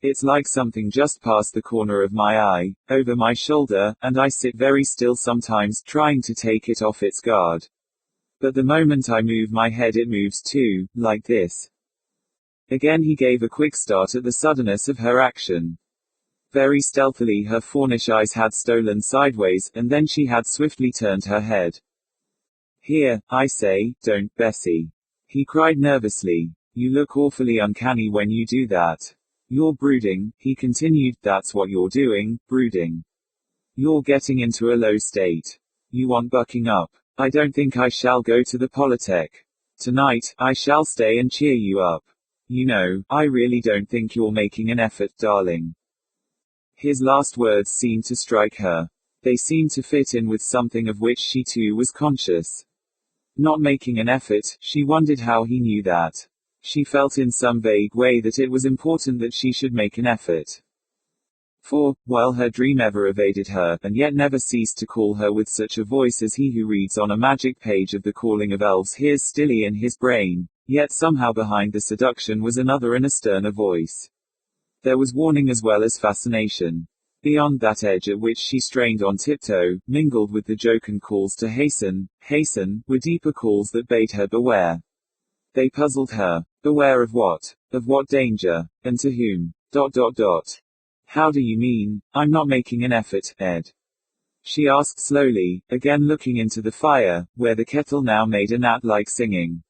It's like something just past the corner of my eye, over my shoulder, and I sit very still sometimes, trying to take it off its guard. But the moment I move my head it moves too, like this. Again he gave a quick start at the suddenness of her action. Very stealthily her faunish eyes had stolen sideways, and then she had swiftly turned her head. Here, I say, don't, Bessie. He cried nervously. You look awfully uncanny when you do that. You're brooding, he continued, that's what you're doing, brooding. You're getting into a low state. You want bucking up. I don't think I shall go to the Polytech. Tonight, I shall stay and cheer you up. You know, I really don't think you're making an effort, darling. His last words seemed to strike her. They seemed to fit in with something of which she too was conscious. Not making an effort, she wondered how he knew that. She felt in some vague way that it was important that she should make an effort. For, while her dream ever evaded her, and yet never ceased to call her with such a voice as he who reads on a magic page of the calling of elves hears stilly in his brain, yet somehow behind the seduction was another and a sterner voice. There was warning as well as fascination. Beyond that edge at which she strained on tiptoe, mingled with the jocund calls to hasten, hasten, were deeper calls that bade her beware. They puzzled her. Beware of what? Of what danger? And to whom? ... How do you mean? I'm not making an effort, Ed. She asked slowly, again looking into the fire, where the kettle now made a gnat-like singing.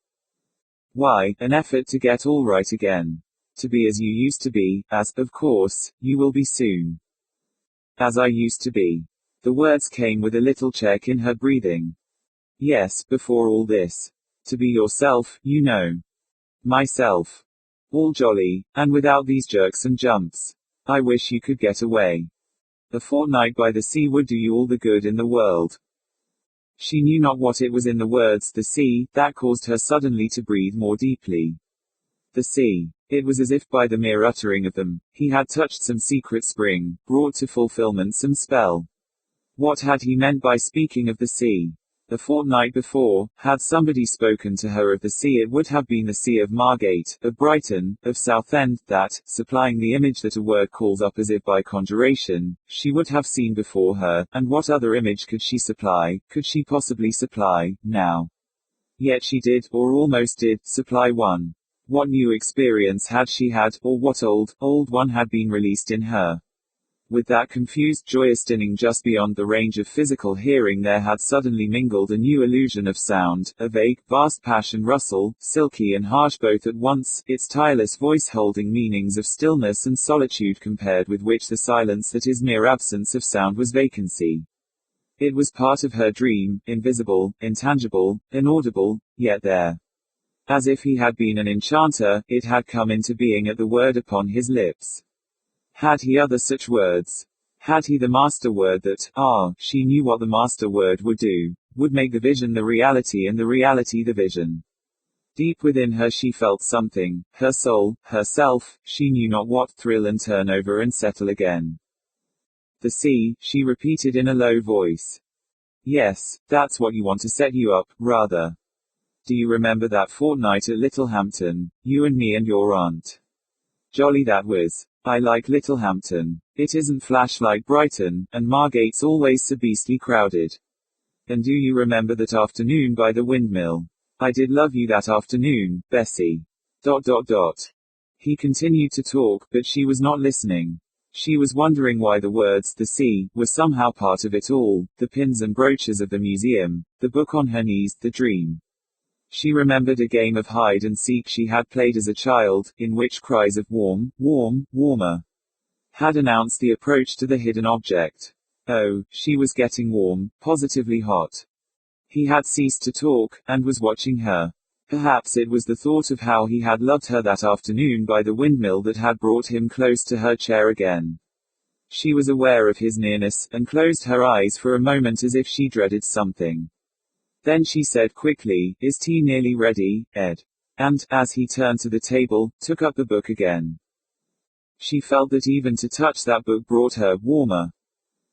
Why, an effort to get all right again. To be as you used to be, as, of course, you will be soon. As I used to be. The words came with a little check in her breathing. Yes, before all this. To be yourself, you know. Myself. All jolly, and without these jerks and jumps. I wish you could get away. A fortnight by the sea would do you all the good in the world. She knew not what it was in the words the sea, that caused her suddenly to breathe more deeply. The sea. It was as if by the mere uttering of them, he had touched some secret spring, brought to fulfillment some spell. What had he meant by speaking of the sea? A fortnight before, had somebody spoken to her of the sea, it would have been the sea of Margate, of Brighton, of Southend, that, supplying the image that a word calls up as if by conjuration, she would have seen before her, and what other image could she possibly supply, now? Yet she did, or almost did, supply one. What new experience had she had, or what old one had been released in her? With that confused joyous dinning just beyond the range of physical hearing there had suddenly mingled a new illusion of sound, a vague, vast passion rustle, silky and harsh both at once, its tireless voice holding meanings of stillness and solitude compared with which the silence that is mere absence of sound was vacancy. It was part of her dream, invisible, intangible, inaudible, yet there. As if he had been an enchanter, it had come into being at the word upon his lips. Had he other such words? Had he the master word that, she knew what the master word would do, would make the vision the reality and the reality the vision. Deep within her she felt something, her soul, herself, she knew not what, thrill and turn over and settle again. The sea, she repeated in a low voice. Yes, that's what you want to set you up, rather. Do you remember that fortnight at Littlehampton, you and me and your aunt? Jolly that was. I like Littlehampton. It isn't flash like Brighton, and Margate's always so beastly crowded. And do you remember that afternoon by the windmill? I did love you that afternoon, Bessie. ... He continued to talk, but she was not listening. She was wondering why the words, the sea, were somehow part of it all, the pins and brooches of the museum, the book on her knees, the dream. She remembered a game of hide and seek she had played as a child, in which cries of warm, warm, warmer had announced the approach to the hidden object. Oh, she was getting warm, positively hot. He had ceased to talk, and was watching her. Perhaps it was the thought of how he had loved her that afternoon by the windmill that had brought him close to her chair again. She was aware of his nearness, and closed her eyes for a moment as if she dreaded something. Then she said quickly, "Is tea nearly ready, Ed?" And, as he turned to the table, took up the book again. She felt that even to touch that book brought her warmer.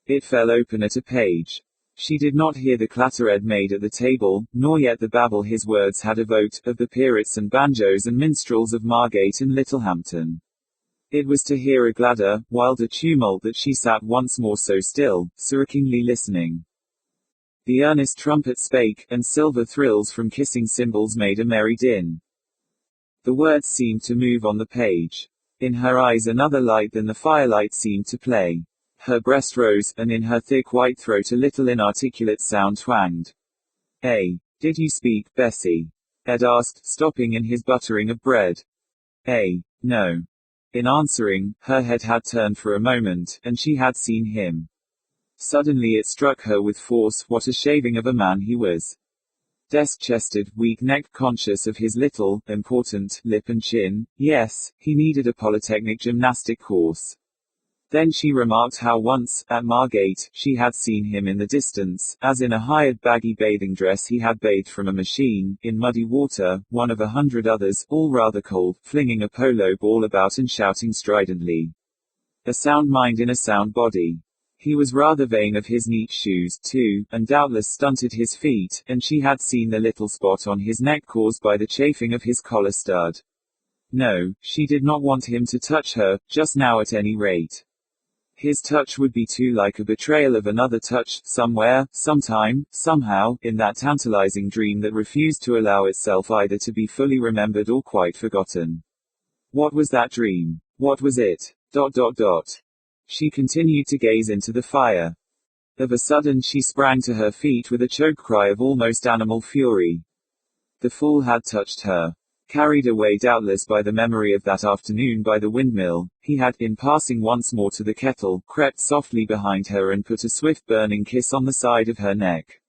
It fell open at a page. She did not hear the clatter Ed made at the table, nor yet the babble his words had evoked, of the peerits and banjos and minstrels of Margate and Littlehampton. It was to hear a gladder, wilder tumult that she sat once more so still, searchingly listening. The earnest trumpet spake, and silver thrills from kissing cymbals made a merry din. The words seemed to move on the page. In her eyes another light than the firelight seemed to play. Her breast rose, and in her thick white throat a little inarticulate sound twanged. Did you speak, Bessie? Ed asked, stopping in his buttering of bread. No. In answering, her head had turned for a moment, and she had seen him. Suddenly it struck her with force, what a shaving of a man he was. Desk-chested, weak-necked, conscious of his little, important, lip and chin. Yes, he needed a polytechnic gymnastic course. Then she remarked how once, at Margate, she had seen him in the distance, as in a hired baggy bathing dress he had bathed from a machine, in muddy water, one of 100 others, all rather cold, flinging a polo ball about and shouting stridently. A sound mind in a sound body. He was rather vain of his neat shoes, too, and doubtless stunted his feet, and she had seen the little spot on his neck caused by the chafing of his collar stud. No, she did not want him to touch her, just now at any rate. His touch would be too like a betrayal of another touch, somewhere, sometime, somehow, in that tantalizing dream that refused to allow itself either to be fully remembered or quite forgotten. What was that dream? What was it? ... She continued to gaze into the fire. Of a sudden she sprang to her feet with a choked cry of almost animal fury. The fool had touched her. Carried away doubtless by the memory of that afternoon by the windmill, he had, in passing once more to the kettle, crept softly behind her and put a swift burning kiss on the side of her neck.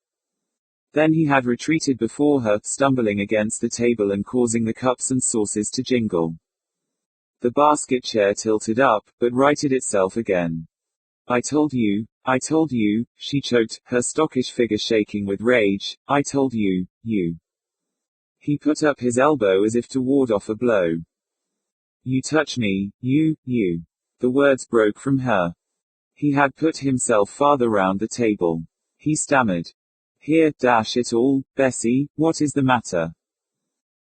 Then he had retreated before her, stumbling against the table and causing the cups and saucers to jingle. The basket chair tilted up, but righted itself again. I told you, she choked, her stockish figure shaking with rage. I told you, you. He put up his elbow as if to ward off a blow. You touch me, you. The words broke from her. He had put himself farther round the table. He stammered. Here, dash it all, Bessie, what is the matter?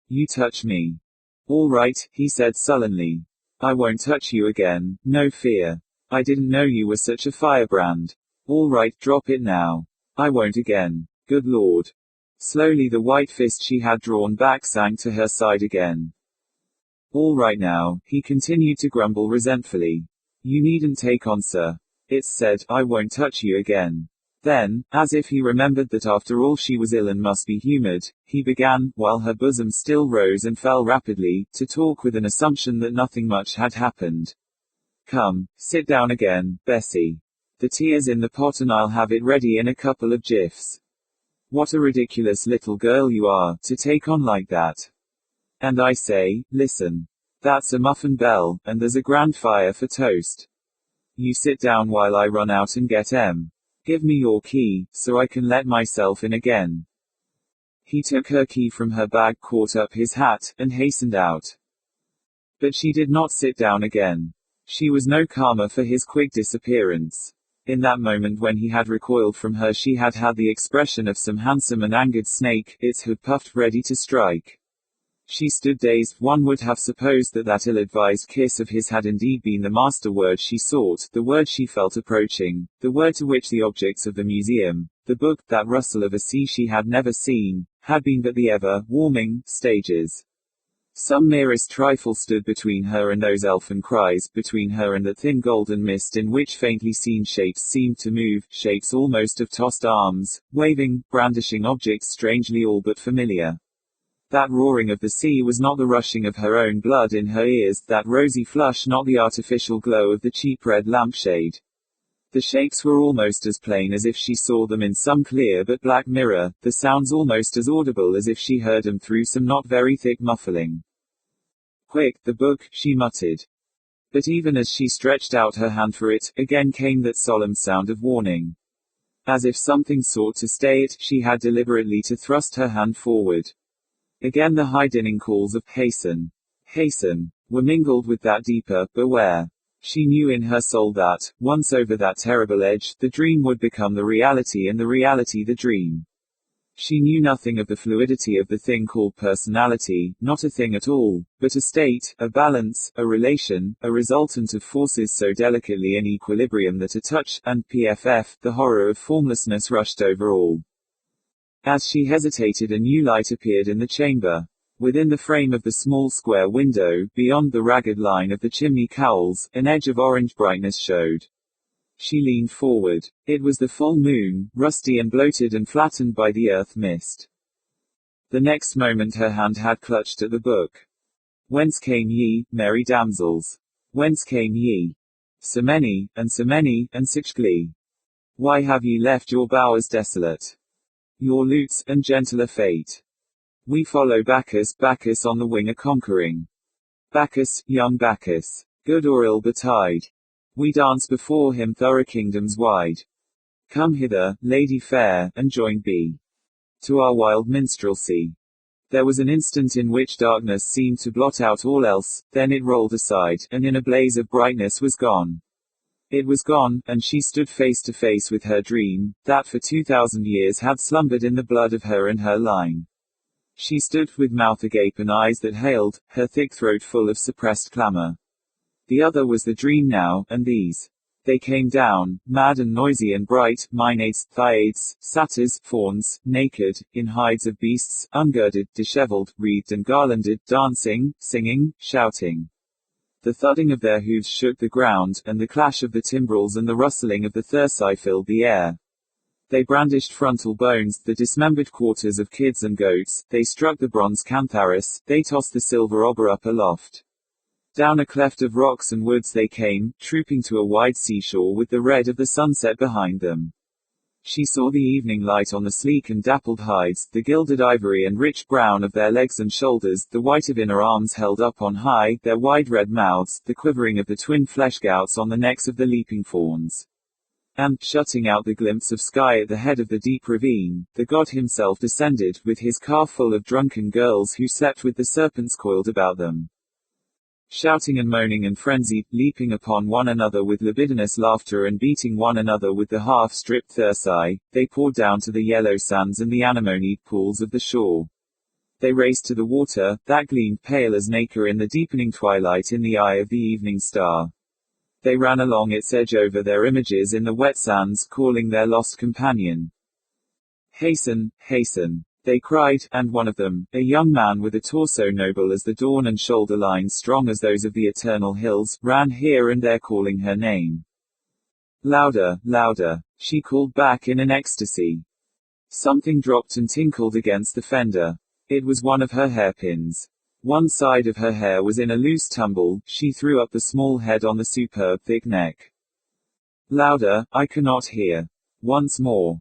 You touch me. All right, he said sullenly. I won't touch you again, no fear. I didn't know you were such a firebrand. All right, drop it now. I won't again. Good Lord. Slowly the white fist she had drawn back sank to her side again. All right now, he continued to grumble resentfully. You needn't take on, sir. It's said, I won't touch you again. Then, as if he remembered that after all she was ill and must be humoured, he began, while her bosom still rose and fell rapidly, to talk with an assumption that nothing much had happened. Come, sit down again, Bessie. The tea's in the pot and I'll have it ready in a couple of jiffs. What a ridiculous little girl you are, to take on like that. And I say, listen. That's a muffin bell, and there's a grand fire for toast. You sit down while I run out and get Give me your key, so I can let myself in again. He took her key from her bag, caught up his hat, and hastened out. But she did not sit down again. She was no calmer for his quick disappearance. In that moment when he had recoiled from her she had had the expression of some handsome and angered snake, its hood puffed ready to strike. She stood dazed. One would have supposed that that ill-advised kiss of his had indeed been the master word she sought, the word she felt approaching, the word to which the objects of the museum, the book, that rustle of a sea she had never seen, had been but the ever-warming stages. Some merest trifle stood between her and those elfin cries, between her and the thin golden mist in which faintly seen shapes seemed to move, shapes almost of tossed arms, waving, brandishing objects strangely all but familiar. That roaring of the sea was not the rushing of her own blood in her ears, that rosy flush not the artificial glow of the cheap red lampshade. The shapes were almost as plain as if she saw them in some clear but black mirror, the sounds almost as audible as if she heard them through some not very thick muffling. Quick, the book, she muttered. But even as she stretched out her hand for it, again came that solemn sound of warning. As if something sought to stay it, she had deliberately to thrust her hand forward. Again the high dinning calls of hasten, hasten, were mingled with that deeper beware. She knew in her soul that, once over that terrible edge, the dream would become the reality and the reality the dream. She knew nothing of the fluidity of the thing called personality, not a thing at all, but a state, a balance, a relation, a resultant of forces so delicately in equilibrium that a touch, and the horror of formlessness rushed over all. As she hesitated a new light appeared in the chamber. Within the frame of the small square window, beyond the ragged line of the chimney cowls, an edge of orange brightness showed. She leaned forward. It was the full moon, rusty and bloated and flattened by the earth mist. The next moment her hand had clutched at the book. Whence came ye, merry damsels? Whence came ye? So many, and such glee. Why have ye left your bowers desolate? Your lutes, and gentler fate? We follow Bacchus, Bacchus on the wing a-conquering. Bacchus, young Bacchus, good or ill betide. We dance before him thorough kingdoms wide. Come hither, lady fair, and join be to our wild minstrelsy. There was an instant in which darkness seemed to blot out all else, then it rolled aside, and in a blaze of brightness was gone. It was gone, and she stood face to face with her dream, that for 2,000 years had slumbered in the blood of her and her line. She stood, with mouth agape and eyes that hailed, her thick throat full of suppressed clamor. The other was the dream now, and these. They came down, mad and noisy and bright, Maenads, Thyiads, Satyrs, fauns, naked, in hides of beasts, ungirded, disheveled, wreathed and garlanded, dancing, singing, shouting. The thudding of their hooves shook the ground, and the clash of the timbrels and the rustling of the thyrsi filled the air. They brandished frontal bones, the dismembered quarters of kids and goats, they struck the bronze cantharis, they tossed the silver ober up aloft. Down a cleft of rocks and woods they came, trooping to a wide seashore with the red of the sunset behind them. She saw the evening light on the sleek and dappled hides, the gilded ivory and rich brown of their legs and shoulders, the white of inner arms held up on high, their wide red mouths, the quivering of the twin flesh gouts on the necks of the leaping fawns. And, shutting out the glimpse of sky at the head of the deep ravine, the god himself descended, with his car full of drunken girls who slept with the serpents coiled about them. Shouting and moaning and frenzied, leaping upon one another with libidinous laughter and beating one another with the half-stripped thyrsi, they poured down to the yellow sands and the anemone pools of the shore. They raced to the water, that gleamed pale as nacre in the deepening twilight in the eye of the evening star. They ran along its edge over their images in the wet sands, calling their lost companion. Hasten, hasten. They cried, and one of them, a young man with a torso noble as the dawn and shoulder lines strong as those of the eternal hills, ran here and there calling her name. Louder, louder, she called back in an ecstasy. Something dropped and tinkled against the fender. It was one of her hairpins. One side of her hair was in a loose tumble, she threw up the small head on the superb thick neck. Louder, I cannot hear. Once more.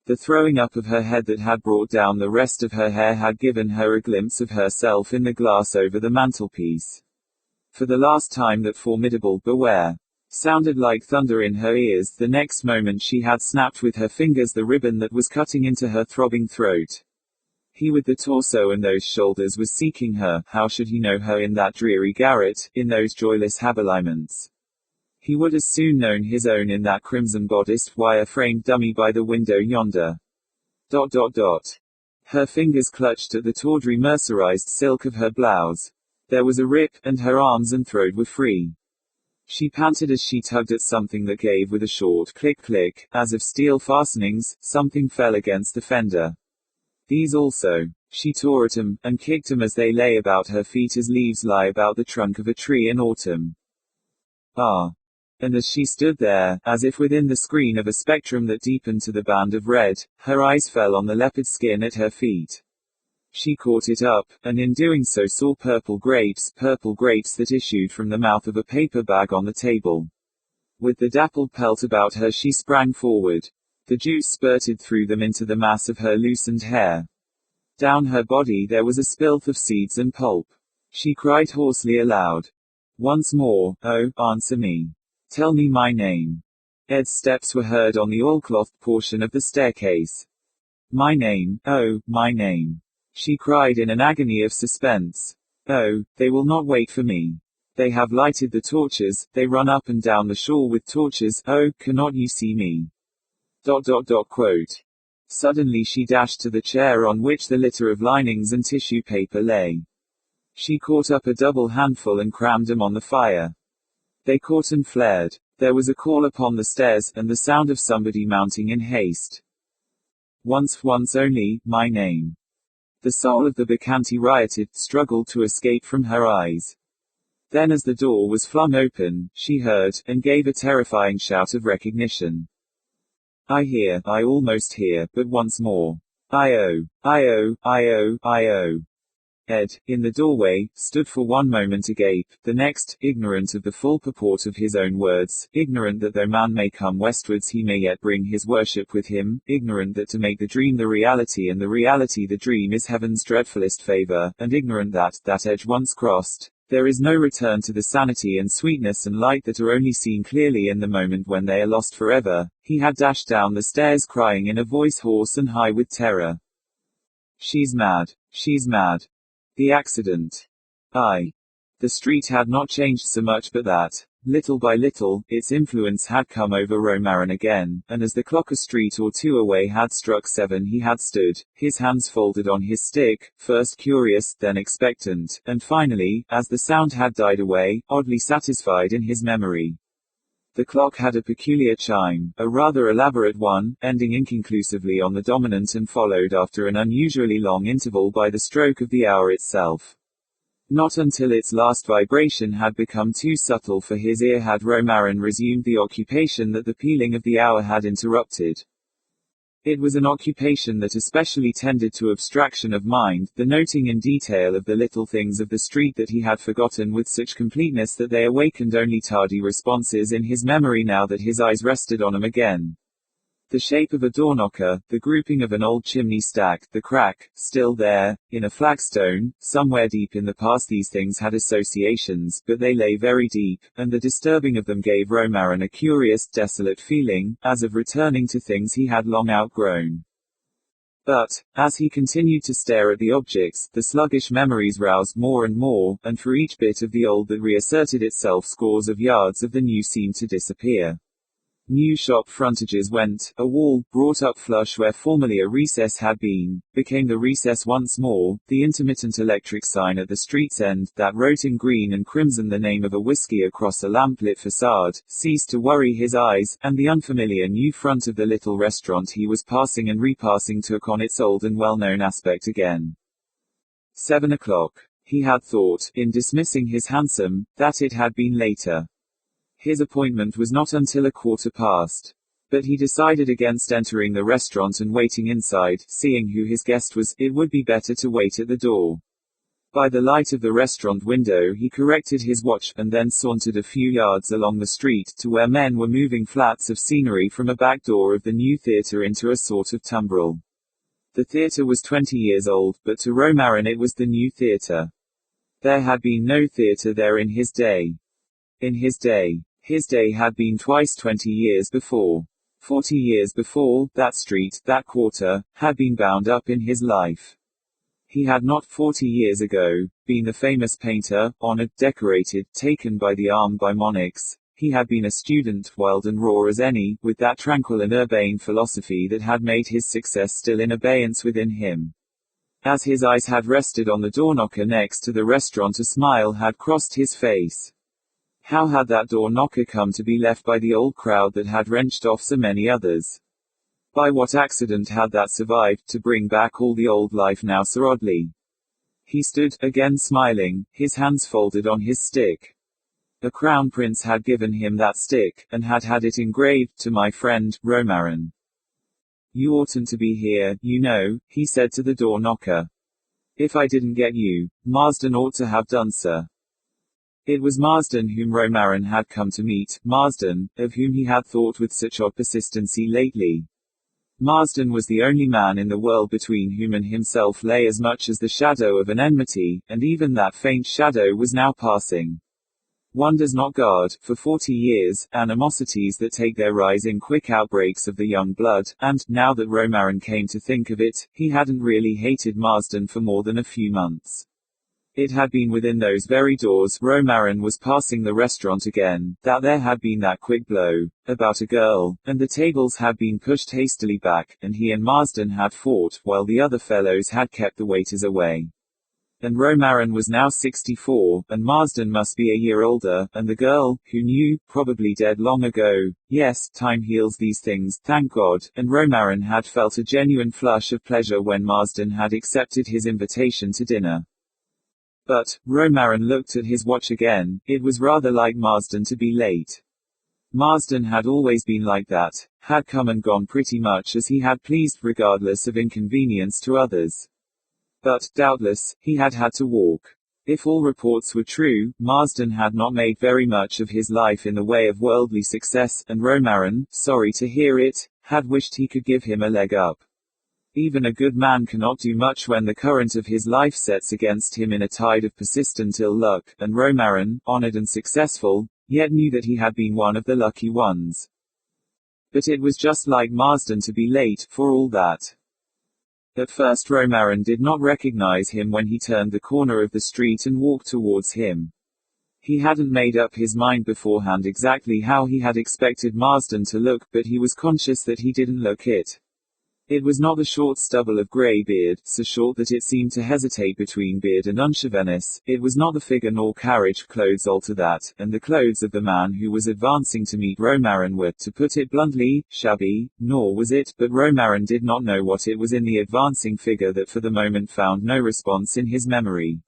The throwing up of her head that had brought down the rest of her hair had given her a glimpse of herself in the glass over the mantelpiece. For the last time that formidable "beware" sounded like thunder in her ears. The next moment she had snapped with her fingers the ribbon that was cutting into her throbbing throat. He with the torso and those shoulders was seeking her. How should he know her in that dreary garret, in those joyless habiliments? He would as soon known his own in that crimson bodiced, wire-framed dummy by the window yonder. Her fingers clutched at the tawdry mercerized silk of her blouse. There was a rip, and her arms and throat were free. She panted as she tugged at something that gave with a short click-click, as of steel fastenings. Something fell against the fender. These also. She tore at them, and kicked them as they lay about her feet as leaves lie about the trunk of a tree in autumn. Ah! And as she stood there, as if within the screen of a spectrum that deepened to the band of red, her eyes fell on the leopard skin at her feet. She caught it up, and in doing so saw purple grapes that issued from the mouth of a paper bag on the table. With the dappled pelt about her she sprang forward. The juice spurted through them into the mass of her loosened hair. Down her body there was a spilth of seeds and pulp. She cried hoarsely aloud. Once more, oh, answer me. Tell me my name. Ed's steps were heard on the oilclothed portion of the staircase. My name, oh, my name. She cried in an agony of suspense. Oh, they will not wait for me. They have lighted the torches, they run up and down the shore with torches, oh, cannot you see me? Quote. Suddenly she dashed to the chair on which the litter of linings and tissue paper lay. She caught up a double handful and crammed them on the fire. They caught and flared. There was a call upon the stairs, and the sound of somebody mounting in haste. Once only, my name. The soul of the Bacchante rioted, struggled to escape from her eyes. Then as the door was flung open, she heard, and gave a terrifying shout of recognition. I almost hear, but once more. I-O, I-O, I-O, I-O. Ed, in the doorway, stood for one moment agape, the next, ignorant of the full purport of his own words, ignorant that though man may come westwards he may yet bring his worship with him, ignorant that to make the dream the reality and the reality the dream is heaven's dreadfulest favor, and ignorant that, that edge once crossed, there is no return to the sanity and sweetness and light that are only seen clearly in the moment when they are lost forever. He had dashed down the stairs crying in a voice hoarse and high with terror. She's mad. She's mad. The accident. The street had not changed so much but that, little by little, its influence had come over Romarin again, and as the clock a street or two away had struck 7 he had stood, his hands folded on his stick, first curious, then expectant, and finally, as the sound had died away, oddly satisfied in his memory. The clock had a peculiar chime, a rather elaborate one, ending inconclusively on the dominant and followed after an unusually long interval by the stroke of the hour itself. Not until its last vibration had become too subtle for his ear had Romarin resumed the occupation that the pealing of the hour had interrupted. It was an occupation that especially tended to abstraction of mind, the noting in detail of the little things of the street that he had forgotten with such completeness that they awakened only tardy responses in his memory now that his eyes rested on them again. The shape of a doorknocker, the grouping of an old chimney stack, the crack, still there, in a flagstone, somewhere deep in the past these things had associations, but they lay very deep, and the disturbing of them gave Romarin a curious, desolate feeling, as of returning to things he had long outgrown. But, as he continued to stare at the objects, the sluggish memories roused more and more, and for each bit of the old that reasserted itself scores of yards of the new seemed to disappear. New shop frontages went, a wall, brought up flush where formerly a recess had been, became the recess once more, the intermittent electric sign at the street's end, that wrote in green and crimson the name of a whiskey across a lamplit facade, ceased to worry his eyes, and the unfamiliar new front of the little restaurant he was passing and repassing took on its old and well-known aspect again. 7 o'clock. He had thought, in dismissing his hansom, that it had been later. His appointment was not until 1:15. But he decided against entering the restaurant and waiting inside, seeing who his guest was, it would be better to wait at the door. By the light of the restaurant window he corrected his watch, and then sauntered a few yards along the street, to where men were moving flats of scenery from a back door of the new theatre into a sort of tumbrel. The theatre was 20 years old, but to Romarin it was the new theatre. There had been no theatre there in his day. In his day. His day had been twice 20 years before. 40 years before, that street, that quarter, had been bound up in his life. He had not 40 years ago, been the famous painter, honored, decorated, taken by the arm by monarchs. He had been a student, wild and raw as any, with that tranquil and urbane philosophy that had made his success still in abeyance within him. As his eyes had rested on the door-knocker next to the restaurant a smile had crossed his face. How had that door-knocker come to be left by the old crowd that had wrenched off so many others? By what accident had that survived, to bring back all the old life now so oddly? He stood, again smiling, his hands folded on his stick. A crown prince had given him that stick, and had had it engraved, "To my friend, Romarin." "You oughtn't to be here, you know," he said to the door-knocker. "If I didn't get you, Marsden ought to have done, sir." It was Marsden whom Romarin had come to meet, Marsden, of whom he had thought with such odd persistency lately. Marsden was the only man in the world between whom and himself lay as much as the shadow of an enmity, and even that faint shadow was now passing. One does not guard, for 40 years, animosities that take their rise in quick outbreaks of the young blood, and, now that Romarin came to think of it, he hadn't really hated Marsden for more than a few months. It had been within those very doors Romarin was passing the restaurant again, that there had been that quick blow, about a girl, and the tables had been pushed hastily back, and he and Marsden had fought, while the other fellows had kept the waiters away. And Romarin was now 64, and Marsden must be a year older, and the girl, who knew, probably dead long ago. Yes, time heals these things, thank God, and Romarin had felt a genuine flush of pleasure when Marsden had accepted his invitation to dinner. But, Romarin looked at his watch again, it was rather like Marsden to be late. Marsden had always been like that, had come and gone pretty much as he had pleased regardless of inconvenience to others. But, doubtless, he had had to walk. If all reports were true, Marsden had not made very much of his life in the way of worldly success, and Romarin, sorry to hear it, had wished he could give him a leg up. Even a good man cannot do much when the current of his life sets against him in a tide of persistent ill luck, and Romarin, honored and successful, yet knew that he had been one of the lucky ones. But it was just like Marsden to be late, for all that. At first Romarin did not recognize him when he turned the corner of the street and walked towards him. He hadn't made up his mind beforehand exactly how he had expected Marsden to look, but he was conscious that he didn't look it. It was not the short stubble of grey beard, so short that it seemed to hesitate between beard and unchevelness. It was not the figure nor carriage clothes alter that, and the clothes of the man who was advancing to meet Romarin were, to put it bluntly, shabby, nor was it, but Romarin did not know what it was in the advancing figure that for the moment found no response in his memory.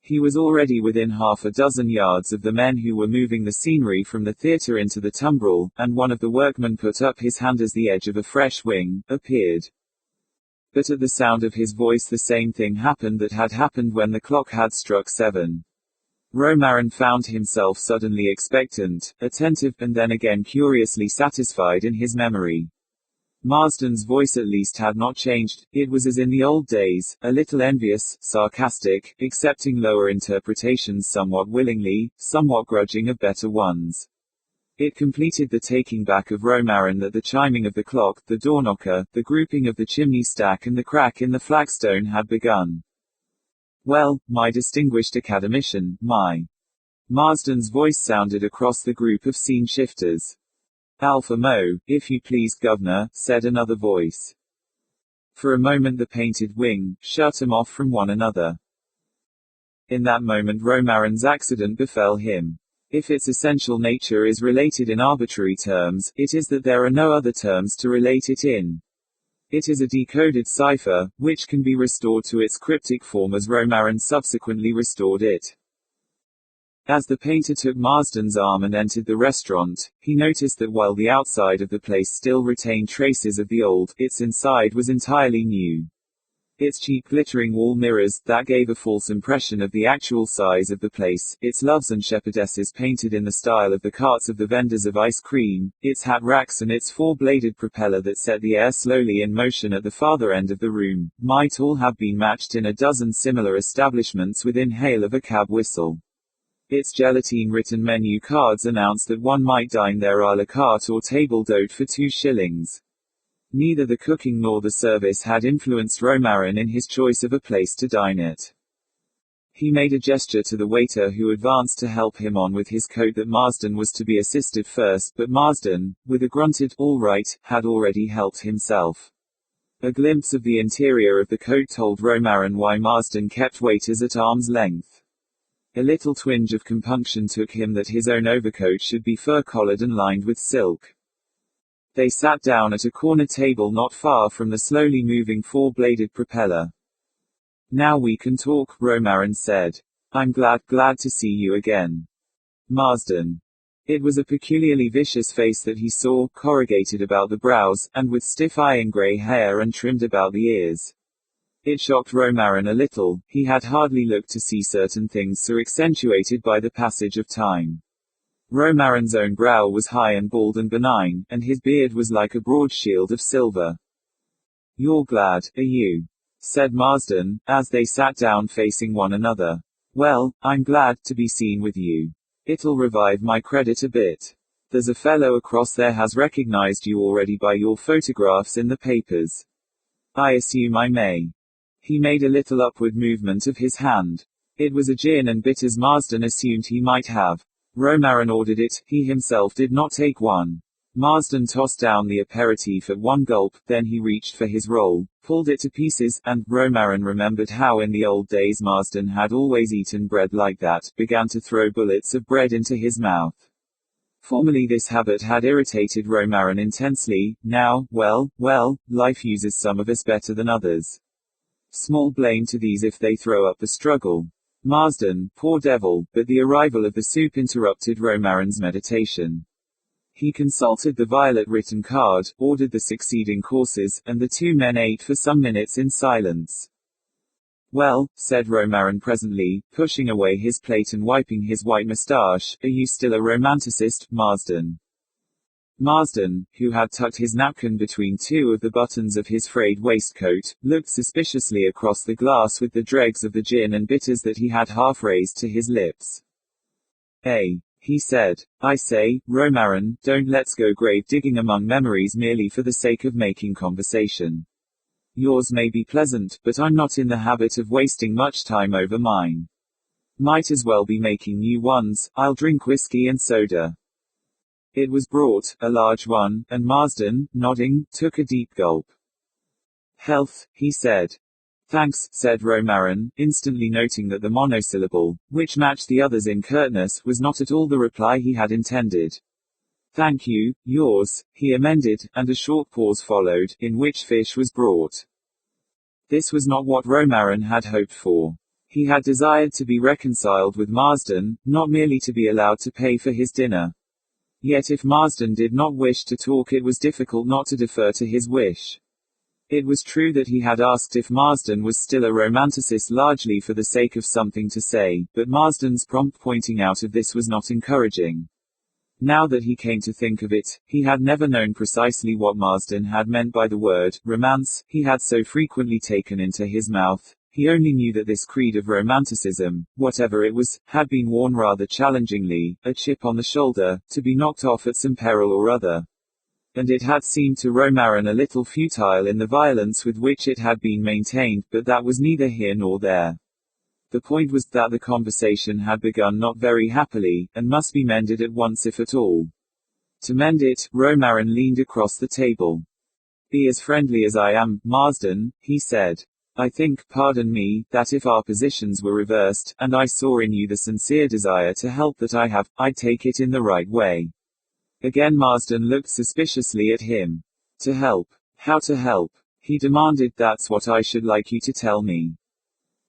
He was already within half a dozen yards of the men who were moving the scenery from the theatre into the tumbrel, and one of the workmen put up his hand as the edge of a fresh wing appeared. But at the sound of his voice the same thing happened that had happened when the clock had struck 7. Romarin found himself suddenly expectant, attentive, and then again curiously satisfied in his memory. Marsden's voice at least had not changed. It was as in the old days, a little envious, sarcastic, accepting lower interpretations somewhat willingly, somewhat grudging of better ones. It completed the taking back of Romarin that the chiming of the clock, the door knocker, the grouping of the chimney stack and the crack in the flagstone had begun. Well, my distinguished academician, my. Marsden's voice sounded across the group of scene shifters. Alpha Mo, if you please, governor, said another voice. For a moment the painted wing shut them off from one another. In that moment Romarin's accident befell him. If its essential nature is related in arbitrary terms, it is that there are no other terms to relate it in. It is a decoded cipher, which can be restored to its cryptic form as Romarin subsequently restored it. As the painter took Marsden's arm and entered the restaurant, he noticed that while the outside of the place still retained traces of the old, its inside was entirely new. Its cheap glittering wall mirrors, that gave a false impression of the actual size of the place, its loves and shepherdesses painted in the style of the carts of the vendors of ice cream, its hat racks and its four-bladed propeller that set the air slowly in motion at the farther end of the room, might all have been matched in a dozen similar establishments within hail of a cab whistle. Its gelatine-written menu cards announced that one might dine there à la carte or table d'hôte for 2 shillings. Neither the cooking nor the service had influenced Romarin in his choice of a place to dine at. He made a gesture to the waiter who advanced to help him on with his coat that Marsden was to be assisted first, but Marsden, with a grunted, all right, had already helped himself. A glimpse of the interior of the coat told Romarin why Marsden kept waiters at arm's length. A little twinge of compunction took him that his own overcoat should be fur-collared and lined with silk. They sat down at a corner table not far from the slowly moving four-bladed propeller. Now we can talk, Romarin said. I'm glad to see you again. Marsden. It was a peculiarly vicious face that he saw, corrugated about the brows, and with stiff iron grey hair and trimmed about the ears. It shocked Romarin a little. He had hardly looked to see certain things so accentuated by the passage of time. Romarin's own brow was high and bald and benign, and his beard was like a broad shield of silver. You're glad, are you? Said Marsden, as they sat down facing one another. Well, I'm glad to be seen with you. It'll revive my credit a bit. There's a fellow across there has recognized you already by your photographs in the papers. I assume I may. He made a little upward movement of his hand. It was a gin and bitters Marsden assumed he might have. Romarin ordered it, he himself did not take one. Marsden tossed down the aperitif at one gulp, then he reached for his roll, pulled it to pieces, and, Romarin remembered how in the old days Marsden had always eaten bread like that, began to throw bullets of bread into his mouth. Formerly this habit had irritated Romarin intensely, now, well, life uses some of us better than others. Small blame to these if they throw up a struggle. Marsden, poor devil, but the arrival of the soup interrupted Romarin's meditation. He consulted the violet written card, ordered the succeeding courses, and the two men ate for some minutes in silence. "Well," said Romarin presently, pushing away his plate and wiping his white moustache, "are you still a romanticist, Marsden?" Marsden, who had tucked his napkin between two of the buttons of his frayed waistcoat, looked suspiciously across the glass with the dregs of the gin and bitters that he had half raised to his lips. He said. "I say, Romarin, don't let's go grave digging among memories merely for the sake of making conversation. Yours may be pleasant, but I'm not in the habit of wasting much time over mine. Might as well be making new ones. I'll drink whiskey and soda." It was brought, a large one, and Marsden, nodding, took a deep gulp. "Health," he said. "Thanks," said Romarin, instantly noting that the monosyllable, which matched the others in curtness, was not at all the reply he had intended. "Thank you, yours," he amended, and a short pause followed, in which fish was brought. This was not what Romarin had hoped for. He had desired to be reconciled with Marsden, not merely to be allowed to pay for his dinner. Yet if Marsden did not wish to talk, it was difficult not to defer to his wish. It was true that he had asked if Marsden was still a romanticist largely for the sake of something to say, but Marsden's prompt pointing out of this was not encouraging. Now that he came to think of it, he had never known precisely what Marsden had meant by the word romance he had so frequently taken into his mouth. He only knew that this creed of romanticism, whatever it was, had been worn rather challengingly, a chip on the shoulder, to be knocked off at some peril or other. And it had seemed to Romarin a little futile in the violence with which it had been maintained, but that was neither here nor there. The point was that the conversation had begun not very happily, and must be mended at once if at all. To mend it, Romarin leaned across the table. "Be as friendly as I am, Marsden," he said. "I think, pardon me, that if our positions were reversed, and I saw in you the sincere desire to help that I have, I'd take it in the right way." Again Marsden looked suspiciously at him. "To help? How to help?" he demanded. "That's what I should like you to tell me.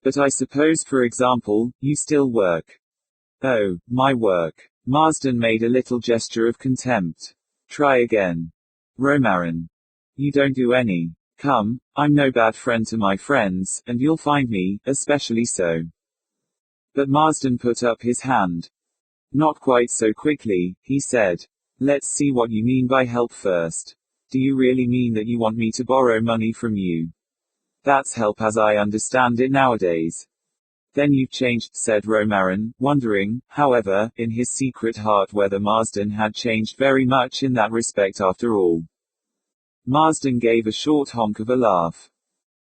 But I suppose, for example, you still work." "Oh, my work." Marsden made a little gesture of contempt. "Try again. Romarin. You don't do any. Come, I'm no bad friend to my friends, and you'll find me, especially so." But Marsden put up his hand. "Not quite so quickly," he said. "Let's see what you mean by help first. Do you really mean that you want me to borrow money from you? That's help as I understand it nowadays." "Then you've changed," said Romarin, wondering, however, in his secret heart whether Marsden had changed very much in that respect after all. Marsden gave a short honk of a laugh.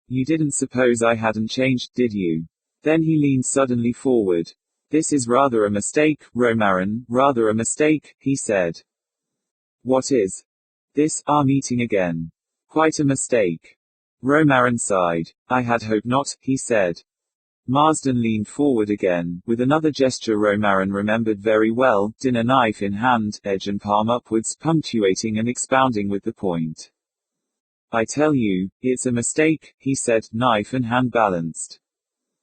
"You didn't suppose I hadn't changed, did you?" Then he leaned suddenly forward. "This is rather a mistake, Romarin, rather a mistake," he said. "What is?" "This, our meeting again. Quite a mistake." Romarin sighed. "I had hoped not," he said. Marsden leaned forward again, with another gesture Romarin remembered very well, dinner knife in hand, edge and palm upwards, punctuating and expounding with the point. "I tell you, it's a mistake," he said, knife and hand balanced.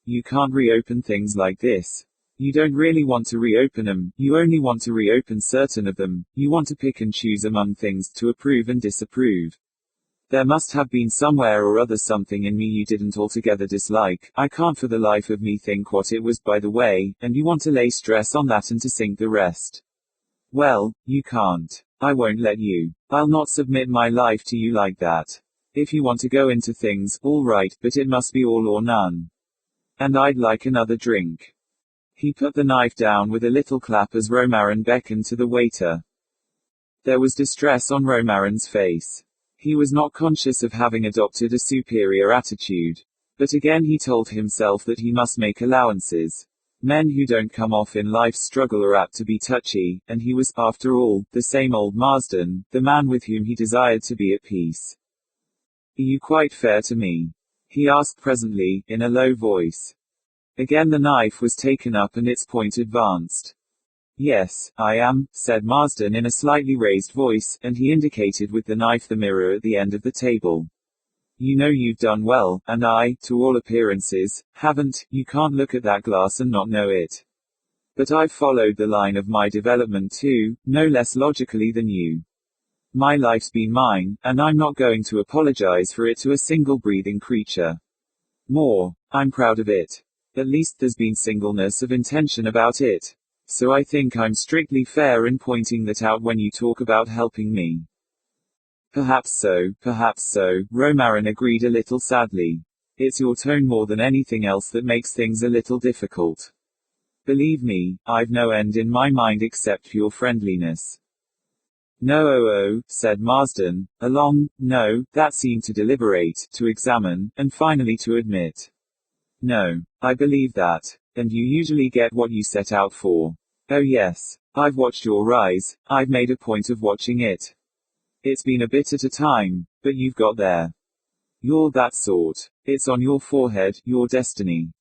"You can't reopen things like this. You don't really want to reopen them, you only want to reopen certain of them, you want to pick and choose among things, to approve and disapprove. There must have been somewhere or other something in me you didn't altogether dislike, I can't for the life of me think what it was, by the way, and you want to lay stress on that and to sink the rest. Well, you can't. I won't let you. I'll not submit my life to you like that. If you want to go into things, all right, but it must be all or none. And I'd like another drink." He put the knife down with a little clap as Romarin beckoned to the waiter. There was distress on Romarin's face. He was not conscious of having adopted a superior attitude. But again he told himself that he must make allowances. Men who don't come off in life's struggle are apt to be touchy, and he was, after all, the same old Marsden, the man with whom he desired to be at peace. "Are you quite fair to me?" he asked presently, in a low voice. Again the knife was taken up and its point advanced. "Yes, I am," said Marsden in a slightly raised voice, and he indicated with the knife the mirror at the end of the table. "You know you've done well, and I, to all appearances, haven't. You can't look at that glass and not know it. But I've followed the line of my development too, no less logically than you. My life's been mine, and I'm not going to apologize for it to a single breathing creature. More, I'm proud of it. At least there's been singleness of intention about it. So I think I'm strictly fair in pointing that out when you talk about helping me. Perhaps so, Romarin agreed a little sadly. It's your tone more than anything else that makes things a little difficult. Believe me, I've no end in my mind except pure friendliness. No, said Marsden, a long no, that seemed to deliberate, to examine, and finally to admit. No, I believe that. And you usually get what you set out for. Oh yes, I've watched your rise, I've made a point of watching it. It's been a bit at a time, but you've got there. You're that sort. It's on your forehead, your destiny.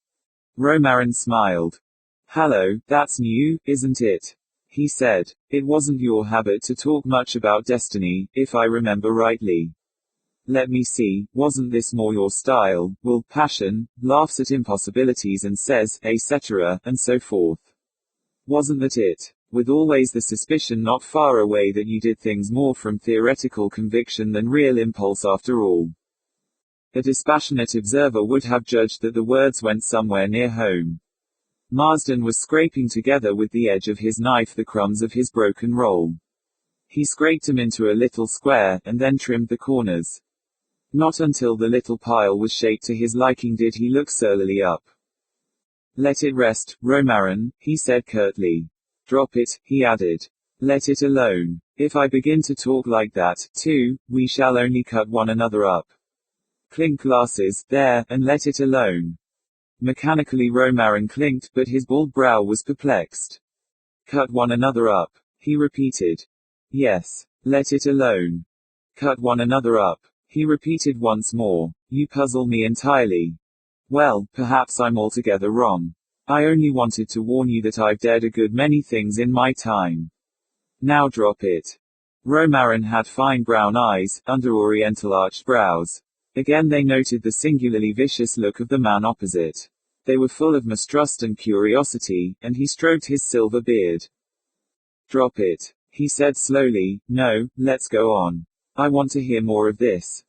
Romarin smiled. Hello, that's new, isn't it? He said. It wasn't your habit to talk much about destiny, if I remember rightly. Let me see, wasn't this more your style? Will, passion, laughs at impossibilities and says, etc., and so forth. Wasn't that it? With always the suspicion not far away that you did things more from theoretical conviction than real impulse after all. A dispassionate observer would have judged that the words went somewhere near home. Marsden was scraping together with the edge of his knife the crumbs of his broken roll. He scraped them into a little square, and then trimmed the corners. Not until the little pile was shaped to his liking did he look surlily up. Let it rest, Romarin, he said curtly. Drop it, he added. Let it alone. If I begin to talk like that, too, we shall only cut one another up. Clink glasses, there, and let it alone. Mechanically Romarin clinked, but his bald brow was perplexed. Cut one another up, he repeated. Yes. Let it alone. Cut one another up, he repeated once more. You puzzle me entirely. Well, perhaps I'm altogether wrong. I only wanted to warn you that I've dared a good many things in my time. Now drop it. Romarin had fine brown eyes, under oriental arched brows. Again they noted the singularly vicious look of the man opposite. They were full of mistrust and curiosity, and he stroked his silver beard. Drop it, he said slowly. No, let's go on. I want to hear more of this.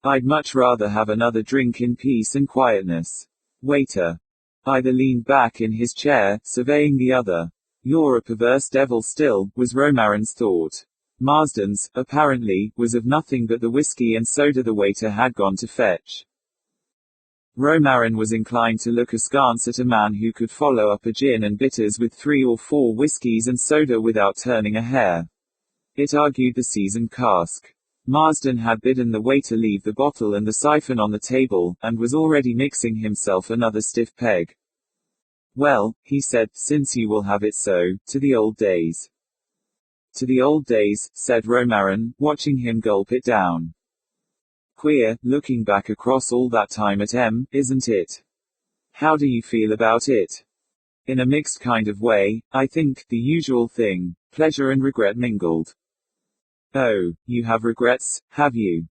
I'd much rather have another drink in peace and quietness. Waiter. Either leaned back in his chair, surveying the other. You're a perverse devil still, was Romarin's thought. Marsden's, apparently, was of nothing but the whiskey and soda the waiter had gone to fetch. Romarin was inclined to look askance at a man who could follow up a gin and bitters with 3 or 4 whiskies and soda without turning a hair. It argued the seasoned cask. Marsden had bidden the waiter leave the bottle and the siphon on the table, and was already mixing himself another stiff peg. Well, he said, since you will have it so, to the old days. To the old days, said Romarin, watching him gulp it down. Queer, looking back across all that time at isn't it? How do you feel about it? In a mixed kind of way, I think, the usual thing, pleasure and regret mingled. Oh, you have regrets, have you?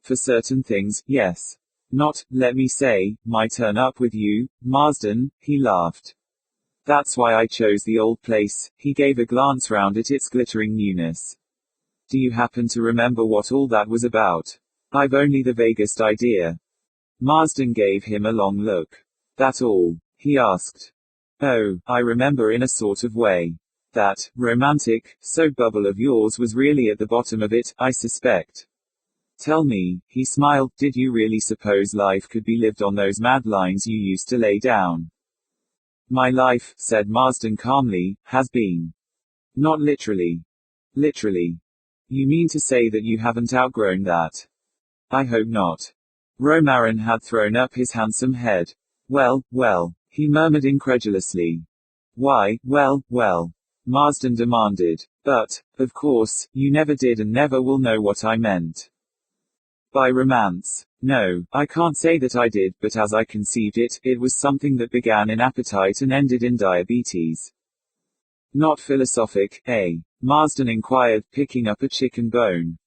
For certain things, yes. Not, let me say, my turn up with you, Marsden, he laughed. That's why I chose the old place. He gave a glance round at its glittering newness. Do you happen to remember what all that was about? I've only the vaguest idea. Marsden gave him a long look. That all? He asked. Oh, I remember in a sort of way. That romantic soap bubble of yours was really at the bottom of it, I suspect. Tell me, he smiled, did you really suppose life could be lived on those mad lines you used to lay down? My life, said Marsden calmly, has been. Not literally. Literally. You mean to say that you haven't outgrown that? I hope not. Romarin had thrown up his handsome head. Well, he murmured incredulously. Why, well, Marsden demanded. But, of course, you never did and never will know what I meant. By romance. No, I can't say that I did, but as I conceived it, it was something that began in appetite and ended in diabetes. Not philosophic, eh? Marsden inquired, picking up a chicken bone.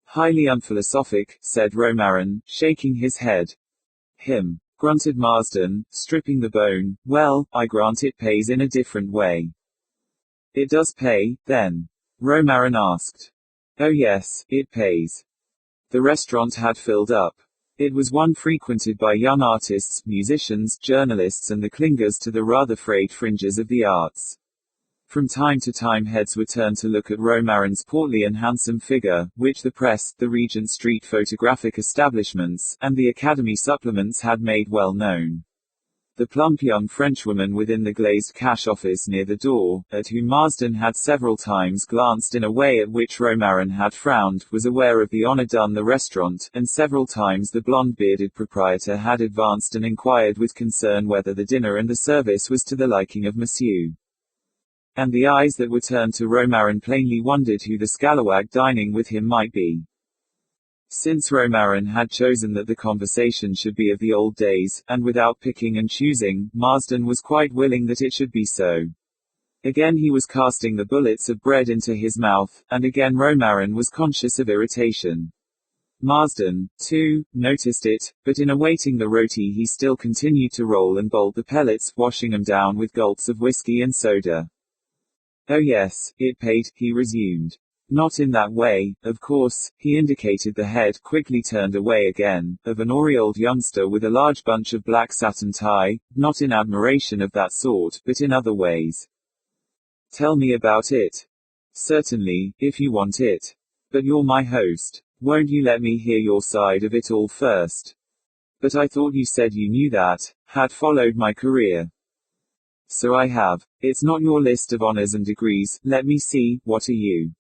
Highly unphilosophic, said Romarin, shaking his head. grunted Marsden, stripping the bone. Well, I grant it pays in a different way. It does pay, then? Romarin asked. Oh yes, it pays. The restaurant had filled up. It was one frequented by young artists, musicians, journalists and the clingers to the rather frayed fringes of the arts. From time to time heads were turned to look at Romarin's portly and handsome figure, which the press, the Regent Street photographic establishments, and the Academy supplements had made well known. The plump young Frenchwoman within the glazed cash office near the door, at whom Marsden had several times glanced in a way at which Romarin had frowned, was aware of the honor done the restaurant, and several times the blonde-bearded proprietor had advanced and inquired with concern whether the dinner and the service was to the liking of Monsieur. And the eyes that were turned to Romarin plainly wondered who the scalawag dining with him might be. Since Romarin had chosen that the conversation should be of the old days, and without picking and choosing, Marsden was quite willing that it should be so. Again he was casting the bullets of bread into his mouth, and again Romarin was conscious of irritation. Marsden, too, noticed it, but in awaiting the roti he still continued to roll and bolt the pellets, washing them down with gulps of whiskey and soda. Oh yes, it paid, he resumed. Not in that way, of course. He indicated the head, quickly turned away again, of an aureoled youngster with a large bunch of black satin tie, not in admiration of that sort, but in other ways. Tell me about it. Certainly, if you want it. But you're my host. Won't you let me hear your side of it all first? But I thought you said you knew that, had followed my career. So I have. It's not your list of honors and degrees. Let me see, what are you?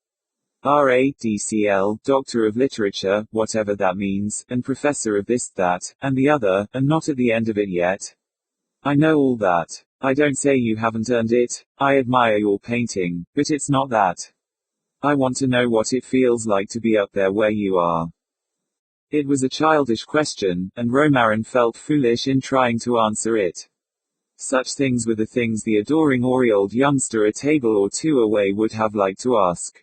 R.A., D.C.L., Doctor of Literature, whatever that means, and Professor of this, that, and the other, and not at the end of it yet. I know all that. I don't say you haven't earned it. I admire your painting, but it's not that. I want to know what it feels like to be up there where you are. It was a childish question, and Romarin felt foolish in trying to answer it. Such things were the things the adoring aureoled youngster a table or two away would have liked to ask.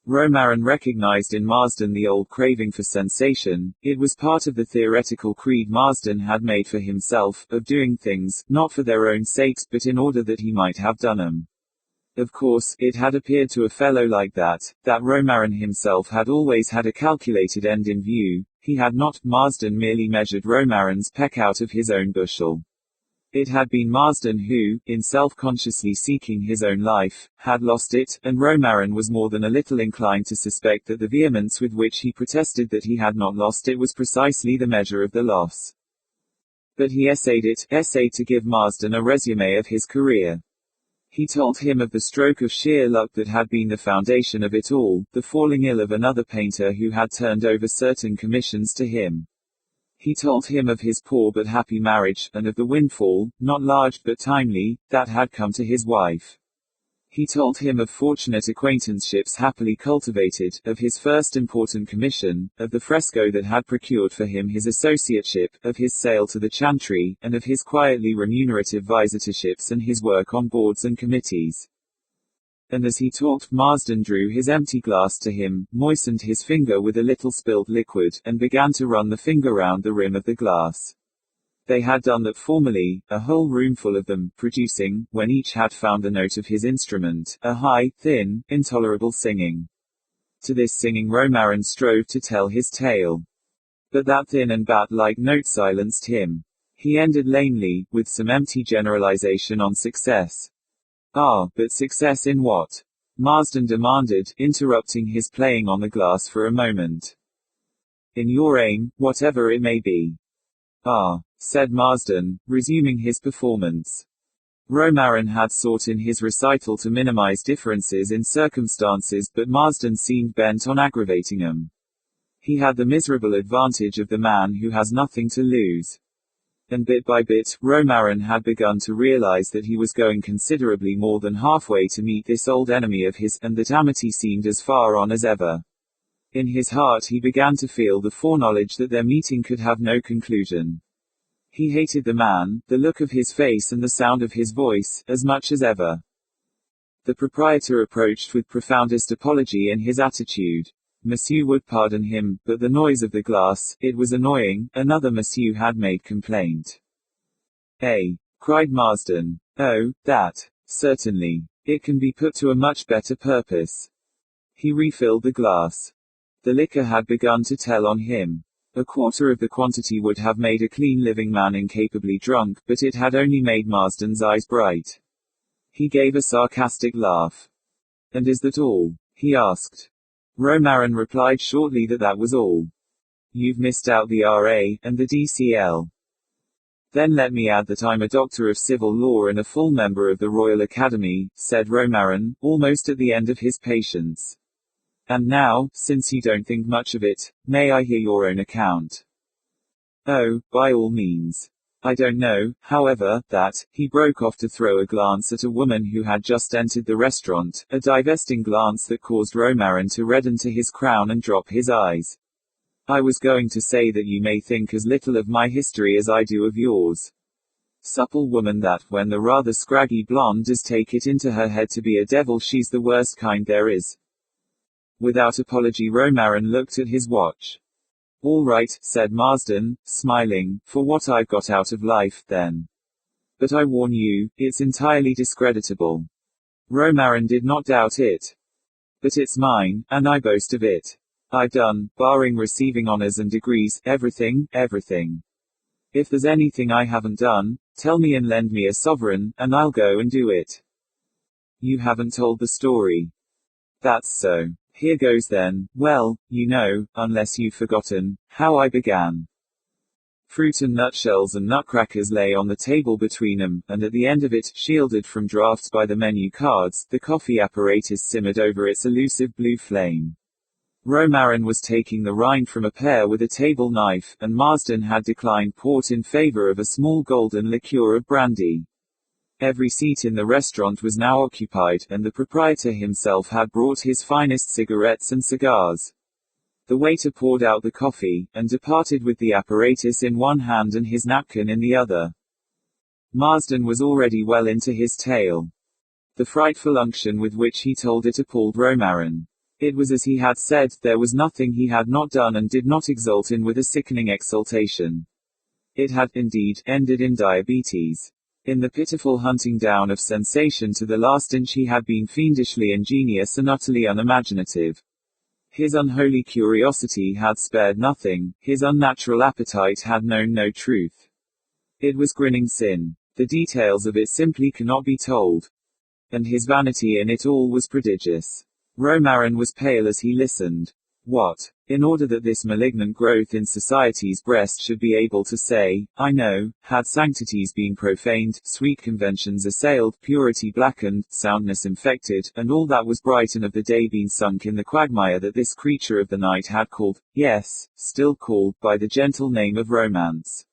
Romarin recognized in Marsden the old craving for sensation. It was part of the theoretical creed Marsden had made for himself, of doing things, not for their own sakes, but in order that he might have done them. Of course, it had appeared to a fellow like that Romarin himself had always had a calculated end in view. He had not. Marsden merely measured Romarin's peck out of his own bushel. It had been Marsden who, in self-consciously seeking his own life, had lost it, and Romarin was more than a little inclined to suspect that the vehemence with which he protested that he had not lost it was precisely the measure of the loss. But he essayed to give Marsden a resume of his career. He told him of the stroke of sheer luck that had been the foundation of it all, the falling ill of another painter who had turned over certain commissions to him. He told him of his poor but happy marriage, and of the windfall, not large but timely, that had come to his wife. He told him of fortunate acquaintanceships happily cultivated, of his first important commission, of the fresco that had procured for him his associateship, of his sale to the chantry, and of his quietly remunerative visitorships and his work on boards and committees. And as he talked, Marsden drew his empty glass to him, moistened his finger with a little spilled liquid, and began to run the finger round the rim of the glass. They had done that formerly, a whole roomful of them, producing, when each had found the note of his instrument, a high, thin, intolerable singing. To this singing Romarin strove to tell his tale. But that thin and bat-like note silenced him. He ended lamely, with some empty generalization on success. Ah, but success in what? Marsden demanded, interrupting his playing on the glass for a moment. In your aim, whatever it may be. Ah, said Marsden, resuming his performance. Romarin had sought in his recital to minimize differences in circumstances, but Marsden seemed bent on aggravating them. He had the miserable advantage of the man who has nothing to lose. And bit by bit, Romarin had begun to realize that he was going considerably more than halfway to meet this old enemy of his, and that amity seemed as far on as ever. In his heart he began to feel the foreknowledge that their meeting could have no conclusion. He hated the man, the look of his face and the sound of his voice, as much as ever. The proprietor approached with profoundest apology in his attitude. Monsieur would pardon him, but the noise of the glass, it was annoying. Another monsieur had made complaint. cried Marsden. Oh, that. Certainly. It can be put to a much better purpose. He refilled the glass. The liquor had begun to tell on him. A quarter of the quantity would have made a clean living man incapably drunk, but it had only made Marsden's eyes bright. He gave a sarcastic laugh. And is that all? He asked. Romarin replied shortly that that was all. You've missed out the RA, and the DCL. Then let me add that I'm a Doctor of Civil Law and a full member of the Royal Academy, said Romarin, almost at the end of his patience. And now, since you don't think much of it, may I hear your own account? Oh, by all means. I don't know, however, that, he broke off to throw a glance at a woman who had just entered the restaurant, a divesting glance that caused Romarin to redden to his crown and drop his eyes. I was going to say that you may think as little of my history as I do of yours. Supple woman that, when the rather scraggy blonde does take it into her head to be a devil, she's the worst kind there is. Without apology Romarin looked at his watch. All right, said Marsden, smiling, for what I've got out of life, then. But I warn you, it's entirely discreditable. Romarin did not doubt it. But it's mine, and I boast of it. I've done, barring receiving honors and degrees, everything. If there's anything I haven't done, tell me and lend me a sovereign, and I'll go and do it. You haven't told the story. That's so. Here goes then. Well, you know, unless you've forgotten, how I began. Fruit and nutshells and nutcrackers lay on the table between them, and at the end of it, shielded from drafts by the menu cards, the coffee apparatus simmered over its elusive blue flame. Romarin was taking the rind from a pear with a table knife, and Marsden had declined port in favor of a small golden liqueur of brandy. Every seat in the restaurant was now occupied, and the proprietor himself had brought his finest cigarettes and cigars. The waiter poured out the coffee, and departed with the apparatus in one hand and his napkin in the other. Marsden was already well into his tale. The frightful unction with which he told it appalled Romarin. It was as he had said, there was nothing he had not done and did not exult in with a sickening exultation. It had, indeed, ended in diabetes. In the pitiful hunting down of sensation to the last inch he had been fiendishly ingenious and utterly unimaginative. His unholy curiosity had spared nothing, his unnatural appetite had known no truth. It was grinning sin. The details of it simply cannot be told. And his vanity in it all was prodigious. Romarin was pale as he listened. What? In order that this malignant growth in society's breast should be able to say, I know, had sanctities been profaned, sweet conventions assailed, purity blackened, soundness infected, and all that was bright and of the day been sunk in the quagmire that this creature of the night had called, yes, still called, by the gentle name of romance.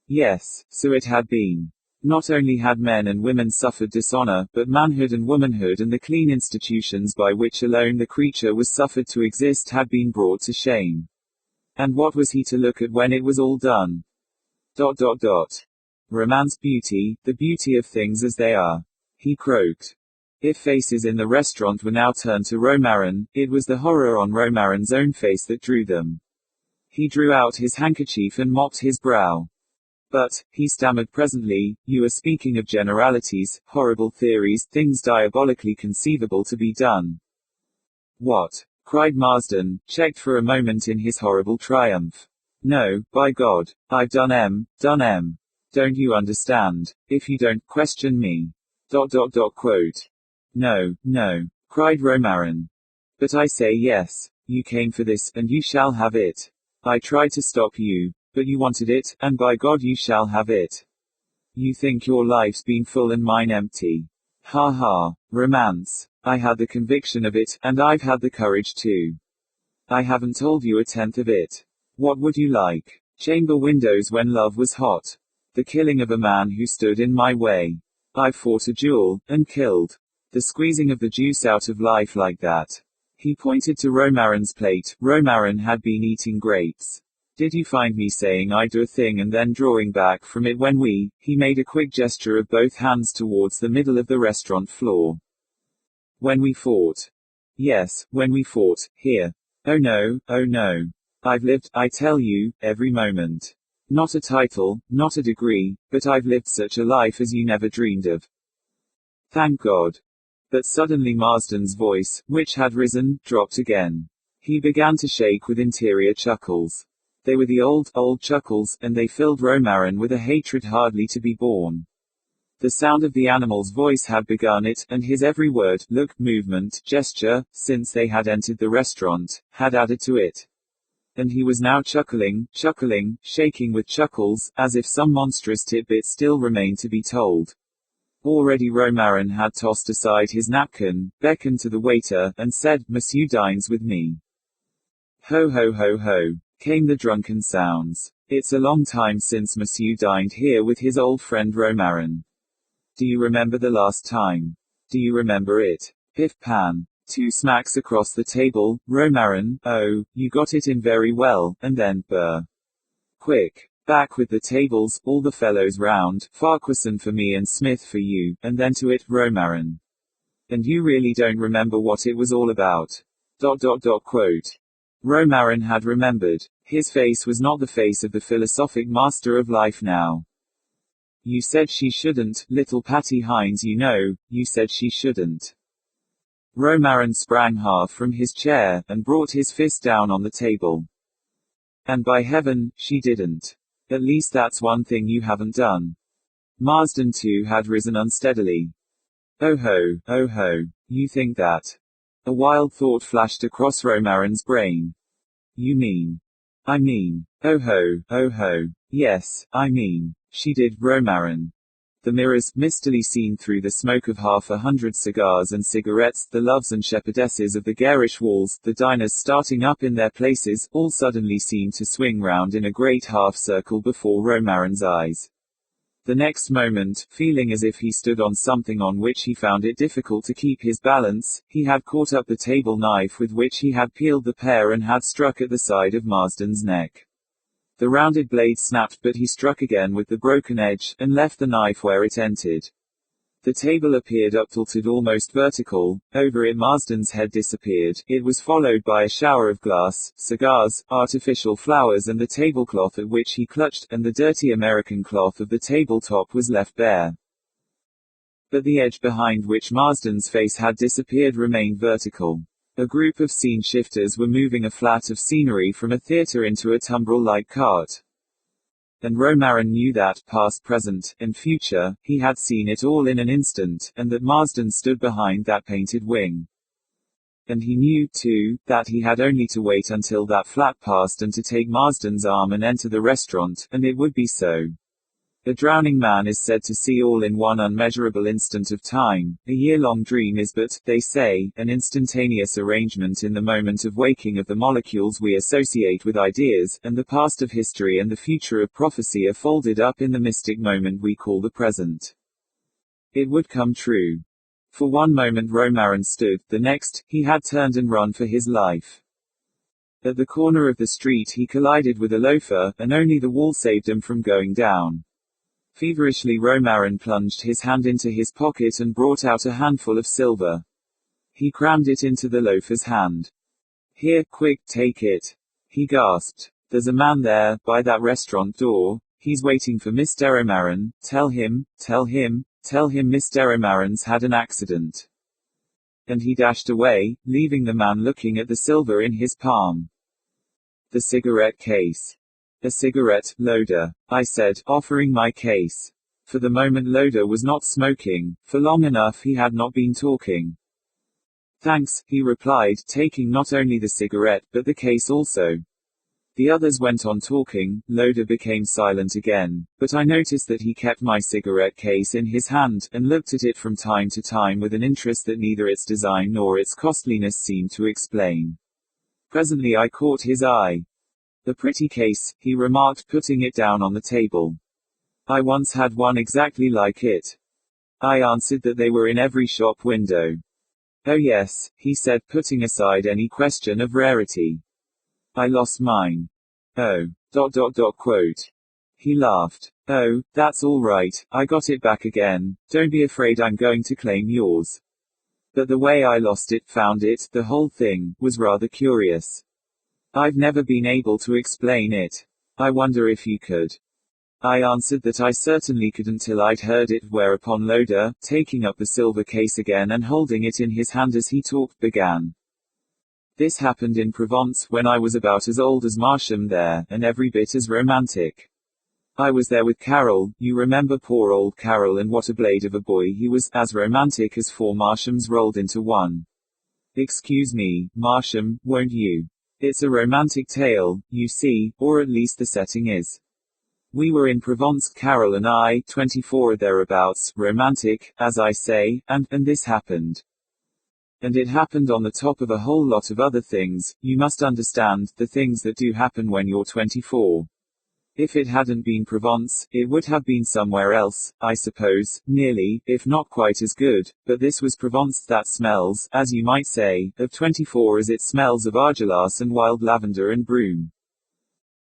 Yes, so it had been. Not only had men and women suffered dishonor, but manhood and womanhood and the clean institutions by which alone the creature was suffered to exist had been brought to shame. And what was he to look at when it was all done? Romance beauty, the beauty of things as they are. He croaked. If faces in the restaurant were now turned to Romarin, it was the horror on Romarin's own face that drew them. He drew out his handkerchief and mopped his brow. But, he stammered presently, you are speaking of generalities, horrible theories, things diabolically conceivable to be done. What? Cried Marsden, checked for a moment in his horrible triumph. No, by God. I've done M. Don't you understand? If you don't, question me. Quote. No, cried Romarin. But I say yes. You came for this, and you shall have it. I tried to stop you. But you wanted it, and by God you shall have it. You think your life's been full and mine empty. Ha ha. Romance. I had the conviction of it, and I've had the courage too. I haven't told you a tenth of it. What would you like? Chamber windows when love was hot. The killing of a man who stood in my way. I've fought a duel, and killed. The squeezing of the juice out of life like that. He pointed to Romarin's plate. Romarin had been eating grapes. Did you find me saying I'd do a thing and then drawing back from it when he made a quick gesture of both hands towards the middle of the restaurant floor. When we fought. Yes, when we fought, here. Oh no. I've lived, I tell you, every moment. Not a title, not a degree, but I've lived such a life as you never dreamed of. Thank God. But suddenly Marsden's voice, which had risen, dropped again. He began to shake with interior chuckles. They were the old chuckles, and they filled Romarin with a hatred hardly to be borne. The sound of the animal's voice had begun it, and his every word, look, movement, gesture, since they had entered the restaurant, had added to it. And he was now chuckling, shaking with chuckles, as if some monstrous tidbit still remained to be told. Already Romarin had tossed aside his napkin, beckoned to the waiter, and said, "Monsieur dines with me." Ho ho ho ho, came the drunken sounds. It's a long time since Monsieur dined here with his old friend Romarin. Do you remember the last time? Do you remember it? Piff pan. 2 smacks across the table, Romarin, oh, you got it in very well, and then, brr. Quick. Back with the tables, all the fellows round, Farquharson for me and Smith for you, and then to it, Romarin. And you really don't remember what it was all about. ... Quote. Romarin had remembered. His face was not the face of the philosophic master of life now. You said she shouldn't, little Patty Hines, you know, you said she shouldn't. Romarin sprang half from his chair, and brought his fist down on the table. And by heaven, she didn't. At least that's one thing you haven't done. Marsden too had risen unsteadily. Oh ho, you think that? A wild thought flashed across Romarin's brain. You mean? I mean. Oh ho, yes, I mean. She did, Romarin. The mirrors, mistily seen through the smoke of 100 cigars and cigarettes, the loves and shepherdesses of the garish walls, the diners starting up in their places, all suddenly seemed to swing round in a great half-circle before Romarin's eyes. The next moment, feeling as if he stood on something on which he found it difficult to keep his balance, he had caught up the table knife with which he had peeled the pear and had struck at the side of Marsden's neck. The rounded blade snapped, but he struck again with the broken edge, and left the knife where it entered. The table appeared uptilted almost vertical, over it Marsden's head disappeared, it was followed by a shower of glass, cigars, artificial flowers and the tablecloth at which he clutched, and the dirty American cloth of the tabletop was left bare. But the edge behind which Marsden's face had disappeared remained vertical. A group of scene shifters were moving a flat of scenery from a theater into a tumbrel-like cart. And Romarin knew that, past, present, and future, he had seen it all in an instant, and that Marsden stood behind that painted wing. And he knew, too, that he had only to wait until that flat passed and to take Marsden's arm and enter the restaurant, and it would be so. A drowning man is said to see all in one unmeasurable instant of time. A year-long dream is but, they say, an instantaneous arrangement in the moment of waking of the molecules we associate with ideas, and the past of history and the future of prophecy are folded up in the mystic moment we call the present. It would come true. For one moment Romarin stood, the next, he had turned and run for his life. At the corner of the street he collided with a loafer, and only the wall saved him from going down. Feverishly Romarin plunged his hand into his pocket and brought out a handful of silver. He crammed it into the loafer's hand. Here, quick, take it. He gasped. There's a man there, by that restaurant door. He's waiting for Miss Romarin. Tell him Miss Romarin's had an accident. And he dashed away, leaving the man looking at the silver in his palm. The cigarette case. A cigarette, Loder, I said, offering my case. For the moment Loder was not smoking. For long enough he had not been talking. Thanks, he replied, taking not only the cigarette, but the case also. The others went on talking. Loder became silent again, but I noticed that he kept my cigarette case in his hand, and looked at it from time to time with an interest that neither its design nor its costliness seemed to explain. Presently I caught his eye. The pretty case, he remarked, putting it down on the table. I once had one exactly like it. I answered that they were in every shop window. Oh yes, he said, putting aside any question of rarity. I lost mine. Oh. ... Quote. He laughed. Oh, that's all right, I got it back again, don't be afraid I'm going to claim yours. But the way I lost it, found it, the whole thing, was rather curious. I've never been able to explain it. I wonder if you could. I answered that I certainly couldn't till I'd heard it, whereupon Loder, taking up the silver case again and holding it in his hand as he talked, began. This happened in Provence, when I was about as old as Marsham there, and every bit as romantic. I was there with Carol, you remember poor old Carol, and what a blade of a boy he was, as romantic as 4 Marshams rolled into one. Excuse me, Marsham, won't you? It's a romantic tale, you see, or at least the setting is. We were in Provence, Carol and I, 24 or thereabouts, romantic, as I say, and this happened. And it happened on the top of a whole lot of other things, you must understand, the things that do happen when you're 24. If it hadn't been Provence, it would have been somewhere else, I suppose, nearly, if not quite as good, but this was Provence that smells, as you might say, of 24 as it smells of argilas and wild lavender and broom.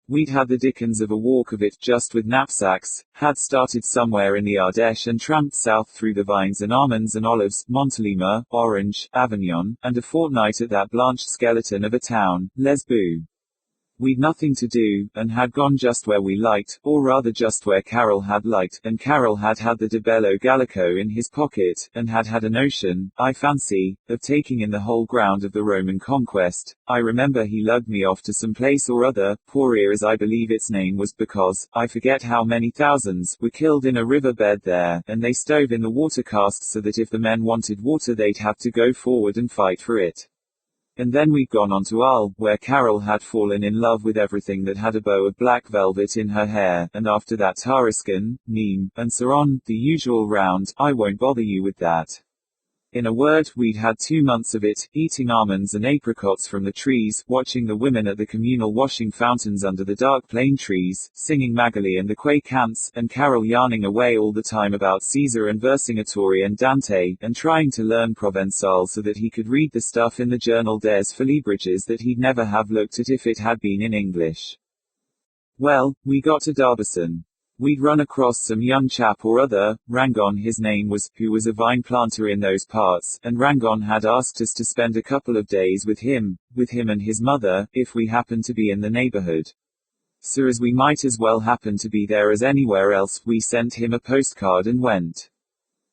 We'd had the dickens of a walk of it, just with knapsacks, had started somewhere in the Ardèche and tramped south through the vines and almonds and olives, Montélimar, Orange, Avignon, and a fortnight at that blanched skeleton of a town, Les Baux. We'd nothing to do, and had gone just where we liked, or rather just where Carol had liked, and Carol had had the de Bello Gallico in his pocket, and had had a notion, I fancy, of taking in the whole ground of the Roman conquest. I remember he lugged me off to some place or other, Poirier as I believe its name was, because, I forget how many thousands, were killed in a river bed there, and they stove in the water casks so that if the men wanted water they'd have to go forward and fight for it. And then we'd gone on to Arles, where Carol had fallen in love with everything that had a bow of black velvet in her hair, and after that Tarascon, Nîmes, and so on, the usual round. I won't bother you with that. In a word, we'd had 2 months of it, eating almonds and apricots from the trees, watching the women at the communal washing fountains under the dark plane trees, singing Magali and the Quay cants, and Carol yarning away all the time about Caesar and Vercingetorix and Dante, and trying to learn Provençal so that he could read the stuff in the Journal des Félibreges that he'd never have looked at if it had been in English. Well, we got to Darbesson. We'd run across some young chap or other, Rangon his name was, who was a vine planter in those parts, and Rangon had asked us to spend a couple of days with him and his mother, if we happened to be in the neighborhood. So as we might as well happen to be there as anywhere else, we sent him a postcard and went.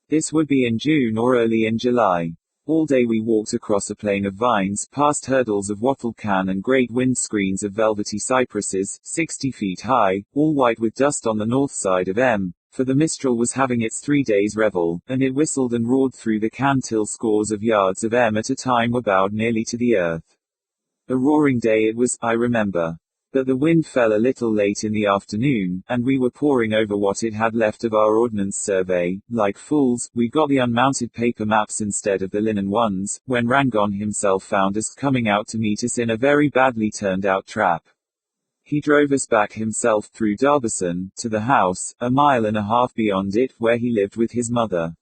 This would be in June or early in July. All day we walked across a plain of vines, past hurdles of wattled can and great wind screens of velvety cypresses, 60 feet high, all white with dust on the north side of M, for the Mistral was having its 3 days revel, and it whistled and roared through the can till scores of yards of M at a time were bowed nearly to the earth. A roaring day it was, I remember. But the wind fell a little late in the afternoon, and we were poring over what it had left of our ordnance survey. Like fools, we got the unmounted paper maps instead of the linen ones, when Rangon himself found us coming out to meet us in a very badly turned out trap. He drove us back himself through Darbesson, to the house, 1.5 miles beyond it, where he lived with his mother.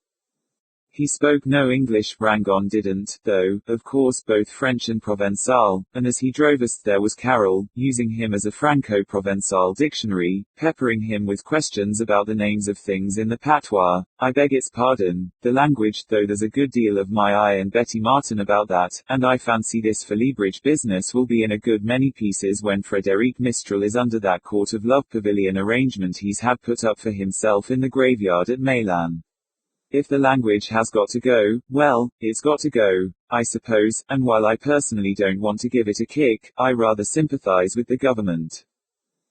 He spoke no English, Rangon didn't, though, of course, both French and Provençal, and as he drove us there was Carol, using him as a Franco-Provençal dictionary, peppering him with questions about the names of things in the patois. I beg its pardon, the language, though there's a good deal of my eye and Betty Martin about that, and I fancy this Félibreges business will be in a good many pieces when Frédéric Mistral is under that court of love pavilion arrangement he's had put up for himself in the graveyard at Meylan. If the language has got to go, well, it's got to go, I suppose, and while I personally don't want to give it a kick, I rather sympathize with the government.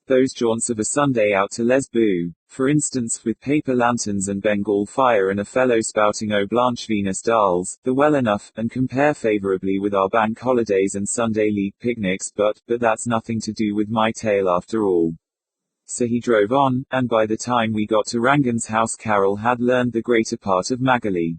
Those jaunts of a Sunday out to Les Baux, for instance, with paper lanterns and Bengal fire and a fellow spouting Eau Blanche Venus dolls, they're well enough, and compare favorably with our bank holidays and Sunday league picnics, but that's nothing to do with my tale after all. So he drove on, and by the time we got to Rangon's house Carol had learned the greater part of Magali.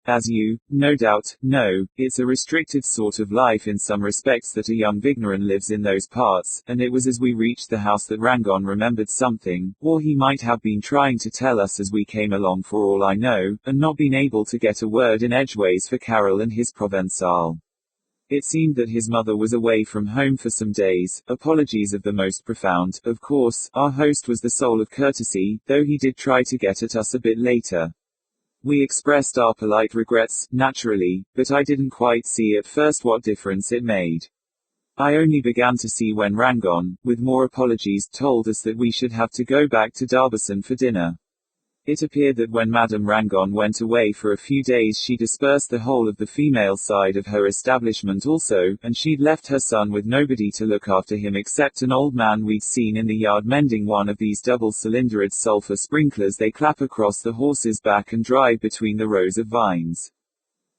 As you, no doubt, know, it's a restricted sort of life in some respects that a young Vigneron lives in those parts, and it was as we reached the house that Rangon remembered something, or he might have been trying to tell us as we came along for all I know, and not been able to get a word in edgeways for Carol and his Provençal. It seemed that his mother was away from home for some days, apologies of the most profound, of course. Our host was the soul of courtesy, though he did try to get at us a bit later. We expressed our polite regrets, naturally, but I didn't quite see at first what difference it made. I only began to see when Rangon, with more apologies, told us that we should have to go back to Darbison for dinner. It appeared that when Madame Rangon went away for a few days she dispersed the whole of the female side of her establishment also, and she'd left her son with nobody to look after him except an old man we'd seen in the yard mending one of these double-cylindered sulfur sprinklers they clap across the horse's back and drive between the rows of vines.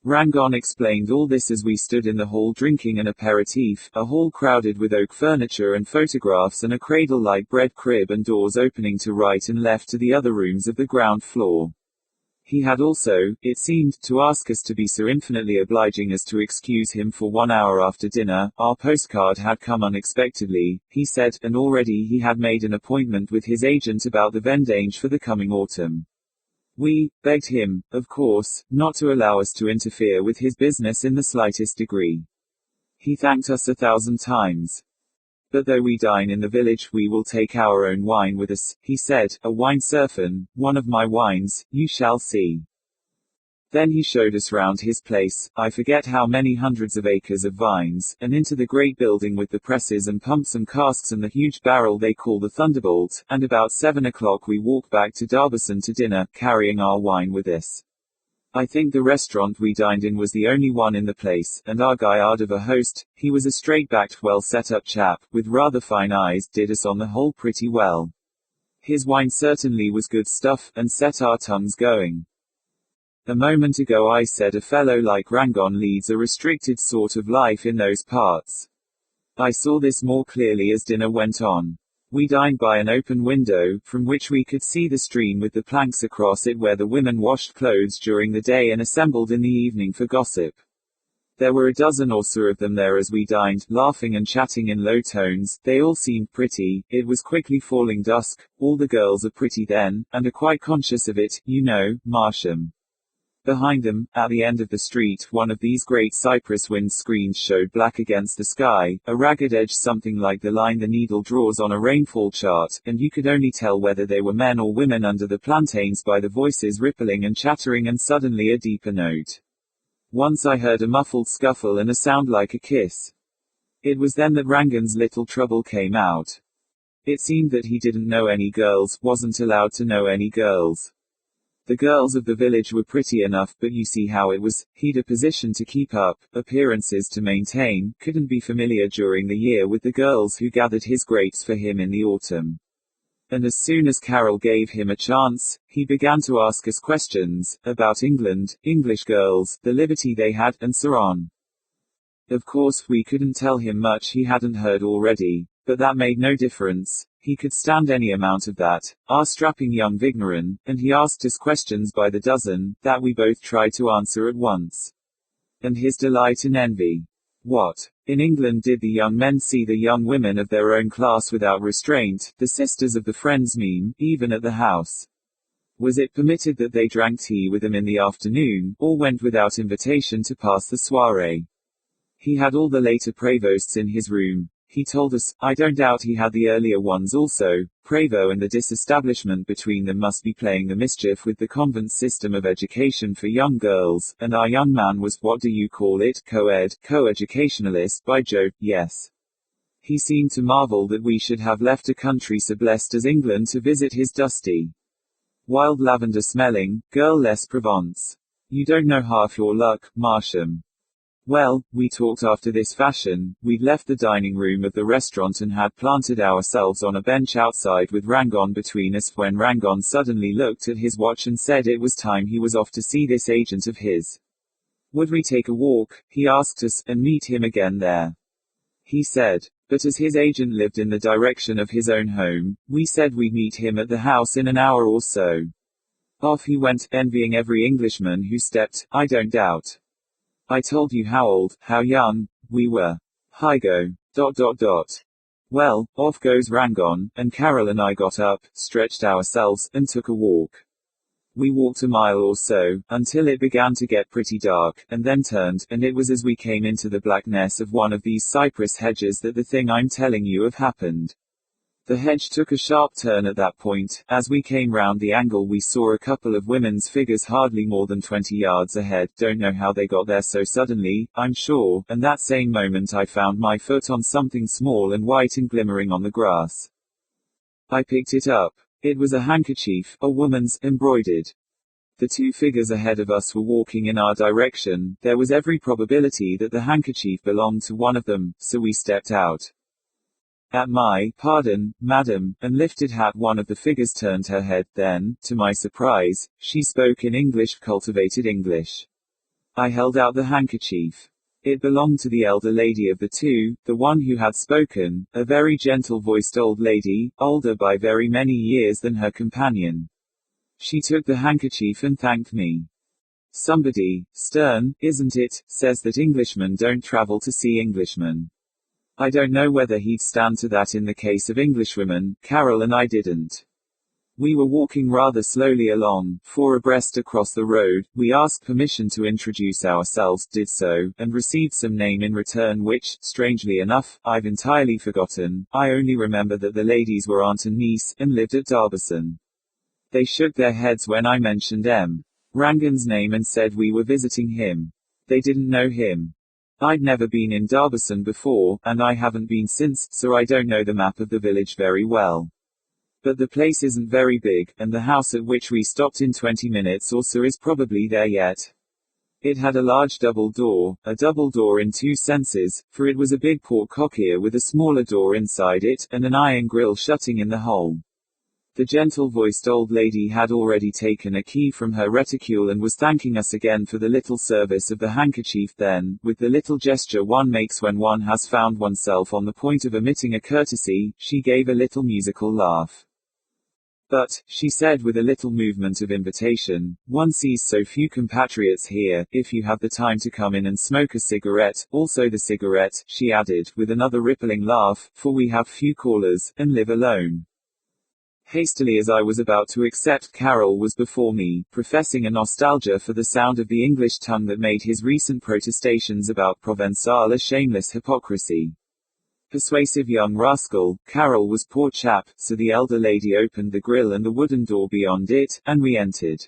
Rangon explained all this as we stood in the hall drinking an aperitif, a hall crowded with oak furniture and photographs and a cradle-like bread crib and doors opening to right and left to the other rooms of the ground floor. He had also, it seemed, to ask us to be so infinitely obliging as to excuse him for 1 hour after dinner. Our postcard had come unexpectedly, he said, and already he had made an appointment with his agent about the vendange for the coming autumn. We begged him, of course, not to allow us to interfere with his business in the slightest degree. He thanked us 1,000 times. But though we dine in the village, we will take our own wine with us, he said, a wine surfen, one of my wines, you shall see. Then he showed us round his place, I forget how many hundreds of acres of vines, and into the great building with the presses and pumps and casks and the huge barrel they call the Thunderbolt, and about 7 o'clock we walked back to Darbison to dinner, carrying our wine with us. I think the restaurant we dined in was the only one in the place, and our gaillard of a host, he was a straight-backed, well-set-up chap, with rather fine eyes, did us on the whole pretty well. His wine certainly was good stuff, and set our tongues going. A moment ago I said a fellow like Rangon leads a restricted sort of life in those parts. I saw this more clearly as dinner went on. We dined by an open window, from which we could see the stream with the planks across it where the women washed clothes during the day and assembled in the evening for gossip. There were a dozen or so of them there as we dined, laughing and chatting in low tones. They all seemed pretty. It was quickly falling dusk. All the girls are pretty then, and are quite conscious of it, you know, Marsham. Behind them, at the end of the street, one of these great cypress wind screens showed black against the sky, a ragged edge something like the line the needle draws on a rainfall chart, and you could only tell whether they were men or women under the plantains by the voices rippling and chattering and suddenly a deeper note. Once I heard a muffled scuffle and a sound like a kiss. It was then that Rangon's little trouble came out. It seemed that he didn't know any girls, wasn't allowed to know any girls. The girls of the village were pretty enough, but you see how it was, he'd a position to keep up, appearances to maintain, couldn't be familiar during the year with the girls who gathered his grapes for him in the autumn. And as soon as Carol gave him a chance, he began to ask us questions, about England, English girls, the liberty they had, and so on. Of course, we couldn't tell him much he hadn't heard already, but that made no difference. He could stand any amount of that, our strapping young Vigneron, and he asked us questions by the dozen, that we both tried to answer at once. And his delight and envy. What? In England did the young men see the young women of their own class without restraint, the sisters of the friends meme, even at the house? Was it permitted that they drank tea with them in the afternoon, or went without invitation to pass the soirée? He had all the later Prévosts in his room. He told us, I don't doubt he had the earlier ones also. Prévost and the disestablishment between them must be playing the mischief with the convent system of education for young girls, and our young man was, what do you call it, co-ed, co-educationalist, by Jove, yes. He seemed to marvel that we should have left a country so blessed as England to visit his dusty, wild lavender-smelling, girl-less Provence. You don't know half your luck, Marsham. Well, we talked after this fashion. We'd left the dining room of the restaurant and had planted ourselves on a bench outside with Rangon between us when Rangon suddenly looked at his watch and said it was time he was off to see this agent of his. Would we take a walk, he asked us, and meet him again there? He said. But as his agent lived in the direction of his own home, we said we'd meet him at the house in an hour or so. Off he went, envying every Englishman who stepped, I don't doubt. I told you how old, how young, we were. Hygo. ... Well, off goes Rangon, and Carol and I got up, stretched ourselves, and took a walk. We walked a mile or so, until it began to get pretty dark, and then turned, and it was as we came into the blackness of one of these cypress hedges that the thing I'm telling you of happened. The hedge took a sharp turn at that point. As we came round the angle we saw a couple of women's figures hardly more than 20 yards ahead. Don't know how they got there so suddenly, I'm sure, and that same moment I found my foot on something small and white and glimmering on the grass. I picked it up. It was a handkerchief, a woman's, embroidered. The two figures ahead of us were walking in our direction. There was every probability that the handkerchief belonged to one of them, so we stepped out. At my "Pardon, madam," and lifted hat one of the figures turned her head, then, to my surprise, she spoke in English, cultivated English. I held out the handkerchief. It belonged to the elder lady of the two, the one who had spoken, a very gentle-voiced old lady, older by very many years than her companion. She took the handkerchief and thanked me. Somebody, stern, isn't it, says that Englishmen don't travel to see Englishmen. I don't know whether he'd stand to that in the case of Englishwomen. Carol and I didn't. We were walking rather slowly along, 4 abreast across the road. We asked permission to introduce ourselves, did so, and received some name in return which, strangely enough, I've entirely forgotten. I only remember that the ladies were aunt and niece, and lived at Darbison. They shook their heads when I mentioned M. Rangan's name and said we were visiting him. They didn't know him. I'd never been in Darbison before, and I haven't been since, so I don't know the map of the village very well. But the place isn't very big, and the house at which we stopped in 20 minutes or so is probably there yet. It had a large double door in two senses, for it was a big porte-cochère with a smaller door inside it, and an iron grill shutting in the whole. The gentle-voiced old lady had already taken a key from her reticule and was thanking us again for the little service of the handkerchief. Then, with the little gesture one makes when one has found oneself on the point of omitting a courtesy, she gave a little musical laugh. But, she said with a little movement of invitation, one sees so few compatriots here, if you have the time to come in and smoke a cigarette, also the cigarette, she added, with another rippling laugh, for we have few callers, and live alone. Hastily as I was about to accept, Carol was before me, professing a nostalgia for the sound of the English tongue that made his recent protestations about Provençal a shameless hypocrisy. Persuasive young rascal, Carol was poor chap, so the elder lady opened the grill and the wooden door beyond it, and we entered.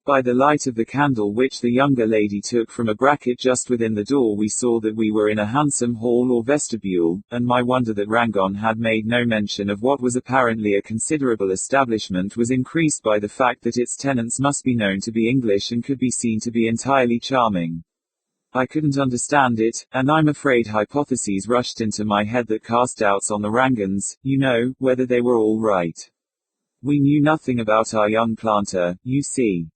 By the light of the candle which the younger lady took from a bracket just within the door we saw that we were in a handsome hall or vestibule, and my wonder that Rangon had made no mention of what was apparently a considerable establishment was increased by the fact that its tenants must be known to be English and could be seen to be entirely charming. I couldn't understand it, and I'm afraid hypotheses rushed into my head that cast doubts on the Rangons, you know, whether they were all right. We knew nothing about our young planter, you see.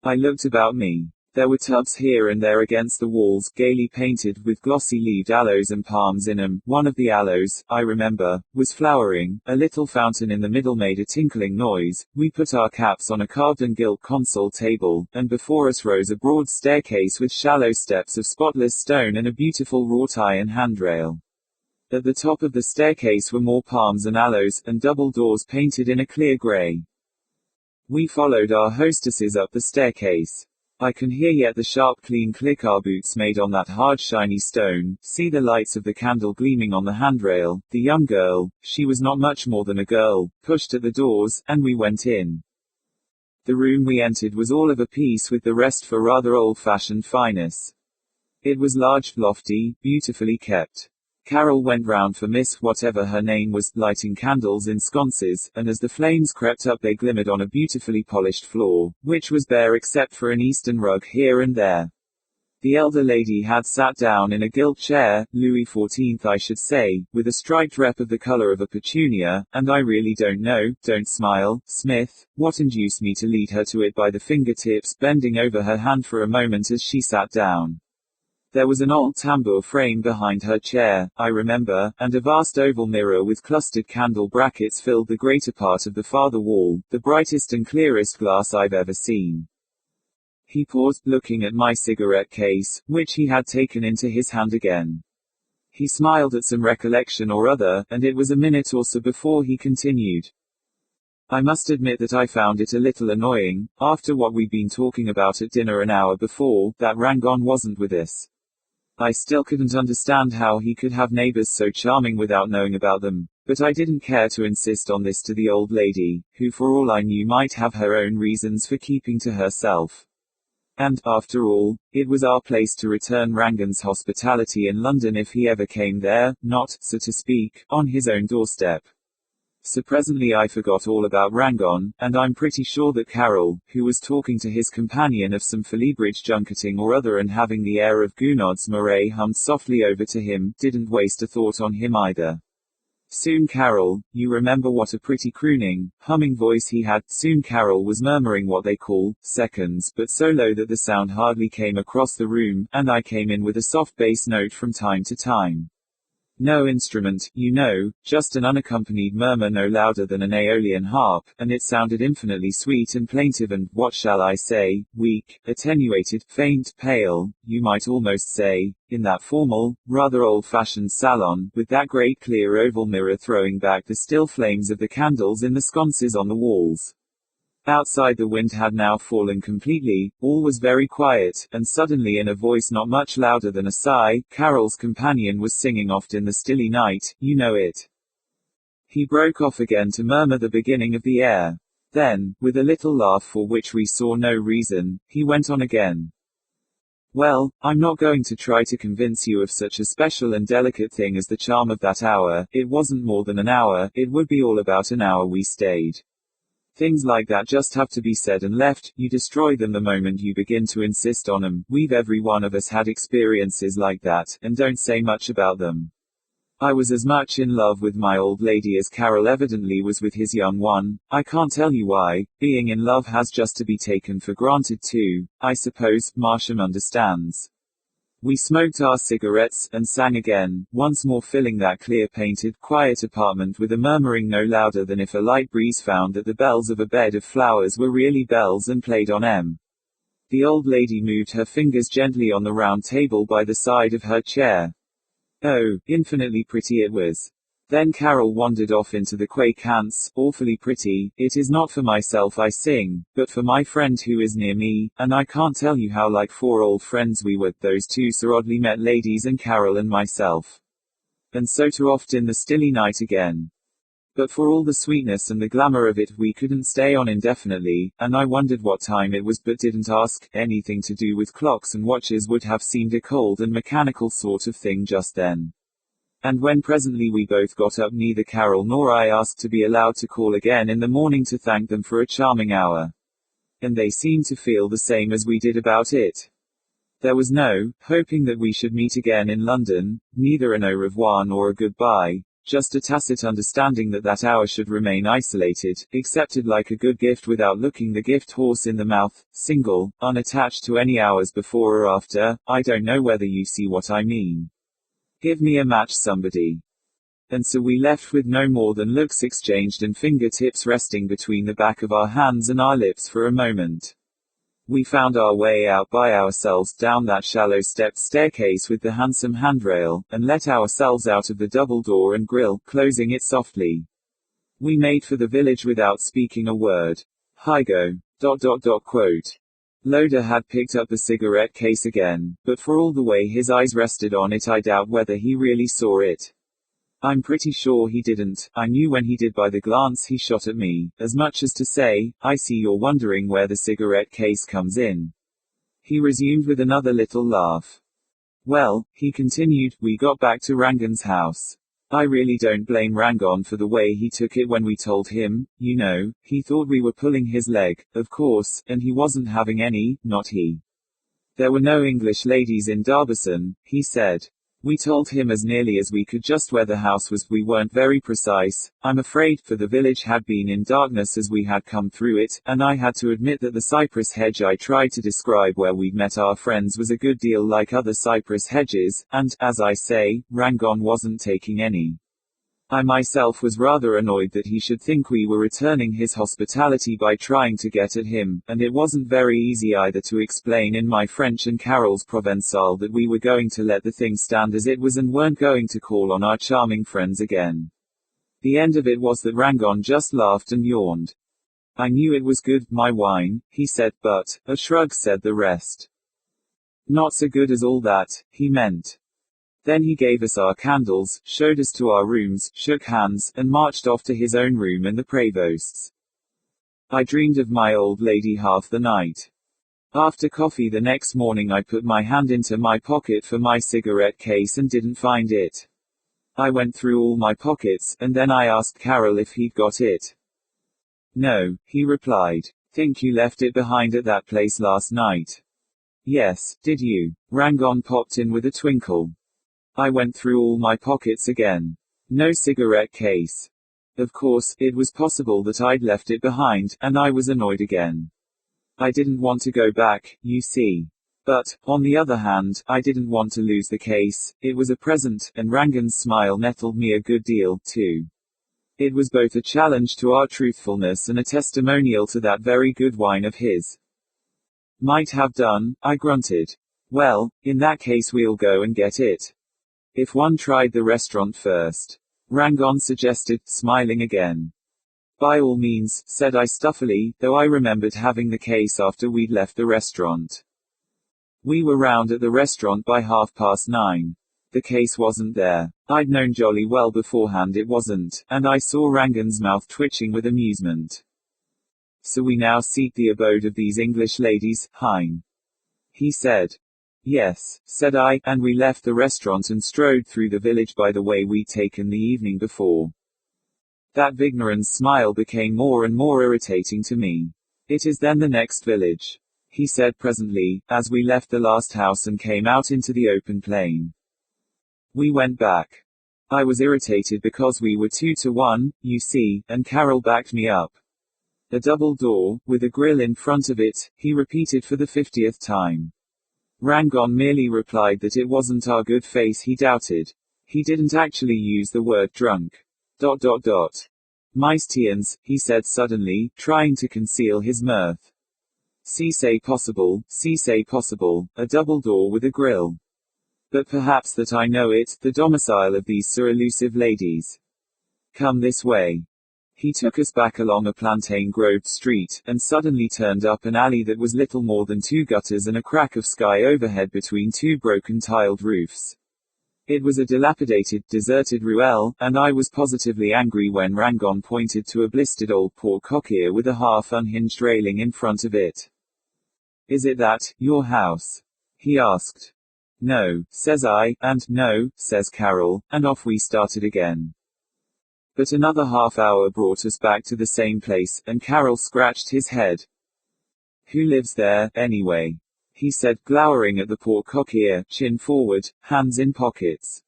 I looked about me. There were tubs here and there against the walls, gaily painted, with glossy-leaved aloes and palms in 'em. One of the aloes, I remember, was flowering. A little fountain in the middle made a tinkling noise. We put our caps on a carved and gilt console table, and before us rose a broad staircase with shallow steps of spotless stone and a beautiful wrought iron handrail. At the top of the staircase were more palms and aloes, and double doors painted in a clear grey. We followed our hostesses up the staircase. I can hear yet the sharp clean click our boots made on that hard shiny stone, see the lights of the candle gleaming on the handrail. The young girl, she was not much more than a girl, pushed at the doors, and we went in. The room we entered was all of a piece with the rest for rather old-fashioned fineness. It was large, lofty, beautifully kept. Carol went round for Miss whatever her name was, lighting candles in sconces, and as the flames crept up they glimmered on a beautifully polished floor, which was bare except for an Eastern rug here and there. The elder lady had sat down in a gilt chair, Louis XIV I should say, with a striped rep of the color of a petunia, and I really don't know, don't smile, Smith, what induced me to lead her to it by the fingertips, bending over her hand for a moment as she sat down. There was an old tambour frame behind her chair, I remember, and a vast oval mirror with clustered candle brackets filled the greater part of the farther wall, the brightest and clearest glass I've ever seen. He paused, looking at my cigarette case, which he had taken into his hand again. He smiled at some recollection or other, and it was a minute or so before he continued. I must admit that I found it a little annoying, after what we'd been talking about at dinner an hour before, that Rangon wasn't with us. I still couldn't understand how he could have neighbors so charming without knowing about them. But I didn't care to insist on this to the old lady, who for all I knew might have her own reasons for keeping to herself. And, after all, it was our place to return Rangan's hospitality in London if he ever came there, not, so to speak, on his own doorstep. So presently I forgot all about Rangan, and I'm pretty sure that Carol, who was talking to his companion of some Fellybridge junketing or other and having the air of Gounod's Murray hummed softly over to him, didn't waste a thought on him either. Soon Carol, you remember what a pretty crooning, humming voice he had. Soon Carol was murmuring what they call seconds, but so low that the sound hardly came across the room, and I came in with a soft bass note from time to time. No instrument, you know, just an unaccompanied murmur no louder than an Aeolian harp, and it sounded infinitely sweet and plaintive and, what shall I say, weak, attenuated, faint, pale, you might almost say, in that formal, rather old-fashioned salon, with that great clear oval mirror throwing back the still flames of the candles in the sconces on the walls. Outside the wind had now fallen completely, all was very quiet, and suddenly in a voice not much louder than a sigh, Carol's companion was singing oft in the stilly night, you know it. He broke off again to murmur the beginning of the air. Then, with a little laugh for which we saw no reason, he went on again. Well, I'm not going to try to convince you of such a special and delicate thing as the charm of that hour. It wasn't more than an hour, it would be all about an hour we stayed. Things like that just have to be said and left, you destroy them the moment you begin to insist on them. We've every one of us had experiences like that, and don't say much about them. I was as much in love with my old lady as Carol evidently was with his young one. I can't tell you why. Being in love has just to be taken for granted too, I suppose. Marsham understands. We smoked our cigarettes, and sang again, once more filling that clear-painted, quiet apartment with a murmuring no louder than if a light breeze found that the bells of a bed of flowers were really bells and played on M. The old lady moved her fingers gently on the round table by the side of her chair. Oh, infinitely pretty it was. Then Carol wandered off into the quay cants, awfully pretty. It is not for myself I sing, but for my friend who is near me, and I can't tell you how like four old friends we were, those two so oddly met ladies and Carol and myself. And so too oft in the stilly night again. But for all the sweetness and the glamour of it, we couldn't stay on indefinitely, and I wondered what time it was but didn't ask. Anything to do with clocks and watches would have seemed a cold and mechanical sort of thing just then. And when presently we both got up, neither Carol nor I asked to be allowed to call again in the morning to thank them for a charming hour. And they seemed to feel the same as we did about it. There was no hoping that we should meet again in London, neither an au revoir nor a goodbye, just a tacit understanding that that hour should remain isolated, accepted like a good gift without looking the gift horse in the mouth, single, unattached to any hours before or after. I don't know whether you see what I mean. Give me a match somebody. And so we left with no more than looks exchanged and fingertips resting between the back of our hands and our lips for a moment. We found our way out by ourselves down that shallow stepped staircase with the handsome handrail, and let ourselves out of the double door and grille, closing it softly. We made for the village without speaking a word. Hygo. ... Loder had picked up the cigarette case again, but for all the way his eyes rested on it I doubt whether he really saw it. I'm pretty sure he didn't. I knew when he did by the glance he shot at me, as much as to say, I see you're wondering where the cigarette case comes in. He resumed with another little laugh. Well, he continued, we got back to Rangan's house. I really don't blame Rangan for the way he took it when we told him. You know, he thought we were pulling his leg, of course, and he wasn't having any, not he. There were no English ladies in Darbison, he said. We told him as nearly as we could just where the house was. We weren't very precise, I'm afraid, for the village had been in darkness as we had come through it, and I had to admit that the cypress hedge I tried to describe where we'd met our friends was a good deal like other cypress hedges, and, as I say, Rangan wasn't taking any. I myself was rather annoyed that he should think we were returning his hospitality by trying to get at him, and it wasn't very easy either to explain in my French and Carol's Provençal that we were going to let the thing stand as it was and weren't going to call on our charming friends again. The end of it was that Rangan just laughed and yawned. I knew it was good, my wine, he said, but, a shrug said the rest. Not so good as all that, he meant. Then he gave us our candles, showed us to our rooms, shook hands, and marched off to his own room and the provost's. I dreamed of my old lady half the night. After coffee the next morning I put my hand into my pocket for my cigarette case and didn't find it. I went through all my pockets, and then I asked Carol if he'd got it. No, he replied. Think you left it behind at that place last night? Yes, did you? Rangon popped in with a twinkle. I went through all my pockets again. No cigarette case. Of course, it was possible that I'd left it behind, and I was annoyed again. I didn't want to go back, you see. But, on the other hand, I didn't want to lose the case. It was a present, and Rangan's smile nettled me a good deal, too. It was both a challenge to our truthfulness and a testimonial to that very good wine of his. Might have done, I grunted. Well, in that case we'll go and get it. If one tried the restaurant first. Rangon suggested, smiling again. By all means, said I stuffily, though I remembered having the case after we'd left the restaurant. We were round at the restaurant by 9:30. The case wasn't there. I'd known jolly well beforehand it wasn't, and I saw Rangan's mouth twitching with amusement. So we now seek the abode of these English ladies, hein? He said. Yes, said I, and we left the restaurant and strode through the village by the way we'd taken the evening before. That Vigneron's smile became more and more irritating to me. It is then the next village, he said presently, as we left the last house and came out into the open plain. We went back. I was irritated because we were 2-1, you see, and Carol backed me up. A double door, with a grill in front of it, he repeated for the 50th time. Rangon merely replied that it wasn't our good face he doubted. He didn't actually use the word drunk. ... Meistians, he said suddenly, trying to conceal his mirth. Si c'est possible, a double door with a grill. But perhaps that I know it, the domicile of these so elusive ladies. Come this way. He took us back along a plantain-groved street, and suddenly turned up an alley that was little more than 2 gutters and a crack of sky overhead between 2 broken tiled roofs. It was a dilapidated, deserted ruelle, and I was positively angry when Rangon pointed to a blistered old pork cockier with a half-unhinged railing in front of it. Is it that, your house? He asked. No, says I, and no, says Carol, and off we started again. But another half hour brought us back to the same place, and Carol scratched his head. Who lives there, anyway? He said, glowering at the pork cockier, chin forward, hands in pockets.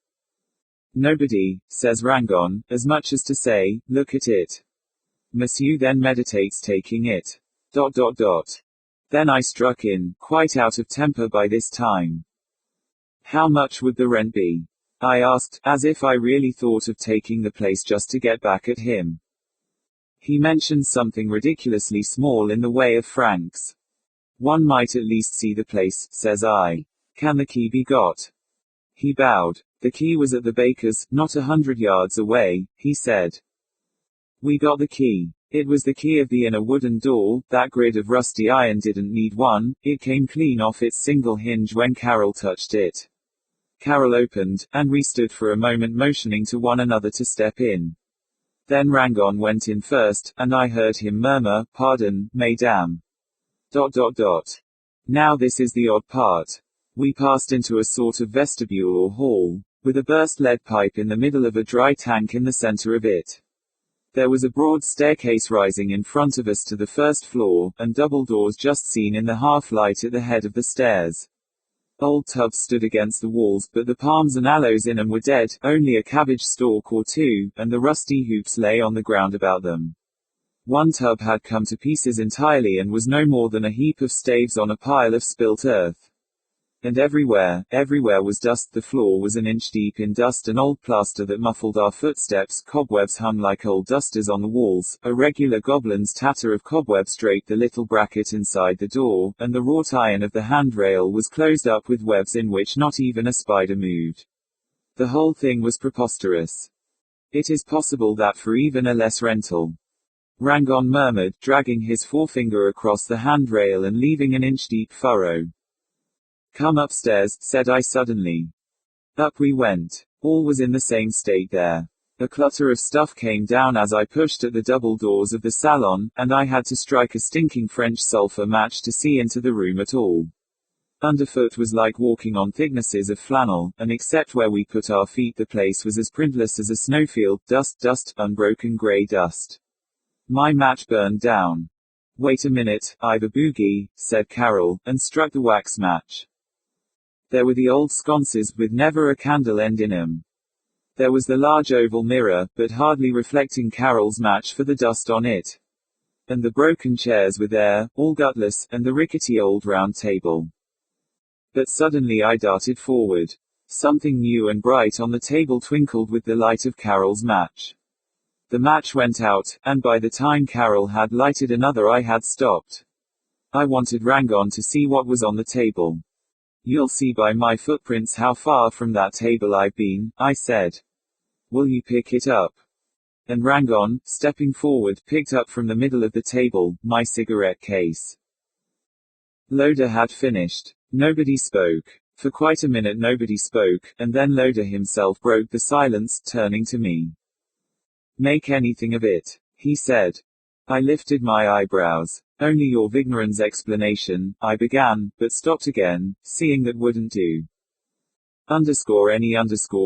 Nobody, says Rangon, as much as to say, look at it. Monsieur then meditates taking it. ... Then I struck in, quite out of temper by this time. How much would the rent be? I asked, as if I really thought of taking the place just to get back at him. He mentioned something ridiculously small in the way of francs. One might at least see the place, says I. Can the key be got? He bowed. The key was at the baker's, not 100 yards away, he said. We got the key. It was the key of the inner wooden door. That grid of rusty iron didn't need one, it came clean off its single hinge when Carol touched it. Carol opened, and we stood for a moment motioning to one another to step in. Then Rangon went in first, and I heard him murmur, pardon, mesdames. ... Now this is the odd part. We passed into a sort of vestibule or hall, with a burst lead pipe in the middle of a dry tank in the center of it. There was a broad staircase rising in front of us to the first floor, and double doors just seen in the half-light at the head of the stairs. Old tubs stood against the walls, but the palms and aloes in them were dead, only a cabbage stalk or two, and the rusty hoops lay on the ground about them. One tub had come to pieces entirely and was no more than a heap of staves on a pile of spilt earth. And everywhere was dust. The floor was an inch deep in dust and old plaster that muffled our footsteps. Cobwebs hung like old dusters on the walls. A regular goblin's tatter of cobwebs draped the little bracket inside the door, and the wrought iron of the handrail was closed up with webs in which not even a spider moved. The whole thing was preposterous. It is possible that for even a less rental. Rangon murmured, dragging his forefinger across the handrail and leaving an inch-deep furrow. Come upstairs, said I suddenly. Up we went. All was in the same state there. A clutter of stuff came down as I pushed at the double doors of the salon, and I had to strike a stinking French sulfur match to see into the room at all. Underfoot was like walking on thicknesses of flannel, and except where we put our feet the place was as printless as a snowfield, dust, unbroken grey dust. My match burned down. "Wait a minute, I've a boogie," said Carol, and struck the wax match. There were the old sconces, with never a candle end in 'em. There was the large oval mirror, but hardly reflecting Carol's match for the dust on it. And the broken chairs were there, all gutless, and the rickety old round table. But suddenly I darted forward. Something new and bright on the table twinkled with the light of Carol's match. The match went out, and by the time Carol had lighted another I had stopped. I wanted Rangon to see what was on the table. "You'll see by my footprints how far from that table I've been," I said. "Will you pick it up?" And Rangon, stepping forward, picked up from the middle of the table my cigarette case. Loda had finished. Nobody spoke. For quite a minute nobody spoke, and then Loda himself broke the silence, turning to me. "Make anything of it," he said. I lifted my eyebrows. "Only your Vigneron's explanation," I began, but stopped again, seeing that wouldn't do. "Any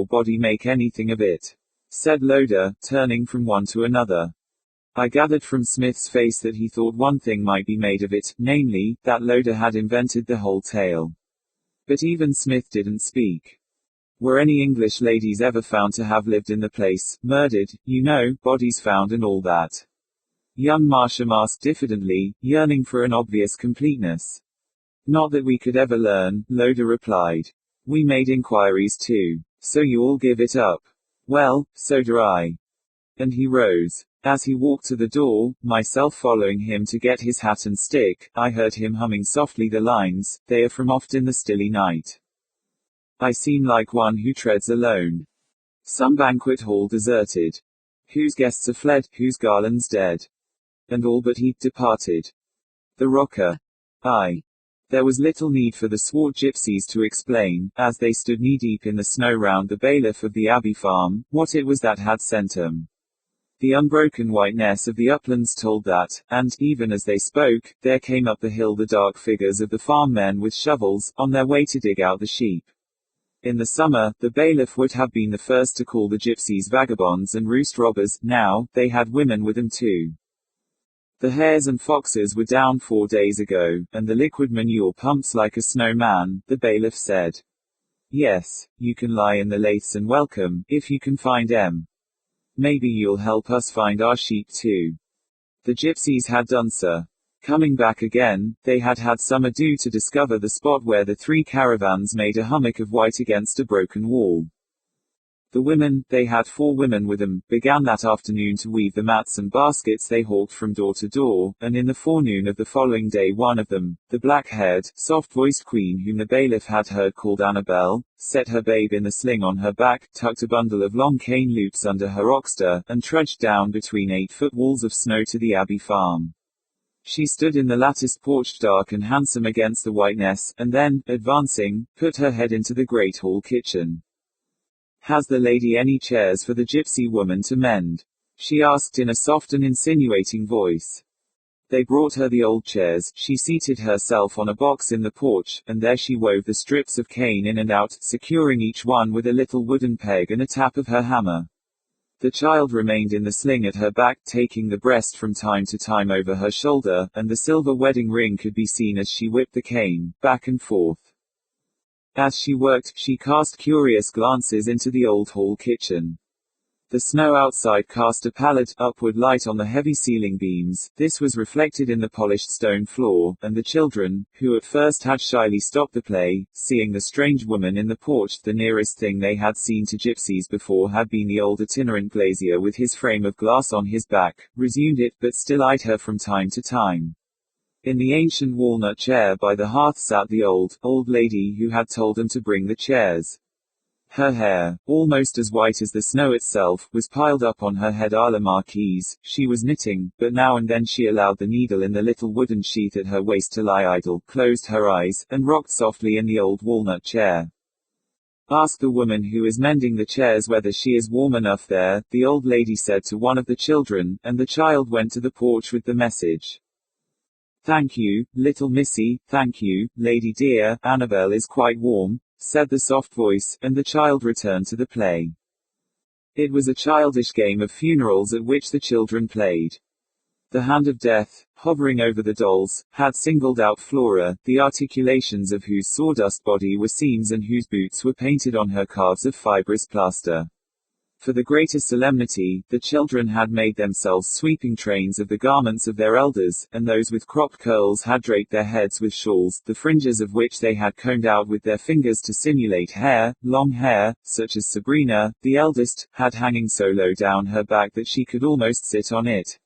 body make anything of it," said Loda, turning from one to another. I gathered from Smith's face that he thought one thing might be made of it, namely, that Loda had invented the whole tale. But even Smith didn't speak. "Were any English ladies ever found to have lived in the place, murdered, you know, bodies found and all that?" Young Marsham asked diffidently, yearning for an obvious completeness. "Not that we could ever learn," Loda replied. "We made inquiries too. So you all give it up?" "Well, so do I." And he rose. As he walked to the door, myself following him to get his hat and stick, I heard him humming softly the lines, "They are from oft in the stilly night. I seem like one who treads alone. Some banquet hall deserted. Whose guests are fled, whose garlands dead. And all but he departed. The rocker. I." There was little need for the swart gypsies to explain, as they stood knee-deep in the snow round the bailiff of the Abbey farm, what it was that had sent 'em. The unbroken whiteness of the uplands told that, and, even as they spoke, there came up the hill the dark figures of the farm men with shovels, on their way to dig out the sheep. In the summer, the bailiff would have been the first to call the gypsies vagabonds and roost robbers. Now, they had women with them too. The hares and foxes were down 4 days ago, and the liquid manure pumps like a snowman, the bailiff said. "Yes, you can lie in the laths and welcome, if you can find 'em. Maybe you'll help us find our sheep too." The gypsies had done so. Coming back again, they had had some ado to discover the spot where the 3 caravans made a hummock of white against a broken wall. The women, they had 4 women with them, began that afternoon to weave the mats and baskets they hawked from door to door, and in the forenoon of the following day one of them, the black-haired, soft-voiced queen whom the bailiff had heard called Annabelle, set her babe in the sling on her back, tucked a bundle of long cane loops under her oxter, and trudged down between 8-foot walls of snow to the Abbey farm. She stood in the latticed porch dark and handsome against the whiteness, and then, advancing, put her head into the great hall kitchen. "Has the lady any chairs for the gypsy woman to mend?" she asked in a soft and insinuating voice. They brought her the old chairs, she seated herself on a box in the porch, and there she wove the strips of cane in and out, securing each one with a little wooden peg and a tap of her hammer. The child remained in the sling at her back, taking the breast from time to time over her shoulder, and the silver wedding ring could be seen as she whipped the cane, back and forth. As she worked, she cast curious glances into the old hall kitchen. The snow outside cast a pallid, upward light on the heavy ceiling beams, this was reflected in the polished stone floor, and the children, who at first had shyly stopped the play, seeing the strange woman in the porch, the nearest thing they had seen to gypsies before had been the old itinerant glazier with his frame of glass on his back, resumed it, but still eyed her from time to time. In the ancient walnut chair by the hearth sat the old lady who had told them to bring the chairs. Her hair, almost as white as the snow itself, was piled up on her head a la marquise. She was knitting, but now and then she allowed the needle in the little wooden sheath at her waist to lie idle, closed her eyes, and rocked softly in the old walnut chair. Ask the woman who is mending the chairs whether she is warm enough there, the old lady said to one of the children, and the child went to the porch with the message. Thank you, little missy, thank you, lady dear, Annabelle is quite warm, said the soft voice, and the child returned to the play. It was a childish game of funerals at which the children played. The hand of death, hovering over the dolls, had singled out Flora, the articulations of whose sawdust body were seams and whose boots were painted on her calves of fibrous plaster. For the greater solemnity, the children had made themselves sweeping trains of the garments of their elders, and those with cropped curls had draped their heads with shawls, the fringes of which they had combed out with their fingers to simulate hair, long hair, such as Sabrina, the eldest, had hanging so low down her back that she could almost sit on it.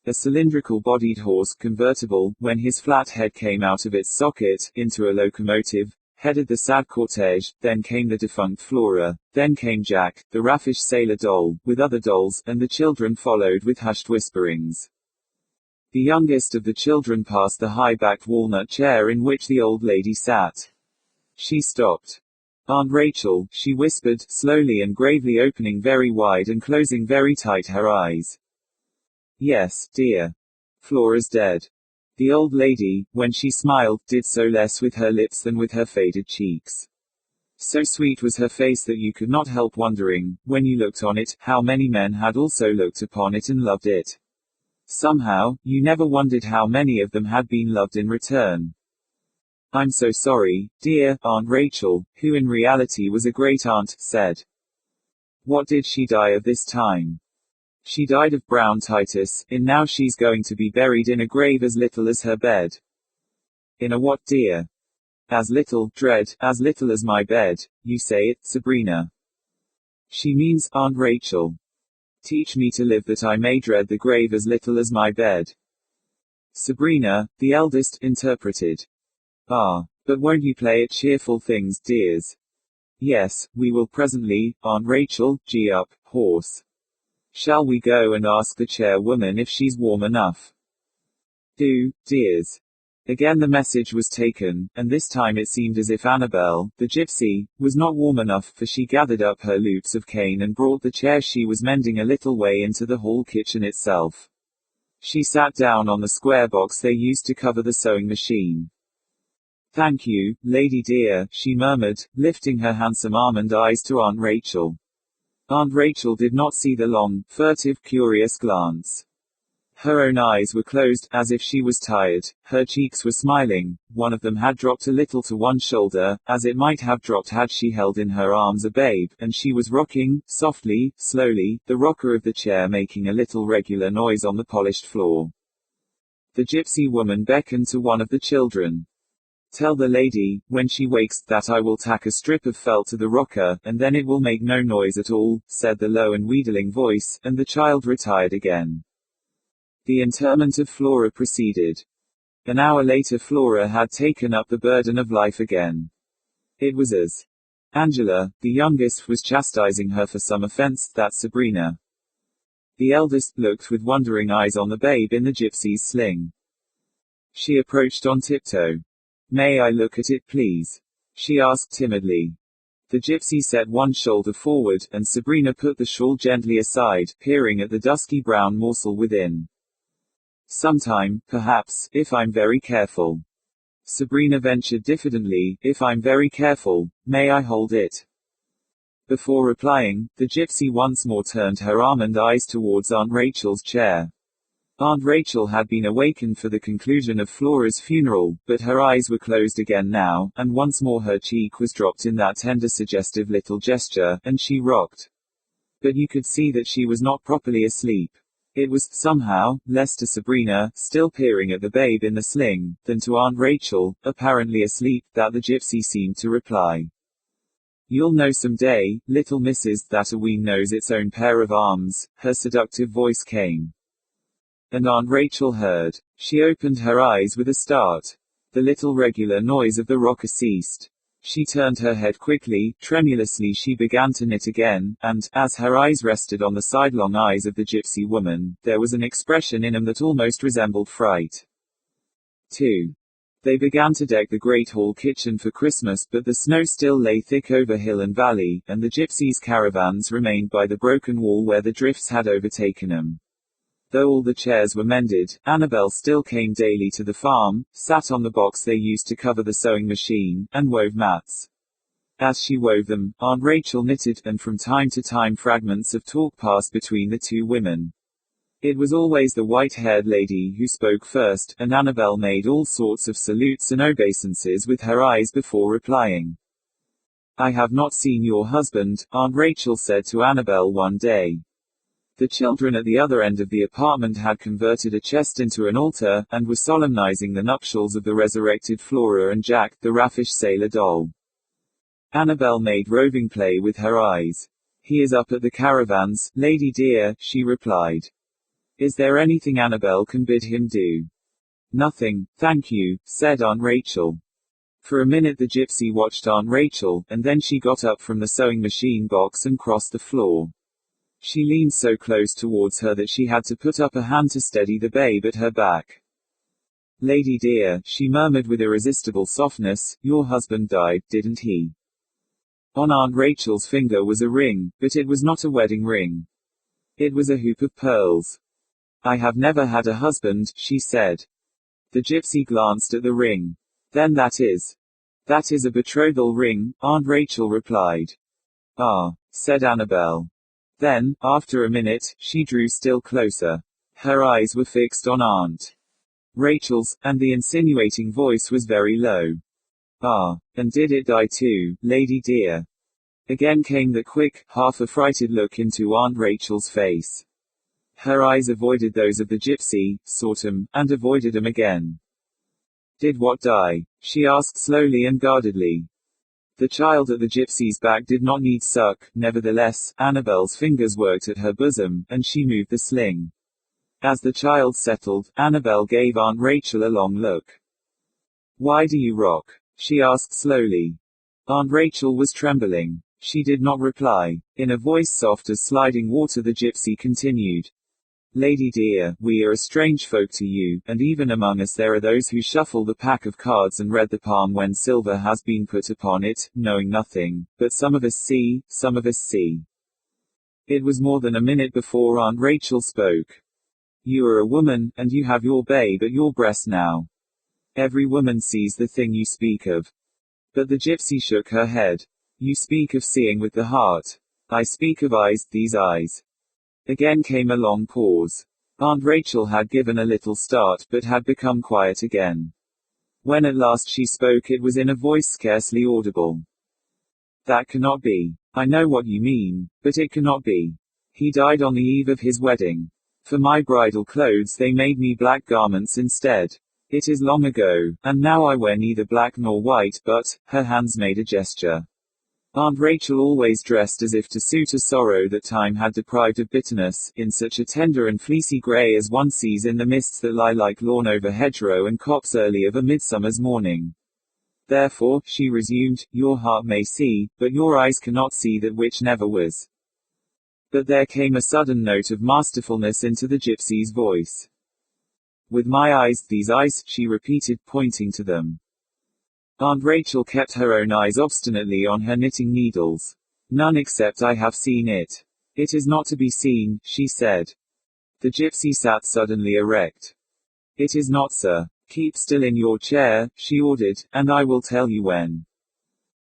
A cylindrical-bodied horse convertible, when his flat head came out of its socket, into a locomotive, headed the sad cortege, then came the defunct Flora, then came Jack, the raffish sailor doll, with other dolls, and the children followed with hushed whisperings. The youngest of the children passed the high-backed walnut chair in which the old lady sat. She stopped. Aunt Rachel, she whispered, slowly and gravely opening very wide and closing very tight her eyes. Yes, dear. Flora's dead. The old lady, when she smiled, did so less with her lips than with her faded cheeks. So sweet was her face that you could not help wondering, when you looked on it, how many men had also looked upon it and loved it. Somehow, you never wondered how many of them had been loved in return. I'm so sorry, dear, Aunt Rachel, who in reality was a great-aunt, said. What did she die of this time? She died of bronchitis, and now she's going to be buried in a grave as little as her bed. In a what, dear? As little, dread, as little as my bed, you say it, Sabrina. She means, Aunt Rachel. Teach me to live that I may dread the grave as little as my bed. Sabrina, the eldest, interpreted. Ah, but won't you play at cheerful things, dears? Yes, we will presently, Aunt Rachel, gee up, horse. Shall we go and ask the chairwoman if she's warm enough? Do, dears. Again the message was taken, and this time it seemed as if Annabelle, the gypsy, was not warm enough, for she gathered up her loops of cane and brought the chair she was mending a little way into the hall kitchen itself. She sat down on the square box they used to cover the sewing machine. Thank you, lady dear, she murmured, lifting her handsome almond eyes to Aunt Rachel. Aunt Rachel did not see the long, furtive, curious glance. Her own eyes were closed, as if she was tired, her cheeks were smiling, one of them had dropped a little to one shoulder, as it might have dropped had she held in her arms a babe, and she was rocking, softly, slowly, the rocker of the chair making a little regular noise on the polished floor. The gypsy woman beckoned to one of the children. Tell the lady, when she wakes, that I will tack a strip of felt to the rocker, and then it will make no noise at all, said the low and wheedling voice, and the child retired again. The interment of Flora proceeded. An hour later Flora had taken up the burden of life again. It was as Angela, the youngest, was chastising her for some offense, that Sabrina, the eldest, looked with wondering eyes on the babe in the gypsy's sling. She approached on tiptoe. May I look at it, please? She asked timidly. The gypsy set one shoulder forward, and Sabrina put the shawl gently aside, peering at the dusky brown morsel within. Sometime, perhaps, if I'm very careful. Sabrina ventured diffidently, if I'm very careful, may I hold it? Before replying, the gypsy once more turned her almond eyes towards Aunt Rachel's chair. Aunt Rachel had been awakened for the conclusion of Flora's funeral, but her eyes were closed again now, and once more her cheek was dropped in that tender suggestive little gesture, and she rocked. But you could see that she was not properly asleep. It was, somehow, less to Sabrina, still peering at the babe in the sling, than to Aunt Rachel, apparently asleep, that the gypsy seemed to reply. You'll know some day, little missus, that a ween knows its own pair of arms, her seductive voice came. And Aunt Rachel heard. She opened her eyes with a start. The little regular noise of the rocker ceased. She turned her head quickly, tremulously she began to knit again, and, as her eyes rested on the sidelong eyes of the gypsy woman, there was an expression in them that almost resembled fright. 2. They began to deck the great hall kitchen for Christmas, but the snow still lay thick over hill and valley, and the gypsies' caravans remained by the broken wall where the drifts had overtaken them. Though all the chairs were mended, Annabel still came daily to the farm, sat on the box they used to cover the sewing machine, and wove mats. As she wove them, Aunt Rachel knitted, and from time to time fragments of talk passed between the two women. It was always the white-haired lady who spoke first, and Annabel made all sorts of salutes and obeisances with her eyes before replying. "I have not seen your husband," Aunt Rachel said to Annabel one day. The children at the other end of the apartment had converted a chest into an altar, and were solemnizing the nuptials of the resurrected Flora and Jack, the raffish sailor doll. Annabel made roving play with her eyes. "He is up at the caravans, lady dear," she replied. "Is there anything Annabel can bid him do?" "Nothing, thank you," said Aunt Rachel. For a minute the gypsy watched Aunt Rachel, and then she got up from the sewing machine box and crossed the floor. She leaned so close towards her that she had to put up a hand to steady the babe at her back. "Lady dear," she murmured with irresistible softness, "your husband died, didn't he?" On Aunt Rachel's finger was a ring, but it was not a wedding ring. It was a hoop of pearls. "I have never had a husband," she said. The gypsy glanced at the ring. "Then that is a betrothal ring," Aunt Rachel replied. "Ah," said Annabel. Then, after a minute, she drew still closer. Her eyes were fixed on Aunt Rachel's, and the insinuating voice was very low. "Ah, and did it die too, lady dear?" Again came the quick, half-affrighted look into Aunt Rachel's face. Her eyes avoided those of the gypsy, sought him, and avoided him again. "Did what die?" she asked slowly and guardedly. The child at the gypsy's back did not need suck, nevertheless, Annabel's fingers worked at her bosom, and she moved the sling. As the child settled, Annabel gave Aunt Rachel a long look. "Why do you rock?" she asked slowly. Aunt Rachel was trembling. She did not reply. In a voice soft as sliding water the gypsy continued. "Lady dear, we are a strange folk to you, and even among us there are those who shuffle the pack of cards and read the palm when silver has been put upon it, knowing nothing, but some of us see, some of us see." It was more than a minute before Aunt Rachel spoke. "You are a woman, and you have your babe at your breast now. Every woman sees the thing you speak of." But the gypsy shook her head. "You speak of seeing with the heart. I speak of eyes, these eyes." Again came a long pause. Aunt Rachel had given a little start, but had become quiet again. When at last she spoke it was in a voice scarcely audible. "That cannot be. I know what you mean, but it cannot be. He died on the eve of his wedding. For my bridal clothes they made me black garments instead. It is long ago, and now I wear neither black nor white, but," her hands made a gesture. Aunt Rachel always dressed as if to suit a sorrow that time had deprived of bitterness, in such a tender and fleecy grey as one sees in the mists that lie like lawn over hedgerow and copse early of a midsummer's morning. "Therefore," she resumed, "your heart may see, but your eyes cannot see that which never was." But there came a sudden note of masterfulness into the gypsy's voice. "With my eyes, these eyes," she repeated, pointing to them. Aunt Rachel kept her own eyes obstinately on her knitting needles. "None except I have seen it. It is not to be seen," she said. The gypsy sat suddenly erect. "It is not, sir. Keep still in your chair," she ordered, "and I will tell you when."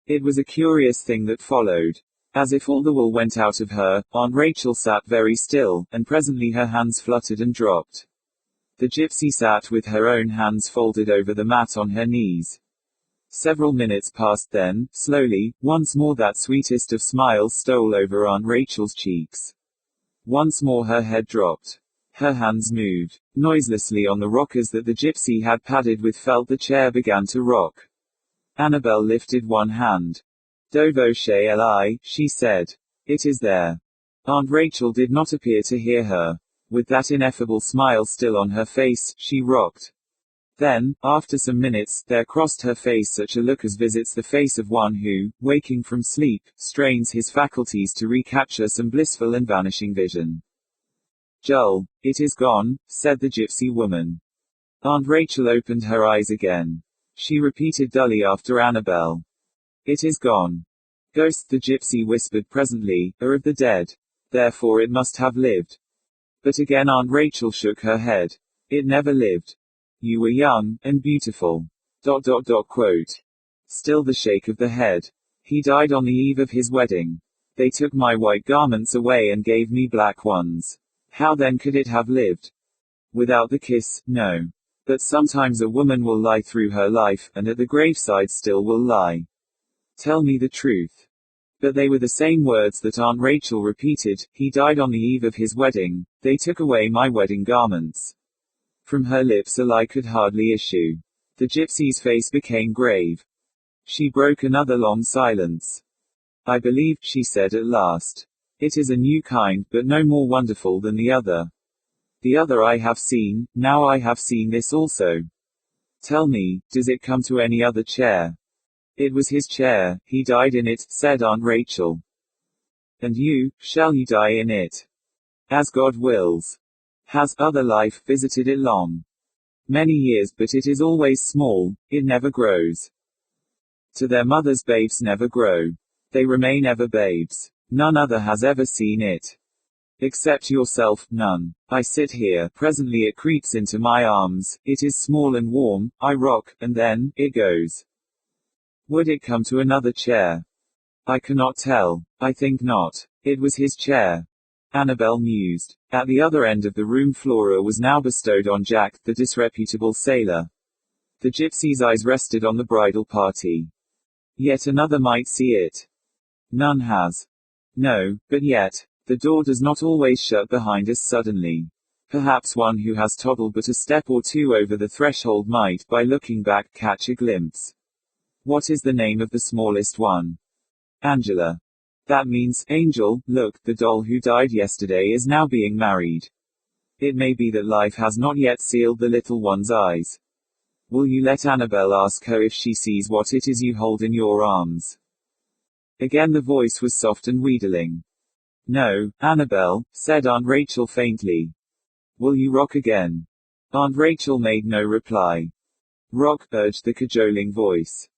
It was a curious thing that followed. As if all the wool went out of her, Aunt Rachel sat very still, and presently her hands fluttered and dropped. The gypsy sat with her own hands folded over the mat on her knees. Several minutes passed, then, slowly, once more that sweetest of smiles stole over Aunt Rachel's cheeks. Once more her head dropped. Her hands moved noiselessly on the rockers that the gypsy had padded with felt. The chair began to rock. Annabel lifted one hand. "Dovo chez Li," she said. "It is there." Aunt Rachel did not appear to hear her. With that ineffable smile still on her face, she rocked. Then, after some minutes, there crossed her face such a look as visits the face of one who, waking from sleep, strains his faculties to recapture some blissful and vanishing vision. "Joel, it is gone," said the gypsy woman. Aunt Rachel opened her eyes again. she repeated dully after Annabel. It is gone. Ghosts, the gypsy whispered presently, are of the dead. Therefore it must have lived. But again Aunt Rachel shook her head. It never lived. You were young, and beautiful. Quote. Still the shake of the head. He died on the eve of his wedding. They took my white garments away and gave me black ones. How then could it have lived? Without the kiss, no. But sometimes a woman will lie through her life, and at the graveside still will lie. Tell me the truth. But they were the same words that Aunt Rachel repeated. He died on the eve of his wedding. They took away my wedding garments. From her lips a lie could hardly issue. The gypsy's face became grave. She broke another long silence. I believe, she said at last. It is a new kind, but no more wonderful than the other. The other I have seen, now I have seen this also. Tell me, does it come to any other chair? It was his chair, he died in it, said Aunt Rachel. And you, shall you die in it? As God wills. Has other life visited it long? Many years, but it is always small, it never grows. To their mothers babes never grow. They remain ever babes. None other has ever seen it. Except yourself, none. I sit here, presently it creeps into my arms, it is small and warm, I rock, and then, it goes. Would it come to another chair? I cannot tell. I think not. It was his chair. Annabel mused. At the other end of the room Flora was now bestowed on Jack, the disreputable sailor. The gypsy's eyes rested on the bridal party. Yet another might see it. None has. No, but yet, the door does not always shut behind us suddenly. Perhaps one who has toddled but a step or two over the threshold might, by looking back, catch a glimpse. What is the name of the smallest one? Angela. That means, angel, look, the doll who died yesterday is now being married. It may be that life has not yet sealed the little one's eyes. Will you let Annabel ask her if she sees what it is you hold in your arms? Again the voice was soft and wheedling. No, Annabel, said Aunt Rachel faintly. Will you rock again? Aunt Rachel made no reply. Rock, urged the cajoling voice.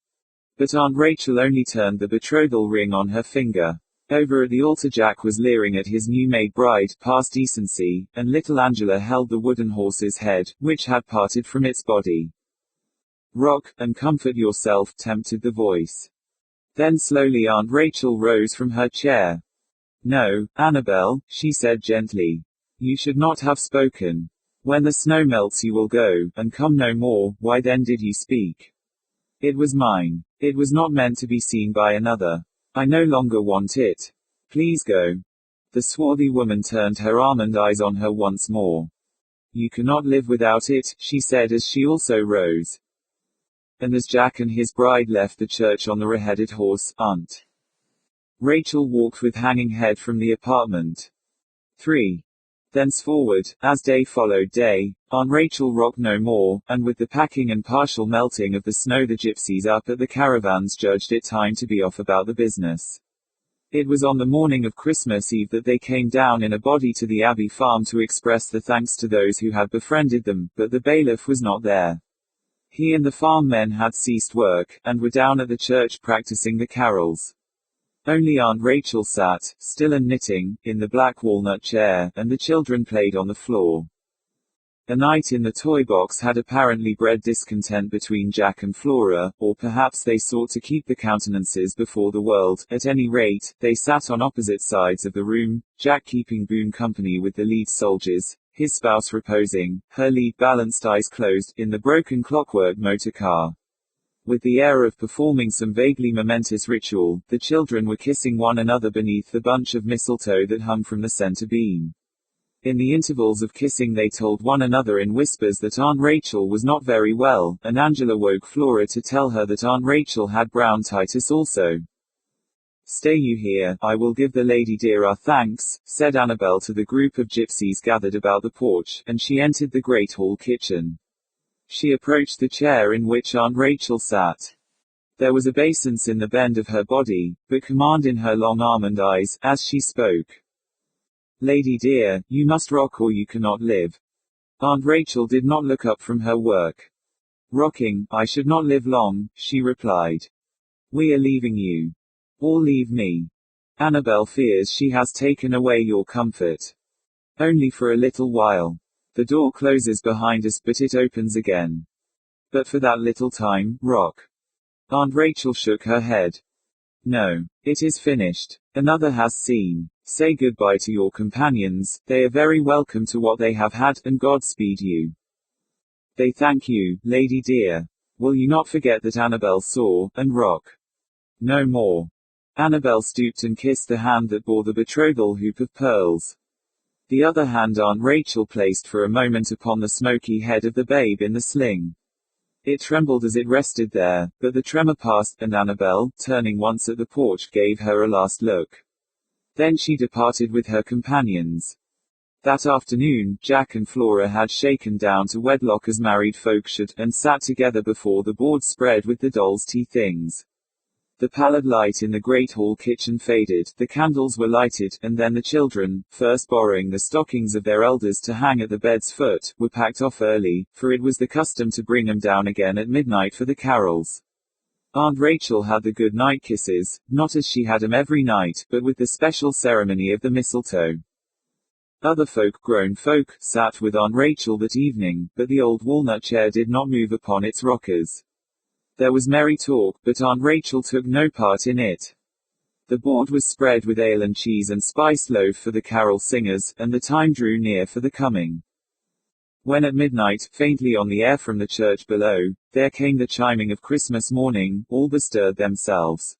But Aunt Rachel only turned the betrothal ring on her finger. Over at the altar Jack was leering at his new-made bride, past decency, and little Angela held the wooden horse's head, which had parted from its body. Rock, and comfort yourself, tempted the voice. Then slowly Aunt Rachel rose from her chair. No, Annabel, she said gently. You should not have spoken. When the snow melts you will go, and come no more, why then did you speak? It was mine. It was not meant to be seen by another. I no longer want it. Please go. The swarthy woman turned her almond eyes on her once more. You cannot live without it, she said as she also rose. And as Jack and his bride left the church on the red-headed horse, Aunt Rachel walked with hanging head from the apartment. 3. Thenceforward, as day followed day, Aunt Rachel rocked no more, and with the packing and partial melting of the snow the gypsies up at the caravans judged it time to be off about the business. It was on the morning of Christmas Eve that they came down in a body to the Abbey farm to express the thanks to those who had befriended them, but the bailiff was not there. He and the farm men had ceased work, and were down at the church practicing the carols. Only Aunt Rachel sat, still and knitting, in the black walnut chair, and the children played on the floor. A night in the toy box had apparently bred discontent between Jack and Flora, or perhaps they sought to keep the countenances before the world. At any rate, they sat on opposite sides of the room, Jack keeping Boone company with the lead soldiers, his spouse reposing, her lead balanced eyes closed, in the broken clockwork motor car. With the air of performing some vaguely momentous ritual, the children were kissing one another beneath the bunch of mistletoe that hung from the center beam. In the intervals of kissing they told one another in whispers that Aunt Rachel was not very well, and Angela woke Flora to tell her that Aunt Rachel had bronchitis also. Stay you here, I will give the lady dear our thanks, said Annabel to the group of gypsies gathered about the porch, and she entered the great hall kitchen. She approached the chair in which Aunt Rachel sat. There was obeisance in the bend of her body, but command in her long almond eyes, as she spoke. Lady dear, you must rock or you cannot live. Aunt Rachel did not look up from her work. Rocking, I should not live long, she replied. We are leaving you. Or leave me. Annabelle fears she has taken away your comfort. Only for a little while. The door closes behind us, but it opens again. But for that little time, rock. Aunt Rachel shook her head. No, it is finished. Another has seen. Say goodbye to your companions, they are very welcome to what they have had, and Godspeed you. They thank you, lady dear. Will you not forget that Annabelle saw, and rock? No more. Annabelle stooped and kissed the hand that bore the betrothal hoop of pearls. The other hand Aunt Rachel placed for a moment upon the smoky head of the babe in the sling. It trembled as it rested there, but the tremor passed, and Annabelle, turning once at the porch, gave her a last look. Then she departed with her companions. That afternoon, Jack and Flora had shaken down to wedlock as married folk should, and sat together before the board spread with the dolls' tea things. The pallid light in the great hall kitchen faded, the candles were lighted, and then the children, first borrowing the stockings of their elders to hang at the bed's foot, were packed off early, for it was the custom to bring them down again at midnight for the carols. Aunt Rachel had the good night kisses, not as she had 'em every night, but with the special ceremony of the mistletoe. Other folk, grown folk, sat with Aunt Rachel that evening, but the old walnut chair did not move upon its rockers. There was merry talk, but Aunt Rachel took no part in it. The board was spread with ale and cheese and spiced loaf for the carol singers, and the time drew near for the coming. When at midnight, faintly on the air from the church below, there came the chiming of Christmas morning, all bestirred themselves.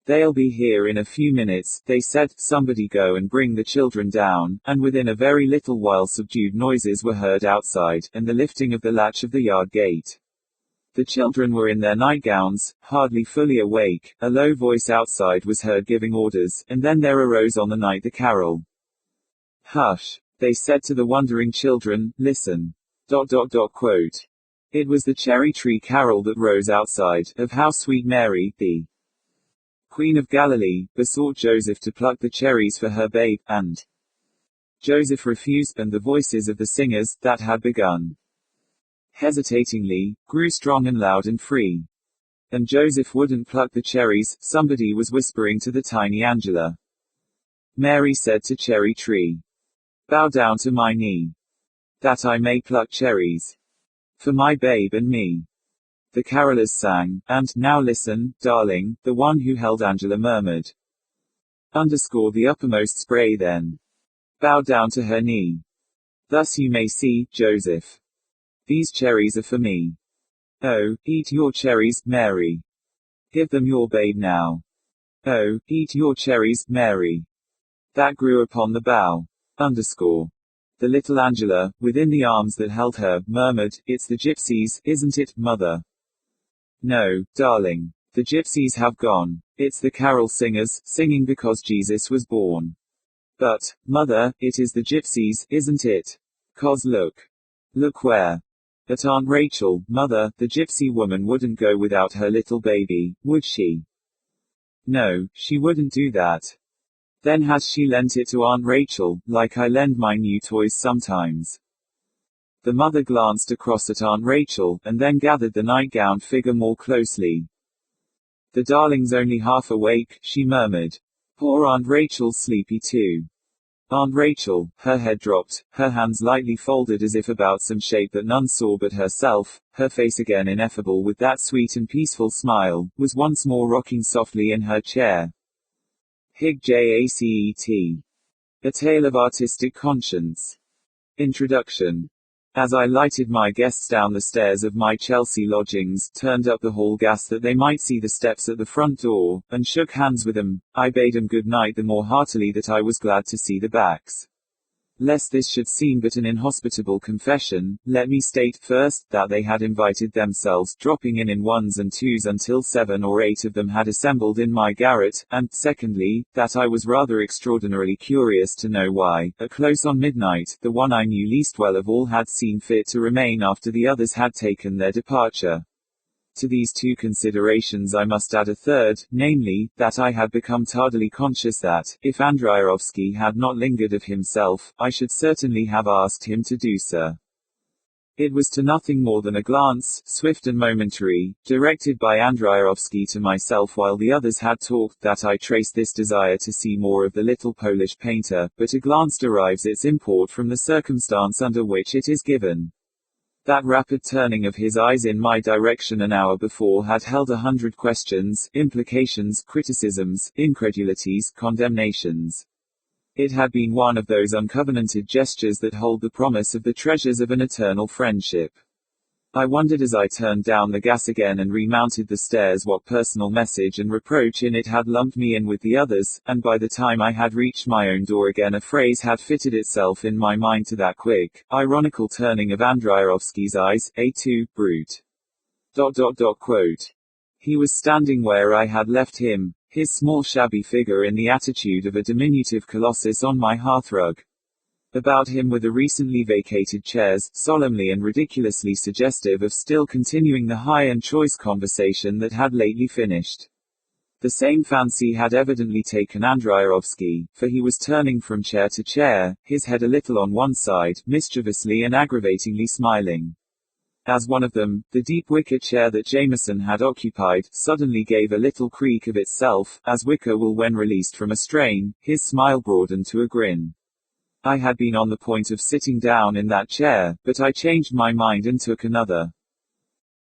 They'll be here in a few minutes, they said. Somebody go and bring the children down, and within a very little while subdued noises were heard outside, and the lifting of the latch of the yard gate. The children were in their nightgowns, hardly fully awake. A low voice outside was heard giving orders, and then there arose on the night the carol. Hush, they said to the wondering children, listen. Quote. It was the cherry tree carol that rose outside, of how sweet Mary, the Queen of Galilee, besought Joseph to pluck the cherries for her babe, and Joseph refused, and the voices of the singers, that had begun hesitatingly, grew strong and loud and free. And Joseph wouldn't pluck the cherries, somebody was whispering to the tiny Angela. Mary said to Cherry Tree, bow down to my knee, that I may pluck cherries for my babe and me. The carolers sang, and, now listen, darling, the one who held Angela murmured. The uppermost spray then. Bow down to her knee. Thus you may see, Joseph. These cherries are for me. Oh, eat your cherries, Mary. Give them your babe now. Oh, eat your cherries, Mary. That grew upon the bough. The little Angela, within the arms that held her, murmured, it's the gypsies, isn't it, mother? No, darling. The gypsies have gone. It's the carol singers, singing because Jesus was born. But, mother, it is the gypsies, isn't it? 'Cause look. Look where? At Aunt Rachel, mother, the gypsy woman wouldn't go without her little baby, would she? No, she wouldn't do that. Then has she lent it to Aunt Rachel, like I lend my new toys sometimes? The mother glanced across at Aunt Rachel, and then gathered the nightgowned figure more closely. The darling's only half awake, she murmured. Poor Aunt Rachel's sleepy too. Aunt Rachel, her head dropped, her hands lightly folded as if about some shape that none saw but herself, her face again ineffable with that sweet and peaceful smile, was once more rocking softly in her chair. Jacket. A Tale of Artistic Conscience. Introduction. As I lighted my guests down the stairs of my Chelsea lodgings, turned up the hall gas that they might see the steps at the front door, and shook hands with them, I bade them good night the more heartily that I was glad to see the backs. Lest this should seem but an inhospitable confession, let me state first, that they had invited themselves, dropping in ones and twos until 7 or 8 of them had assembled in my garret, and, secondly, that I was rather extraordinarily curious to know why, at close on midnight, the one I knew least well of all had seen fit to remain after the others had taken their departure. To these two considerations I must add a third, namely, that I had become tardily conscious that, if Andreyevsky had not lingered of himself, I should certainly have asked him to do so. It was to nothing more than a glance, swift and momentary, directed by Andrzejowski to myself while the others had talked, that I traced this desire to see more of the little Polish painter, but a glance derives its import from the circumstance under which it is given. That rapid turning of his eyes in my direction an hour before had held 100 questions, implications, criticisms, incredulities, condemnations. It had been one of those uncovenanted gestures that hold the promise of the treasures of an eternal friendship. I wondered as I turned down the gas again and remounted the stairs what personal message and reproach in it had lumped me in with the others, and by the time I had reached my own door again a phrase had fitted itself in my mind to that quick, ironical turning of Andrzejowski's eyes, "A2, brute." Quote. He was standing where I had left him, his small shabby figure in the attitude of a diminutive colossus on my hearthrug. About him were the recently vacated chairs, solemnly and ridiculously suggestive of still continuing the high and choice conversation that had lately finished. The same fancy had evidently taken Andrzejowski, for he was turning from chair to chair, his head a little on one side, mischievously and aggravatingly smiling. As one of them, the deep wicker chair that Jameson had occupied, suddenly gave a little creak of itself, as wicker will when released from a strain, his smile broadened to a grin. I had been on the point of sitting down in that chair, but I changed my mind and took another.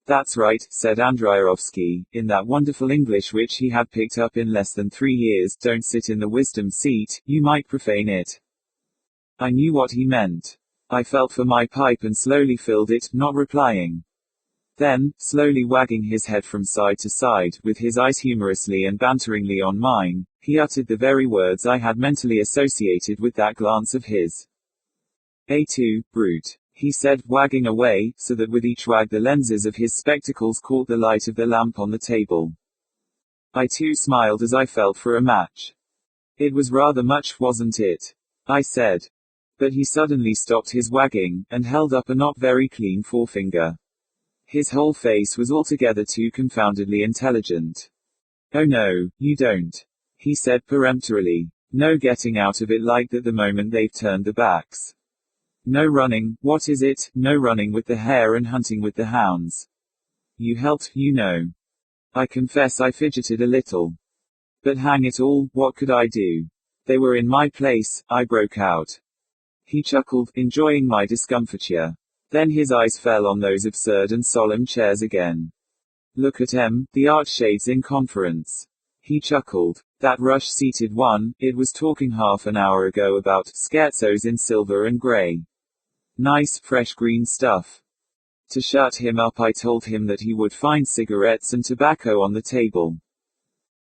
"That's right," said Andrzejowski, in that wonderful English which he had picked up in less than 3 years, "don't sit in the wisdom seat, you might profane it." I knew what he meant. I felt for my pipe and slowly filled it, not replying. Then, slowly wagging his head from side to side, with his eyes humorously and banteringly on mine, he uttered the very words I had mentally associated with that glance of his. "A2, brute," he said, wagging away, so that with each wag the lenses of his spectacles caught the light of the lamp on the table. I too smiled as I felt for a match. "It was rather much, wasn't it?" I said. But he suddenly stopped his wagging, and held up a not very clean forefinger. His whole face was altogether too confoundedly intelligent. "Oh no, you don't," he said peremptorily. "No getting out of it like that the moment they've turned the backs. No running, what is it, no running with the hare and hunting with the hounds. You helped, you know." I confess I fidgeted a little. But hang it all, what could I do? They were in my place, I broke out. He chuckled, enjoying my discomfiture. Then his eyes fell on those absurd and solemn chairs again. "Look at 'em, the archshades in conference." He chuckled. "That rush-seated one, it was talking half an hour ago about scherzos in silver and grey. Nice, fresh green stuff." To shut him up I told him that he would find cigarettes and tobacco on the table.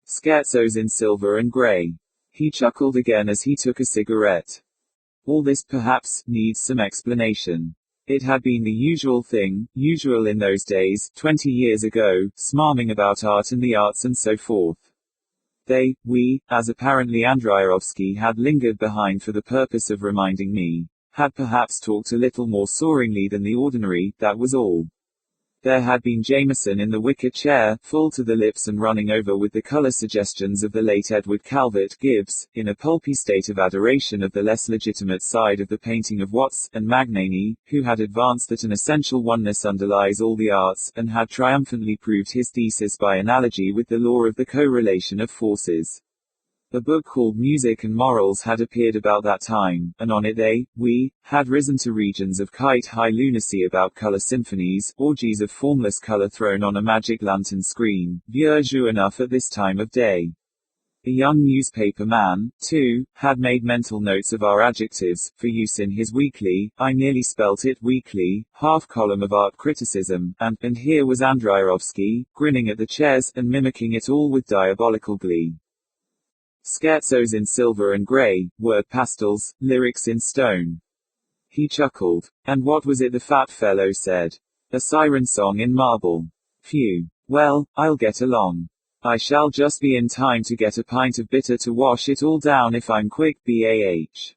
Scherzos in silver and grey. He chuckled again as he took a cigarette. All this, perhaps, needs some explanation. It had been the usual thing, usual in those days, 20 years ago, smarming about art and the arts and so forth. We, as apparently Andrzejowski had lingered behind for the purpose of reminding me, had perhaps talked a little more soaringly than the ordinary, that was all. There had been Jameson in the wicker chair, full to the lips and running over with the color suggestions of the late Edward Calvert Gibbs, in a pulpy state of adoration of the less legitimate side of the painting of Watts, and Magnani, who had advanced that an essential oneness underlies all the arts, and had triumphantly proved his thesis by analogy with the law of the correlation of forces. A book called Music and Morals had appeared about that time, and on it we, had risen to regions of kite-high lunacy about color symphonies, orgies of formless color thrown on a magic lantern screen, vieux jeu enough at this time of day. A young newspaper man, too, had made mental notes of our adjectives, for use in his weekly, I nearly spelt it weekly, half-column of art criticism, and here was Andrzejowski, grinning at the chairs, and mimicking it all with diabolical glee. Scherzos in silver and grey, word pastels, lyrics in stone. He chuckled. And what was it the fat fellow said? A siren song in marble. Phew. Well, I'll get along. I shall just be in time to get a pint of bitter to wash it all down if I'm quick, BAH.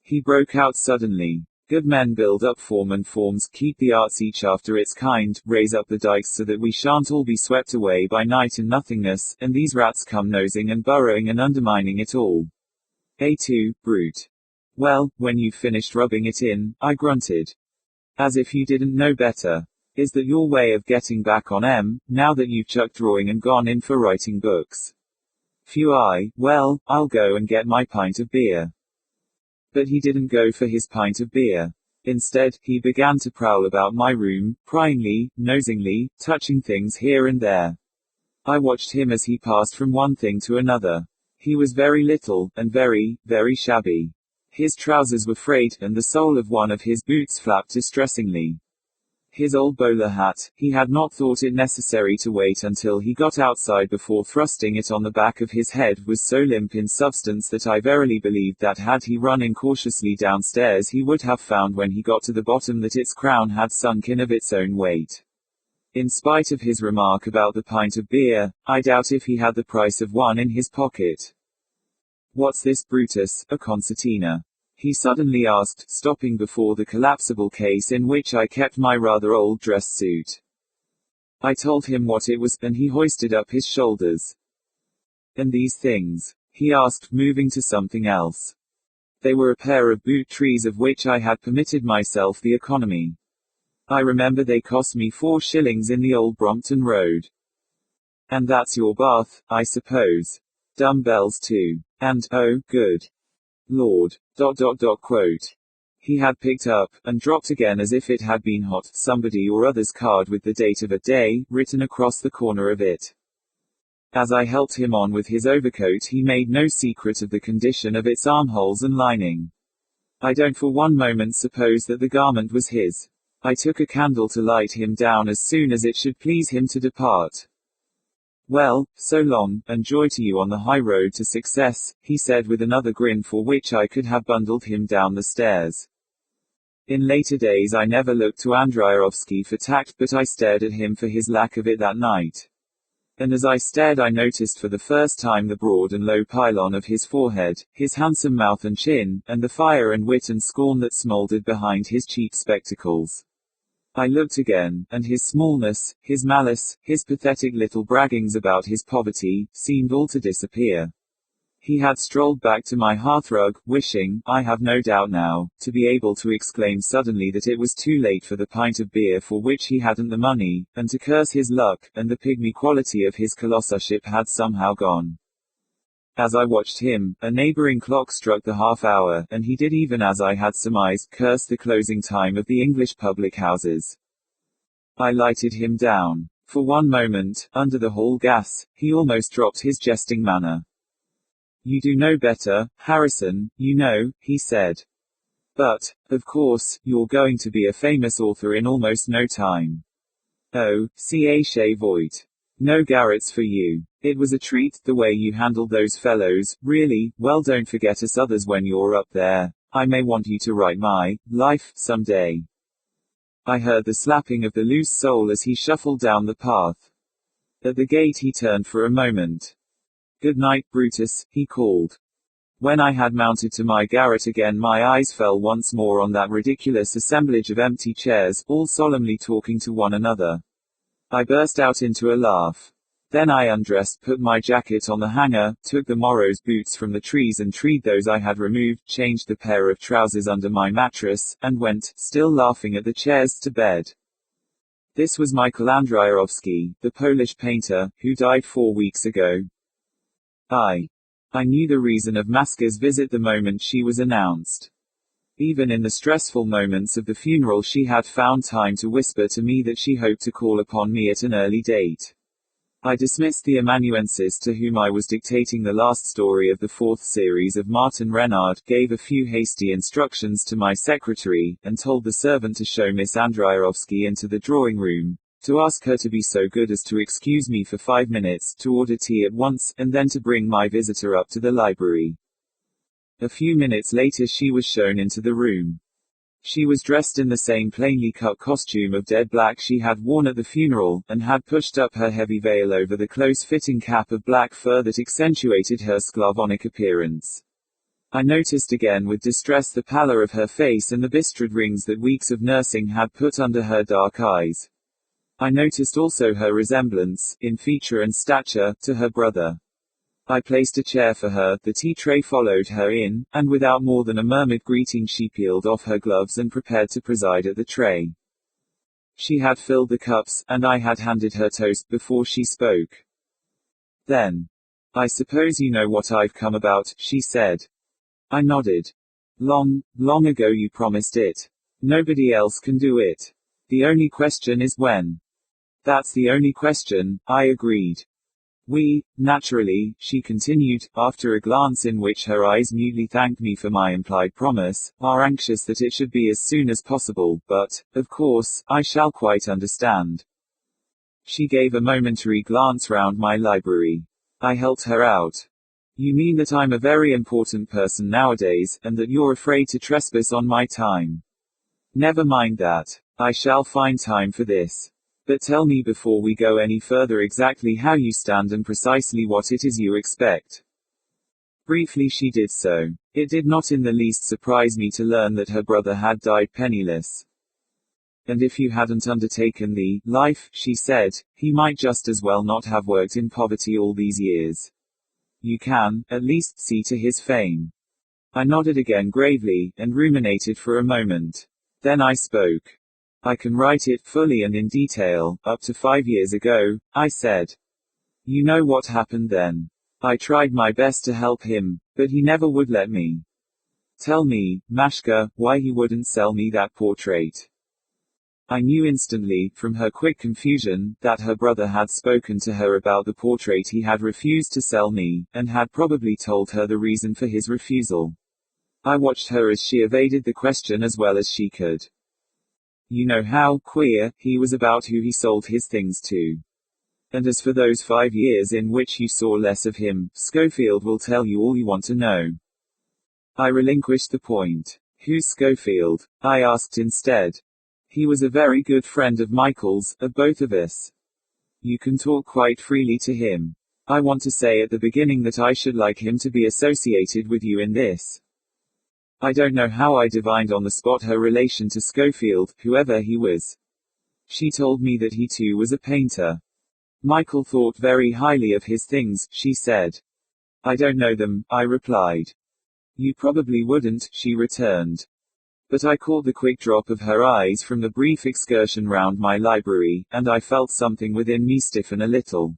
He broke out suddenly. Good men build up form and forms, keep the arts each after its kind, raise up the dikes so that we shan't all be swept away by night and nothingness, and these rats come nosing and burrowing and undermining it all. A2, brute. Well, when you've finished rubbing it in, I grunted. As if you didn't know better. Is that your way of getting back on M, now that you've chucked drawing and gone in for writing books? Phew, well, I'll go and get my pint of beer. But he didn't go for his pint of beer. Instead, he began to prowl about my room, pryingly, nosingly, touching things here and there. I watched him as he passed from one thing to another. He was very little, and very, very shabby. His trousers were frayed, and the sole of one of his boots flapped distressingly. His old bowler hat, he had not thought it necessary to wait until he got outside before thrusting it on the back of his head, was so limp in substance that I verily believed that had he run incautiously downstairs he would have found when he got to the bottom that its crown had sunk in of its own weight. In spite of his remark about the pint of beer, I doubt if he had the price of one in his pocket. "What's this, Brutus, a concertina?" he suddenly asked, stopping before the collapsible case in which I kept my rather old dress suit. I told him what it was, and he hoisted up his shoulders. "And these things?" he asked, moving to something else. They were a pair of boot trees of which I had permitted myself the economy. I remember they cost me 4 shillings in the old Brompton Road. "And that's your bath, I suppose. Dumbbells too. And, oh, good Lord. ... Quote. He had picked up, and dropped again as if it had been hot, somebody or other's card with the date of a day, written across the corner of it. As I helped him on with his overcoat he made no secret of the condition of its armholes and lining. I don't for one moment suppose that the garment was his. I took a candle to light him down as soon as it should please him to depart. "Well, so long, and joy to you on the high road to success," he said with another grin for which I could have bundled him down the stairs. In later days I never looked to Andreyevsky for tact, but I stared at him for his lack of it that night. And as I stared I noticed for the first time the broad and low pylon of his forehead, his handsome mouth and chin, and the fire and wit and scorn that smoldered behind his cheap spectacles. I looked again, and his smallness, his malice, his pathetic little braggings about his poverty, seemed all to disappear. He had strolled back to my hearthrug, wishing, I have no doubt now, to be able to exclaim suddenly that it was too late for the pint of beer for which he hadn't the money, and to curse his luck, and the pygmy quality of his colossusship had somehow gone. As I watched him, a neighboring clock struck the half-hour, and he did even as I had surmised, curse the closing time of the English public houses. I lighted him down. For one moment, under the hall gas, he almost dropped his jesting manner. "You do know better, Harrison, you know," he said. "But, of course, you're going to be a famous author in almost no time. Oh, c'est voit. No garrets for you. It was a treat, the way you handled those fellows, really. Well, don't forget us others when you're up there. I may want you to write my life someday." I heard the slapping of the loose sole as he shuffled down the path. At the gate he turned for a moment. "Good night, Brutus," he called. When I had mounted to my garret again my eyes fell once more on that ridiculous assemblage of empty chairs, all solemnly talking to one another. I burst out into a laugh. Then I undressed, put my jacket on the hanger, took the morrow's boots from the trees and treed those I had removed, changed the pair of trousers under my mattress, and went, still laughing at the chairs, to bed. This was Michael Andreyevsky, the Polish painter, who died 4 weeks ago. I knew the reason of Maska's visit the moment she was announced. Even in the stressful moments of the funeral she had found time to whisper to me that she hoped to call upon me at an early date. I dismissed the amanuensis to whom I was dictating the last story of the 4th series of Martin Renard, gave a few hasty instructions to my secretary, and told the servant to show Miss Andreyevsky into the drawing room, to ask her to be so good as to excuse me for 5 minutes, to order tea at once, and then to bring my visitor up to the library. A few minutes later she was shown into the room. She was dressed in the same plainly cut costume of dead black she had worn at the funeral, and had pushed up her heavy veil over the close-fitting cap of black fur that accentuated her sclavonic appearance. I noticed again with distress the pallor of her face and the bistrad rings that weeks of nursing had put under her dark eyes. I noticed also her resemblance, in feature and stature, to her brother. I placed a chair for her, the tea tray followed her in, and without more than a murmured greeting she peeled off her gloves and prepared to preside at the tray. She had filled the cups, and I had handed her toast before she spoke. Then, "I suppose you know what I've come about," she said. I nodded. Long ago you promised it. Nobody else can do it. The only question is when." "That's the only question," I agreed. "We, naturally," she continued, after a glance in which her eyes mutely thanked me for my implied promise, "are anxious that it should be as soon as possible, but, of course, I shall quite understand." She gave a momentary glance round my library. I helped her out. "You mean that I'm a very important person nowadays, and that you're afraid to trespass on my time?" "Never mind that. I shall find time for this. But tell me before we go any further exactly how you stand and precisely what it is you expect." Briefly she did so. It did not in the least surprise me to learn that her brother had died penniless. "And if you hadn't undertaken the life," she said, "he might just as well not have worked in poverty all these years. You can, at least, see to his fame." I nodded again gravely, and ruminated for a moment. Then I spoke. "I can write it fully and in detail. Up to 5 years ago," I said. "You know what happened then. I tried my best to help him, but he never would let me. Tell me, Mashka, why he wouldn't sell me that portrait." I knew instantly, from her quick confusion, that her brother had spoken to her about the portrait he had refused to sell me, and had probably told her the reason for his refusal. I watched her as she evaded the question as well as she could. "You know how queer he was about who he sold his things to. And as for those 5 years in which you saw less of him, Schofield will tell you all you want to know." I relinquished the point. "Who's Schofield?" I asked instead. "He was a very good friend of Michael's, of both of us. You can talk quite freely to him. I want to say at the beginning that I should like him to be associated with you in this." I don't know how I divined on the spot her relation to Schofield, whoever he was. She told me that he too was a painter. "Michael thought very highly of his things," she said. "I don't know them," I replied. "You probably wouldn't," she returned. But I caught the quick drop of her eyes from the brief excursion round my library, and I felt something within me stiffen a little.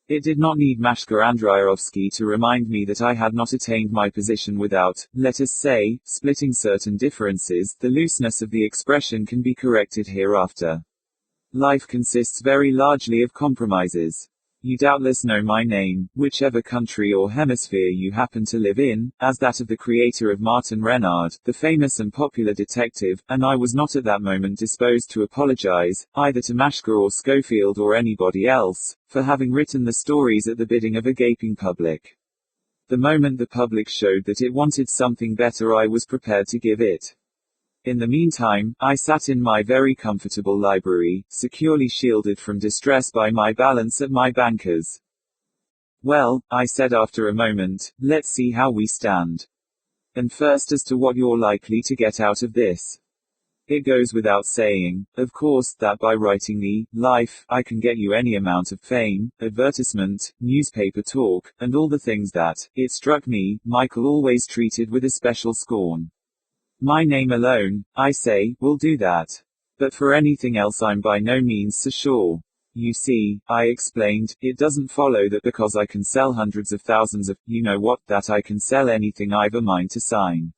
It did not need Mashka Andreyevsky to remind me that I had not attained my position without, let us say, splitting certain differences. The looseness of the expression can be corrected hereafter. Life consists very largely of compromises. You doubtless know my name, whichever country or hemisphere you happen to live in, as that of the creator of Martin Renard, the famous and popular detective, and I was not at that moment disposed to apologize, either to Mashka or Schofield or anybody else, for having written the stories at the bidding of a gaping public. The moment the public showed that it wanted something better, I was prepared to give it. In the meantime, I sat in my very comfortable library, securely shielded from distress by my balance at my banker's. "Well," I said after a moment, "let's see how we stand. And first as to what you're likely to get out of this. It goes without saying, of course, that by writing the life, I can get you any amount of fame, advertisement, newspaper talk, and all the things that, it struck me, Michael always treated with especial scorn. My name alone, I say, will do that. But for anything else I'm by no means so sure. You see," I explained, "it doesn't follow that because I can sell hundreds of thousands of, you know what, that I can sell anything I've a mind to sign."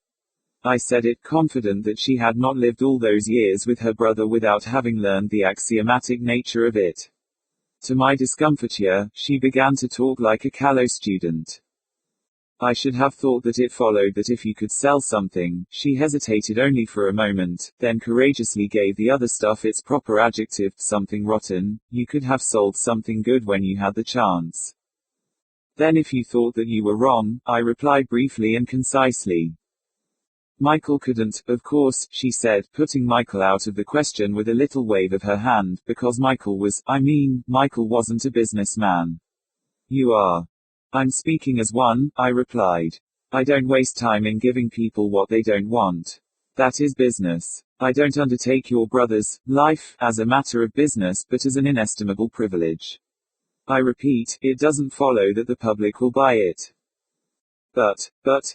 I said it, confident that she had not lived all those years with her brother without having learned the axiomatic nature of it. To my discomfiture, she began to talk like a callow student. "I should have thought that it followed that if you could sell something," she hesitated only for a moment, then courageously gave the other stuff its proper adjective, "something rotten, you could have sold something good when you had the chance." "Then if you thought that you were wrong," I replied briefly and concisely. "Michael couldn't, of course," she said, putting Michael out of the question with a little wave of her hand, "because Michael Michael wasn't a businessman. You are." "I'm speaking as one," I replied. "I don't waste time in giving people what they don't want. That is business. I don't undertake your brother's life as a matter of business, but as an inestimable privilege. I repeat, it doesn't follow that the public will buy it. But,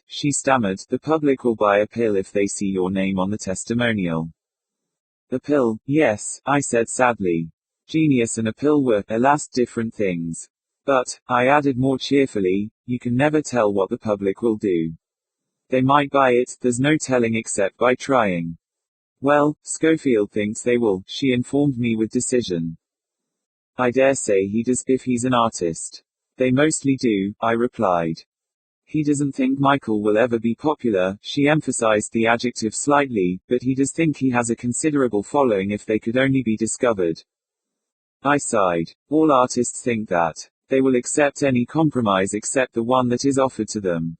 she stammered, the public will buy a pill if they see your name on the testimonial. A pill, yes, I said sadly. Genius and a pill were, alas, different things. But, I added more cheerfully, you can never tell what the public will do. They might buy it, there's no telling except by trying. Well, Schofield thinks they will, she informed me with decision. I dare say he does, if he's an artist. They mostly do, I replied. He doesn't think Michael will ever be popular, she emphasized the adjective slightly, but he does think he has a considerable following if they could only be discovered. I sighed. All artists think that. They will accept any compromise except the one that is offered to them.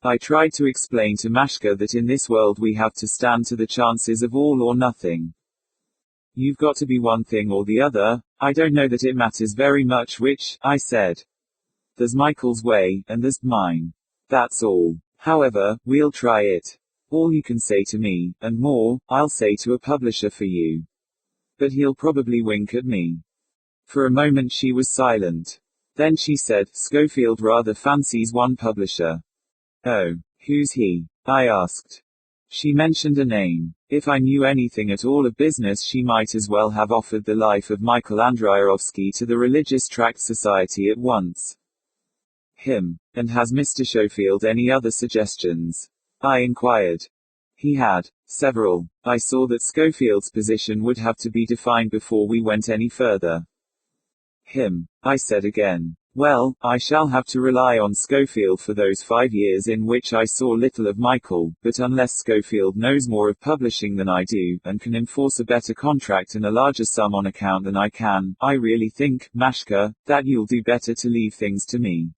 I tried to explain to Mashka that in this world we have to stand to the chances of all or nothing. You've got to be one thing or the other. I don't know that it matters very much which, I said. There's Michael's way, and there's mine. That's all. However, we'll try it. All you can say to me, and more, I'll say to a publisher for you. But he'll probably wink at me. For a moment she was silent. Then she said, Schofield rather fancies one publisher. Oh, who's he? I asked. She mentioned a name. If I knew anything at all of business, she might as well have offered the life of Michael Andreyevsky to the Religious Tract Society at once. Him. And has Mr. Schofield any other suggestions? I inquired. He had several. I saw that Schofield's position would have to be defined before we went any further. Him. I said again. Well, I shall have to rely on Schofield for those 5 years in which I saw little of Michael, but unless Schofield knows more of publishing than I do, and can enforce a better contract and a larger sum on account than I can, I really think, Mashka, that you'll do better to leave things to me.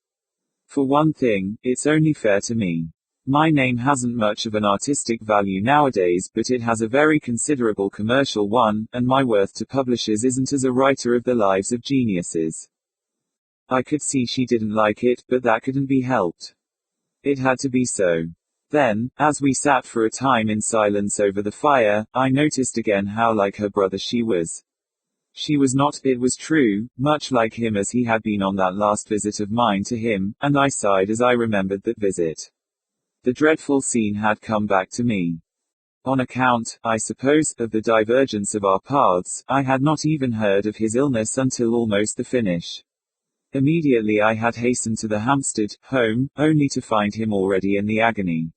For one thing, it's only fair to me. My name hasn't much of an artistic value nowadays, but it has a very considerable commercial one, and my worth to publishers isn't as a writer of the lives of geniuses. I could see she didn't like it, but that couldn't be helped. It had to be so. Then, as we sat for a time in silence over the fire, I noticed again how like her brother she was. She was not, it was true, much like him as he had been on that last visit of mine to him, and I sighed as I remembered that visit. The dreadful scene had come back to me. On account, I suppose, of the divergence of our paths, I had not even heard of his illness until almost the finish. Immediately I had hastened to the Hampstead home, only to find him already in the agony.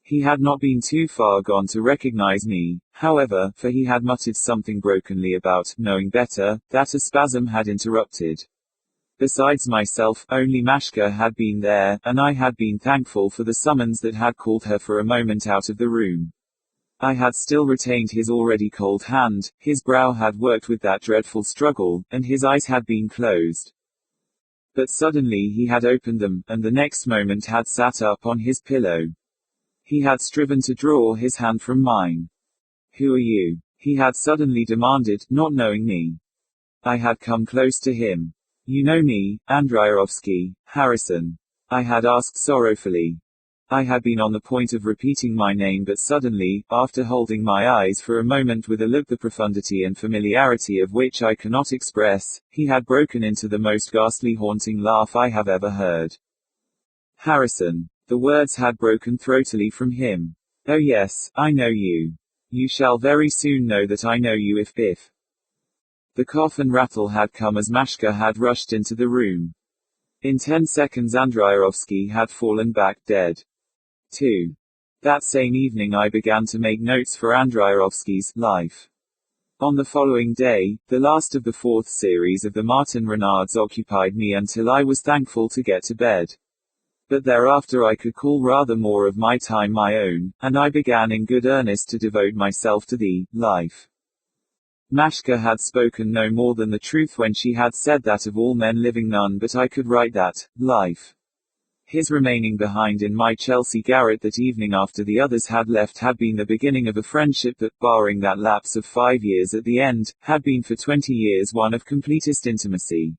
He had not been too far gone to recognize me, however, for he had muttered something brokenly about knowing better, that a spasm had interrupted. Besides myself, only Mashka had been there, and I had been thankful for the summons that had called her for a moment out of the room. I had still retained his already cold hand, his brow had worked with that dreadful struggle, and his eyes had been closed. But suddenly he had opened them, and the next moment had sat up on his pillow. He had striven to draw his hand from mine. Who are you? He had suddenly demanded, not knowing me. I had come close to him. You know me, Andreyevsky, Harrison. I had asked sorrowfully. I had been on the point of repeating my name, but suddenly, after holding my eyes for a moment with a look the profundity and familiarity of which I cannot express, he had broken into the most ghastly haunting laugh I have ever heard. Harrison. The words had broken throatily from him. Oh yes, I know you. You shall very soon know that I know you if. The cough and rattle had come as Mashka had rushed into the room. In 10 seconds Andreyevsky had fallen back dead. 2. That same evening I began to make notes for Andreyevsky's life. On the following day, the last of the 4th series of the Martin Renards occupied me until I was thankful to get to bed. But thereafter I could call rather more of my time my own, and I began in good earnest to devote myself to the life. Mashka had spoken no more than the truth when she had said that of all men living none but I could write that life. His remaining behind in my Chelsea garret that evening after the others had left had been the beginning of a friendship that, barring that lapse of 5 years at the end, had been for 20 years one of completest intimacy.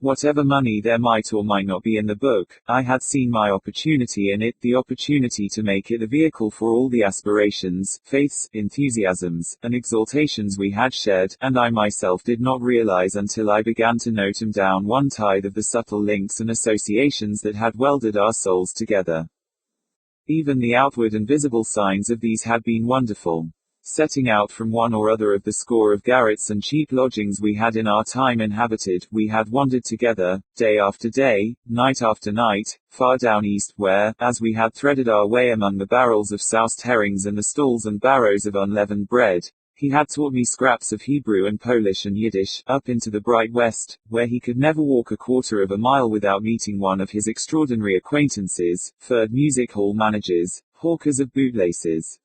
Whatever money there might or might not be in the book, I had seen my opportunity in it, the opportunity to make it the vehicle for all the aspirations, faiths, enthusiasms, and exaltations we had shared, and I myself did not realize until I began to note down one tithe of the subtle links and associations that had welded our souls together. Even the outward and visible signs of these had been wonderful. Setting out from one or other of the score of garrets and cheap lodgings we had in our time inhabited, we had wandered together, day after day, night after night, far down east, where, as we had threaded our way among the barrels of soused herrings and the stalls and barrows of unleavened bread, he had taught me scraps of Hebrew and Polish and Yiddish, up into the bright west, where he could never walk a quarter of a mile without meeting one of his extraordinary acquaintances, furred music hall managers, hawkers of bootlaces,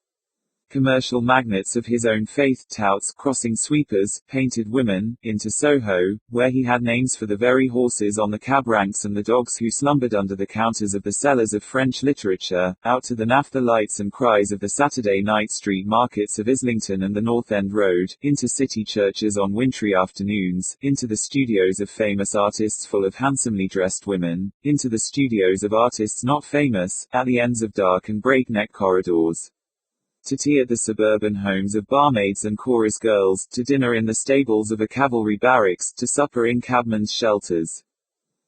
commercial magnates of his own faith, touts, crossing sweepers, painted women, into Soho, where he had names for the very horses on the cab ranks and the dogs who slumbered under the counters of the sellers of French literature, out to the naphtha lights and cries of the Saturday night street markets of Islington and the North End Road, into city churches on wintry afternoons, into the studios of famous artists full of handsomely dressed women, into the studios of artists not famous, at the ends of dark and breakneck corridors, to tea at the suburban homes of barmaids and chorus girls, to dinner in the stables of a cavalry barracks, to supper in cabmen's shelters.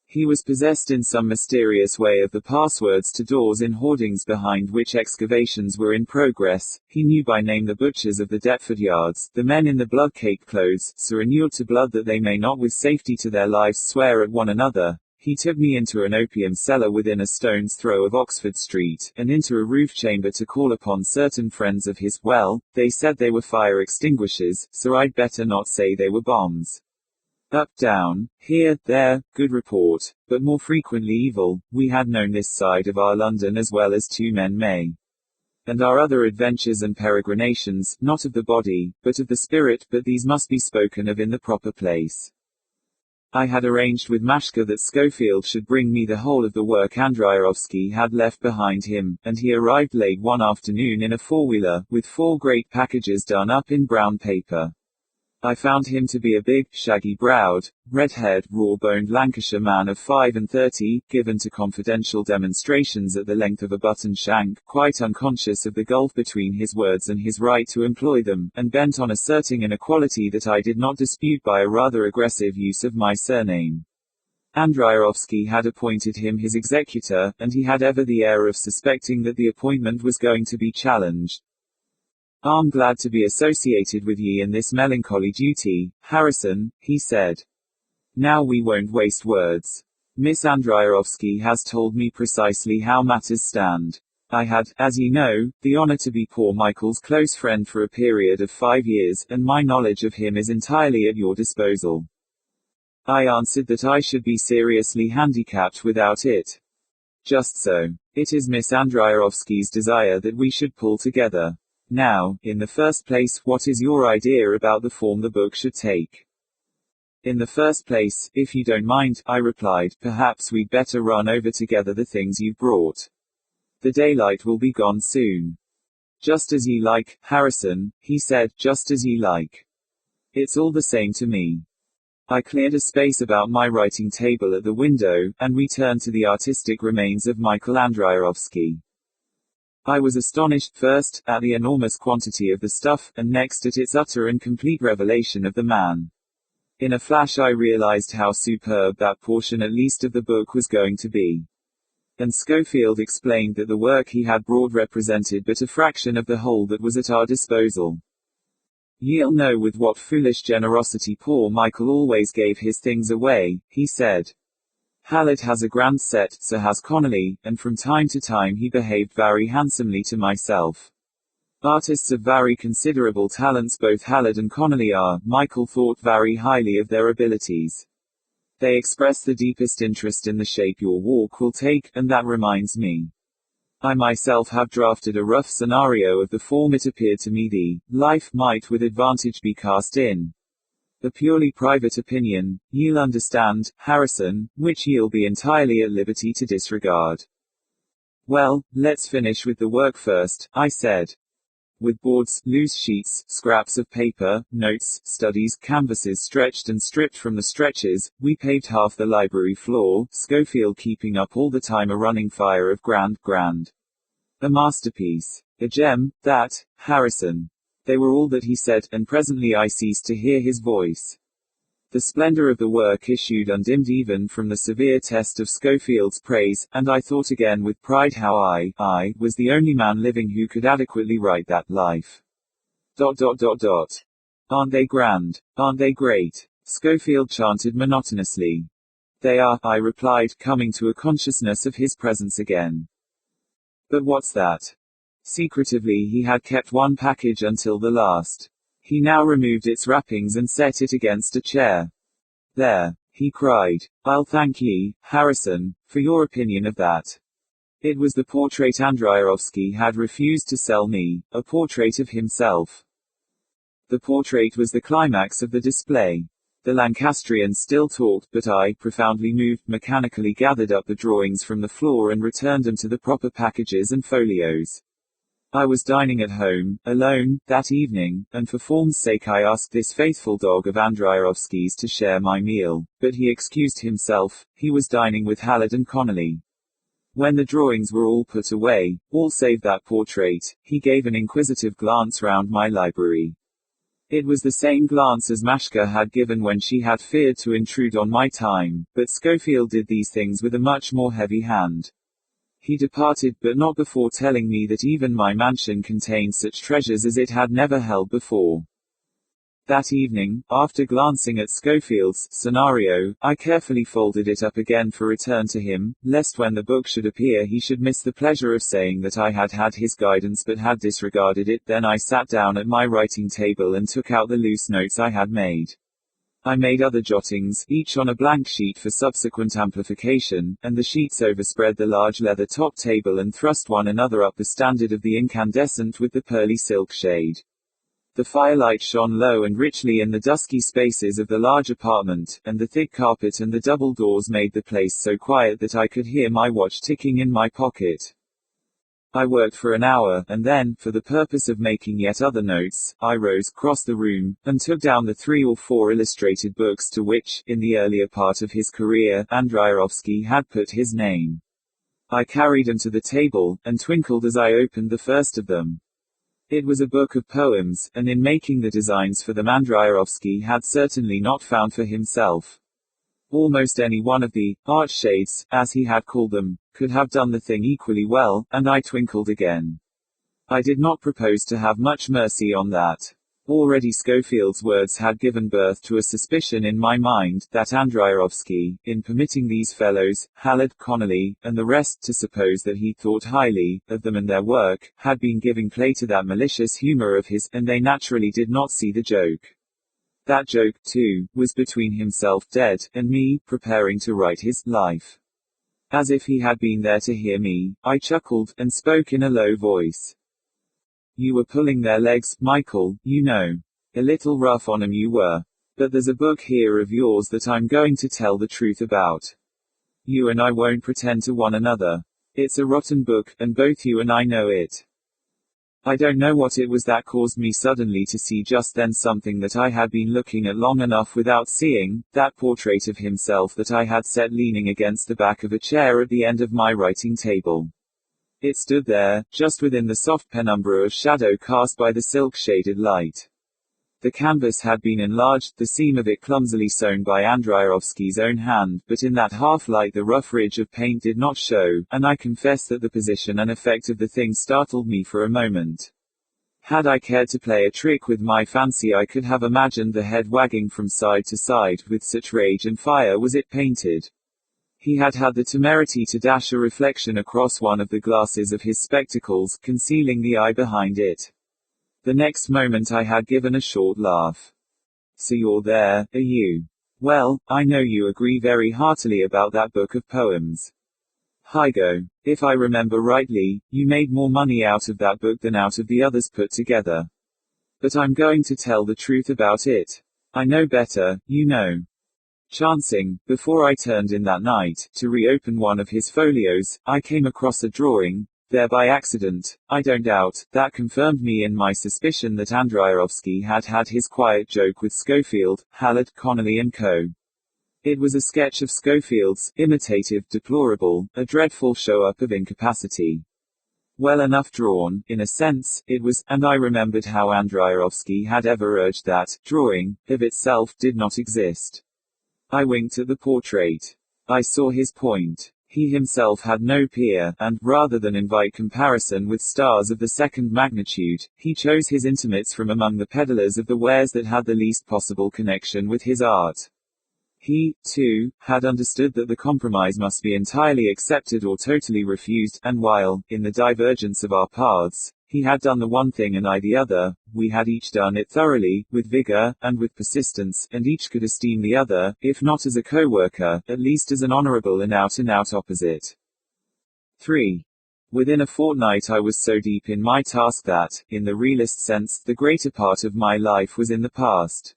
He was possessed in some mysterious way of the passwords to doors in hoardings behind which excavations were in progress. He knew by name the butchers of the Deptford yards, the men in the blood-caked clothes, so inured to blood that they may not with safety to their lives swear at one another. He took me into an opium cellar within a stone's throw of Oxford Street, and into a roof chamber to call upon certain friends of his. Well, they said they were fire extinguishers, so I'd better not say they were bombs. Up, down, here, there, good report, but more frequently evil. We had known this side of our London as well as two men may. And our other adventures and peregrinations, not of the body, but of the spirit, but these must be spoken of in the proper place. I had arranged with Mashka that Schofield should bring me the whole of the work Andreyevsky had left behind him, and he arrived late one afternoon in a four-wheeler, with 4 great packages done up in brown paper. I found him to be a big, shaggy-browed, red-haired, raw-boned Lancashire man of 35, given to confidential demonstrations at the length of a button shank, quite unconscious of the gulf between his words and his right to employ them, and bent on asserting an equality that I did not dispute by a rather aggressive use of my surname. Andreyevsky had appointed him his executor, and he had ever the air of suspecting that the appointment was going to be challenged. "I'm glad to be associated with ye in this melancholy duty, Harrison," he said. "Now we won't waste words. Miss Andreyevsky has told me precisely how matters stand. I had, as ye know, the honor to be poor Michael's close friend for a period of 5 years, and my knowledge of him is entirely at your disposal." I answered that I should be seriously handicapped without it. "Just so. It is Miss Andreyevsky's desire that we should pull together. Now, in the first place, what is your idea about the form the book should take?" "In the first place, if you don't mind," I replied, "perhaps we'd better run over together the things you've brought. The daylight will be gone soon." "Just as ye like, Harrison," he said, "just as ye like. It's all the same to me." I cleared a space about my writing table at the window, and we turned to the artistic remains of Michael Andreyevsky. I was astonished, first, at the enormous quantity of the stuff, and next at its utter and complete revelation of the man. In a flash I realized how superb that portion at least of the book was going to be. And Schofield explained that the work he had brought represented but a fraction of the whole that was at our disposal. "Ye'll know with what foolish generosity poor Michael always gave his things away," he said. "Hallett has a grand set, so has Connolly, and from time to time he behaved very handsomely to myself. Artists of very considerable talents both Hallett and Connolly are. Michael thought very highly of their abilities. They express the deepest interest in the shape your walk will take, and that reminds me. I myself have drafted a rough scenario of the form it appeared to me the life might with advantage be cast in. A purely private opinion, ye'll understand, Harrison, which ye'll be entirely at liberty to disregard." "Well, let's finish with the work first," I said. with boards, loose sheets, scraps of paper, notes, studies, canvases stretched and stripped from the stretchers. We paved half the library floor, Schofield keeping up all the time a running fire of grand. A masterpiece. A gem, that, Harrison. They were all that he said, and presently I ceased to hear his voice. The splendor of the work issued undimmed even from the severe test of Schofield's praise, and I thought again with pride how I was the only man living who could adequately write that life. Aren't they grand? Aren't they great? Schofield chanted monotonously. They are, I replied, coming to a consciousness of his presence again. But what's that? Secretively he had kept one package until the last. He now removed its wrappings and set it against a chair. There, he cried. I'll thank ye, Harrison, for your opinion of that. It was the portrait Andreyevsky had refused to sell me, a portrait of himself. The portrait was the climax of the display. The Lancastrians still talked, but I, profoundly moved, mechanically gathered up the drawings from the floor and returned them to the proper packages and folios. I was dining at home, alone, that evening, and for form's sake I asked this faithful dog of Andreyevsky's to share my meal, but he excused himself. He was dining with Hallard and Connolly. When the drawings were all put away, all save that portrait, he gave an inquisitive glance round my library. It was the same glance as Mashka had given when she had feared to intrude on my time, but Schofield did these things with a much more heavy hand. He departed, but not before telling me that even my mansion contained such treasures as it had never held before. That evening, after glancing at Schofield's scenario, I carefully folded it up again for return to him, lest when the book should appear he should miss the pleasure of saying that I had had his guidance but had disregarded it. Then I sat down at my writing table and took out the loose notes I had made. I made other jottings, each on a blank sheet for subsequent amplification, and the sheets overspread the large leather-top table and thrust one another up the standard of the incandescent with the pearly silk shade. The firelight shone low and richly in the dusky spaces of the large apartment, and the thick carpet and the double doors made the place so quiet that I could hear my watch ticking in my pocket. I worked for an hour, and then, for the purpose of making yet other notes, I rose, crossed the room, and took down the 3 or 4 illustrated books to which, in the earlier part of his career, Andreyevsky had put his name. I carried them to the table, and twinkled as I opened the first of them. It was a book of poems, and in making the designs for them Andreyevsky had certainly not found for himself. Almost any one of the art shades, as he had called them, could have done the thing equally well, and I twinkled again. I did not propose to have much mercy on that. Already Schofield's words had given birth to a suspicion in my mind, that Andreyevsky, in permitting these fellows, Hallard, Connolly, and the rest to suppose that he thought highly of them and their work, had been giving play to that malicious humor of his, and they naturally did not see the joke. That joke, too, was between himself dead, and me, preparing to write his life. As if he had been there to hear me, I chuckled, and spoke in a low voice. You were pulling their legs, Michael, you know. A little rough on 'em you were. But there's a book here of yours that I'm going to tell the truth about. You and I won't pretend to one another. It's a rotten book, and both you and I know it. I don't know what it was that caused me suddenly to see just then something that I had been looking at long enough without seeing, that portrait of himself that I had set leaning against the back of a chair at the end of my writing table. It stood there, just within the soft penumbra of shadow cast by the silk-shaded light. The canvas had been enlarged, the seam of it clumsily sewn by Andreyevsky's own hand, but in that half-light the rough ridge of paint did not show, and I confess that the position and effect of the thing startled me for a moment. Had I cared to play a trick with my fancy I could have imagined the head wagging from side to side, with such rage and fire was it painted. He had had the temerity to dash a reflection across one of the glasses of his spectacles, concealing the eye behind it. The next moment I had given a short laugh. So you're there, are you? Well, I know you agree very heartily about that book of poems. Hygo. If I remember rightly, you made more money out of that book than out of the others put together. But I'm going to tell the truth about it. I know better, you know. Chancing, before I turned in that night, to reopen one of his folios, I came across a drawing, There by accident, I don't doubt, that confirmed me in my suspicion that Andreyevsky had had his quiet joke with Schofield, Hallett, Connolly and co. It was a sketch of Schofield's, imitative, deplorable, a dreadful show-up of incapacity. Well enough drawn, in a sense, it was, and I remembered how Andreyevsky had ever urged that, drawing, of itself, did not exist. I winked at the portrait. I saw his point. He himself had no peer, and, rather than invite comparison with stars of the second magnitude, he chose his intimates from among the peddlers of the wares that had the least possible connection with his art. He, too, had understood that the compromise must be entirely accepted or totally refused, and while, in the divergence of our paths, he had done the one thing and I the other, we had each done it thoroughly, with vigor, and with persistence, and each could esteem the other, if not as a co-worker, at least as an honorable and out-and-out opposite. 3. Within a fortnight I was so deep in my task that, in the realist sense, the greater part of my life was in the past.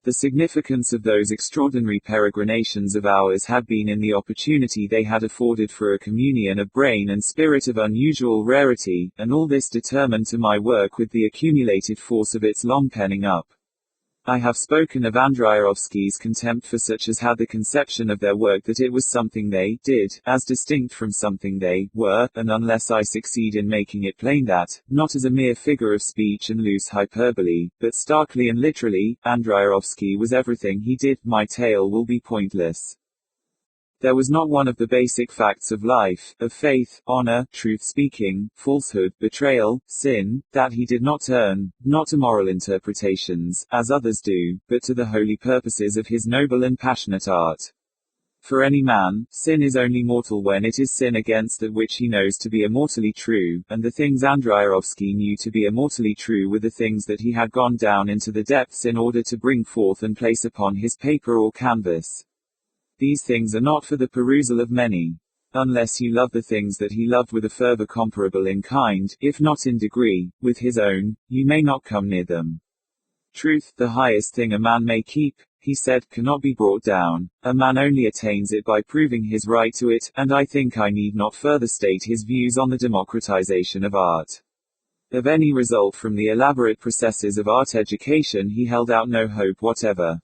The significance of those extraordinary peregrinations of ours had been in the opportunity they had afforded for a communion of brain and spirit of unusual rarity, and all this determined to my work with the accumulated force of its long penning up. I have spoken of Andreyevsky's contempt for such as had the conception of their work that it was something they did, as distinct from something they were, and unless I succeed in making it plain that, not as a mere figure of speech and loose hyperbole, but starkly and literally, Andreyevsky was everything he did, my tale will be pointless. There was not one of the basic facts of life, of faith, honor, truth-speaking, falsehood, betrayal, sin, that he did not turn, not to moral interpretations, as others do, but to the holy purposes of his noble and passionate art. For any man, sin is only mortal when it is sin against that which he knows to be immortally true, and the things Andreyevsky knew to be immortally true were the things that he had gone down into the depths in order to bring forth and place upon his paper or canvas. These things are not for the perusal of many. Unless you love the things that he loved with a fervor comparable in kind, if not in degree, with his own, you may not come near them. Truth, the highest thing a man may keep, he said, cannot be brought down. A man only attains it by proving his right to it, and I think I need not further state his views on the democratization of art. Of any result from the elaborate processes of art education he held out no hope whatever.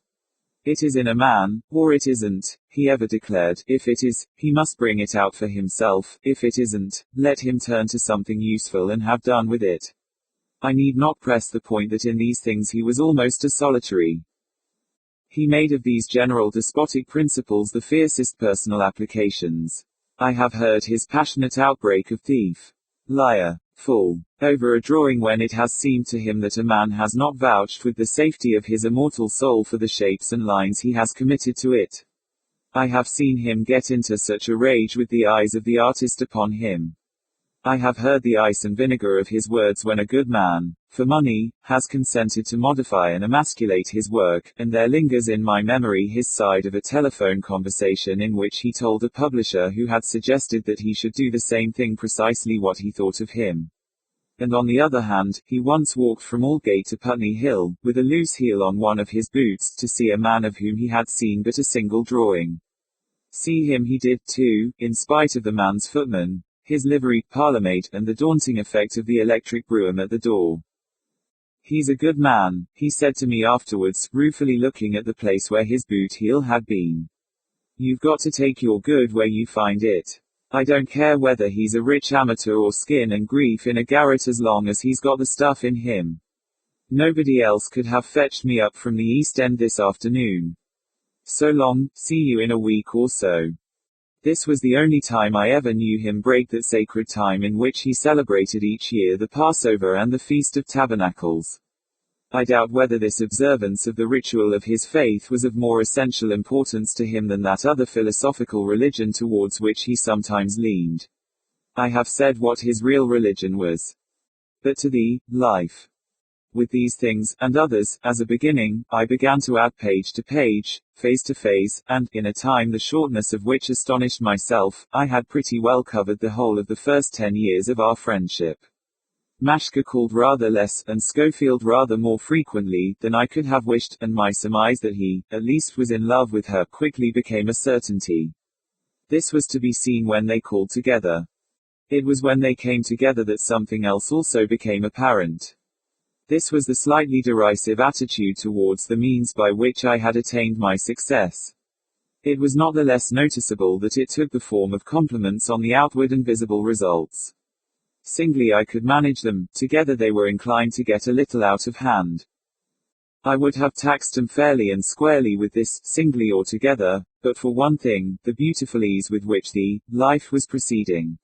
It is in a man, or it isn't, he ever declared. If it is, he must bring it out for himself. If it isn't, let him turn to something useful and have done with it. I need not press the point that in these things he was almost as solitary. He made of these general despotic principles the fiercest personal applications. I have heard his passionate outbreak of thief, liar, fool, over a drawing when it has seemed to him that a man has not vouched with the safety of his immortal soul for the shapes and lines he has committed to it. I have seen him get into such a rage with the eyes of the artist upon him. I have heard the ice and vinegar of his words when a good man, for money, has consented to modify and emasculate his work, and there lingers in my memory his side of a telephone conversation in which he told a publisher who had suggested that he should do the same thing precisely what he thought of him. And on the other hand, he once walked from Aldgate to Putney Hill, with a loose heel on one of his boots, to see a man of whom he had seen but a single drawing. See him he did too, in spite of the man's footman, his liveried parlourmaid, and the daunting effect of the electric brougham at the door. He's a good man, he said to me afterwards, ruefully looking at the place where his boot heel had been. You've got to take your good where you find it. I don't care whether he's a rich amateur or skin and grief in a garret as long as he's got the stuff in him. Nobody else could have fetched me up from the East End this afternoon. So long, see you in a week or so. This was the only time I ever knew him break that sacred time in which he celebrated each year the Passover and the Feast of Tabernacles. I doubt whether this observance of the ritual of his faith was of more essential importance to him than that other philosophical religion towards which he sometimes leaned. I have said what his real religion was. But to thee, life. With these things, and others, as a beginning, I began to add page to page, phase to phase, and, in a time the shortness of which astonished myself, I had pretty well covered the whole of the first 10 years of our friendship. Mashka called rather less, and Schofield rather more frequently, than I could have wished, and my surmise that he, at least was in love with her, quickly became a certainty. This was to be seen when they called together. It was when they came together that something else also became apparent. This was the slightly derisive attitude towards the means by which I had attained my success. It was not the less noticeable that it took the form of compliments on the outward and visible results. Singly I could manage them, together they were inclined to get a little out of hand. I would have taxed them fairly and squarely with this, singly or together, but for one thing, the beautiful ease with which the life was proceeding.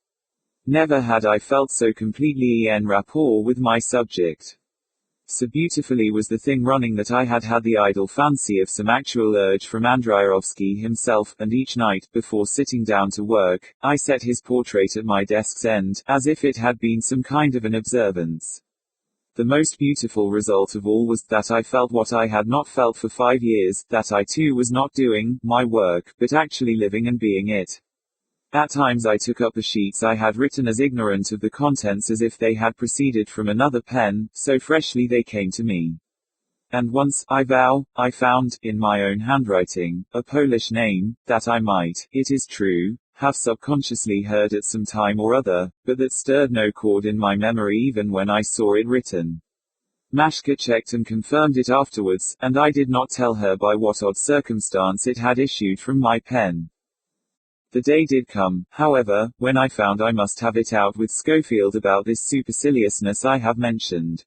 Never had I felt so completely en rapport with my subject. So beautifully was the thing running that I had had the idle fancy of some actual urge from Andreyevsky himself, and each night, before sitting down to work, I set his portrait at my desk's end, as if it had been some kind of an observance. The most beautiful result of all was that I felt what I had not felt for 5 years, that I too was not doing my work, but actually living and being it. At times I took up the sheets I had written as ignorant of the contents as if they had proceeded from another pen, so freshly they came to me. And once, I vow, I found, in my own handwriting, a Polish name, that I might, it is true, have subconsciously heard at some time or other, but that stirred no chord in my memory even when I saw it written. Mashka checked and confirmed it afterwards, and I did not tell her by what odd circumstance it had issued from my pen. The day did come, however, when I found I must have it out with Schofield about this superciliousness I have mentioned.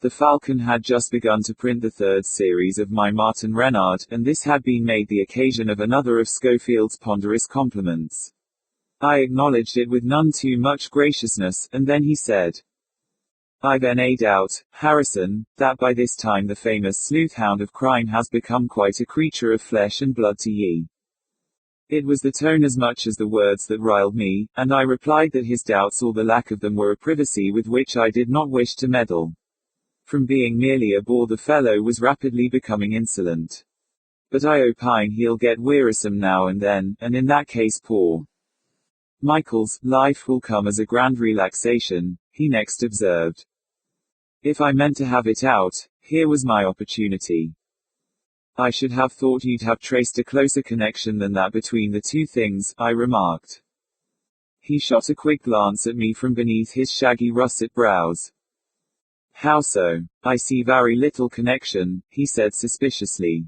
The Falcon had just begun to print the 3rd series of my Martin Renard, and this had been made the occasion of another of Schofield's ponderous compliments. I acknowledged it with none too much graciousness, and then he said, "I've no doubt, Harrison, that by this time the famous sleuth-hound of crime has become quite a creature of flesh and blood to ye." It was the tone as much as the words that riled me, and I replied that his doubts or the lack of them were a privacy with which I did not wish to meddle. From being merely a bore the fellow was rapidly becoming insolent. But I opine he'll get wearisome now and then, and in that case poor Michael's life will come as a grand relaxation, he next observed. If I meant to have it out, here was my opportunity. I should have thought you'd have traced a closer connection than that between the two things, I remarked. He shot a quick glance at me from beneath his shaggy russet brows. How so? I see very little connection, he said suspiciously.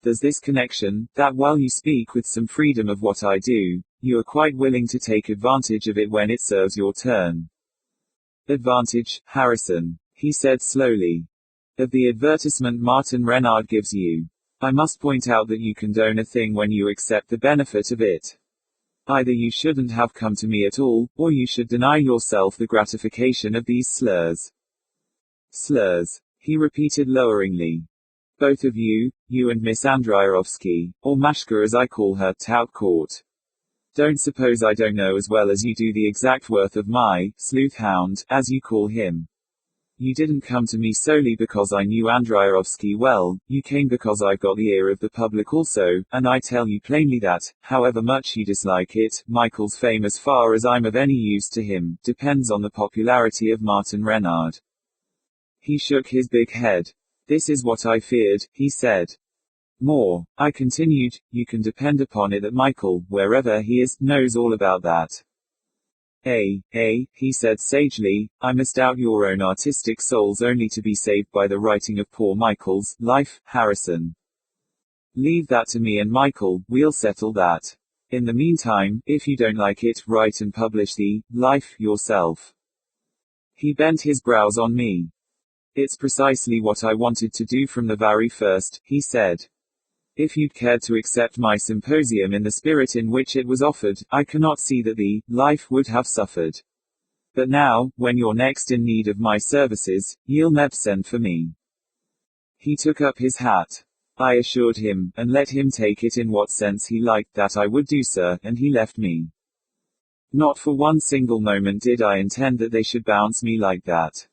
There's this connection, that while you speak with some freedom of what I do, you are quite willing to take advantage of it when it serves your turn. Advantage, Harrison, he said slowly. Of the advertisement Martin Renard gives you. I must point out that you condone a thing when you accept the benefit of it. Either you shouldn't have come to me at all, or you should deny yourself the gratification of these slurs. Slurs, he repeated loweringly. Both of you and Miss Andreyevsky, or Mashka as I call her, tout court. Don't suppose I don't know as well as you do the exact worth of my sleuth-hound, as you call him. You didn't come to me solely because I knew Andreyevsky well, you came because I've got the ear of the public also, and I tell you plainly that, however much you dislike it, Michael's fame as far as I'm of any use to him, depends on the popularity of Martin Renard. He shook his big head. This is what I feared, he said. More, I continued, you can depend upon it that Michael, wherever he is, knows all about that. He said sagely, I misdoubt your own artistic souls only to be saved by the writing of poor Michael's life, Harrison. Leave that to me and Michael, we'll settle that. In the meantime, if you don't like it, write and publish the life yourself. He bent his brows on me. It's precisely what I wanted to do from the very first, he said. If you'd cared to accept my symposium in the spirit in which it was offered, I cannot see that the life would have suffered. But now, when you're next in need of my services, you'll never send for me. He took up his hat. I assured him, and let him take it in what sense he liked, that I would do so, and he left me. Not for one single moment did I intend that they should bounce me like that.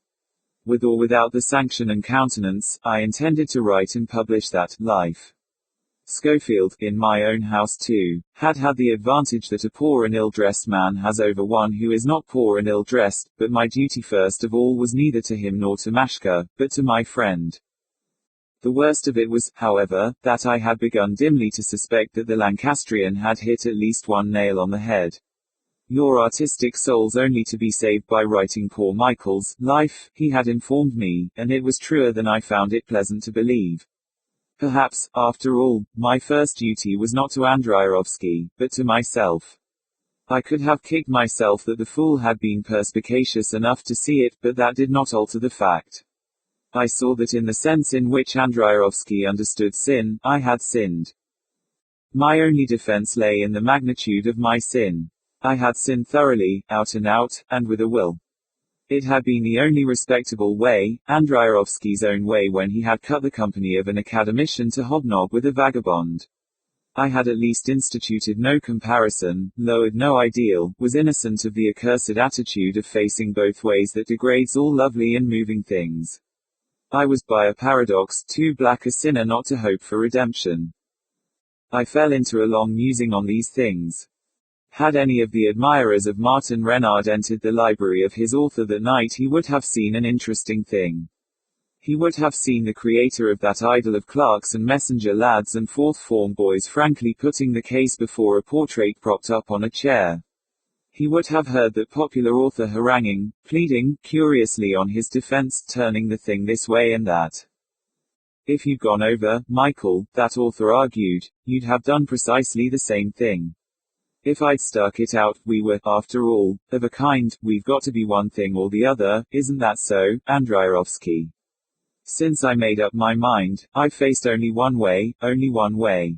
With or without the sanction and countenance, I intended to write and publish that life. Schofield, in my own house too, had the advantage that a poor and ill-dressed man has over one who is not poor and ill-dressed, but my duty first of all was neither to him nor to Mashka, but to my friend. The worst of it was, however, that I had begun dimly to suspect that the Lancastrian had hit at least one nail on the head. Your artistic soul's only to be saved by writing poor Michael's life, he had informed me, and it was truer than I found it pleasant to believe. Perhaps, after all, my first duty was not to Andreyevsky, but to myself. I could have kicked myself that the fool had been perspicacious enough to see it, but that did not alter the fact. I saw that in the sense in which Andreyevsky understood sin, I had sinned. My only defense lay in the magnitude of my sin. I had sinned thoroughly, out and out, and with a will. It had been the only respectable way, Andreyevsky's own way when he had cut the company of an academician to hobnob with a vagabond. I had at least instituted no comparison, lowered no ideal, was innocent of the accursed attitude of facing both ways that degrades all lovely and moving things. I was by a paradox too black a sinner not to hope for redemption. I fell into a long musing on these things. Had any of the admirers of Martin Renard entered the library of his author that night, he would have seen an interesting thing. He would have seen the creator of that idol of clerks and messenger lads and fourth-form boys frankly putting the case before a portrait propped up on a chair. He would have heard that popular author haranguing, pleading, curiously on his defense, turning the thing this way and that. If you'd gone over, Michael, that author argued, you'd have done precisely the same thing. If I'd stuck it out, we were, after all, of a kind, we've got to be one thing or the other, isn't that so, Andreyevsky? Since I made up my mind, I've faced only one way, only one way.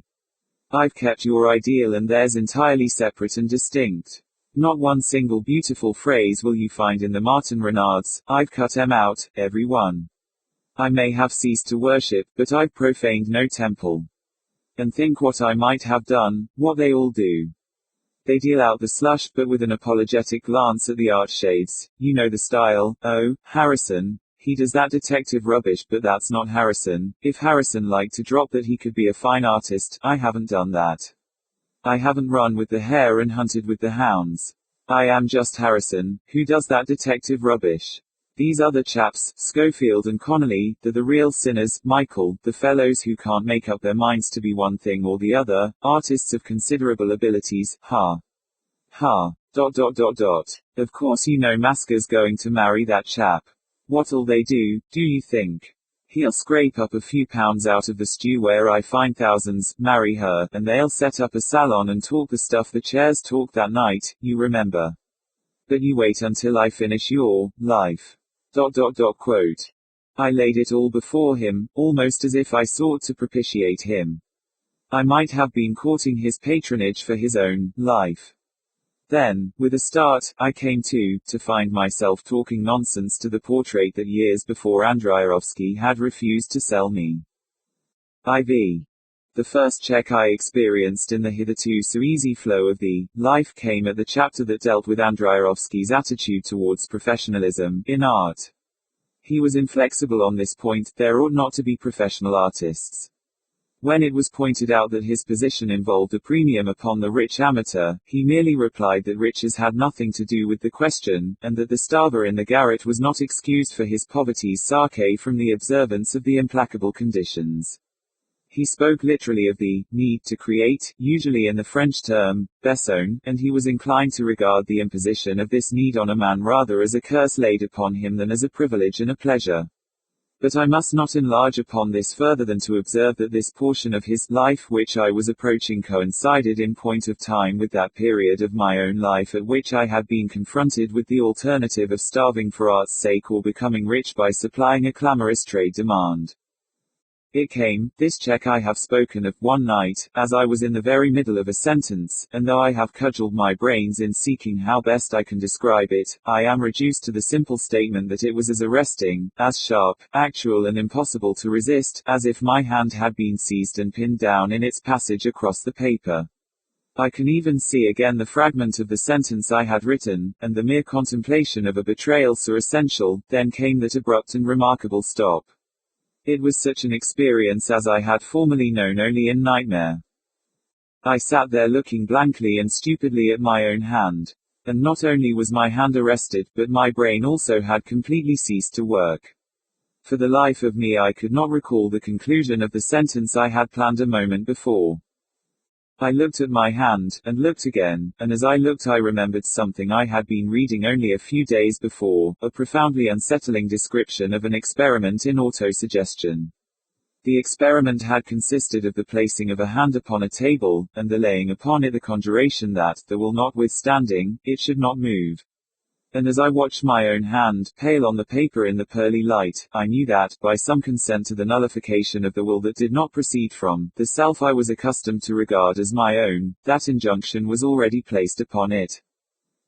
I've kept your ideal and theirs entirely separate and distinct. Not one single beautiful phrase will you find in the Martin Renards, I've cut 'em out, every one. I may have ceased to worship, but I've profaned no temple. And think what I might have done, what they all do. They deal out the slush, but with an apologetic glance at the art shades. You know the style. Oh, Harrison. He does that detective rubbish, but that's not Harrison. If Harrison liked to drop that he could be a fine artist, I haven't done that. I haven't run with the hare and hunted with the hounds. I am just Harrison, who does that detective rubbish. These other chaps, Schofield and Connolly, they're the real sinners, Michael, the fellows who can't make up their minds to be one thing or the other, artists of considerable abilities, ha. Ha. ... Of course you know Masker's going to marry that chap. What'll they do you think? He'll scrape up a few pounds out of the stew where I find thousands, marry her, and they'll set up a salon and talk the stuff the chairs talked that night, you remember. But you wait until I finish your life. ... Quote. I laid it all before him, almost as if I sought to propitiate him. I might have been courting his patronage for his own life. Then, with a start, I came to find myself talking nonsense to the portrait that years before Andreyevsky had refused to sell me. IV. The first check I experienced in the hitherto so easy flow of the life came at the chapter that dealt with Andreyevsky's attitude towards professionalism in art. He was inflexible on this point: there ought not to be professional artists. When it was pointed out that his position involved a premium upon the rich amateur, he merely replied that riches had nothing to do with the question, and that the starver in the garret was not excused for his poverty's sake from the observance of the implacable conditions. He spoke literally of the need to create, usually in the French term, besoin, and he was inclined to regard the imposition of this need on a man rather as a curse laid upon him than as a privilege and a pleasure. But I must not enlarge upon this further than to observe that this portion of his life which I was approaching coincided in point of time with that period of my own life at which I had been confronted with the alternative of starving for art's sake or becoming rich by supplying a clamorous trade demand. It came, this check I have spoken of, one night, as I was in the very middle of a sentence, and though I have cudgelled my brains in seeking how best I can describe it, I am reduced to the simple statement that it was as arresting, as sharp, actual and impossible to resist, as if my hand had been seized and pinned down in its passage across the paper. I can even see again the fragment of the sentence I had written, and the mere contemplation of a betrayal so essential. Then came that abrupt and remarkable stop. It was such an experience as I had formerly known only in nightmare. I sat there looking blankly and stupidly at my own hand. And not only was my hand arrested, but my brain also had completely ceased to work. For the life of me I could not recall the conclusion of the sentence I had planned a moment before. I looked at my hand, and looked again, and as I looked I remembered something I had been reading only a few days before, a profoundly unsettling description of an experiment in autosuggestion. The experiment had consisted of the placing of a hand upon a table, and the laying upon it the conjuration that, the will notwithstanding, it should not move. And as I watched my own hand, pale on the paper in the pearly light, I knew that, by some consent to the nullification of the will that did not proceed from the self I was accustomed to regard as my own, that injunction was already placed upon it.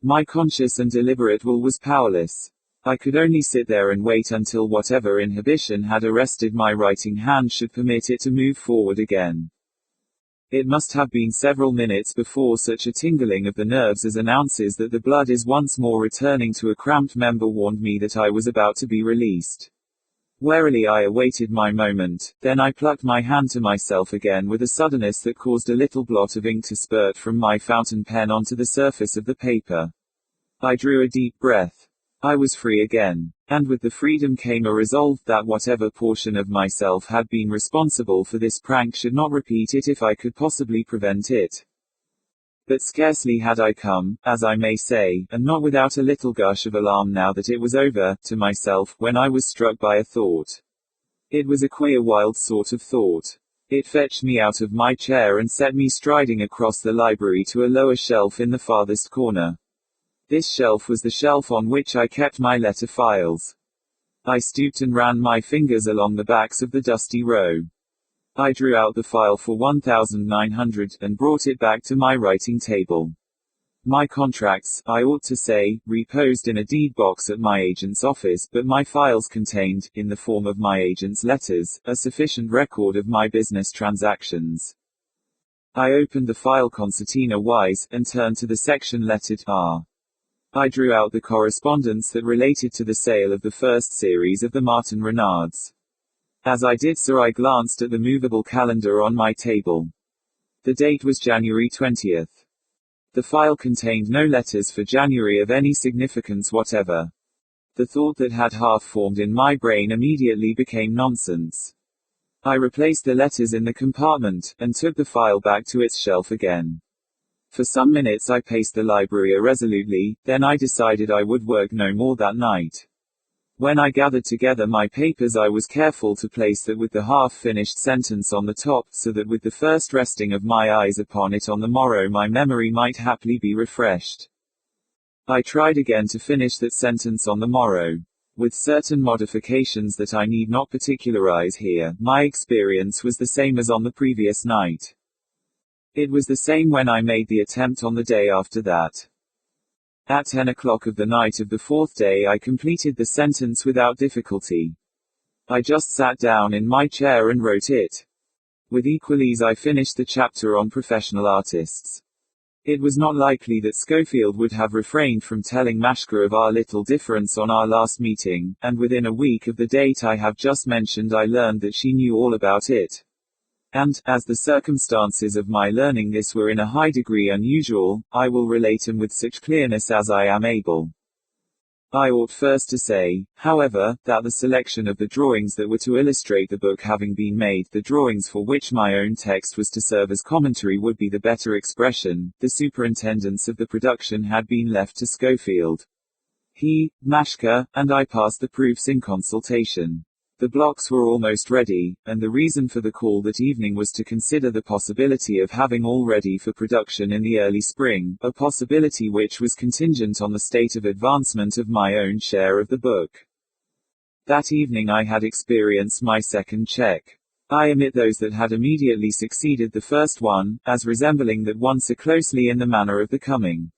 My conscious and deliberate will was powerless. I could only sit there and wait until whatever inhibition had arrested my writing hand should permit it to move forward again. It must have been several minutes before such a tingling of the nerves as announces that the blood is once more returning to a cramped member warned me that I was about to be released. Warily I awaited my moment, then I plucked my hand to myself again with a suddenness that caused a little blot of ink to spurt from my fountain pen onto the surface of the paper. I drew a deep breath. I was free again. And with the freedom came a resolve that whatever portion of myself had been responsible for this prank should not repeat it if I could possibly prevent it. But scarcely had I come, as I may say, and not without a little gush of alarm now that it was over, to myself, when I was struck by a thought. It was a queer wild sort of thought. It fetched me out of my chair and set me striding across the library to a lower shelf in the farthest corner. This shelf was the shelf on which I kept my letter files. I stooped and ran my fingers along the backs of the dusty row. I drew out the file for 1900 and brought it back to my writing table. My contracts, I ought to say, reposed in a deed box at my agent's office, but my files contained, in the form of my agent's letters, a sufficient record of my business transactions. I opened the file concertina wise, and turned to the section lettered R. I drew out the correspondence that related to the sale of the first series of the Martin Renards. As I did so I glanced at the movable calendar on my table. The date was January 20th. The file contained no letters for January of any significance whatever. The thought that had half formed in my brain immediately became nonsense. I replaced the letters in the compartment, and took the file back to its shelf again. For some minutes I paced the library irresolutely, then I decided I would work no more that night. When I gathered together my papers I was careful to place that with the half-finished sentence on the top, so that with the first resting of my eyes upon it on the morrow my memory might haply be refreshed. I tried again to finish that sentence on the morrow. With certain modifications that I need not particularize here, my experience was the same as on the previous night. It was the same when I made the attempt on the day after that. At 10 o'clock of the night of the fourth day I completed the sentence without difficulty. I just sat down in my chair and wrote it. With equal ease I finished the chapter on professional artists. It was not likely that Schofield would have refrained from telling Mashka of our little difference on our last meeting, and within a week of the date I have just mentioned I learned that she knew all about it. And, as the circumstances of my learning this were in a high degree unusual, I will relate them with such clearness as I am able. I ought first to say, however, that the selection of the drawings that were to illustrate the book having been made, the drawings for which my own text was to serve as commentary would be the better expression, the superintendence of the production had been left to Schofield. He, Mashka, and I passed the proofs in consultation. The blocks were almost ready, and the reason for the call that evening was to consider the possibility of having all ready for production in the early spring, a possibility which was contingent on the state of advancement of my own share of the book. That evening I had experienced my second check. I omit those that had immediately succeeded the first one, as resembling that one so closely in the manner of the coming.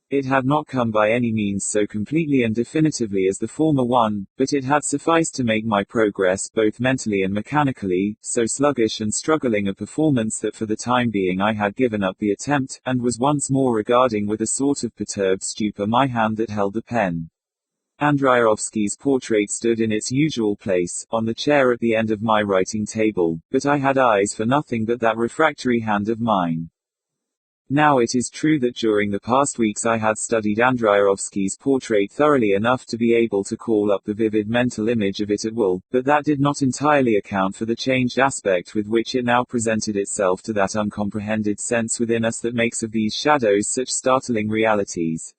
It had not come by any means so completely and definitively as the former one, but it had sufficed to make my progress, both mentally and mechanically, so sluggish and struggling a performance that for the time being I had given up the attempt, and was once more regarding with a sort of perturbed stupor my hand that held the pen. Andreyevsky's portrait stood in its usual place, on the chair at the end of my writing table, but I had eyes for nothing but that refractory hand of mine. Now it is true that during the past weeks I had studied Andreyevsky's portrait thoroughly enough to be able to call up the vivid mental image of it at will, but that did not entirely account for the changed aspect with which it now presented itself to that uncomprehended sense within us that makes of these shadows such startling realities.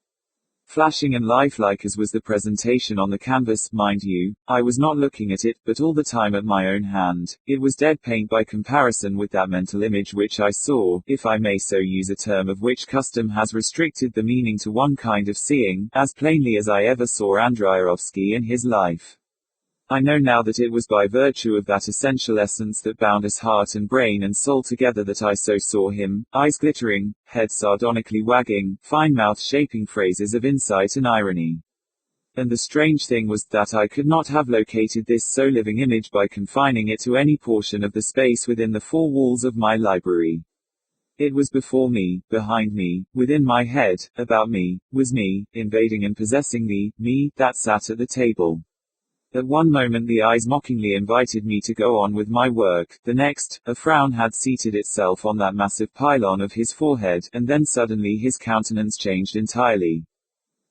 Flashing and lifelike as was the presentation on the canvas, mind you, I was not looking at it, but all the time at my own hand. It was dead paint by comparison with that mental image which I saw, if I may so use a term of which custom has restricted the meaning to one kind of seeing, as plainly as I ever saw Andreyevsky in his life. I know now that it was by virtue of that essential essence that bound us heart and brain and soul together that I so saw him, eyes glittering, head sardonically wagging, fine mouth shaping phrases of insight and irony. And the strange thing was that I could not have located this so living image by confining it to any portion of the space within the four walls of my library. It was before me, behind me, within my head, about me, was me, invading and possessing me that sat at the table. At one moment the eyes mockingly invited me to go on with my work, the next, a frown had seated itself on that massive pylon of his forehead, and then suddenly his countenance changed entirely.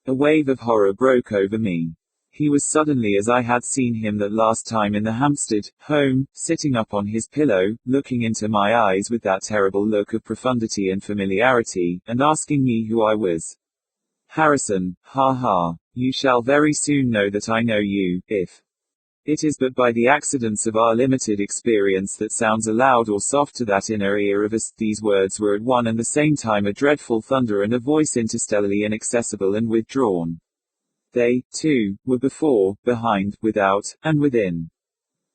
A wave of horror broke over me. He was suddenly as I had seen him that last time in the Hampstead home, sitting up on his pillow, looking into my eyes with that terrible look of profundity and familiarity, and asking me who I was. Harrison, ha ha. You shall very soon know that I know you, if it is but by the accidents of our limited experience that sounds aloud or soft to that inner ear of us. These words were at one and the same time a dreadful thunder and a voice interstellarly inaccessible and withdrawn. They, too, were before, behind, without, and within.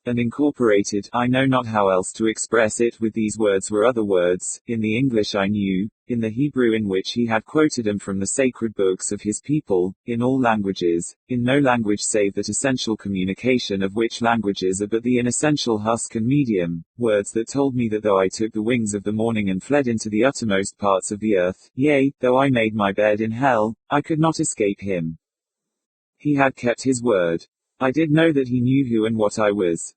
And incorporated, I know not how else to express it, with these words were other words, in the English I knew, in the Hebrew in which he had quoted them from the sacred books of his people, in all languages, in no language save that essential communication of which languages are but the inessential husk and medium, words that told me that though I took the wings of the morning and fled into the uttermost parts of the earth, yea, though I made my bed in hell, I could not escape him. He had kept his word. I did know that he knew who and what I was.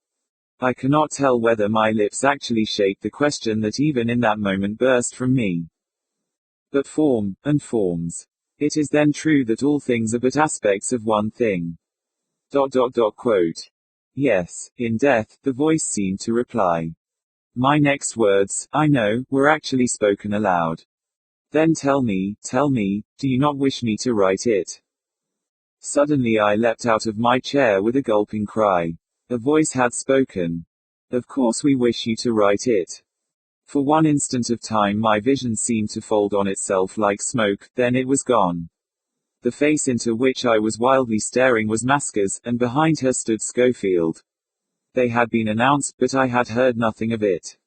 I cannot tell whether my lips actually shaped the question that even in that moment burst from me. But form, and forms. It is then true that all things are but aspects of one thing. Quote. Yes, in death, the voice seemed to reply. My next words, I know, were actually spoken aloud. Then tell me, do you not wish me to write it? Suddenly I leapt out of my chair with a gulping cry. A voice had spoken. Of course we wish you to write it. For one instant of time my vision seemed to fold on itself like smoke, then it was gone. The face into which I was wildly staring was Masca's, and behind her stood Schofield. They had been announced, but I had heard nothing of it.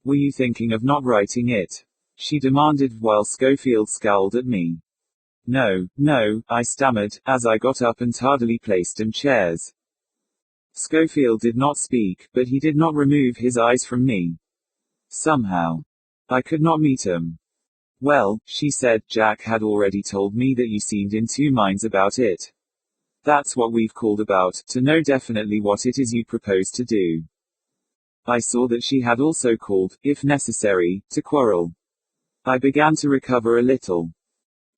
Were you thinking of not writing it? She demanded, while Schofield scowled at me. No, I stammered, as I got up and tardily placed them chairs. Schofield did not speak, but he did not remove his eyes from me. Somehow. I could not meet him. Well, she said, Jack had already told me that you seemed in two minds about it. That's what we've called about, to know definitely what it is you propose to do. I saw that she had also called, if necessary, to quarrel. I began to recover a little.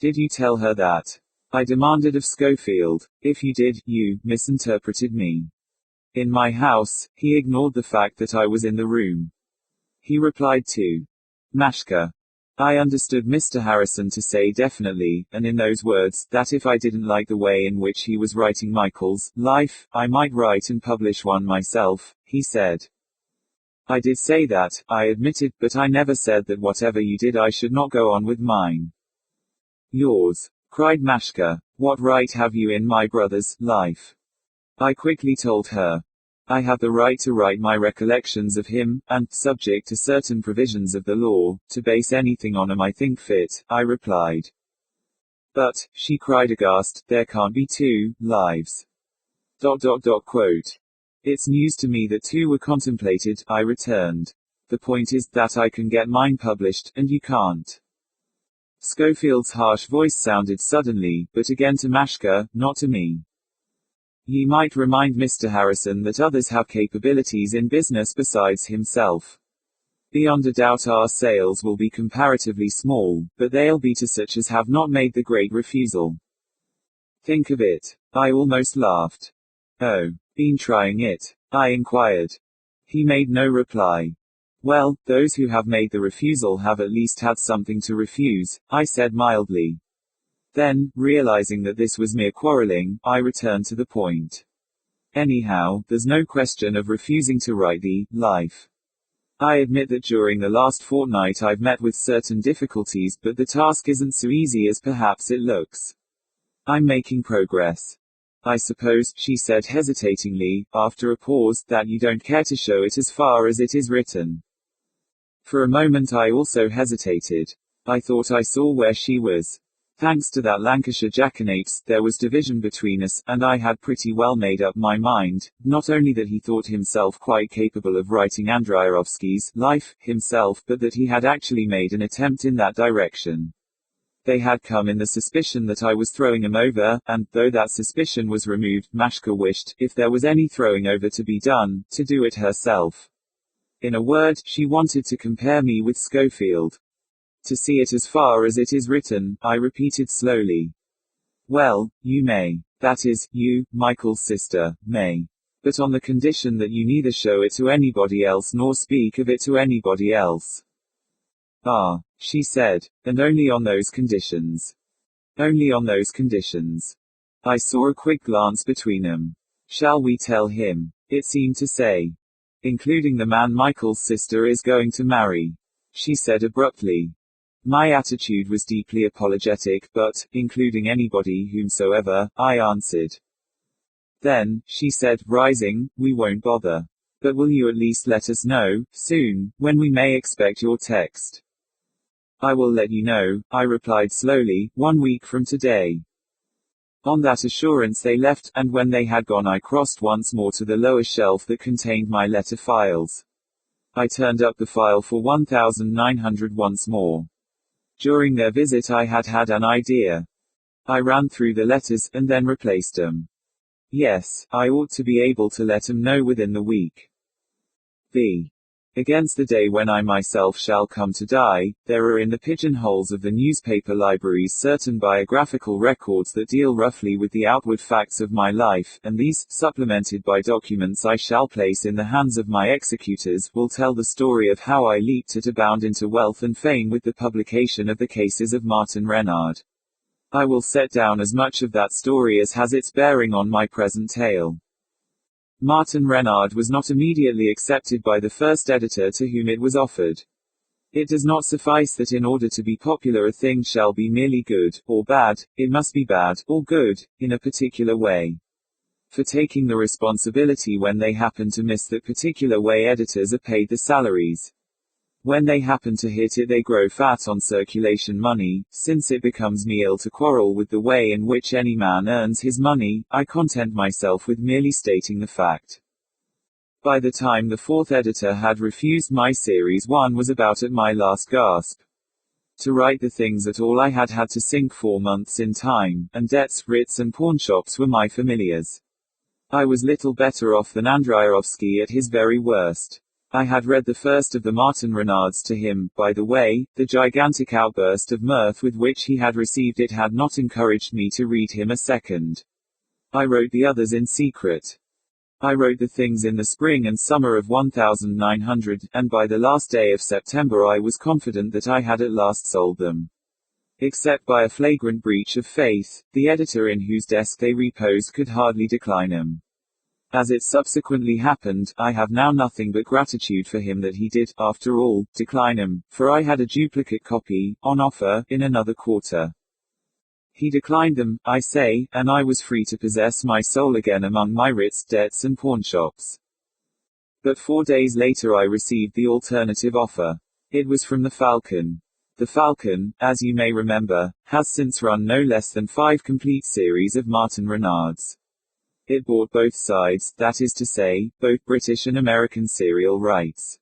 Did you tell her that? I demanded of Schofield. If you did, you misinterpreted me. In my house, he ignored the fact that I was in the room. He replied to Mashka. I understood Mr. Harrison to say definitely, and in those words, that if I didn't like the way in which he was writing Michael's life, I might write and publish one myself, he said. I did say that, I admitted, but I never said that whatever you did I should not go on with mine. Yours, cried Mashka. What right have you in my brother's life? I quickly told her. I have the right to write my recollections of him, and, subject to certain provisions of the law, to base anything on 'em I think fit, I replied. But, she cried aghast, there can't be two lives. Quote. It's news to me that two were contemplated, I returned. The point is, that I can get mine published, and you can't. Schofield's harsh voice sounded suddenly, but again to Mashka, not to me. Ye might remind Mr. Harrison that others have capabilities in business besides himself. Beyond a doubt our sales will be comparatively small, but they'll be to such as have not made the great refusal. Think of it. I almost laughed. Oh, been trying it? I inquired. He made no reply. Well, those who have made the refusal have at least had something to refuse, I said mildly. Then, realizing that this was mere quarreling, I returned to the point. Anyhow, there's no question of refusing to write the life. I admit that during the last fortnight I've met with certain difficulties, but the task isn't so easy as perhaps it looks. I'm making progress. I suppose, she said hesitatingly, after a pause, that you don't care to show it as far as it is written. For a moment I also hesitated. I thought I saw where she was. Thanks to that Lancashire jackanapes, there was division between us, and I had pretty well made up my mind, not only that he thought himself quite capable of writing Andreyevsky's life, himself, but that he had actually made an attempt in that direction. They had come in the suspicion that I was throwing him over, and, though that suspicion was removed, Mashka wished, if there was any throwing over to be done, to do it herself. In a word, she wanted to compare me with Schofield. To see it as far as it is written, I repeated slowly. Well, you may. That is, you, Michael's sister, may. But on the condition that you neither show it to anybody else nor speak of it to anybody else. Ah, she said, and only on those conditions. Only on those conditions. I saw a quick glance between them. Shall we tell him? It seemed to say. Including the man Michael's sister is going to marry. She said abruptly. My attitude was deeply apologetic, but, including anybody whomsoever, I answered. Then, she said, rising, we won't bother. But will you at least let us know, soon, when we may expect your text? I will let you know, I replied slowly, 1 week from today. On that assurance they left, and when they had gone I crossed once more to the lower shelf that contained my letter files. I turned up the file for 1900 once more. During their visit I had had an idea. I ran through the letters, and then replaced them. Yes, I ought to be able to let them know within the week. B. Against the day when I myself shall come to die, there are in the pigeonholes of the newspaper libraries certain biographical records that deal roughly with the outward facts of my life, and these, supplemented by documents I shall place in the hands of my executors, will tell the story of how I leaped at a bound into wealth and fame with the publication of the cases of Martin Renard. I will set down as much of that story as has its bearing on my present tale. Martin Renard was not immediately accepted by the first editor to whom it was offered. It does not suffice that in order to be popular a thing shall be merely good, or bad, it must be bad, or good, in a particular way. For taking the responsibility when they happen to miss that particular way editors are paid the salaries. When they happen to hit it they grow fat on circulation money, since it becomes me ill to quarrel with the way in which any man earns his money, I content myself with merely stating the fact. By the time the fourth editor had refused my series 1 was about at my last gasp. To write the things at all I had had to sink 4 months in time, and debts, writs and pawnshops were my familiars. I was little better off than Andreyevsky at his very worst. I had read the first of the Martin Renards to him, by the way. The gigantic outburst of mirth with which he had received it had not encouraged me to read him a second. I wrote the others in secret. I wrote the things in the spring and summer of 1900, and by the last day of September I was confident that I had at last sold them. Except by a flagrant breach of faith, the editor in whose desk they reposed could hardly decline them. As it subsequently happened, I have now nothing but gratitude for him that he did, after all, decline them, for I had a duplicate copy, on offer, in another quarter. He declined them, I say, and I was free to possess my soul again among my writs, debts and pawnshops. But 4 days later I received the alternative offer. It was from the Falcon. The Falcon, as you may remember, has since run no less than 5 complete series of Martin Renards. It bought both sides, that is to say, both British and American serial rights.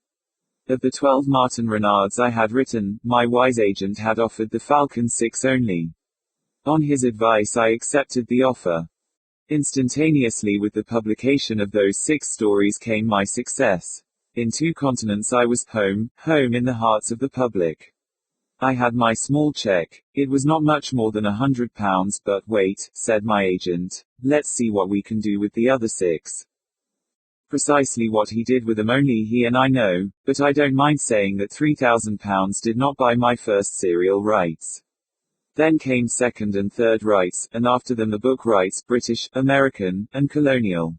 Of the 12 Martin Renards I had written, my wise agent had offered the Falcon 6 only. On his advice I accepted the offer. Instantaneously with the publication of those 6 stories came my success. In 2 continents I was home in the hearts of the public. I had my small check. It was not much more than £100, but wait, said my agent, let's see what we can do with the other 6. Precisely what he did with them only he and I know, but I don't mind saying that £3,000 did not buy my first serial rights. Then came second and third rights, and after them the book rights, British, American, and colonial.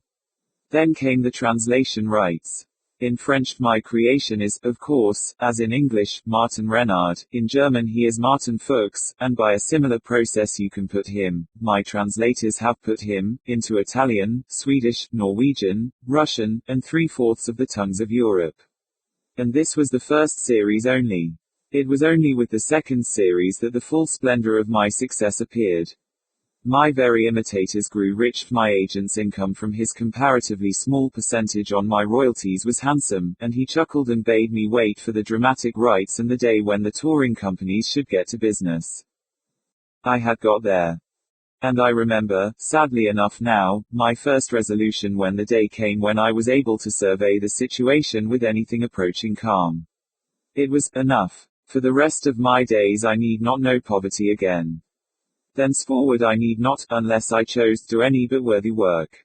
Then came the translation rights. In French my creation is, of course, as in English, Martin Renard, in German he is Martin Fuchs, and by a similar process you can put him, my translators have put him, into Italian, Swedish, Norwegian, Russian, and 3/4 of the tongues of Europe. And this was the first series only. It was only with the second series that the full splendor of my success appeared. My very imitators grew rich. My agent's income from his comparatively small percentage on my royalties was handsome, and he chuckled and bade me wait for the dramatic rights and the day when the touring companies should get to business. I had got there. And I remember, sadly enough now, my first resolution when the day came when I was able to survey the situation with anything approaching calm. It was enough. For the rest of my days I need not know poverty again. Thenceforward I need not, unless I chose to do any but worthy work.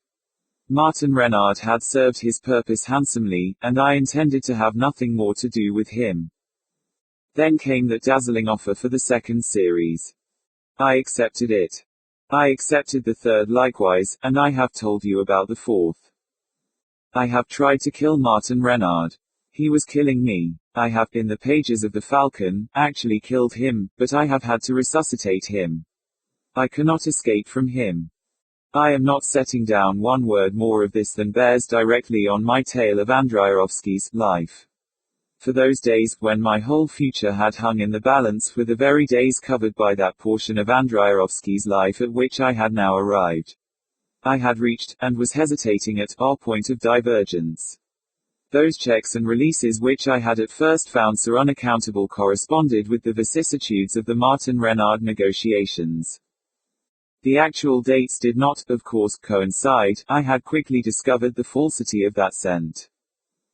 Martin Renard had served his purpose handsomely, and I intended to have nothing more to do with him. Then came that dazzling offer for the second series. I accepted it. I accepted the third likewise, and I have told you about the fourth. I have tried to kill Martin Renard. He was killing me. I have, in the pages of the Falcon, actually killed him, but I have had to resuscitate him. I cannot escape from him. I am not setting down one word more of this than bears directly on my tale of Andreyevsky's life. For those days, when my whole future had hung in the balance, were the very days covered by that portion of Andreyevsky's life at which I had now arrived. I had reached, and was hesitating at, our point of divergence. Those checks and releases which I had at first found so unaccountable corresponded with the vicissitudes of the Martin Renard negotiations. The actual dates did not, of course, coincide. I had quickly discovered the falsity of that scent.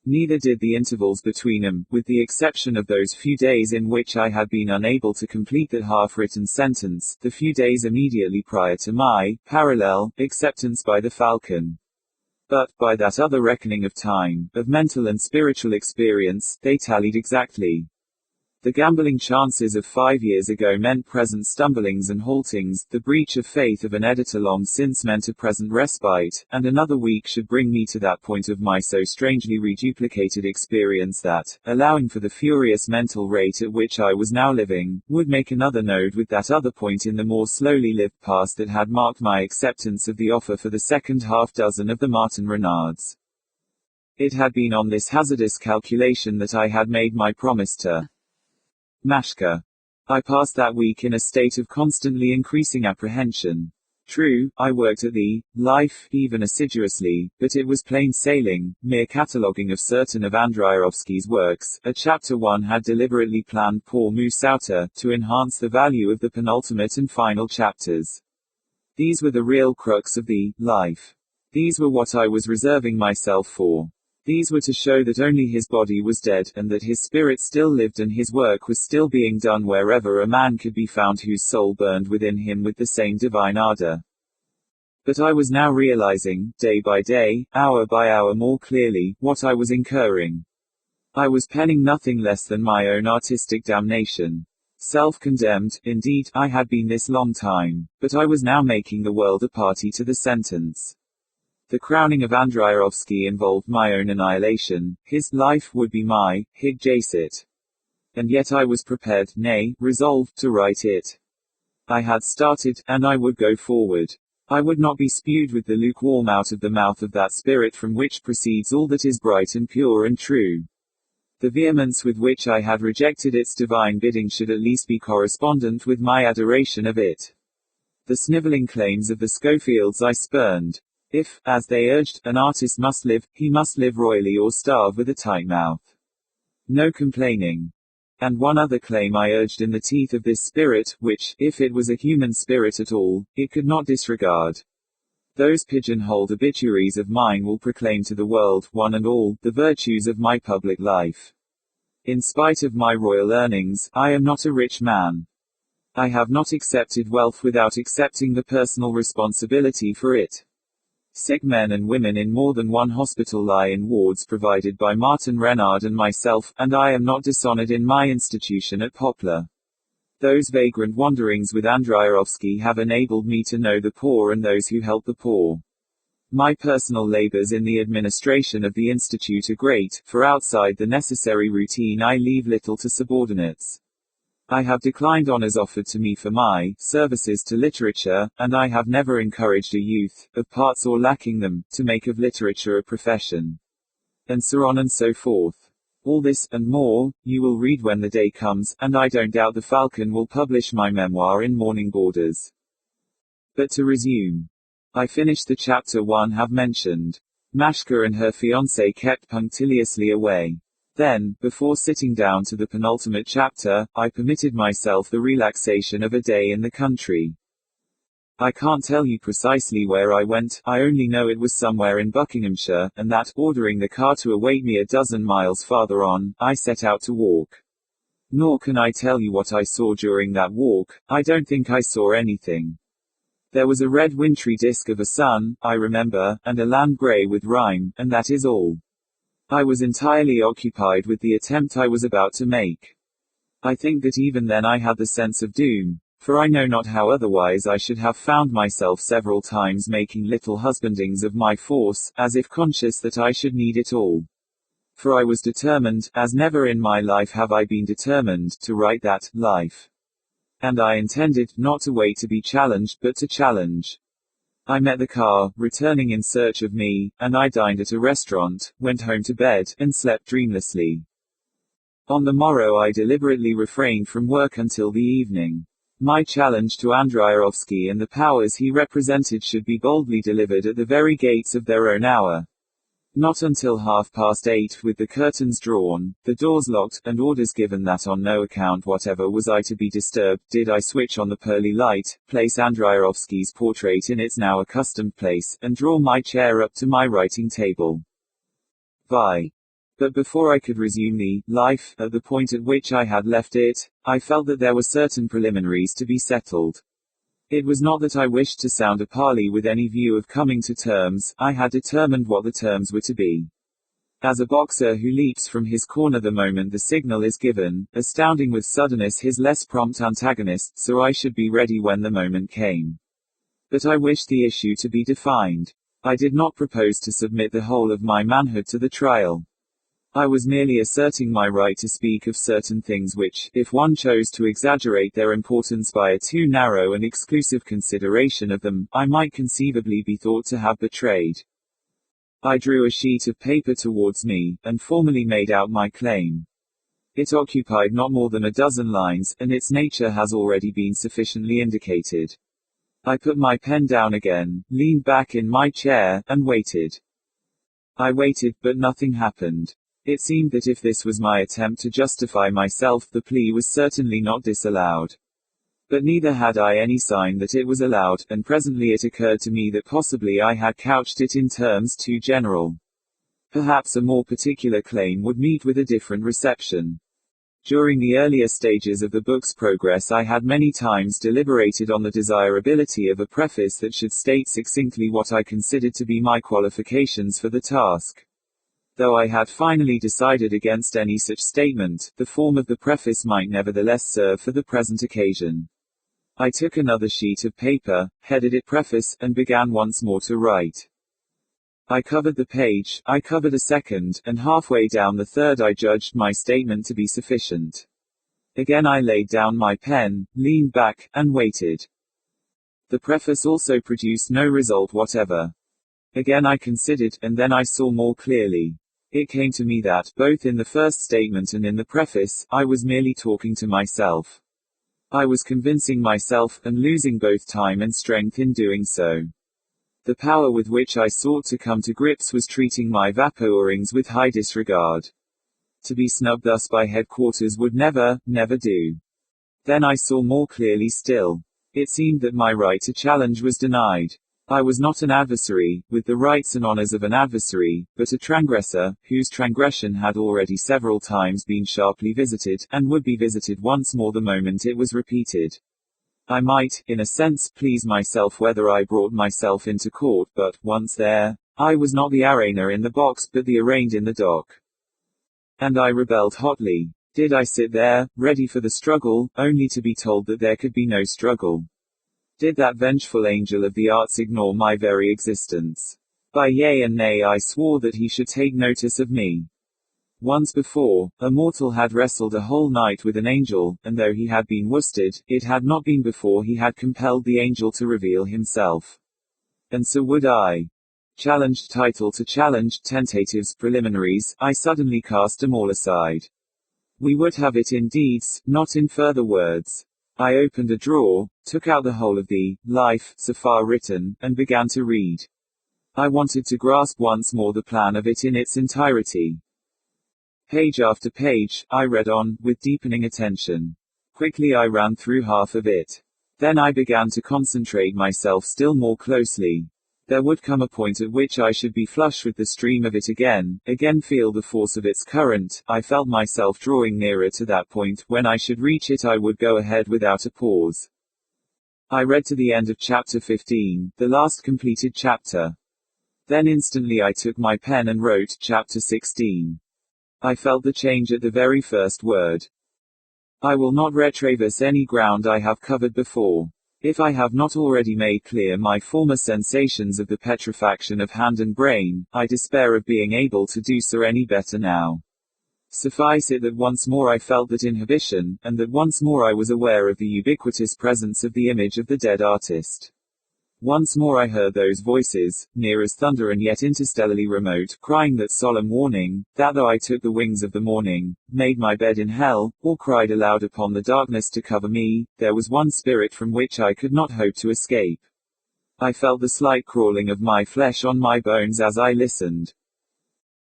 Neither did the intervals between them, with the exception of those few days in which I had been unable to complete the half-written sentence, the few days immediately prior to my parallel acceptance by the Falcon. But, by that other reckoning of time, of mental and spiritual experience, they tallied exactly. The gambling chances of 5 years ago meant present stumblings and haltings, the breach of faith of an editor long since meant a present respite, and another week should bring me to that point of my so strangely reduplicated experience that, allowing for the furious mental rate at which I was now living, would make another node with that other point in the more slowly lived past that had marked my acceptance of the offer for the second half-dozen of the Martin Renards. It had been on this hazardous calculation that I had made my promise to Mashka. I passed that week in a state of constantly increasing apprehension. True, I worked at the Life, even assiduously, but it was plain sailing, mere cataloguing of certain of Andreyevsky's works. A chapter 1 had deliberately planned pour Mousauter to enhance the value of the penultimate and final chapters. These were the real crux of the Life. These were what I was reserving myself for. These were to show that only his body was dead, and that his spirit still lived and his work was still being done wherever a man could be found whose soul burned within him with the same divine ardor. But I was now realizing, day by day, hour by hour more clearly, what I was incurring. I was penning nothing less than my own artistic damnation. Self-condemned, indeed, I had been this long time, but I was now making the world a party to the sentence. The crowning of Andreyevsky involved my own annihilation. His life would be my Higjacit. And yet I was prepared, nay, resolved, to write it. I had started, and I would go forward. I would not be spewed with the lukewarm out of the mouth of that spirit from which proceeds all that is bright and pure and true. The vehemence with which I had rejected its divine bidding should at least be correspondent with my adoration of it. The snivelling claims of the Schofields I spurned. If, as they urged, an artist must live, he must live royally or starve with a tight mouth. No complaining. And one other claim I urged in the teeth of this spirit, which, if it was a human spirit at all, it could not disregard. Those pigeonholed obituaries of mine will proclaim to the world, one and all, the virtues of my public life. In spite of my royal earnings, I am not a rich man. I have not accepted wealth without accepting the personal responsibility for it. Sick men and women in more than one hospital lie in wards provided by Martin Renard and myself, and I am not dishonored in my institution at Poplar. Those vagrant wanderings with Andreyevsky have enabled me to know the poor and those who help the poor. My personal labors in the administration of the Institute are great, for outside the necessary routine I leave little to subordinates. I have declined honors offered to me for my services to literature, and I have never encouraged a youth, of parts or lacking them, to make of literature a profession. And so on and so forth. All this, and more, you will read when the day comes, and I don't doubt the Falcon will publish my memoir in Morning Borders. But to resume. I finished the chapter 1 have mentioned. Mashka and her fiancé kept punctiliously away. Then, before sitting down to the penultimate chapter, I permitted myself the relaxation of a day in the country. I can't tell you precisely where I went, I only know it was somewhere in Buckinghamshire, and that, ordering the car to await me a dozen miles farther on, I set out to walk. Nor can I tell you what I saw during that walk. I don't think I saw anything. There was a red wintry disk of a sun, I remember, and a land grey with rime, and that is all. I was entirely occupied with the attempt I was about to make. I think that even then I had the sense of doom. For I know not how otherwise I should have found myself several times making little husbandings of my force, as if conscious that I should need it all. For I was determined, as never in my life have I been determined, to write that life. And I intended, not to wait to be challenged, but to challenge. I met the car, returning in search of me, and I dined at a restaurant, went home to bed, and slept dreamlessly. On the morrow I deliberately refrained from work until the evening. My challenge to Andreyevsky and the powers he represented should be boldly delivered at the very gates of their own hour. Not until 8:30, with the curtains drawn, the doors locked, and orders given that on no account whatever was I to be disturbed, did I switch on the pearly light, place Andreyevsky's portrait in its now accustomed place, and draw my chair up to my writing table. But before I could resume the life, at the point at which I had left it, I felt that there were certain preliminaries to be settled. It was not that I wished to sound a parley with any view of coming to terms, I had determined what the terms were to be. As a boxer who leaps from his corner the moment the signal is given, astounding with suddenness his less prompt antagonist, so I should be ready when the moment came. But I wished the issue to be defined. I did not propose to submit the whole of my manhood to the trial. I was merely asserting my right to speak of certain things which, if one chose to exaggerate their importance by a too narrow and exclusive consideration of them, I might conceivably be thought to have betrayed. I drew a sheet of paper towards me, and formally made out my claim. It occupied not more than a dozen lines, and its nature has already been sufficiently indicated. I put my pen down again, leaned back in my chair, and waited. I waited, but nothing happened. It seemed that if this was my attempt to justify myself, the plea was certainly not disallowed. But neither had I any sign that it was allowed, and presently it occurred to me that possibly I had couched it in terms too general. Perhaps a more particular claim would meet with a different reception. During the earlier stages of the book's progress I had many times deliberated on the desirability of a preface that should state succinctly what I considered to be my qualifications for the task. Though I had finally decided against any such statement, the form of the preface might nevertheless serve for the present occasion. I took another sheet of paper, headed it Preface, and began once more to write. I covered the page, I covered a second, and halfway down the third I judged my statement to be sufficient. Again I laid down my pen, leaned back, and waited. The preface also produced no result whatever. Again I considered, and then I saw more clearly. It came to me that, both in the first statement and in the preface, I was merely talking to myself. I was convincing myself, and losing both time and strength in doing so. The power with which I sought to come to grips was treating my vapourings with high disregard. To be snubbed thus by headquarters would never do. Then I saw more clearly still. It seemed that my right to challenge was denied. I was not an adversary, with the rights and honors of an adversary, but a transgressor, whose transgression had already several times been sharply visited, and would be visited once more the moment it was repeated. I might, in a sense, please myself whether I brought myself into court, but, once there, I was not the arraigner in the box, but the arraigned in the dock. And I rebelled hotly. Did I sit there, ready for the struggle, only to be told that there could be no struggle? Did that vengeful angel of the arts ignore my very existence? By yea and nay I swore that he should take notice of me. Once before, a mortal had wrestled a whole night with an angel, and though he had been worsted, it had not been before he had compelled the angel to reveal himself. And so would I. Challenged title to challenge, tentatives, preliminaries, I suddenly cast them all aside. We would have it in deeds, not in further words. I opened a drawer, took out the whole of the life, so far written, and began to read. I wanted to grasp once more the plan of it in its entirety. Page after page, I read on, with deepening attention. Quickly I ran through half of it. Then I began to concentrate myself still more closely. There would come a point at which I should be flush with the stream of it again feel the force of its current. I felt myself drawing nearer to that point. When I should reach it I would go ahead without a pause. I read to the end of chapter 15, the last completed chapter. Then instantly I took my pen and wrote, chapter 16. I felt the change at the very first word. I will not retraverse any ground I have covered before. If I have not already made clear my former sensations of the petrifaction of hand and brain, I despair of being able to do so any better now. Suffice it that once more I felt that inhibition, and that once more I was aware of the ubiquitous presence of the image of the dead artist. Once more I heard those voices, near as thunder and yet interstellarly remote, crying that solemn warning, that though I took the wings of the morning, made my bed in hell, or cried aloud upon the darkness to cover me, there was one spirit from which I could not hope to escape. I felt the slight crawling of my flesh on my bones as I listened.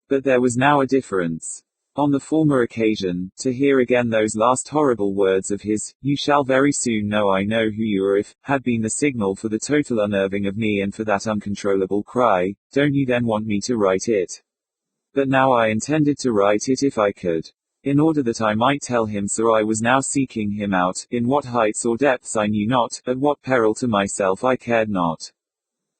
But there was now a difference. On the former occasion, to hear again those last horrible words of his, "You shall very soon know I know who you are," had been the signal for the total unnerving of me and for that uncontrollable cry, "Don't you then want me to write it?" But now I intended to write it if I could. In order that I might tell him so I was now seeking him out, in what heights or depths I knew not, at what peril to myself I cared not.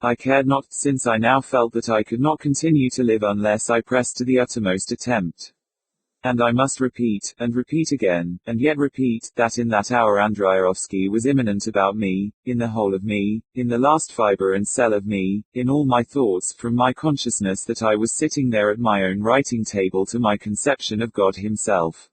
I cared not, since I now felt that I could not continue to live unless I pressed to the uttermost attempt. And I must repeat, and repeat again, and yet repeat, that in that hour Andreyevsky was immanent about me, in the whole of me, in the last fiber and cell of me, in all my thoughts, from my consciousness that I was sitting there at my own writing table to my conception of God himself.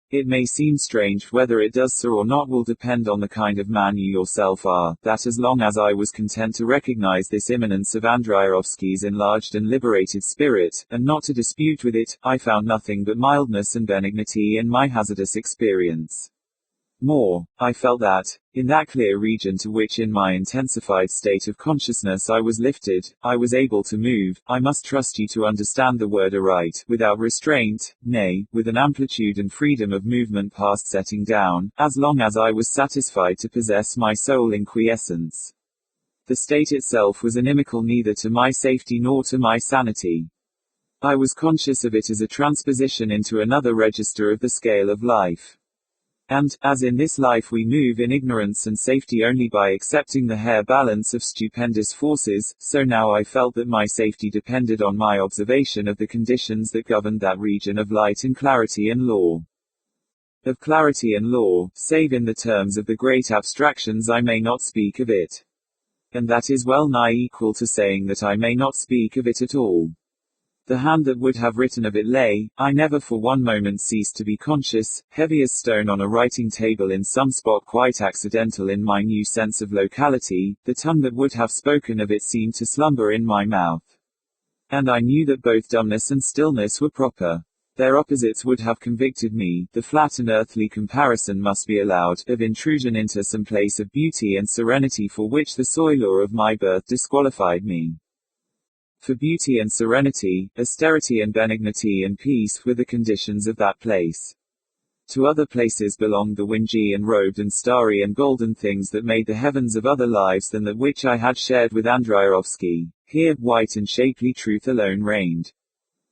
It may seem strange, whether it does so or not will depend on the kind of man you yourself are, that as long as I was content to recognize this immanence of Andreyevsky's enlarged and liberated spirit, and not to dispute with it, I found nothing but mildness and benignity in my hazardous experience. More, I felt that, in that clear region to which in my intensified state of consciousness I was lifted, I was able to move. I must trust you to understand the word aright, without restraint, nay, with an amplitude and freedom of movement past setting down, as long as I was satisfied to possess my soul in quiescence. The state itself was inimical neither to my safety nor to my sanity. I was conscious of it as a transposition into another register of the scale of life. And, as in this life we move in ignorance and safety only by accepting the hair balance of stupendous forces, so now I felt that my safety depended on my observation of the conditions that governed that region of light and clarity and law. Of clarity and law, save in the terms of the great abstractions I may not speak of it. And that is well nigh equal to saying that I may not speak of it at all. The hand that would have written of it lay, I never for one moment ceased to be conscious, heavy as stone on a writing table in some spot quite accidental in my new sense of locality. The tongue that would have spoken of it seemed to slumber in my mouth. And I knew that both dumbness and stillness were proper. Their opposites would have convicted me, the flat and earthly comparison must be allowed, of intrusion into some place of beauty and serenity for which the soil law of my birth disqualified me. For beauty and serenity, austerity and benignity and peace were the conditions of that place. To other places belonged the wingy and robed and starry and golden things that made the heavens of other lives than that which I had shared with Andreyevsky. Here, white and shapely truth alone reigned.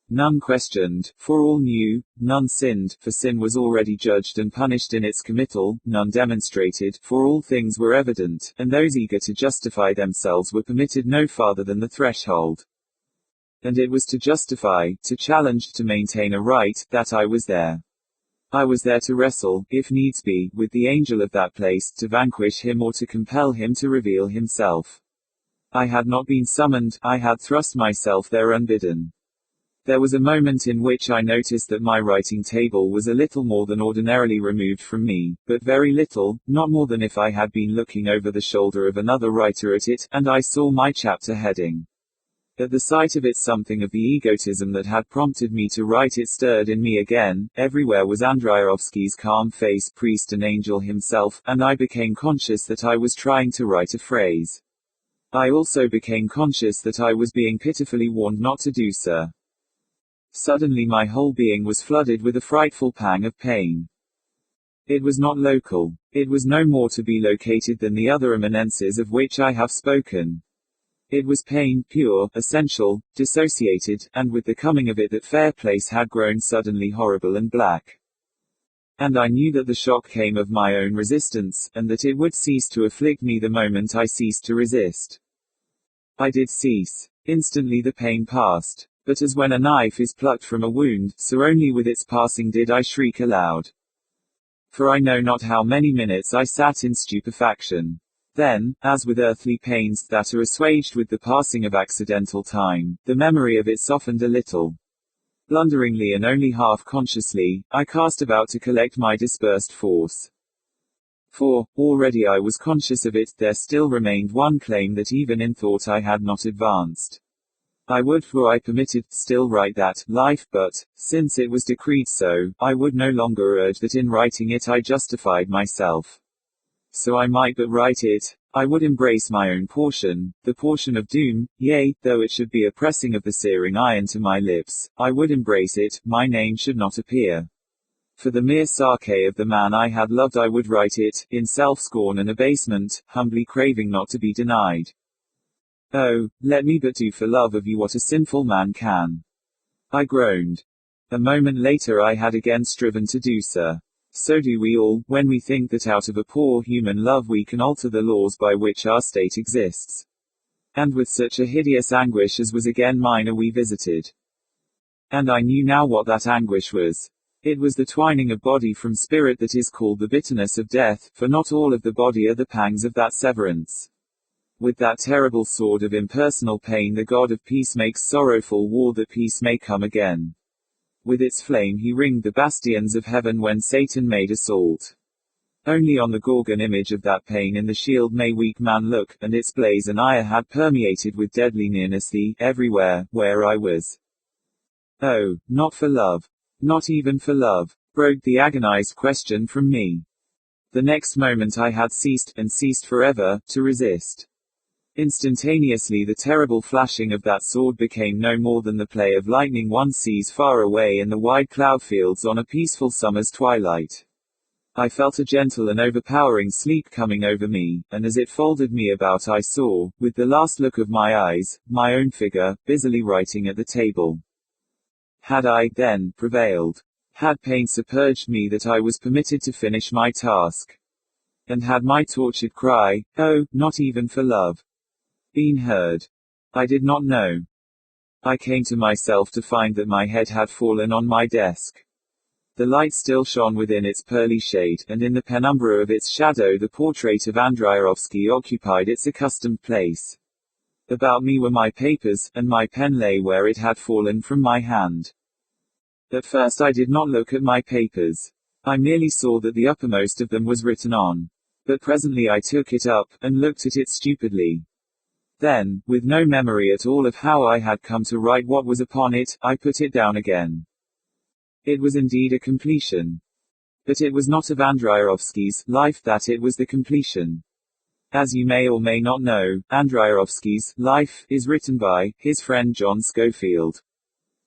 None questioned, for all knew; none sinned, for sin was already judged and punished in its committal; none demonstrated, for all things were evident, and those eager to justify themselves were permitted no farther than the threshold. And it was to justify, to challenge, to maintain a right, that I was there. I was there to wrestle, if needs be, with the angel of that place, to vanquish him or to compel him to reveal himself. I had not been summoned, I had thrust myself there unbidden. There was a moment in which I noticed that my writing table was a little more than ordinarily removed from me, but very little, not more than if I had been looking over the shoulder of another writer at it, and I saw my chapter heading. At the sight of it something of the egotism that had prompted me to write it stirred in me again. Everywhere was Andreyevsky's calm face, priest and angel himself, and I became conscious that I was trying to write a phrase. I also became conscious that I was being pitifully warned not to do so. Suddenly my whole being was flooded with a frightful pang of pain. It was not local. It was no more to be located than the other eminences of which I have spoken. It was pain, pure, essential, dissociated, and with the coming of it that fair place had grown suddenly horrible and black. And I knew that the shock came of my own resistance, and that it would cease to afflict me the moment I ceased to resist. I did cease. Instantly the pain passed. But as when a knife is plucked from a wound, so only with its passing did I shriek aloud. For I know not how many minutes I sat in stupefaction. Then, as with earthly pains that are assuaged with the passing of accidental time, the memory of it softened a little. Blunderingly and only half-consciously, I cast about to collect my dispersed force. For, already I was conscious of it, there still remained one claim that even in thought I had not advanced. I would, for I permitted, still write that life, but, since it was decreed so, I would no longer urge that in writing it I justified myself. So I might but write it, I would embrace my own portion, the portion of doom, yea, though it should be a pressing of the searing iron to my lips, I would embrace it, my name should not appear. For the mere sake of the man I had loved I would write it, in self-scorn and abasement, humbly craving not to be denied. Oh, let me but do for love of you what a sinful man can. I groaned. A moment later I had again striven to do so. So do we all, when we think that out of a poor human love we can alter the laws by which our state exists. And with such a hideous anguish as was again mine are we visited. And I knew now what that anguish was. It was the twining of body from spirit that is called the bitterness of death, for not all of the body are the pangs of that severance. With that terrible sword of impersonal pain the God of peace makes sorrowful war that peace may come again. With its flame he ringed the bastions of heaven when Satan made assault. Only on the Gorgon image of that pain in the shield may weak man look, and its blaze and ire had permeated with deadly nearness everywhere, where I was. Oh, not for love. Not even for love, broke the agonized question from me. The next moment I had ceased, and ceased forever, to resist. Instantaneously the terrible flashing of that sword became no more than the play of lightning one sees far away in the wide cloud fields on a peaceful summer's twilight. I felt a gentle and overpowering sleep coming over me, and as it folded me about I saw, with the last look of my eyes, my own figure, busily writing at the table. Had I, then, prevailed? Had pain so purged me that I was permitted to finish my task? And had my tortured cry, oh, not even for love, been heard? I did not know. I came to myself to find that my head had fallen on my desk. The light still shone within its pearly shade, and in the penumbra of its shadow the portrait of Andreyevsky occupied its accustomed place. About me were my papers, and my pen lay where it had fallen from my hand. At first I did not look at my papers. I merely saw that the uppermost of them was written on. But presently I took it up, and looked at it stupidly. Then, with no memory at all of how I had come to write what was upon it, I put it down again. It was indeed a completion. But it was not of Andreyevsky's life that it was the completion. As you may or may not know, Andreyevsky's life is written by his friend John Schofield.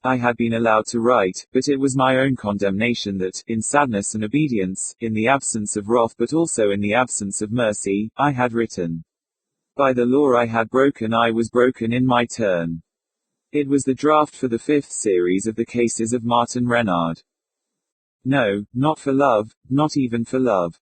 I had been allowed to write, but it was my own condemnation that, in sadness and obedience, in the absence of wrath but also in the absence of mercy, I had written. By the law I had broken, I was broken in my turn. It was the draft for the 5th series of the cases of Martin Renard. No, not for love, not even for love.